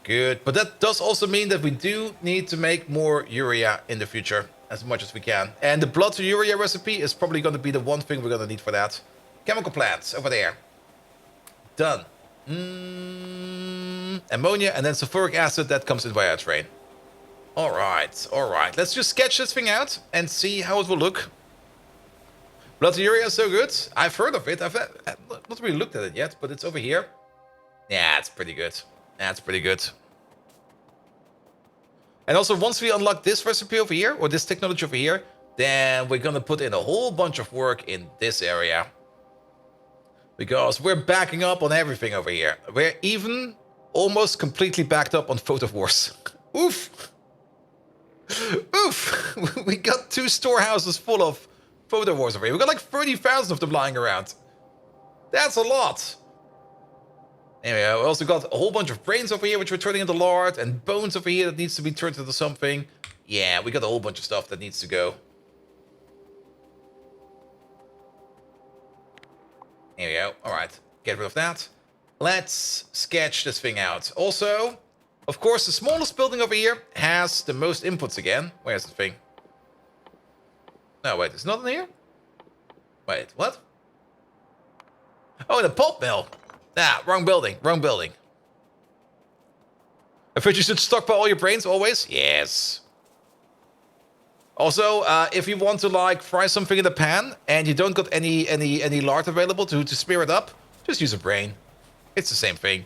Good, but that does also mean that we do need to make more urea in the future, as much as we can. And the blood to urea recipe is probably gonna be the one thing we're gonna need for that. Chemical plants, over there. Done. Ammonia, and then sulfuric acid, that comes in via train. Alright. Let's just sketch this thing out and see how it will look. Blood to urea is so good. I've heard of it. I've not really looked at it yet, but it's over here. Yeah, it's pretty good. That's pretty good. And also, once we unlock this recipe over here, or this technology over here, then we're gonna put in a whole bunch of work in this area. Because we're backing up on everything over here. We're even almost completely backed up on photo wars. Oof! Oof! We got 2 storehouses full of photo wars over here. We got like 30,000 of them lying around. That's a lot. Anyway, we also got a whole bunch of brains over here, which we're turning into lard, and bones over here that needs to be turned into something. Yeah, we got a whole bunch of stuff that needs to go. Here we go. Alright, get rid of that. Let's sketch this thing out. Also, of course, the smallest building over here has the most inputs again. Where's the thing? No, wait, it's not in here? Wait, what? Oh, the pulp mill. Nah, wrong building, wrong building. I thought you should stockpile all your brains always? Yes. Also, if you want to like fry something in the pan and you don't got any lard available to smear it up, just use a brain. It's the same thing.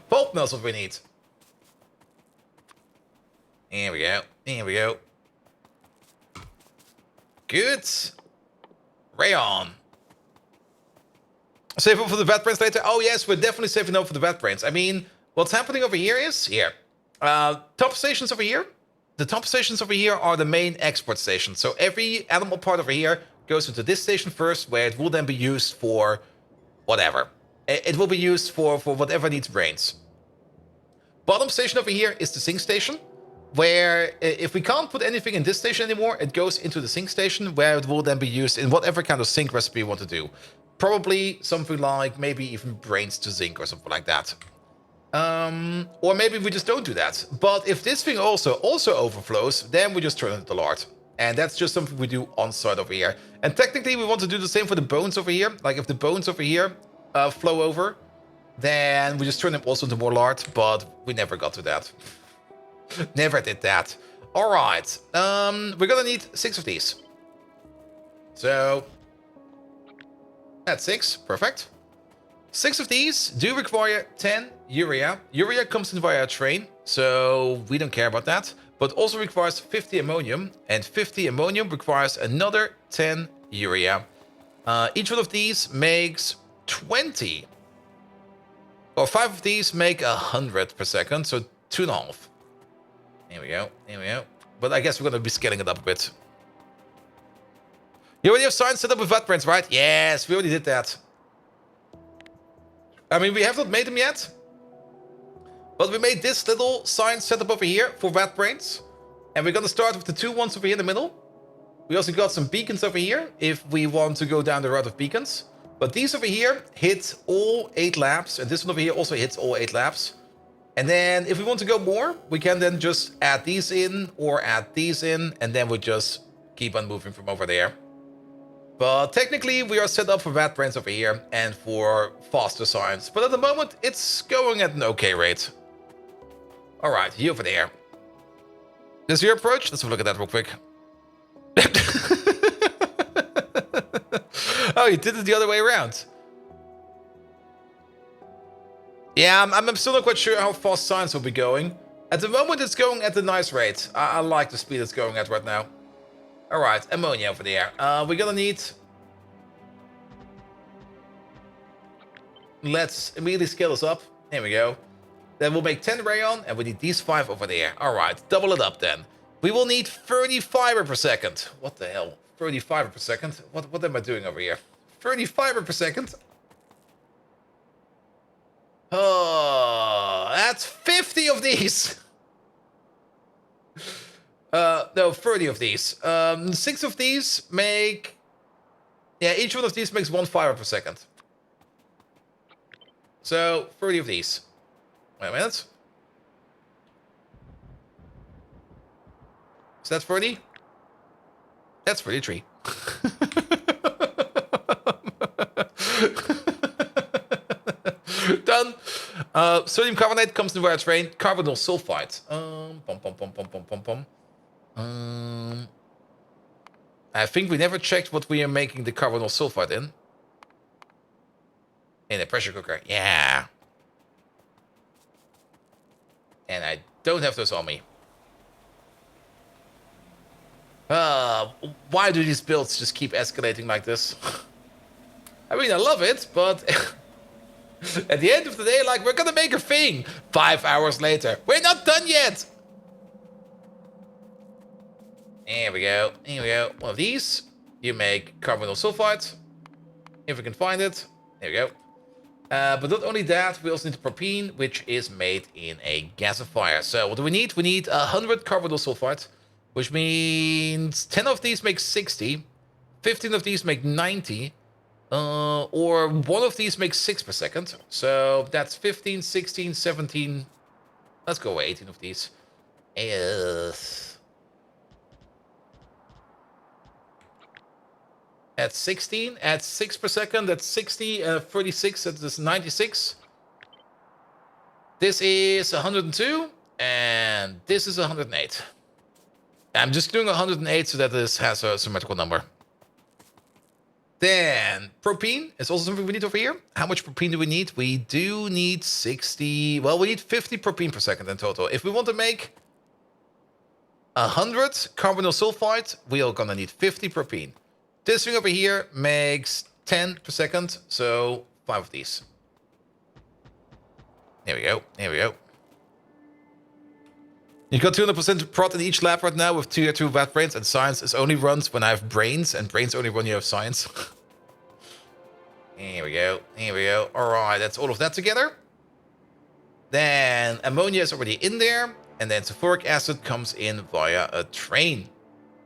Pulp mill's what we need. Here we go. Here we go. Good. Rayon. Save up for the vat brains later? Oh yes, we're definitely saving up for the vat brains. I mean, what's happening over here is here. Top stations over here. The top stations over here are the main export stations. So every animal part over here goes into this station first, where it will then be used for whatever. It will be used for whatever needs brains. Bottom station over here is the sink station, where if we can't put anything in this station anymore, it goes into the sink station, where it will then be used in whatever kind of sink recipe you want to do. Probably something like maybe even brains to zinc or something like that. Or maybe we just don't do that. But if this thing also overflows, then we just turn it into lard. And that's just something we do on site over here. And technically we want to do the same for the bones over here. Like if the bones over here flow over, then we just turn them also into more lard. But we never got to that. Never did that. All right. We're gonna need 6 of these. So that's 6. Perfect. 6 of these do require 10 urea. Urea comes in via a train, so we don't care about that. But also requires 50 ammonium, and 50 ammonium requires another 10 urea. Each one of these makes 20. Or 5 of these make 100 per second, so 2.5. Here we go, here we go. But I guess we're going to be scaling it up a bit. You already have science set up with vat brains, right? Yes, we already did that. I mean, we have not made them yet. But we made this little science setup over here for vat brains. And we're going to start with the 2 ones over here in the middle. We also got some beacons over here if we want to go down the route of beacons. But these over here hit all 8 labs. And this one over here also hits all 8 labs. And then if we want to go more, we can then just add these in or add these in. And then we just keep on moving from over there. But technically, we are set up for vat brains over here and for faster science. But at the moment, it's going at an okay rate. All right, you over there. This is your approach? Let's have a look at that real quick. Oh, you did it the other way around. Yeah, I'm still not quite sure how fast science will be going. At the moment, it's going at a nice rate. I like the speed it's going at right now. Alright, ammonia over there. We're gonna need... Let's immediately scale this up. There we go. Then we'll make 10 rayon, and we need these 5 over there. Alright, double it up then. We will need 30 fiber per second. What the hell? 30 fiber per second? What am I doing over here? 30 fiber per second? Oh, that's 50 of these! No, 30 of these. 6 of these make... Yeah, each one of these makes 1 fiber per second. So, 30 of these. Wait a minute. Is that 30? That's 33. Done. Sodium carbonate comes in via train. Carbonyl sulfide. I think we never checked what we are making the carbonyl sulfide in. In a pressure cooker. Yeah. And I don't have those on me. Why do these builds just keep escalating like this? I mean, I love it, but At the end of the day, like, we're gonna make a thing. 5 hours later. We're not done yet. Here we go. Here we go. One of these. You make carbonyl sulfide. If we can find it. There we go. But not only that, we also need propene, which is made in a gasifier. So what do we need? We need 100 carbonyl sulfide, which means 10 of these make 60, 15 of these make 90, or one of these makes 6 per second. So that's 15, 16, 17. Let's go 18 of these. At 16, at 6 per second, that's 60, 36, that's 96. This is 102, and this is 108. I'm just doing 108 so that this has a symmetrical number. Then, propene is also something we need over here. How much propene do we need? We do need 60, well, we need 50 propene per second in total. If we want to make 100 carbonyl sulfide, we are gonna need 50 propene. This thing over here makes 10 per second, so 5 of these. There we go, there we go. You've got 200% prot in each lab right now with tier 2 vat brains, and science is only runs when I have brains, and brains only run when you have science. Here we go, here we go. Alright, that's all of that together. Then ammonia is already in there, and then sulfuric acid comes in via a train.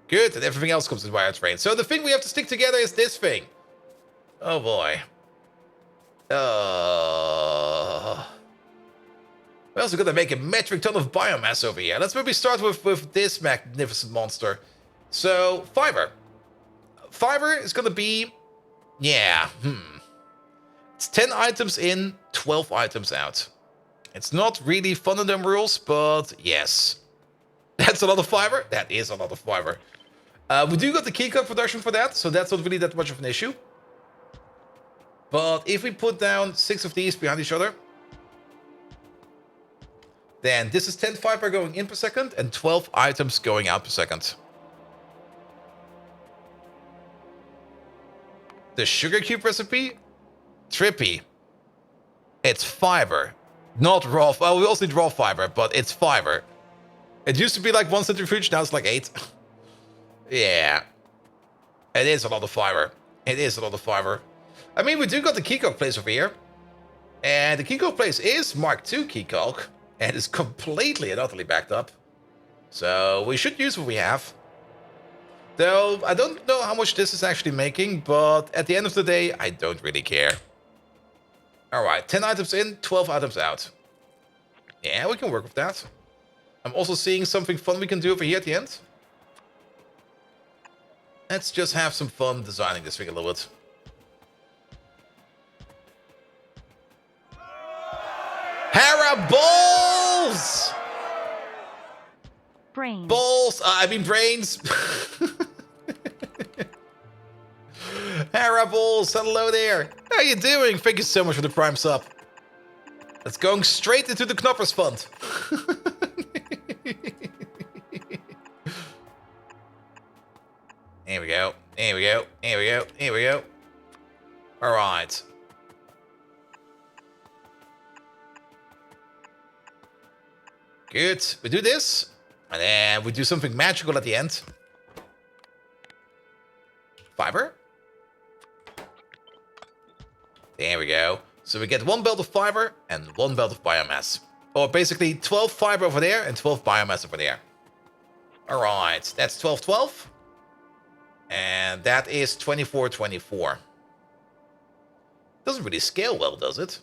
Good, and everything else comes in via a train. So the thing we have to stick together is this thing. Oh boy. We're also gonna make a metric ton of biomass over here. Let's maybe start with this magnificent monster. So, fiber. Fiber is gonna be... Yeah, It's 10 items in, 12 items out. It's not really fun in them rules, but yes. That's a lot of fiber. That is a lot of fiber. We do got the keycard production for that, so that's not really that much of an issue. But if we put down 6 of these behind each other, then this is 10 fiber going in per second and 12 items going out per second. The sugar cube recipe? Trippy. It's fiber, not raw. Well, we also need raw fiber, but it's fiber. It used to be like 1 centrifuge, now it's like 8. Yeah. It is a lot of fiber. It is a lot of fiber. I mean, we do got the keycock place over here. And the keycock place is Mark II keycock. And it's completely and utterly backed up. So we should use what we have. Though, I don't know how much this is actually making, but at the end of the day, I don't really care. Alright, 10 items in, 12 items out. Yeah, we can work with that. I'm also seeing something fun we can do over here at the end. Let's just have some fun designing this thing a little bit. Hera balls! Brains. Balls! I mean brains. Hera balls, hello there. How you doing? Thank you so much for the prime sub. That's going straight into the Knoppers Fund. Here we go. Here we go. Here we go. Here we go. All right. Good. We do this. And then we do something magical at the end. Fiber. There we go. So we get 1 belt of fiber and 1 belt of biomass. Or basically 12 fiber over there and 12 biomass over there. All right. That's 12, 12. And that is 24, 24. Doesn't really scale well, does it?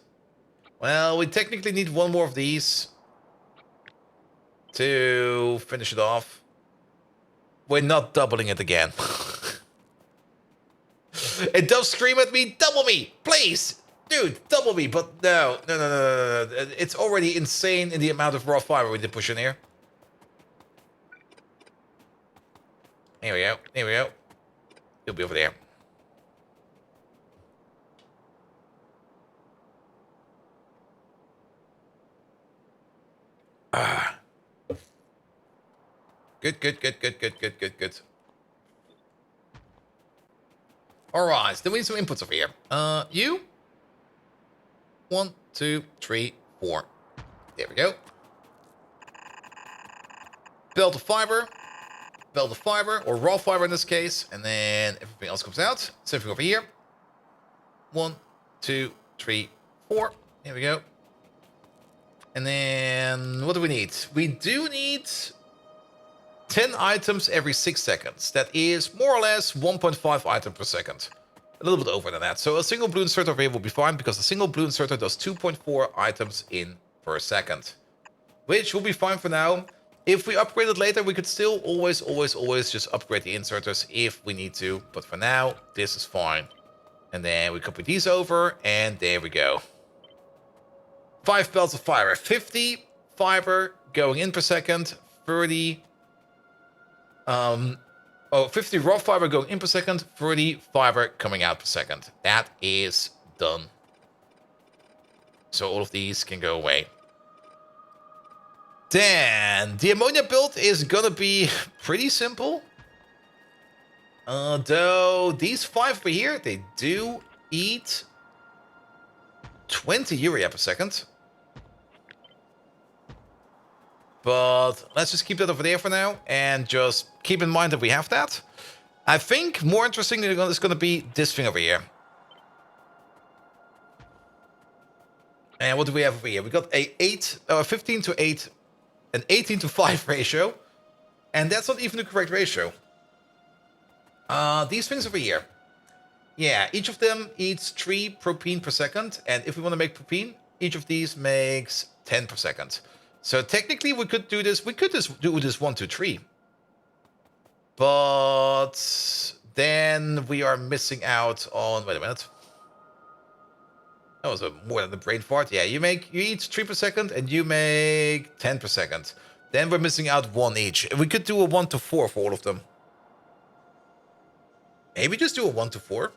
Well, we technically need 1 more of these to finish it off. We're not doubling it again. It does scream at me, double me, please. Dude, double me, but no. It's already insane in the amount of raw fiber we did push in here. Here we go, here we go. You'll be over there. Ah. Good. Alright, then we need some inputs over here. You? 1, 2, 3, 4. There we go. Belt of fiber, or raw fiber in this case, and then everything else comes out. Same thing over here. 1, 2, 3, 4. Here we go. And then what do we need? We do need 10 items every 6 seconds. That is more or less 1.5 items per second. A little bit over than that. So a single blue inserter over here will be fine because a single blue inserter does 2.4 items in per second. Which will be fine for now. If we upgrade it later, we could still always just upgrade the inserters if we need to. But for now, this is fine. And then we copy these over, and there we go. 5 belts of fiber. 50 fiber going in per second. 30... 50 raw fiber going in per second. 30 fiber coming out per second. That is done. So all of these can go away. Then, the ammonia build is gonna be pretty simple. Though, these 5 over here, they do eat 20 urea per second. But let's just keep that over there for now, and just keep in mind that we have that. I think more interesting is gonna be this thing over here. And what do we have over here? We got a 15 to 8... an 18 to 5 ratio. And that's not even the correct ratio. These things over here. Yeah, each of them eats 3 propene per second. And if we want to make propene, each of these makes 10 per second. So technically we could do this. We could just do this 1, 2, 3. But then we are missing out on... Wait a minute. That was more than the brain fart. Yeah, you eat 3 per second and you make 10 per second. Then we're missing out 1 each. We could do a 1 to 4 for all of them. Maybe just do a 1 to 4.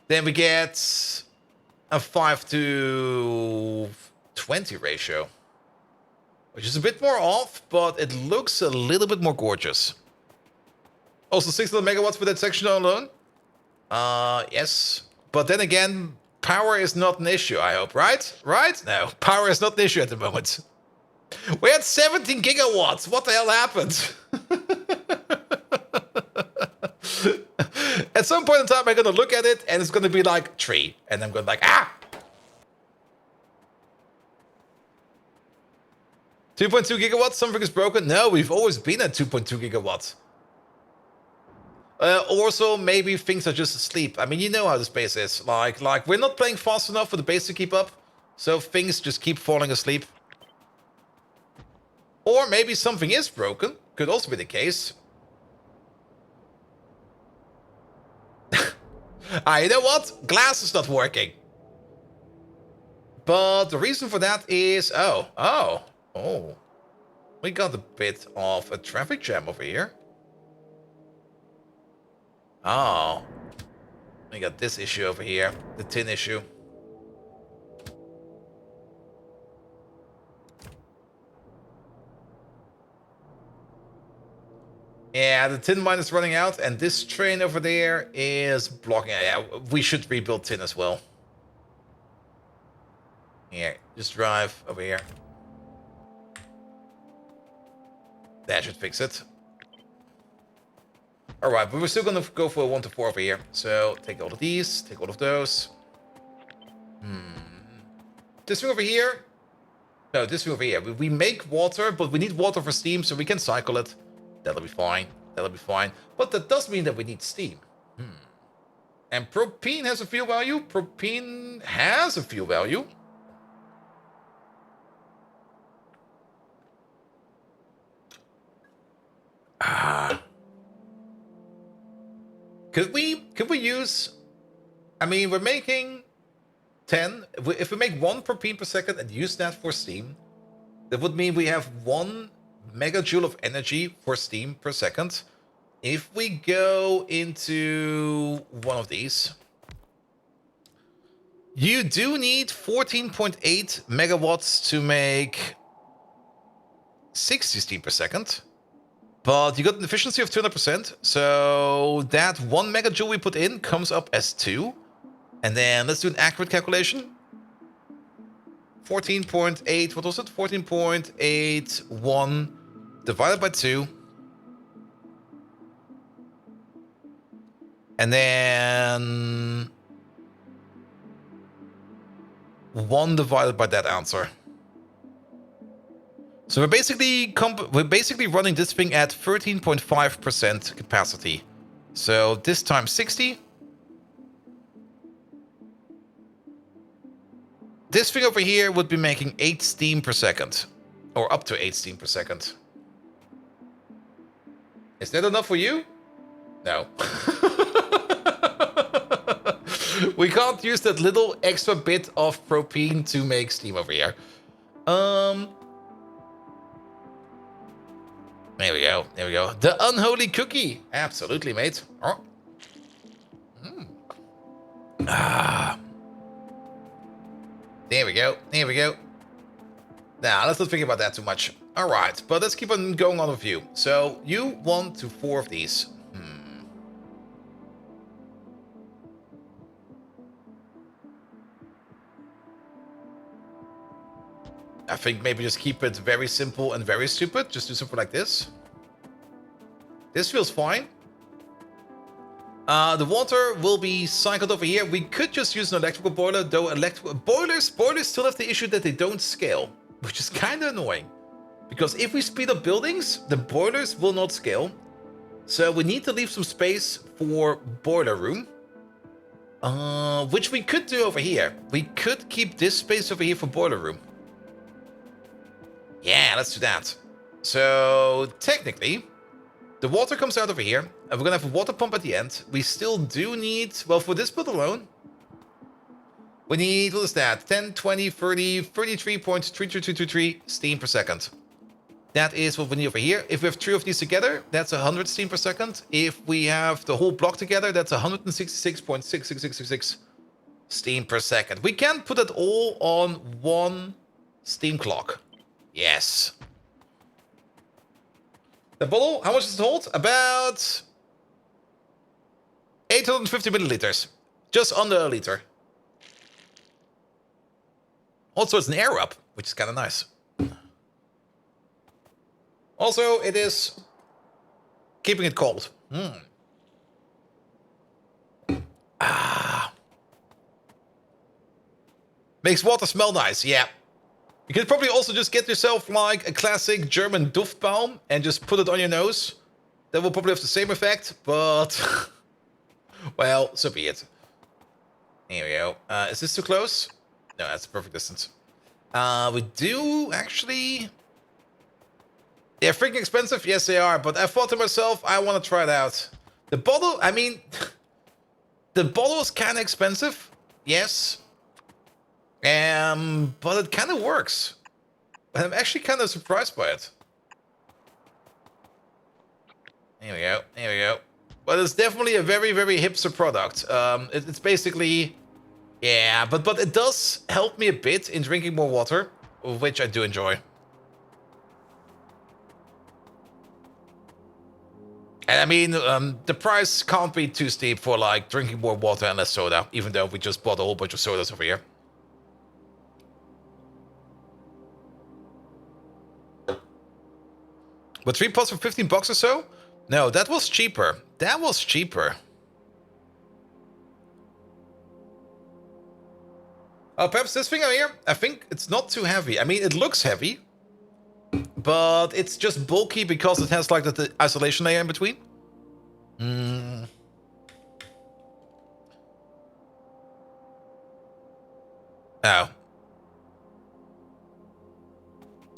Then we get a 5 to 20 ratio. Which is a bit more off, but it looks a little bit more gorgeous. Also 600 megawatts for that section alone. Yes. But then again, power is not an issue, I hope, right? Right? No, power is not an issue at the moment. We're at 17 gigawatts. What the hell happened? At some point in time, I'm going to look at it, and it's going to be like 3. And I'm going to be like, ah! 2.2 gigawatts? Something is broken? No, we've always been at 2.2 gigawatts. Also, maybe things are just asleep. I mean, you know how the space is. Like we're not playing fast enough for the base to keep up. So things just keep falling asleep. Or maybe something is broken. Could also be the case. You know what? Glass is not working. But the reason for that is... Oh. We got a bit of a traffic jam over here. Oh. We got this issue over here. The tin issue. Yeah, the tin mine is running out, and this train over there is blocking. Yeah, we should rebuild tin as well. Here, just drive over here. That should fix it. Alright, but we're still gonna go for a 1 to 4 over here. So, take all of these, take all of those. This thing over here? No, this thing over here. We make water, but we need water for steam, so we can cycle it. That'll be fine. That'll be fine. But that does mean that we need steam. And propene has a fuel value. Propene has a fuel value. Could we use... I mean, we're making 10. If we make 1 propene per second and use that for steam, that would mean we have 1 megajoule of energy for steam per second. If we go into one of these, you do need 14.8 megawatts to make 60 steam per second. But you got an efficiency of 200%, so that 1 megajoule we put in comes up as 2. And then let's do an accurate calculation. 14.8, what was it? 14.81 divided by 2. And then 1 divided by that answer. So we're basically running this thing at 13.5% capacity. So this time 60. This thing over here would be making 8 steam per second. Or up to 8 steam per second. Is that enough for you? No. We can't use that little extra bit of propane to make steam over here. There we go. There we go. The unholy cookie. Absolutely, mate. Oh. Ah. There we go. There we go. Now, let's not think about that too much. All right, but let's keep on going on with you. So, you 1 to 4 of these. I think maybe just keep it very simple and very stupid. Just do something like this. This feels fine. The water will be cycled over here. We could just use an electrical boiler, though boilers still have the issue that they don't scale, which is kind of annoying. Because if we speed up buildings, the boilers will not scale. So we need to leave some space for boiler room. Which we could do over here. We could keep this space over here for boiler room. Yeah, let's do that. So, technically, the water comes out over here, and we're gonna have a water pump at the end. We still do need, well, for this build alone, we need, what is that? 10, 20, 30, 33.33333 steam per second. That is what we need over here. If we have 3 of these together, that's 100 steam per second. If we have the whole block together, that's 166.66666 steam per second. We can put it all on one steam clock. Yes. The bottle, how much does it hold? About 850 milliliters. Just under a liter. Also, it's an air up, which is kind of nice. Also, it is keeping it cold. Makes water smell nice, yeah. You could probably also just get yourself like a classic German Duftbaum and just put it on your nose. That will probably have the same effect, but well, so be it. Here we go. Is this too close? No, that's the perfect distance. We do actually. They're freaking expensive. Yes, they are. But I thought to myself, I want to try it out. The bottle. I mean, the bottle is kind of expensive. Yes. But it kind of works. I'm actually kind of surprised by it. Here we go. Here we go. But it's definitely a very, very hipster product. It's basically, yeah, but it does help me a bit in drinking more water, which I do enjoy. And I mean, the price can't be too steep for like drinking more water and less soda, even though we just bought a whole bunch of sodas over here. But 3 pots for 15 bucks or so? No, that was cheaper. That was cheaper. Oh, perhaps this thing out here? I think it's not too heavy. I mean, it looks heavy. But it's just bulky because it has like the isolation layer in between. Oh.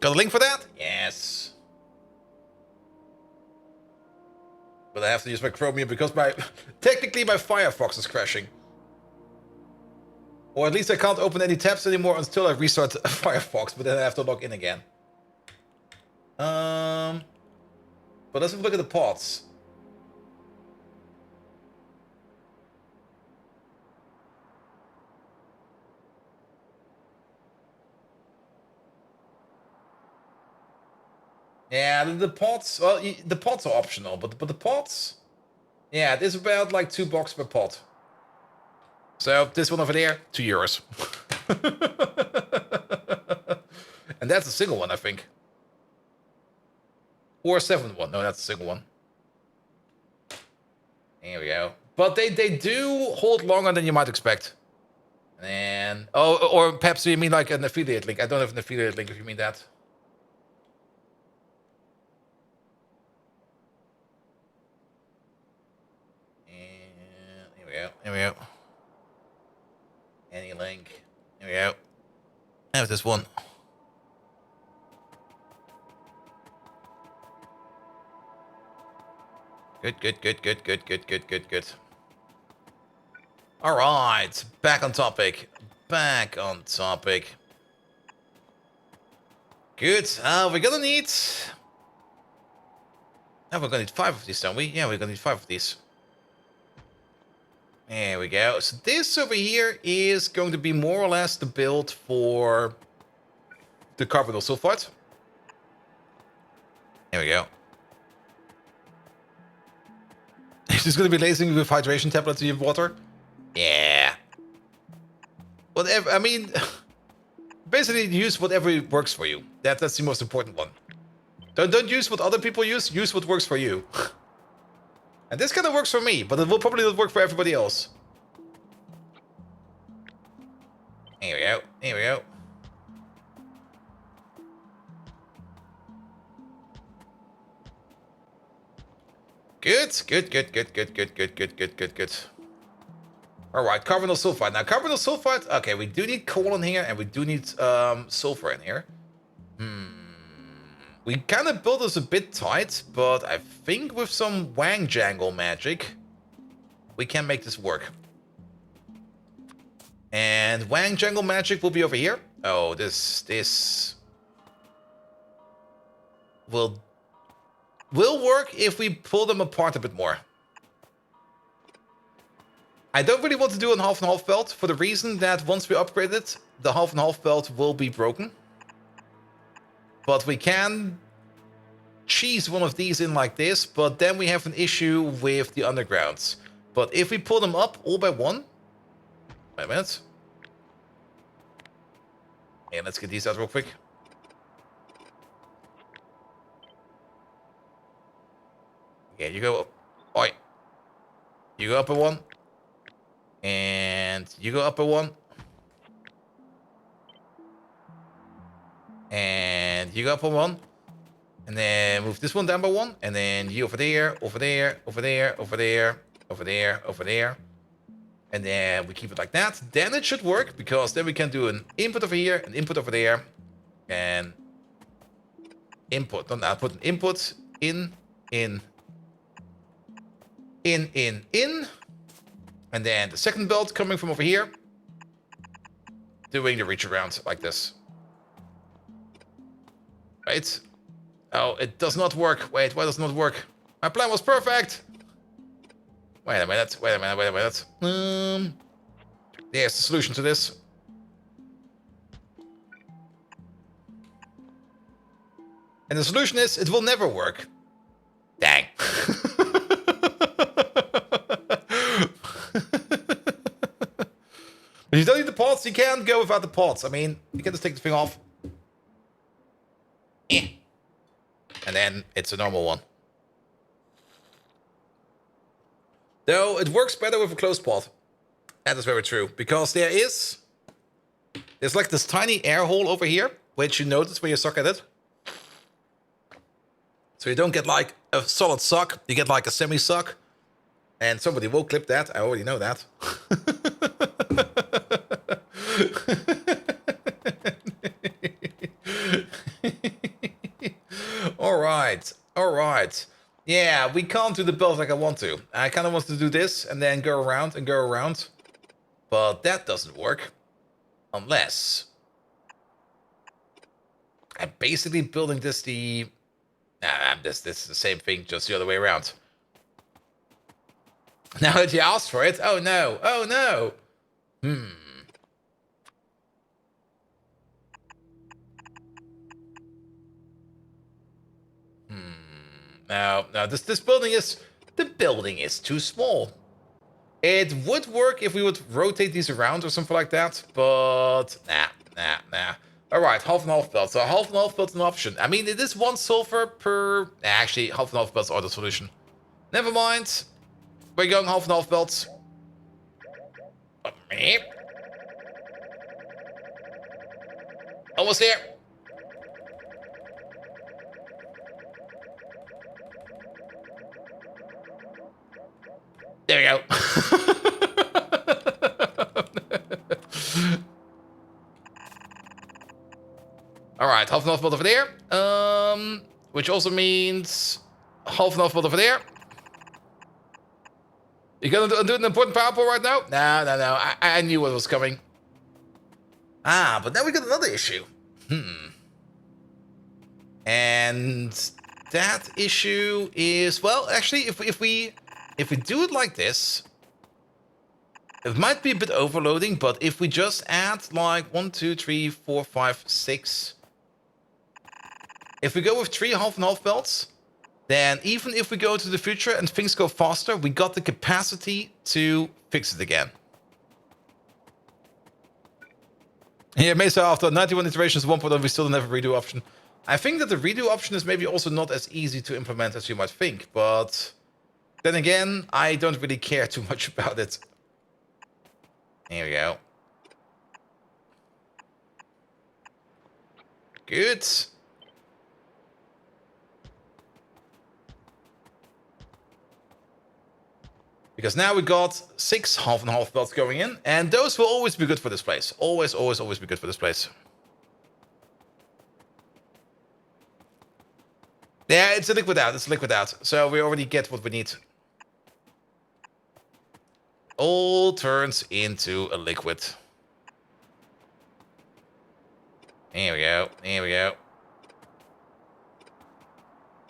Got a link for that? Yes. But I have to use my Chromium because technically my Firefox is crashing. Or at least I can't open any tabs anymore until I restart Firefox, but then I have to log in again. But let's have a look at the pots. Yeah, the pots, well, the pots are optional, but the pots, yeah, it is about like $2 per pot. So this one over there, €2. And that's a single one, I think. Or a 7-1. No, that's a single one. Here we go. But they do hold longer than you might expect. And oh, or perhaps you mean like an affiliate link. I don't have an affiliate link if you mean that. And here we go. Here we go. Any link. Here we go. I have this one. Good. All right, back on topic. Good. We're gonna need. We're gonna need 5 of these, don't we? Yeah, we're gonna need 5 of these. There we go. So this over here is going to be more or less the build for the carbonyl sulfide. There we go. He's just going to be lazing with hydration tablets in your water? Yeah. Whatever, I mean, basically use whatever works for you. That's the most important one. Don't use what other people use what works for you. And this kind of works for me, but it will probably not work for everybody else. Here we go, here we go. Good. All right, carbonyl sulfide. Now, carbonyl sulfide. Okay, we do need coal in here, and we do need sulfur in here. We kind of built this a bit tight, but I think with some Wang Jangle magic, we can make this work. And Wang Jangle magic will be over here. Oh, this will work if we pull them apart a bit more. I don't really want to do a half-and-half belt for the reason that once we upgrade it, the half-and-half belt will be broken. But we can cheese one of these in like this, but then we have an issue with the undergrounds. But if we pull them up all by one... Wait a minute. Yeah, let's get these out real quick. Yeah, you go up. Oi. You go up by one. And you go up by one. And you go up by one. And then move this one down by one. And then you over there, over there, over there, over there, over there, over there. And then we keep it like that. Then it should work, because then we can do an input over here, an input over there. And input, not output, an input, in. And then the second belt coming from over here. Doing the reach around like this. Right? Oh, it does not work. Wait, why does it not work? My plan was perfect. Wait a minute. There's the solution to this. And the solution is, it will never work. Dang. If you don't need the pots, you can't go without the pots. I mean, you can just take the thing off. And then it's a normal one. Though it works better with a closed pot. That is very true. Because there's like this tiny air hole over here, which you notice when you suck at it. So you don't get like a solid suck, you get like a semi-suck. And somebody will clip that, I already know that. Alright. Yeah, we can't do the belt like I want to. I kind of want to do this and then go around and go around. But that doesn't work. Unless... I'm basically building this the... Nah, this is the same thing, just the other way around. Now that you asked for it, oh no. No, this building is... The building is too small. It would work if we would rotate these around or something like that, but nah. All right, half and half belts. So half and half belts an option. I mean, it is 1 sulfur per... Actually, half and half belts are the solution. Never mind. We're going half and half belts. Almost there. There we go. All right, half and half belt over there. Which also means half and half belt over there. You gonna do an important power pull right now? No. I knew what was coming. Ah, but now we got another issue. And that issue is, well, actually, if we do it like this, it might be a bit overloading, but if we just add like 1, 2, 3, 4, 5, 6. If we go with 3 half and half belts, then even if we go to the future and things go faster, we got the capacity to fix it again. Yeah, Mesa, after 91 iterations, 1.0, we still don't have a redo option. I think that the redo option is maybe also not as easy to implement as you might think, but then again, I don't really care too much about it. Here we go. Good. Because now we got 6 half and half belts going in, and those will always be good for this place. Always be good for this place. Yeah, it's a liquid out. It's a liquid out. So we already get what we need. All turns into a liquid. Here we go. Here we go.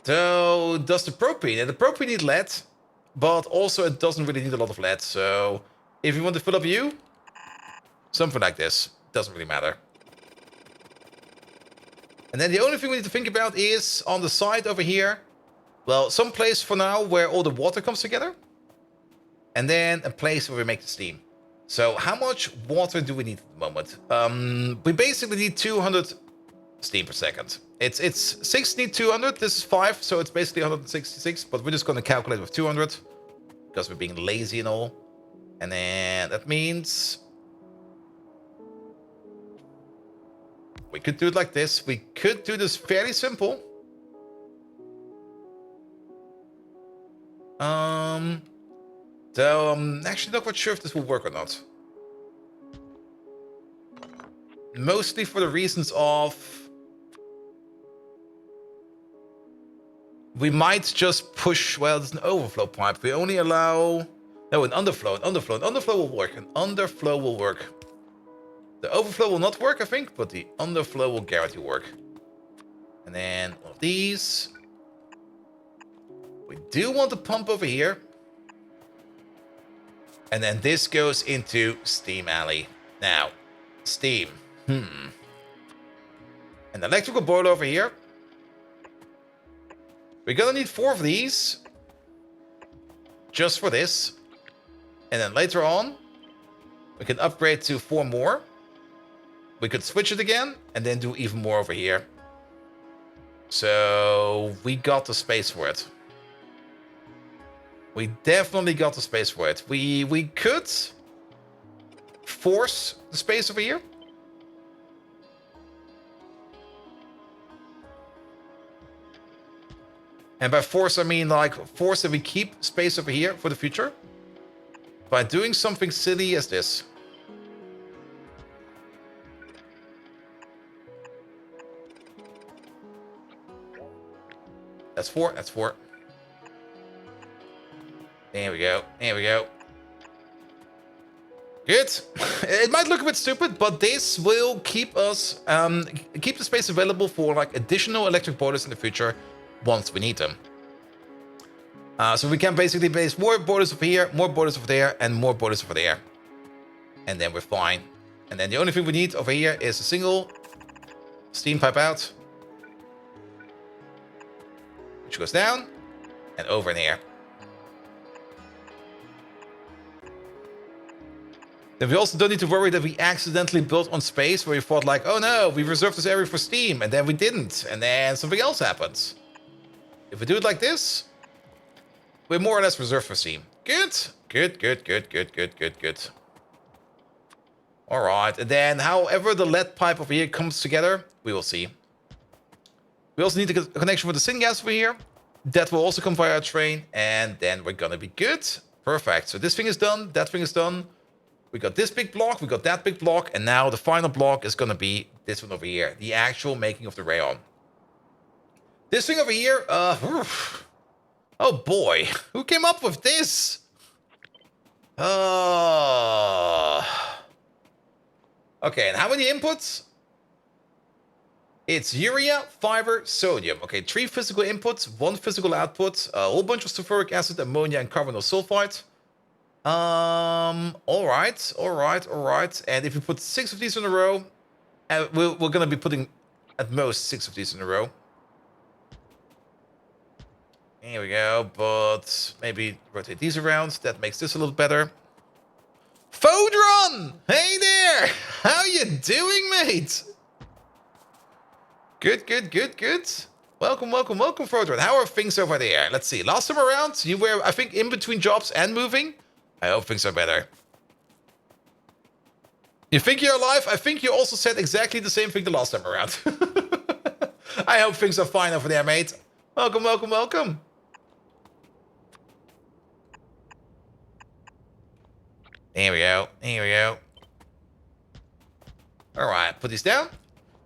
So does the propane? And the propane need lead, but also it doesn't really need a lot of lead. So if you want to fill up you, something like this. Doesn't really matter. And then the only thing we need to think about is on the side over here. Well, some place for now where all the water comes together. And then a place where we make the steam. So how much water do we need at the moment? We basically need 200 steam per second. It's 60, 200. This is 5, so it's basically 166. But we're just going to calculate with 200. Because we're being lazy and all. And then that means... we could do it like this. We could do this fairly simple. So I'm actually not quite sure if this will work or not. Mostly for the reasons of... we might just push... well, there's an overflow pipe. We only allow... no, an underflow. An underflow will work. An underflow will work. The overflow will not work, I think, but the underflow will guarantee work. And then one of these. We do want to pump over here. And then this goes into Steam Alley. Now, steam. An electrical boiler over here. We're gonna need 4 of these. Just for this. And then later on, we can upgrade to 4 more. We could switch it again, and then do even more over here. So, we got the space for it. We definitely got the space for it. We could force the space over here. And by force, I mean like force that we keep space over here for the future. By doing something silly as this. That's 4. That's 4. There we go. There we go. Good. It might look a bit stupid, but this will keep us keep the space available for like additional electric boilers in the future once we need them. So we can basically place more boilers over here, more boilers over there, and more boilers over there. And then we're fine. And then the only thing we need over here is a single steam pipe out. Goes down and over in here. Then we also don't need to worry that we accidentally built on space where we thought like, oh no, we reserved this area for steam, and then we didn't, and then something else happens. If we do it like this, we're more or less reserved for steam. Good. Good, good, good, good, good, good, good. Alright, and then however the lead pipe over here comes together, we will see. We also need a connection for the syngas over here. That will also come via a train, and then we're gonna be good. Perfect. So this thing is done, that thing is done. We got this big block, we got that big block, and now the final block is gonna be this one over here. The actual making of the rayon. This thing over here, oh boy, who came up with this? Okay, and how many inputs? It's urea, fiber, sodium. Okay, 3 physical inputs, 1 physical output, a whole bunch of sulfuric acid, ammonia, and carbonyl sulfide. All right. And if we put 6 of these in a row, we're gonna be putting at most 6 of these in a row. Here we go, but maybe rotate these around. That makes this a little better. Fodron! Hey there! How you doing, mate? Good. Welcome, Fodron. How are things over there? Let's see. Last time around, you were, I think, in between jobs and moving. I hope things are better. You think you're alive? I think you also said exactly the same thing the last time around. I hope things are fine over there, mate. Welcome. Here we go. All right, put these down.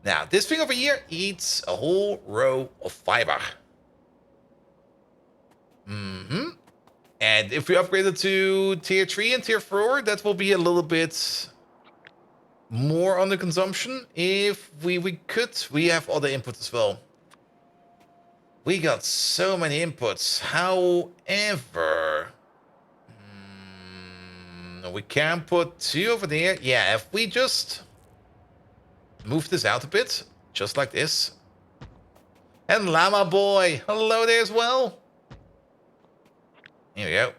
Now, this thing over here eats a whole row of fiber. And if we upgrade it to tier 3 and tier 4, that will be a little bit more under consumption. If we could, we have other inputs as well. We got so many inputs. However, we can put 2 over there. Yeah, if we just move this out a bit, just like this. And Llama Boy, hello there as well. Here we go.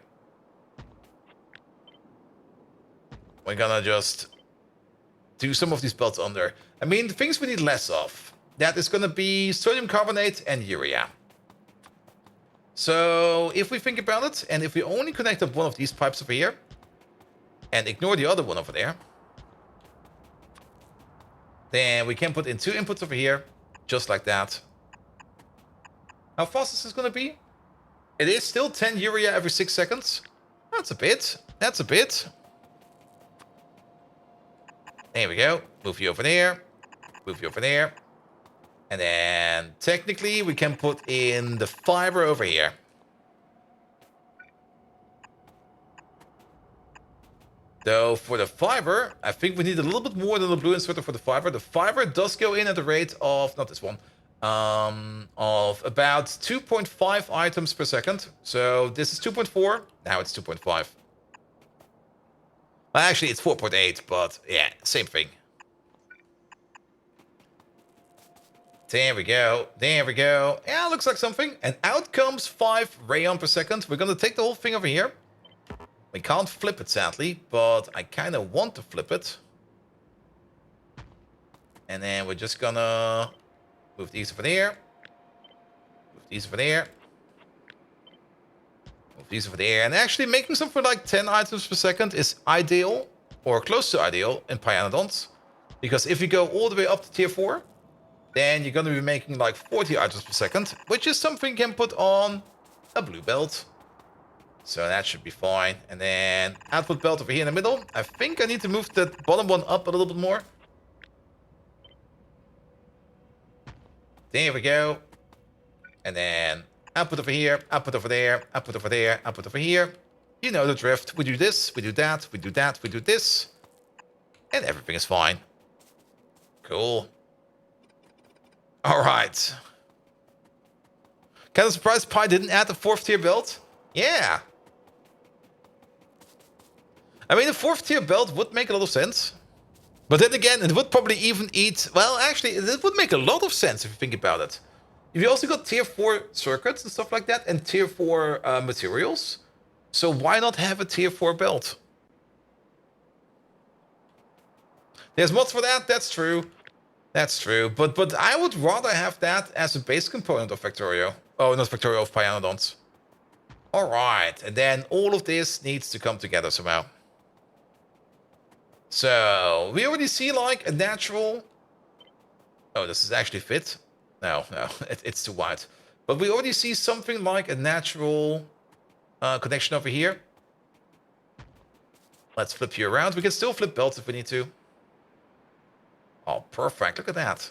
We're gonna just do some of these belts under. I mean, the things we need less of, that is gonna be sodium carbonate and urea. So if we think about it, and if we only connect up one of these pipes over here, and ignore the other one over there, then we can put in 2 inputs over here, just like that. How fast is this gonna be? It is still 10 urea every 6 seconds. That's a bit. There we go. Move you over there. And then technically we can put in the fiber over here. Though for the fiber, I think we need a little bit more than the blue inserter for the fiber. The fiber does go in at the rate of, not this one, of about 2.5 items per second. So this is 2.4, now it's 2.5. Well, actually it's 4.8, but yeah, same thing. There we go. Yeah, looks like something. And out comes 5 rayon per second. We're gonna take the whole thing over here. We can't flip it, sadly, but I kind of want to flip it. And then we're just gonna move these over there. Move these over there. And actually making something like 10 items per second is ideal, or close to ideal, in Pyanodons. Because if you go all the way up to tier 4, then you're gonna be making like 40 items per second, which is something you can put on a blue belt. So that should be fine. And then output belt over here in the middle. I think I need to move that bottom one up a little bit more. There we go. And then output over here, output over there, output over there, output over here. You know the drift. We do this, we do that, we do that, we do this. And everything is fine. Cool. All right. Kind of surprised Pi didn't add the 4th tier belt. Yeah. I mean, the 4th tier belt would make a lot of sense. But then again, it would probably even eat... Well, actually, it would make a lot of sense if you think about it. If you also got tier 4 circuits and stuff like that, and tier 4 materials. So why not have a tier 4 belt? There's mods for that. That's true. That's true. But I would rather have that as a base component of Factorio. Oh, not Factorio, of Pyanodons. All right, and then all of this needs to come together somehow. So we already see like a natural. Oh, does this actually fit? No, it's too wide. But we already see something like a natural connection over here. Let's flip you around. We can still flip belts if we need to. Oh, perfect. Look at that.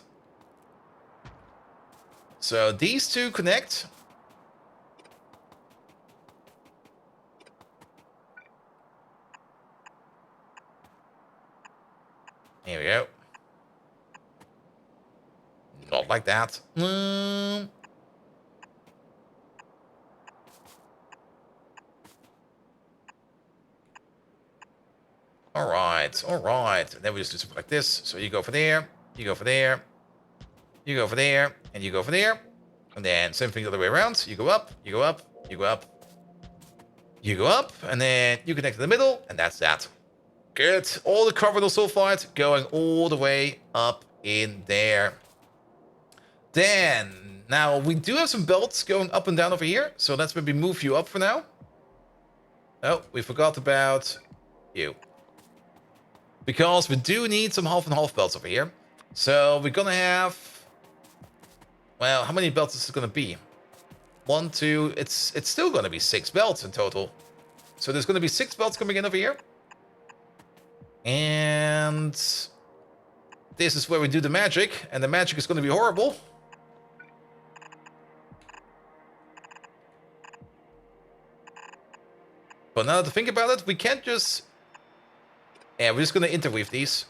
So these two connect. Here we go. Not like that. All right, all right. And then we just do something like this. So you go for there, you go for there, you go for there, and you go for there. And then same thing the other way around. You go up, you go up, you go up, you go up, and then you connect to the middle, and that's that. Good. All the carbonyl sulfide going all the way up in there. Then, now we do have some belts going up and down over here. So let's maybe move you up for now. Oh, we forgot about you. Because we do need some half and half belts over here. So we're gonna have... Well, how many belts is it gonna be? 1, 2... It's still gonna be 6 belts in total. So there's gonna be 6 belts coming in over here. And... this is where we do the magic. And the magic is gonna be horrible. But now to think about it, we can't just... Yeah, we're just going to interweave these.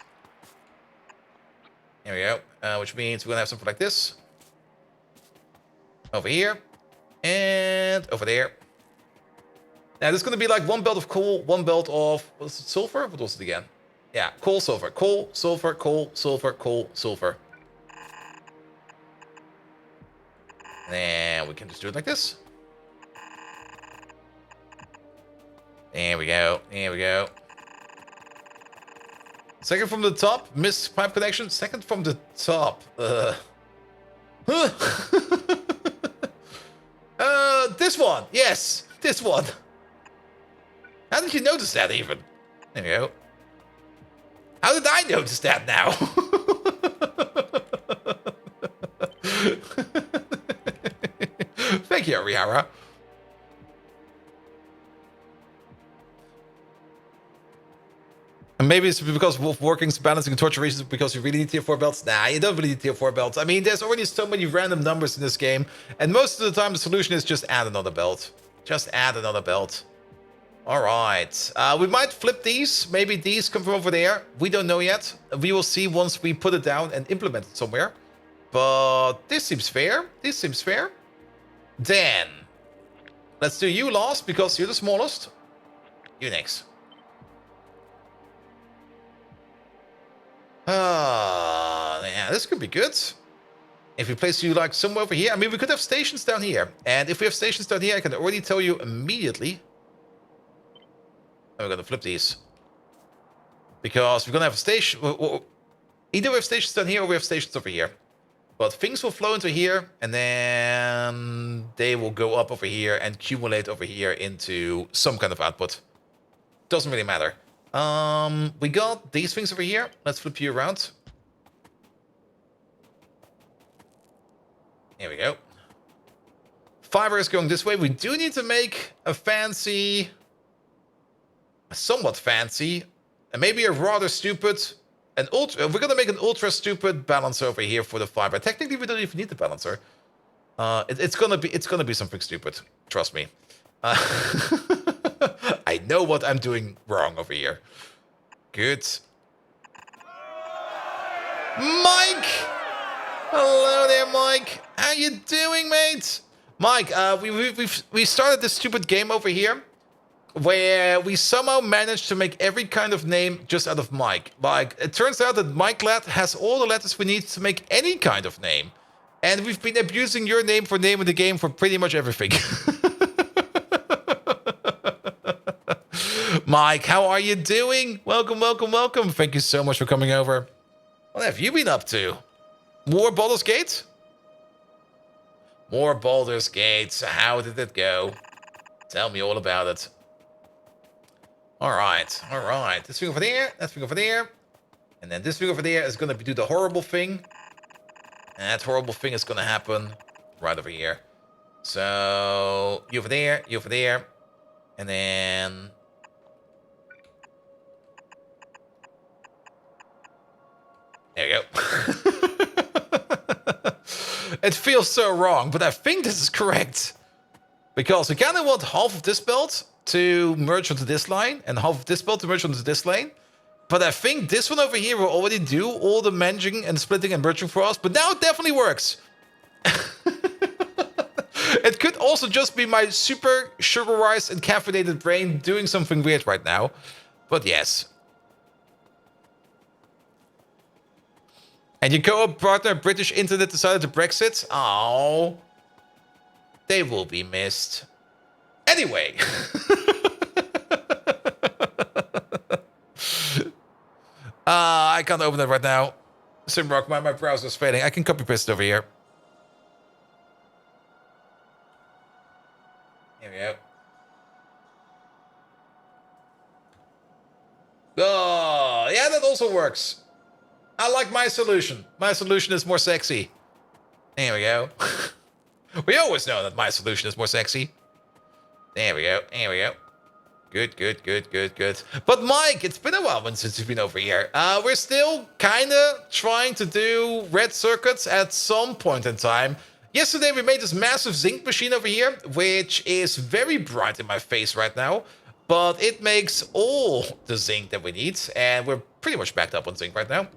There we go. Which means we're going to have something like this. Over here. And over there. Now, there's going to be like 1 belt of coal, 1 belt of... Was it sulfur? What was it again? Yeah, coal, sulfur. Coal, sulfur, coal, sulfur, coal, sulfur. And then we can just do it like this. There we go. There we go. Second from the top, missed pipe connection. Second from the top. This one. Yes, this one. How did you notice that even? There we go. How did I notice that now? Thank you, Rihara. And maybe it's because of working, balancing, and torture reasons, because you really need tier 4 belts. Nah, you don't really need tier 4 belts. I mean, there's already so many random numbers in this game, and most of the time the solution is just add another belt. Just add another belt. All right. We might flip these. Maybe these come from over there. We don't know yet. We will see once we put it down and implement it somewhere. But this seems fair. This seems fair. Then, let's do you last, because you're the smallest. You next. Yeah, this could be good. If we place you like somewhere over here. I mean, we could have stations down here. And if we have stations down here, I can already tell you immediately. And we're going to flip these. Because we're going to have a station. Either we have stations down here or we have stations over here. But things will flow into here. And then they will go up over here and accumulate over here into some kind of output. Doesn't really matter. We got these things over here. Let's flip you around. Here we go. Fiber is going this way. We do need to make a fancy, somewhat fancy, and maybe a rather stupid, we're gonna make an ultra stupid balancer over here for the fiber. Technically, we don't even need the balancer. It's gonna be something stupid. Trust me. I know what I'm doing wrong over here. Good. Mike! Hello there, Mike. How you doing, mate? Mike, we started this stupid game over here where we somehow managed to make every kind of name just out of Mike. Like, it turns out that Mike Lad has all the letters we need to make any kind of name. And we've been abusing your name for name of the game for pretty much everything. Mike, how are you doing? Welcome, welcome, welcome. Thank you so much for coming over. What have you been up to? More Baldur's Gate? More Baldur's Gate. How did it go? Tell me all about it. Alright, alright. This thing over there, that thing over there. And then this thing over there is going to do the horrible thing. And that horrible thing is going to happen right over here. So, you over there, you over there. And then... there you go. It feels so wrong, but I think this is correct. Because we kind of want half of this belt to merge onto this line, and half of this belt to merge onto this lane. But I think this one over here will already do all the managing and splitting and merging for us. But now it definitely works. It could also just be my super sugarized and caffeinated brain doing something weird right now. But yes. And your co-op partner, British Internet, decided to Brexit. Oh, they will be missed. Anyway. I can't open it right now. Simrock, my browser is failing. I can copy paste it over here. Here we go. Oh, yeah, that also works. I like my solution. My solution is more sexy. There we go. We always know that my solution is more sexy. There we go. There we go. Good, good, good, good, good. But Mike, it's been a while since you've been over here. We're still kind of trying to do red circuits at some point in time. Yesterday we made this massive zinc machine over here, which is very bright in my face right now. But it makes all the zinc that we need, and we're pretty much backed up on zinc right now.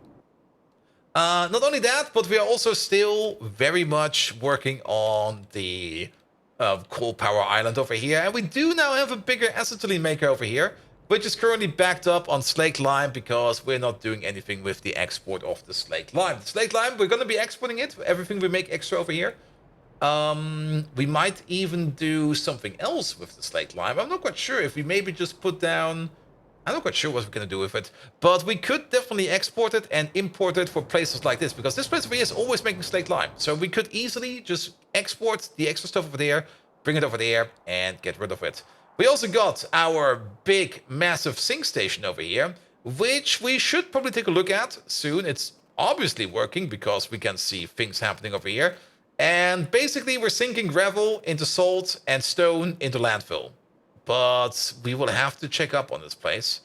Not only that, but we are also still very much working on the coal power island over here. And we do now have a bigger acetylene maker over here, which is currently backed up on slaked lime because we're not doing anything with the export of the slaked lime. The slaked lime, we're going to be exporting it, everything we make extra over here. We might even do something else with the slaked lime. I'm not quite sure if we maybe just put down... I'm not quite sure what we're going to do with it, but we could definitely export it and import it for places like this, because this place over here is always making slaked lime. So we could easily just export the extra stuff over there, bring it over there, and get rid of it. We also got our big, massive sink station over here, which we should probably take a look at soon. It's obviously working because we can see things happening over here. And basically, we're sinking gravel into salt and stone into landfill. But we will have to check up on this place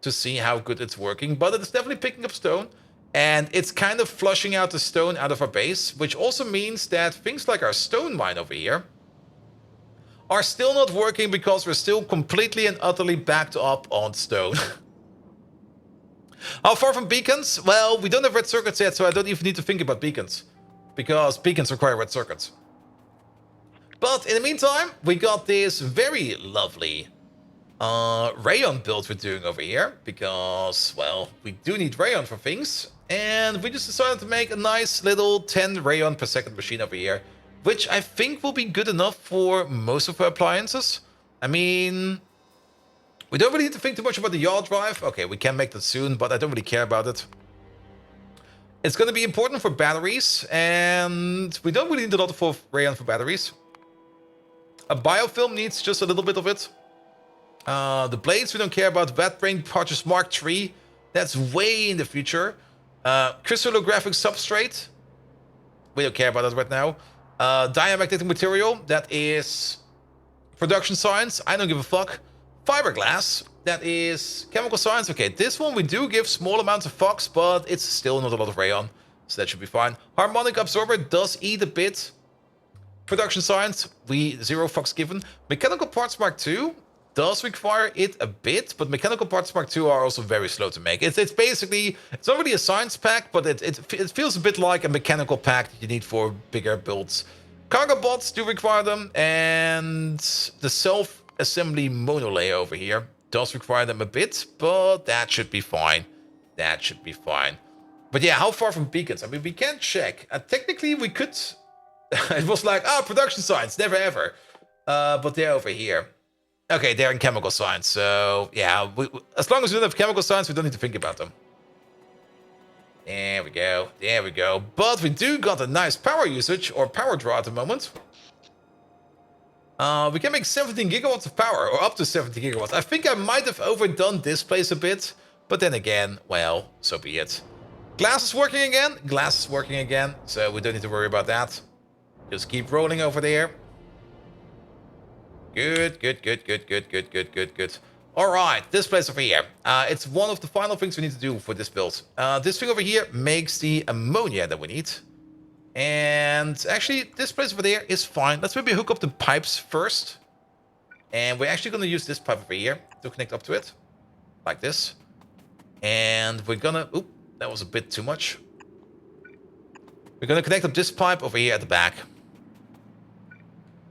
to see how good it's working. But it's definitely picking up stone. And it's kind of flushing out the stone out of our base. Which also means that things like our stone mine over here are still not working because we're still completely and utterly backed up on stone. How far from beacons? Well, we don't have red circuits yet, so I don't even need to think about beacons. Because beacons require red circuits. But in the meantime, we got this very lovely rayon build we're doing over here. Because, well, we do need rayon for things. And we just decided to make a nice little 10 rayon per second machine over here. Which I think will be good enough for most of our appliances. I mean, we don't really need to think too much about the yaw drive. Okay, we can make that soon, but I don't really care about it. It's going to be important for batteries. And we don't really need a lot of rayon for batteries. A biofilm needs just a little bit of it. The blades we don't care about. Wet brain parches Mark III. That's way in the future. Crystallographic substrate. We don't care about that right now. Diamagnetic material. That is production science. I don't give a fuck. Fiberglass. That is chemical science. Okay, this one we do give small amounts of fucks, but it's still not a lot of rayon. So that should be fine. Harmonic absorber does eat a bit. Production science, zero fucks given. Mechanical parts Mark II does require it a bit, but mechanical parts Mark II are also very slow to make. It's basically, it's not really a science pack, but it feels a bit like a mechanical pack that you need for bigger builds. Cargo bots do require them, and the self-assembly monolay over here does require them a bit, but that should be fine. That should be fine. But yeah, how far from beacons? I mean, we can check. Technically, we could... It was like, production science, never ever. But they're over here. Okay, they're in chemical science, so yeah, as long as we don't have chemical science, we don't need to think about them. There we go, there we go. But we do got a nice power usage, or power draw at the moment. We can make 17 gigawatts of power, or up to 70 gigawatts. I think I might have overdone this place a bit, but then again, well, so be it. Glass is working again, glass is working again, so we don't need to worry about that. Just keep rolling over there. Good, good, good, good, good, good, good, good, good. All right, this place over here. It's one of the final things we need to do for this build. This thing over here makes the ammonia that we need. And actually, this place over there is fine. Let's maybe hook up the pipes first. And we're actually going to use this pipe over here to connect up to it. Like this. And we're going to... Oop, that was a bit too much. We're going to connect up this pipe over here at the back.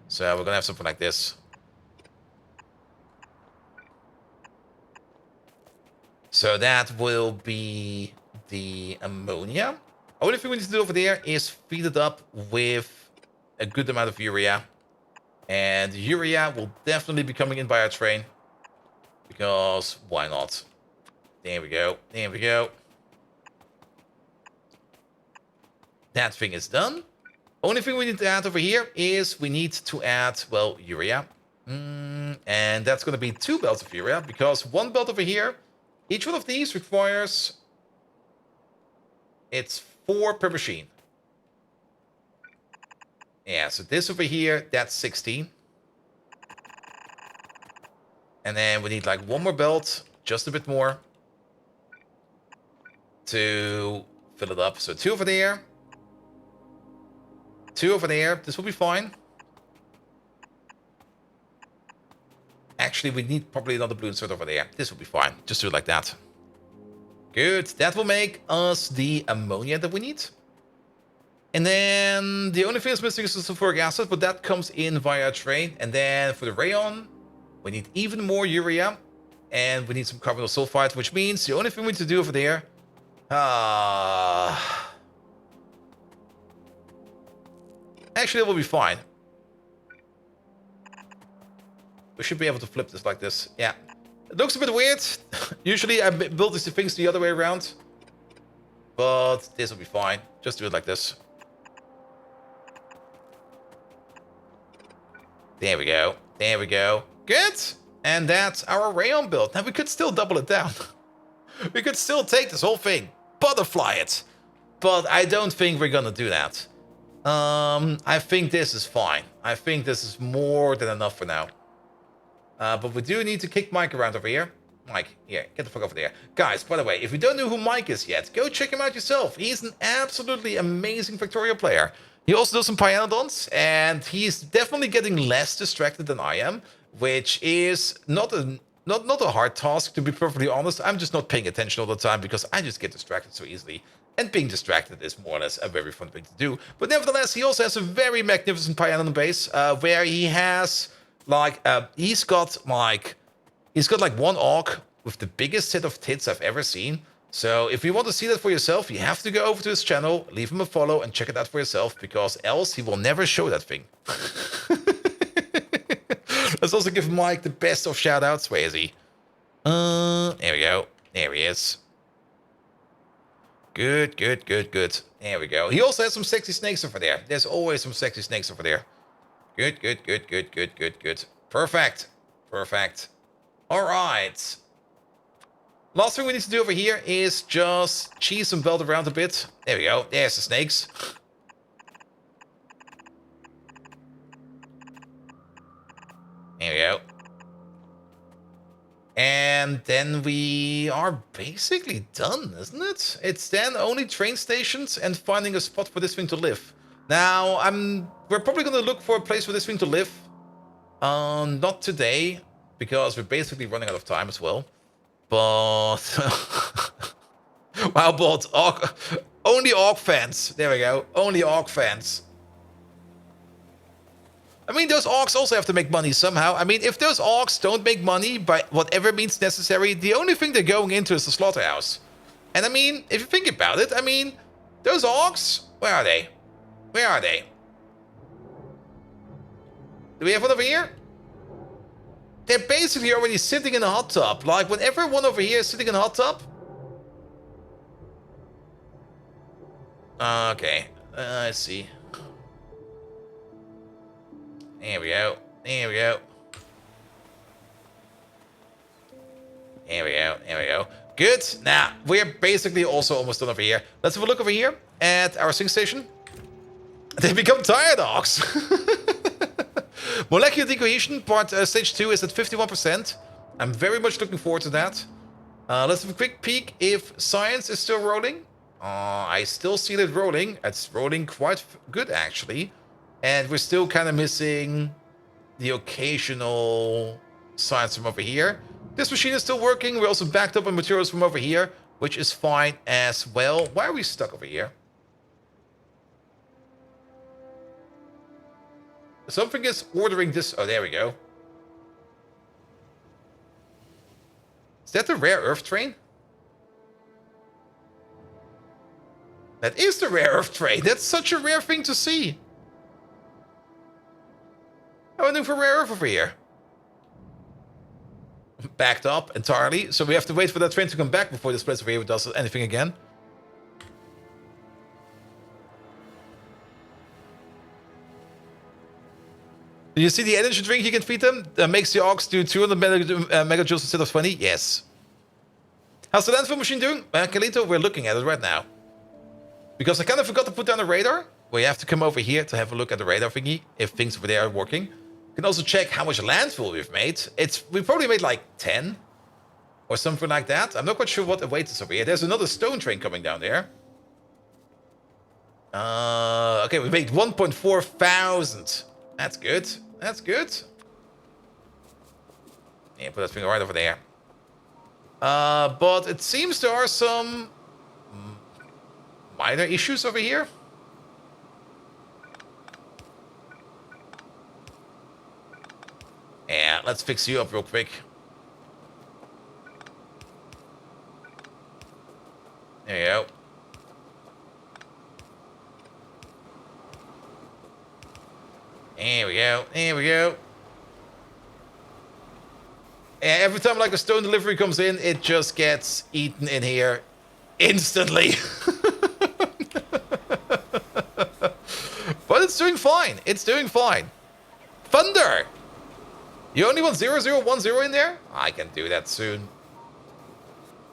So we're going to have something like this. So that will be the ammonia. Only thing we need to do over there is feed it up with a good amount of urea. And urea will definitely be coming in by our train. Because why not? There we go. There we go. That thing is done. Only thing we need to add over here is we need to add, well, urea. And that's going to be 2 belts of urea. Because 1 belt over here... Each one of these requires, it's 4 per machine. Yeah, so this over here, that's 16. And then we need like 1 more belt, just a bit more, to fill it up. So 2 over there, 2 over there, this will be fine. Actually, we need probably another blue insert over there. This will be fine. Just do it like that. Good. That will make us the ammonia that we need. And then the only thing that's missing is the sulfuric acid, but that comes in via train. And then for the rayon, we need even more urea. And we need some carbonyl sulfide, which means the only thing we need to do over there... Actually, it will be fine. We should be able to flip this like this. Yeah. It looks a bit weird. Usually I build these things the other way around. But this will be fine. Just do it like this. There we go. There we go. Good. And that's our rayon build. Now we could still double it down. We could still take this whole thing. Butterfly it. But I don't think we're gonna do that. I think this is fine. I think this is more than enough for now. But we do need to kick Mike around over here. Mike, here, get the fuck over there. Guys, by the way, if you don't know who Mike is yet, go check him out yourself. He's an absolutely amazing Factorio player. He also does some Pyanodons, and he's definitely getting less distracted than I am, which is not a hard task, to be perfectly honest. I'm just not paying attention all the time because I just get distracted so easily. And being distracted is more or less a very fun thing to do. But nevertheless, he also has a very magnificent Pyanodon base, where he has... he's got like 1 orc with the biggest set of tits I've ever seen. So if you want to see that for yourself, you have to go over to his channel, leave him a follow, and check it out for yourself, because else he will never show that thing. Let's also give Mike the best of shoutouts. Where is he? There we go. There he is. Good, good, good, good. There we go. He also has some sexy snakes over there. There's always some sexy snakes over there. Good, good, good, good, good, good, good. Perfect. Perfect. All right. Last thing we need to do over here is just cheese and belt around a bit. There we go. There's the snakes. There we go. And then we are basically done, isn't it? It's then only train stations and finding a spot for this thing to live. Now, we're probably going to look for a place for this thing to live. Not today, because we're basically running out of time as well. But... wow, but only Orc fans. There we go. Only Orc fans. I mean, those Orcs also have to make money somehow. I mean, if those Orcs don't make money by whatever means necessary, the only thing they're going into is the slaughterhouse. And I mean, if you think about it, I mean, those Orcs, where are they? Where are they? Do we have one over here? they're basically already sitting in a hot tub. Like, when everyone over here is sitting in a hot tub. Okay, let's see. There we go. There we go. There we go. There we go. Good. Now, we're basically also almost done over here. Let's have a look over here at our sync station. They become tire dogs. Molecular decohesion part stage 2 is at 51%. I'm very much looking forward to that. Let's have a quick peek if science is still rolling. I still see it rolling. It's rolling quite good, actually. And we're still kind of missing the occasional science from over here. This machine is still working. We're also backed up on materials from over here, which is fine as well. Why are we stuck over here? Something is ordering this. Oh, there we go. Is that the rare earth train? That is the rare earth train. That's such a rare thing to see. How am I doing for rare earth over here? Backed up entirely, so we have to wait for that train to come back before this place over here does anything again. Do you see the energy drink you can feed them? That makes the ox do 200 megajoules instead of 20? Yes. How's the landfill machine doing? Kalito, we're looking at it right now. Because I kind of forgot to put down the radar. We have to come over here to have a look at the radar thingy, if things over there are working. You can also check how much landfill we've made. We probably made like 10 or something like that. I'm not quite sure what awaits us over here. There's another stone train coming down there. Okay, we made 1.4 thousand. That's good. That's good. Yeah, put that thing right over there. But it seems there are some minor issues over here. Yeah, let's fix you up real quick. There you go. There we go. There we go. Yeah, every time like a stone delivery comes in, it just gets eaten in here instantly. But it's doing fine. It's doing fine. Thunder! You only want 0010 in there? I can do that soon.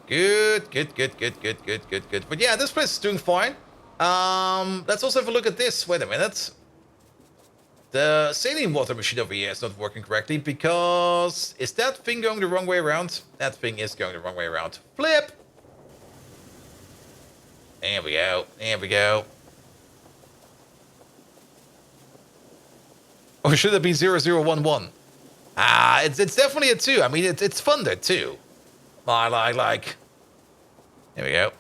Good, good, good, good, good, good, good, good. But yeah, this place is doing fine. Let's also have a look at this. Wait a minute. The saline water machine over here is not working correctly because... Is that thing going the wrong way around? That thing is going the wrong way around. Flip! There we go. There we go. Or should it be 0011? Ah, it's definitely a 2. I mean, it's Thunder, too. Like. There we go.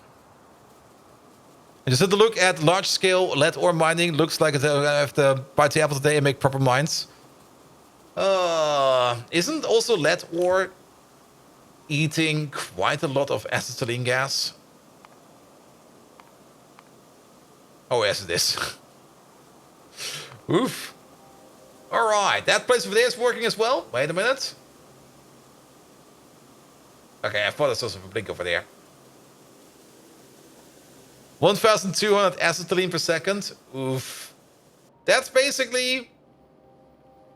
I just had to look at large-scale lead ore mining. Looks like I have to bite the apple today and make proper mines. Isn't also lead ore eating quite a lot of acetylene gas? Oh, yes, it is. Oof. Alright, that place over there is working as well. Wait a minute. Okay, I thought I saw some blink over there. 1,200 acetylene per second. Oof. That's basically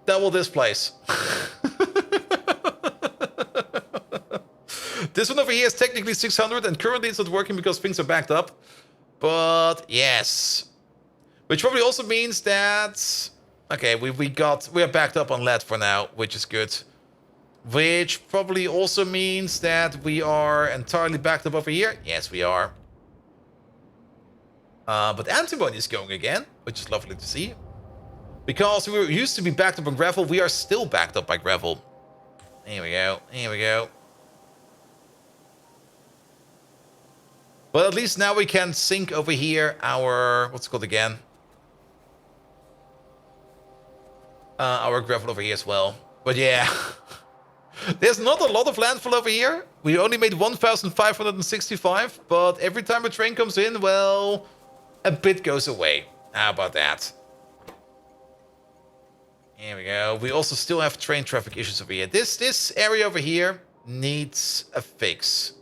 double this place. This one over here is technically 600 and currently it's not working because things are backed up. But yes. Which probably also means that... Okay, we are backed up on lead for now, which is good. Which probably also means that we are entirely backed up over here. Yes, we are. But antimony is going again, which is lovely to see. Because we used to be backed up on gravel, we are still backed up by gravel. Here we go, here we go. But at least now we can sink over here our... What's it called again? Our gravel over here as well. But yeah... There's not a lot of landfill over here. We only made 1,565, but every time a train comes in, well... A bit goes away. How about that? Here we go. We also still have train traffic issues over here. This area over here needs a fix.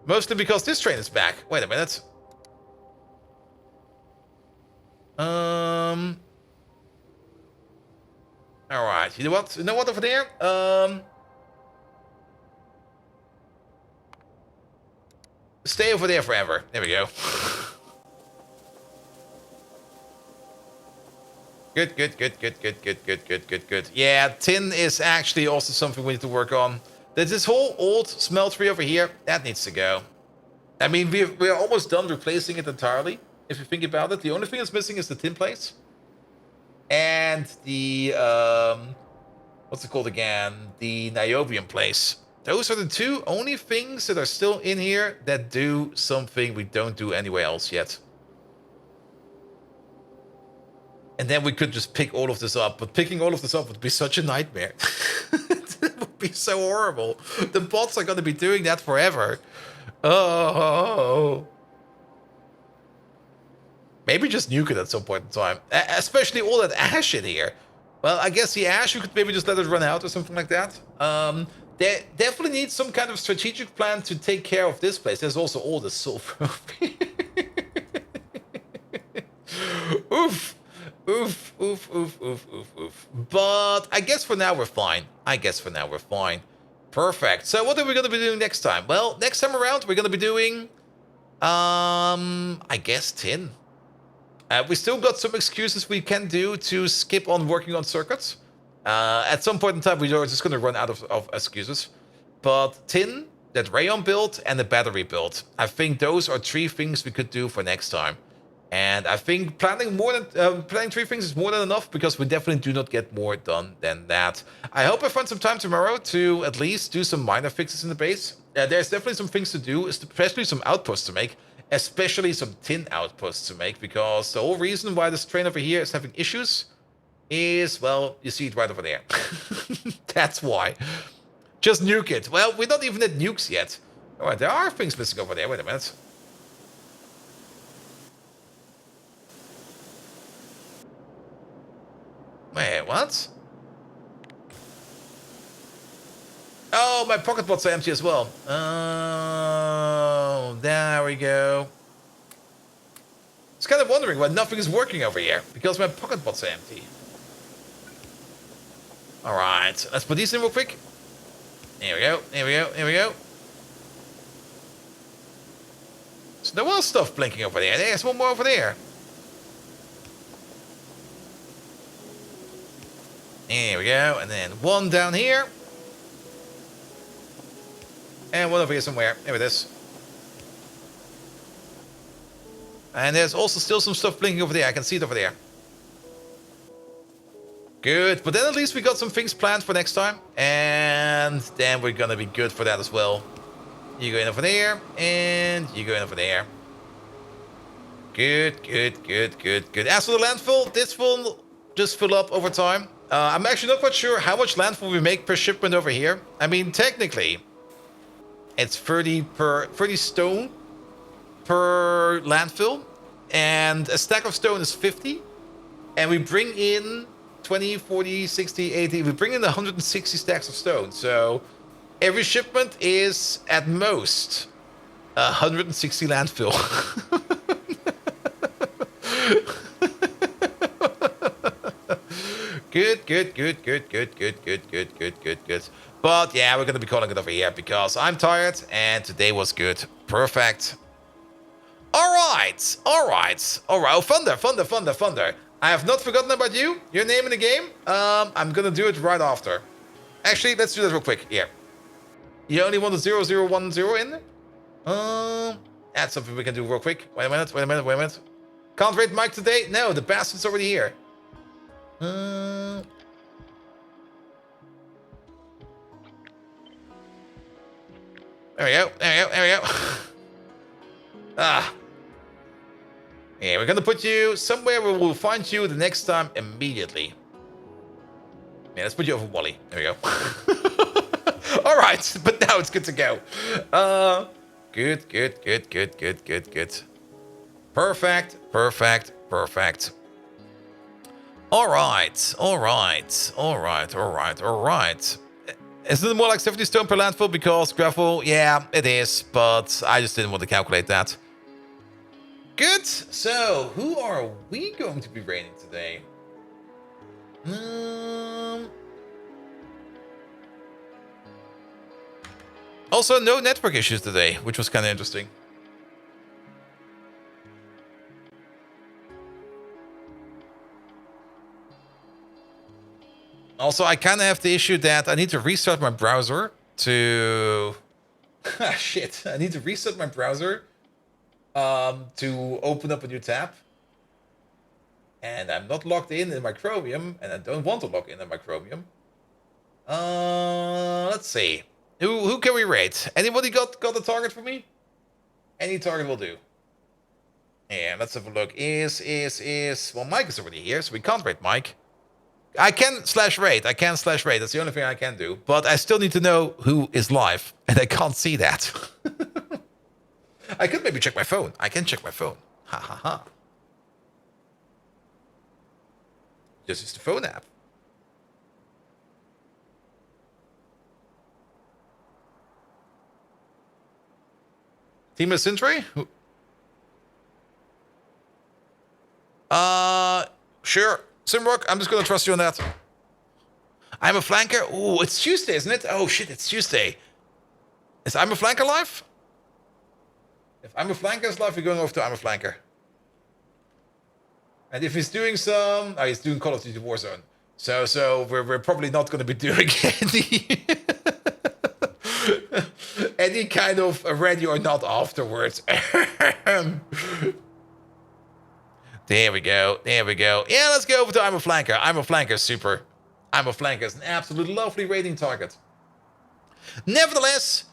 Mostly because this train is back. Wait a minute. Alright, you know what? You know what over there? Stay over there forever. There we go. Good, good, good, good, good, good, good, good, good, good. Yeah, tin is actually also something we need to work on. There's this whole old smeltery over here. That needs to go. I mean, we're almost done replacing it entirely. If you think about it, the only thing that's missing is the tin place. And the, what's it called again? The niobium place. Those are the two only things that are still in here that do something we don't do anywhere else yet. And then we could just pick all of this up. But picking all of this up would be such a nightmare. It would be so horrible. The bots are going to be doing that forever. Oh. Maybe just nuke it at some point in time. Especially all that ash in here. Well, I guess the ash, you could maybe just let it run out or something like that. There definitely needs some kind of strategic plan to take care of this place. There's also all the sulfur. Oof. Oof, oof, oof, oof, oof, oof. But I guess for now we're fine. Perfect. So what are we going to be doing next time? Well, next time around we're going to be doing, I guess tin. We still got some excuses we can do to skip on working on circuits. At some point in time, we're just going to run out of excuses. But tin, that rayon build, and the battery build. I think those are 3 things we could do for next time. And I think planning 3 things is more than enough, because we definitely do not get more done than that. I hope I find some time tomorrow to at least do some minor fixes in the base. There's definitely some things to do, especially some outposts to make. Especially some tin outposts to make, because the whole reason why this train over here is having issues is, well, you see it right over there. That's why. Just nuke it. Well, we're not even at nukes yet. Alright, there are things missing over there. Wait a minute. Wait, what? Oh, my pocket bots are empty as well. Oh, there we go. I was kind of wondering why nothing is working over here, because my pocket bots are empty. Alright, let's put these in real quick. Here we go, here we go, here we go. So there was stuff blinking over there. There's one more over there. Here we go, and then one down here. And one over here somewhere. There it is. And there's also still some stuff blinking over there. I can see it over there. Good. But then at least we got some things planned for next time. And then we're going to be good for that as well. You go in over there. And you go in over there. Good, good, good, good, good. As for the landfill, this will just fill up over time. I'm actually not quite sure how much landfill we make per shipment over here. I mean, technically, it's 30 stone per landfill, and a stack of stone is 50, and we bring in 20, 40, 60, 80, we bring in 160 stacks of stone. So every shipment is at most 160 landfill. Good, good, good, good, good, good, good, good, good, good, good. But yeah, we're gonna be calling it over here because I'm tired and today was good. Perfect. Alright, alright, alright. Oh, Thunder. I have not forgotten about you. Your name in the game. I'm gonna do it right after. Actually, let's do that real quick. Here. You only want the 0010 in? That's something we can do real quick. Wait a minute. Can't rate Mike today? No, the bastard's already here. There we go. Ah. Yeah, we're gonna put you somewhere where we'll find you the next time immediately. Yeah, let's put you over Wally. There we go. Alright, but now it's good to go. Good. Perfect. Alright. Isn't it more like 70 stone per landfill because gravel? Yeah, it is, but I just didn't want to calculate that. Good. So, who are we going to be raiding today? Also, no network issues today, which was kind of interesting. Also, I kind of have the issue that I need to restart my browser to... shit. I need to reset my browser to open up a new tab. And I'm not logged in my Chromium, and I don't want to log in my Chromium. Let's see. Who can we rate? Anybody got a target for me? Any target will do. And let's have a look. Well, Mike is already here, so we can't rate Mike. I can /rate. That's the only thing I can do. But I still need to know who is live, and I can't see that. I could maybe check my phone. I can check my phone. Ha ha ha. Just use the phone app. Team of Sintry? Sure. Simrock, I'm just gonna trust you on that. I'm a flanker. Oh, it's Tuesday, isn't it? Oh shit, it's Tuesday. Is I'm a flanker live? If I'm a flanker is live, we're going over to I'm a flanker. And if he's doing some, he's doing Call of Duty Warzone. So we're probably not going to be doing any kind of ready or not afterwards. There we go. Yeah, let's go over to I'm a flanker. I'm a flanker, super. I'm a flanker is an absolute lovely rating target. Nevertheless,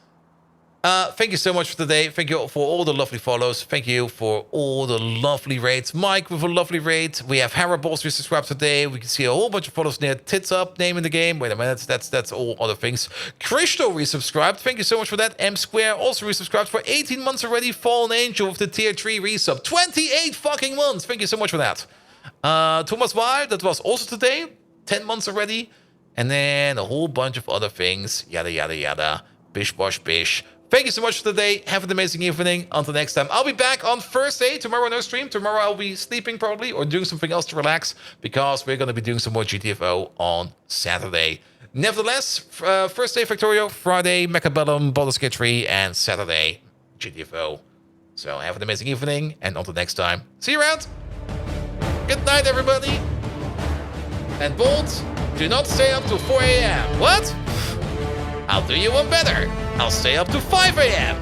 thank you so much for today. Thank you for all the lovely follows. Thank you for all the lovely rates. Mike with a lovely rate. We have Haraballs resubscribed today. We can see a whole bunch of follows near Tits Up, name in the game. Wait a minute, that's all other things. Krishto resubscribed. Thank you so much for that. M Square also resubscribed for 18 months already. Fallen Angel with the tier 3 resub. 28 fucking months. Thank you so much for that. Thomas Y, that was also today. 10 months already. And then a whole bunch of other things. Yada, yada, yada. Bish, bosh, bish. Thank you so much for today. Have an amazing evening. Until next time. I'll be back on Thursday. Tomorrow, no stream. Tomorrow, I'll be sleeping probably or doing something else to relax because we're going to be doing some more GTFO on Saturday. Nevertheless, Thursday, Factorio. Friday, Mechabellum, Baldur's Gate 3, and Saturday, GTFO. So have an amazing evening. And until next time, see you around. Good night, everybody. And Bolt, do not stay up till 4 a.m. What? I'll do you one better. I'll stay up to 5 a.m.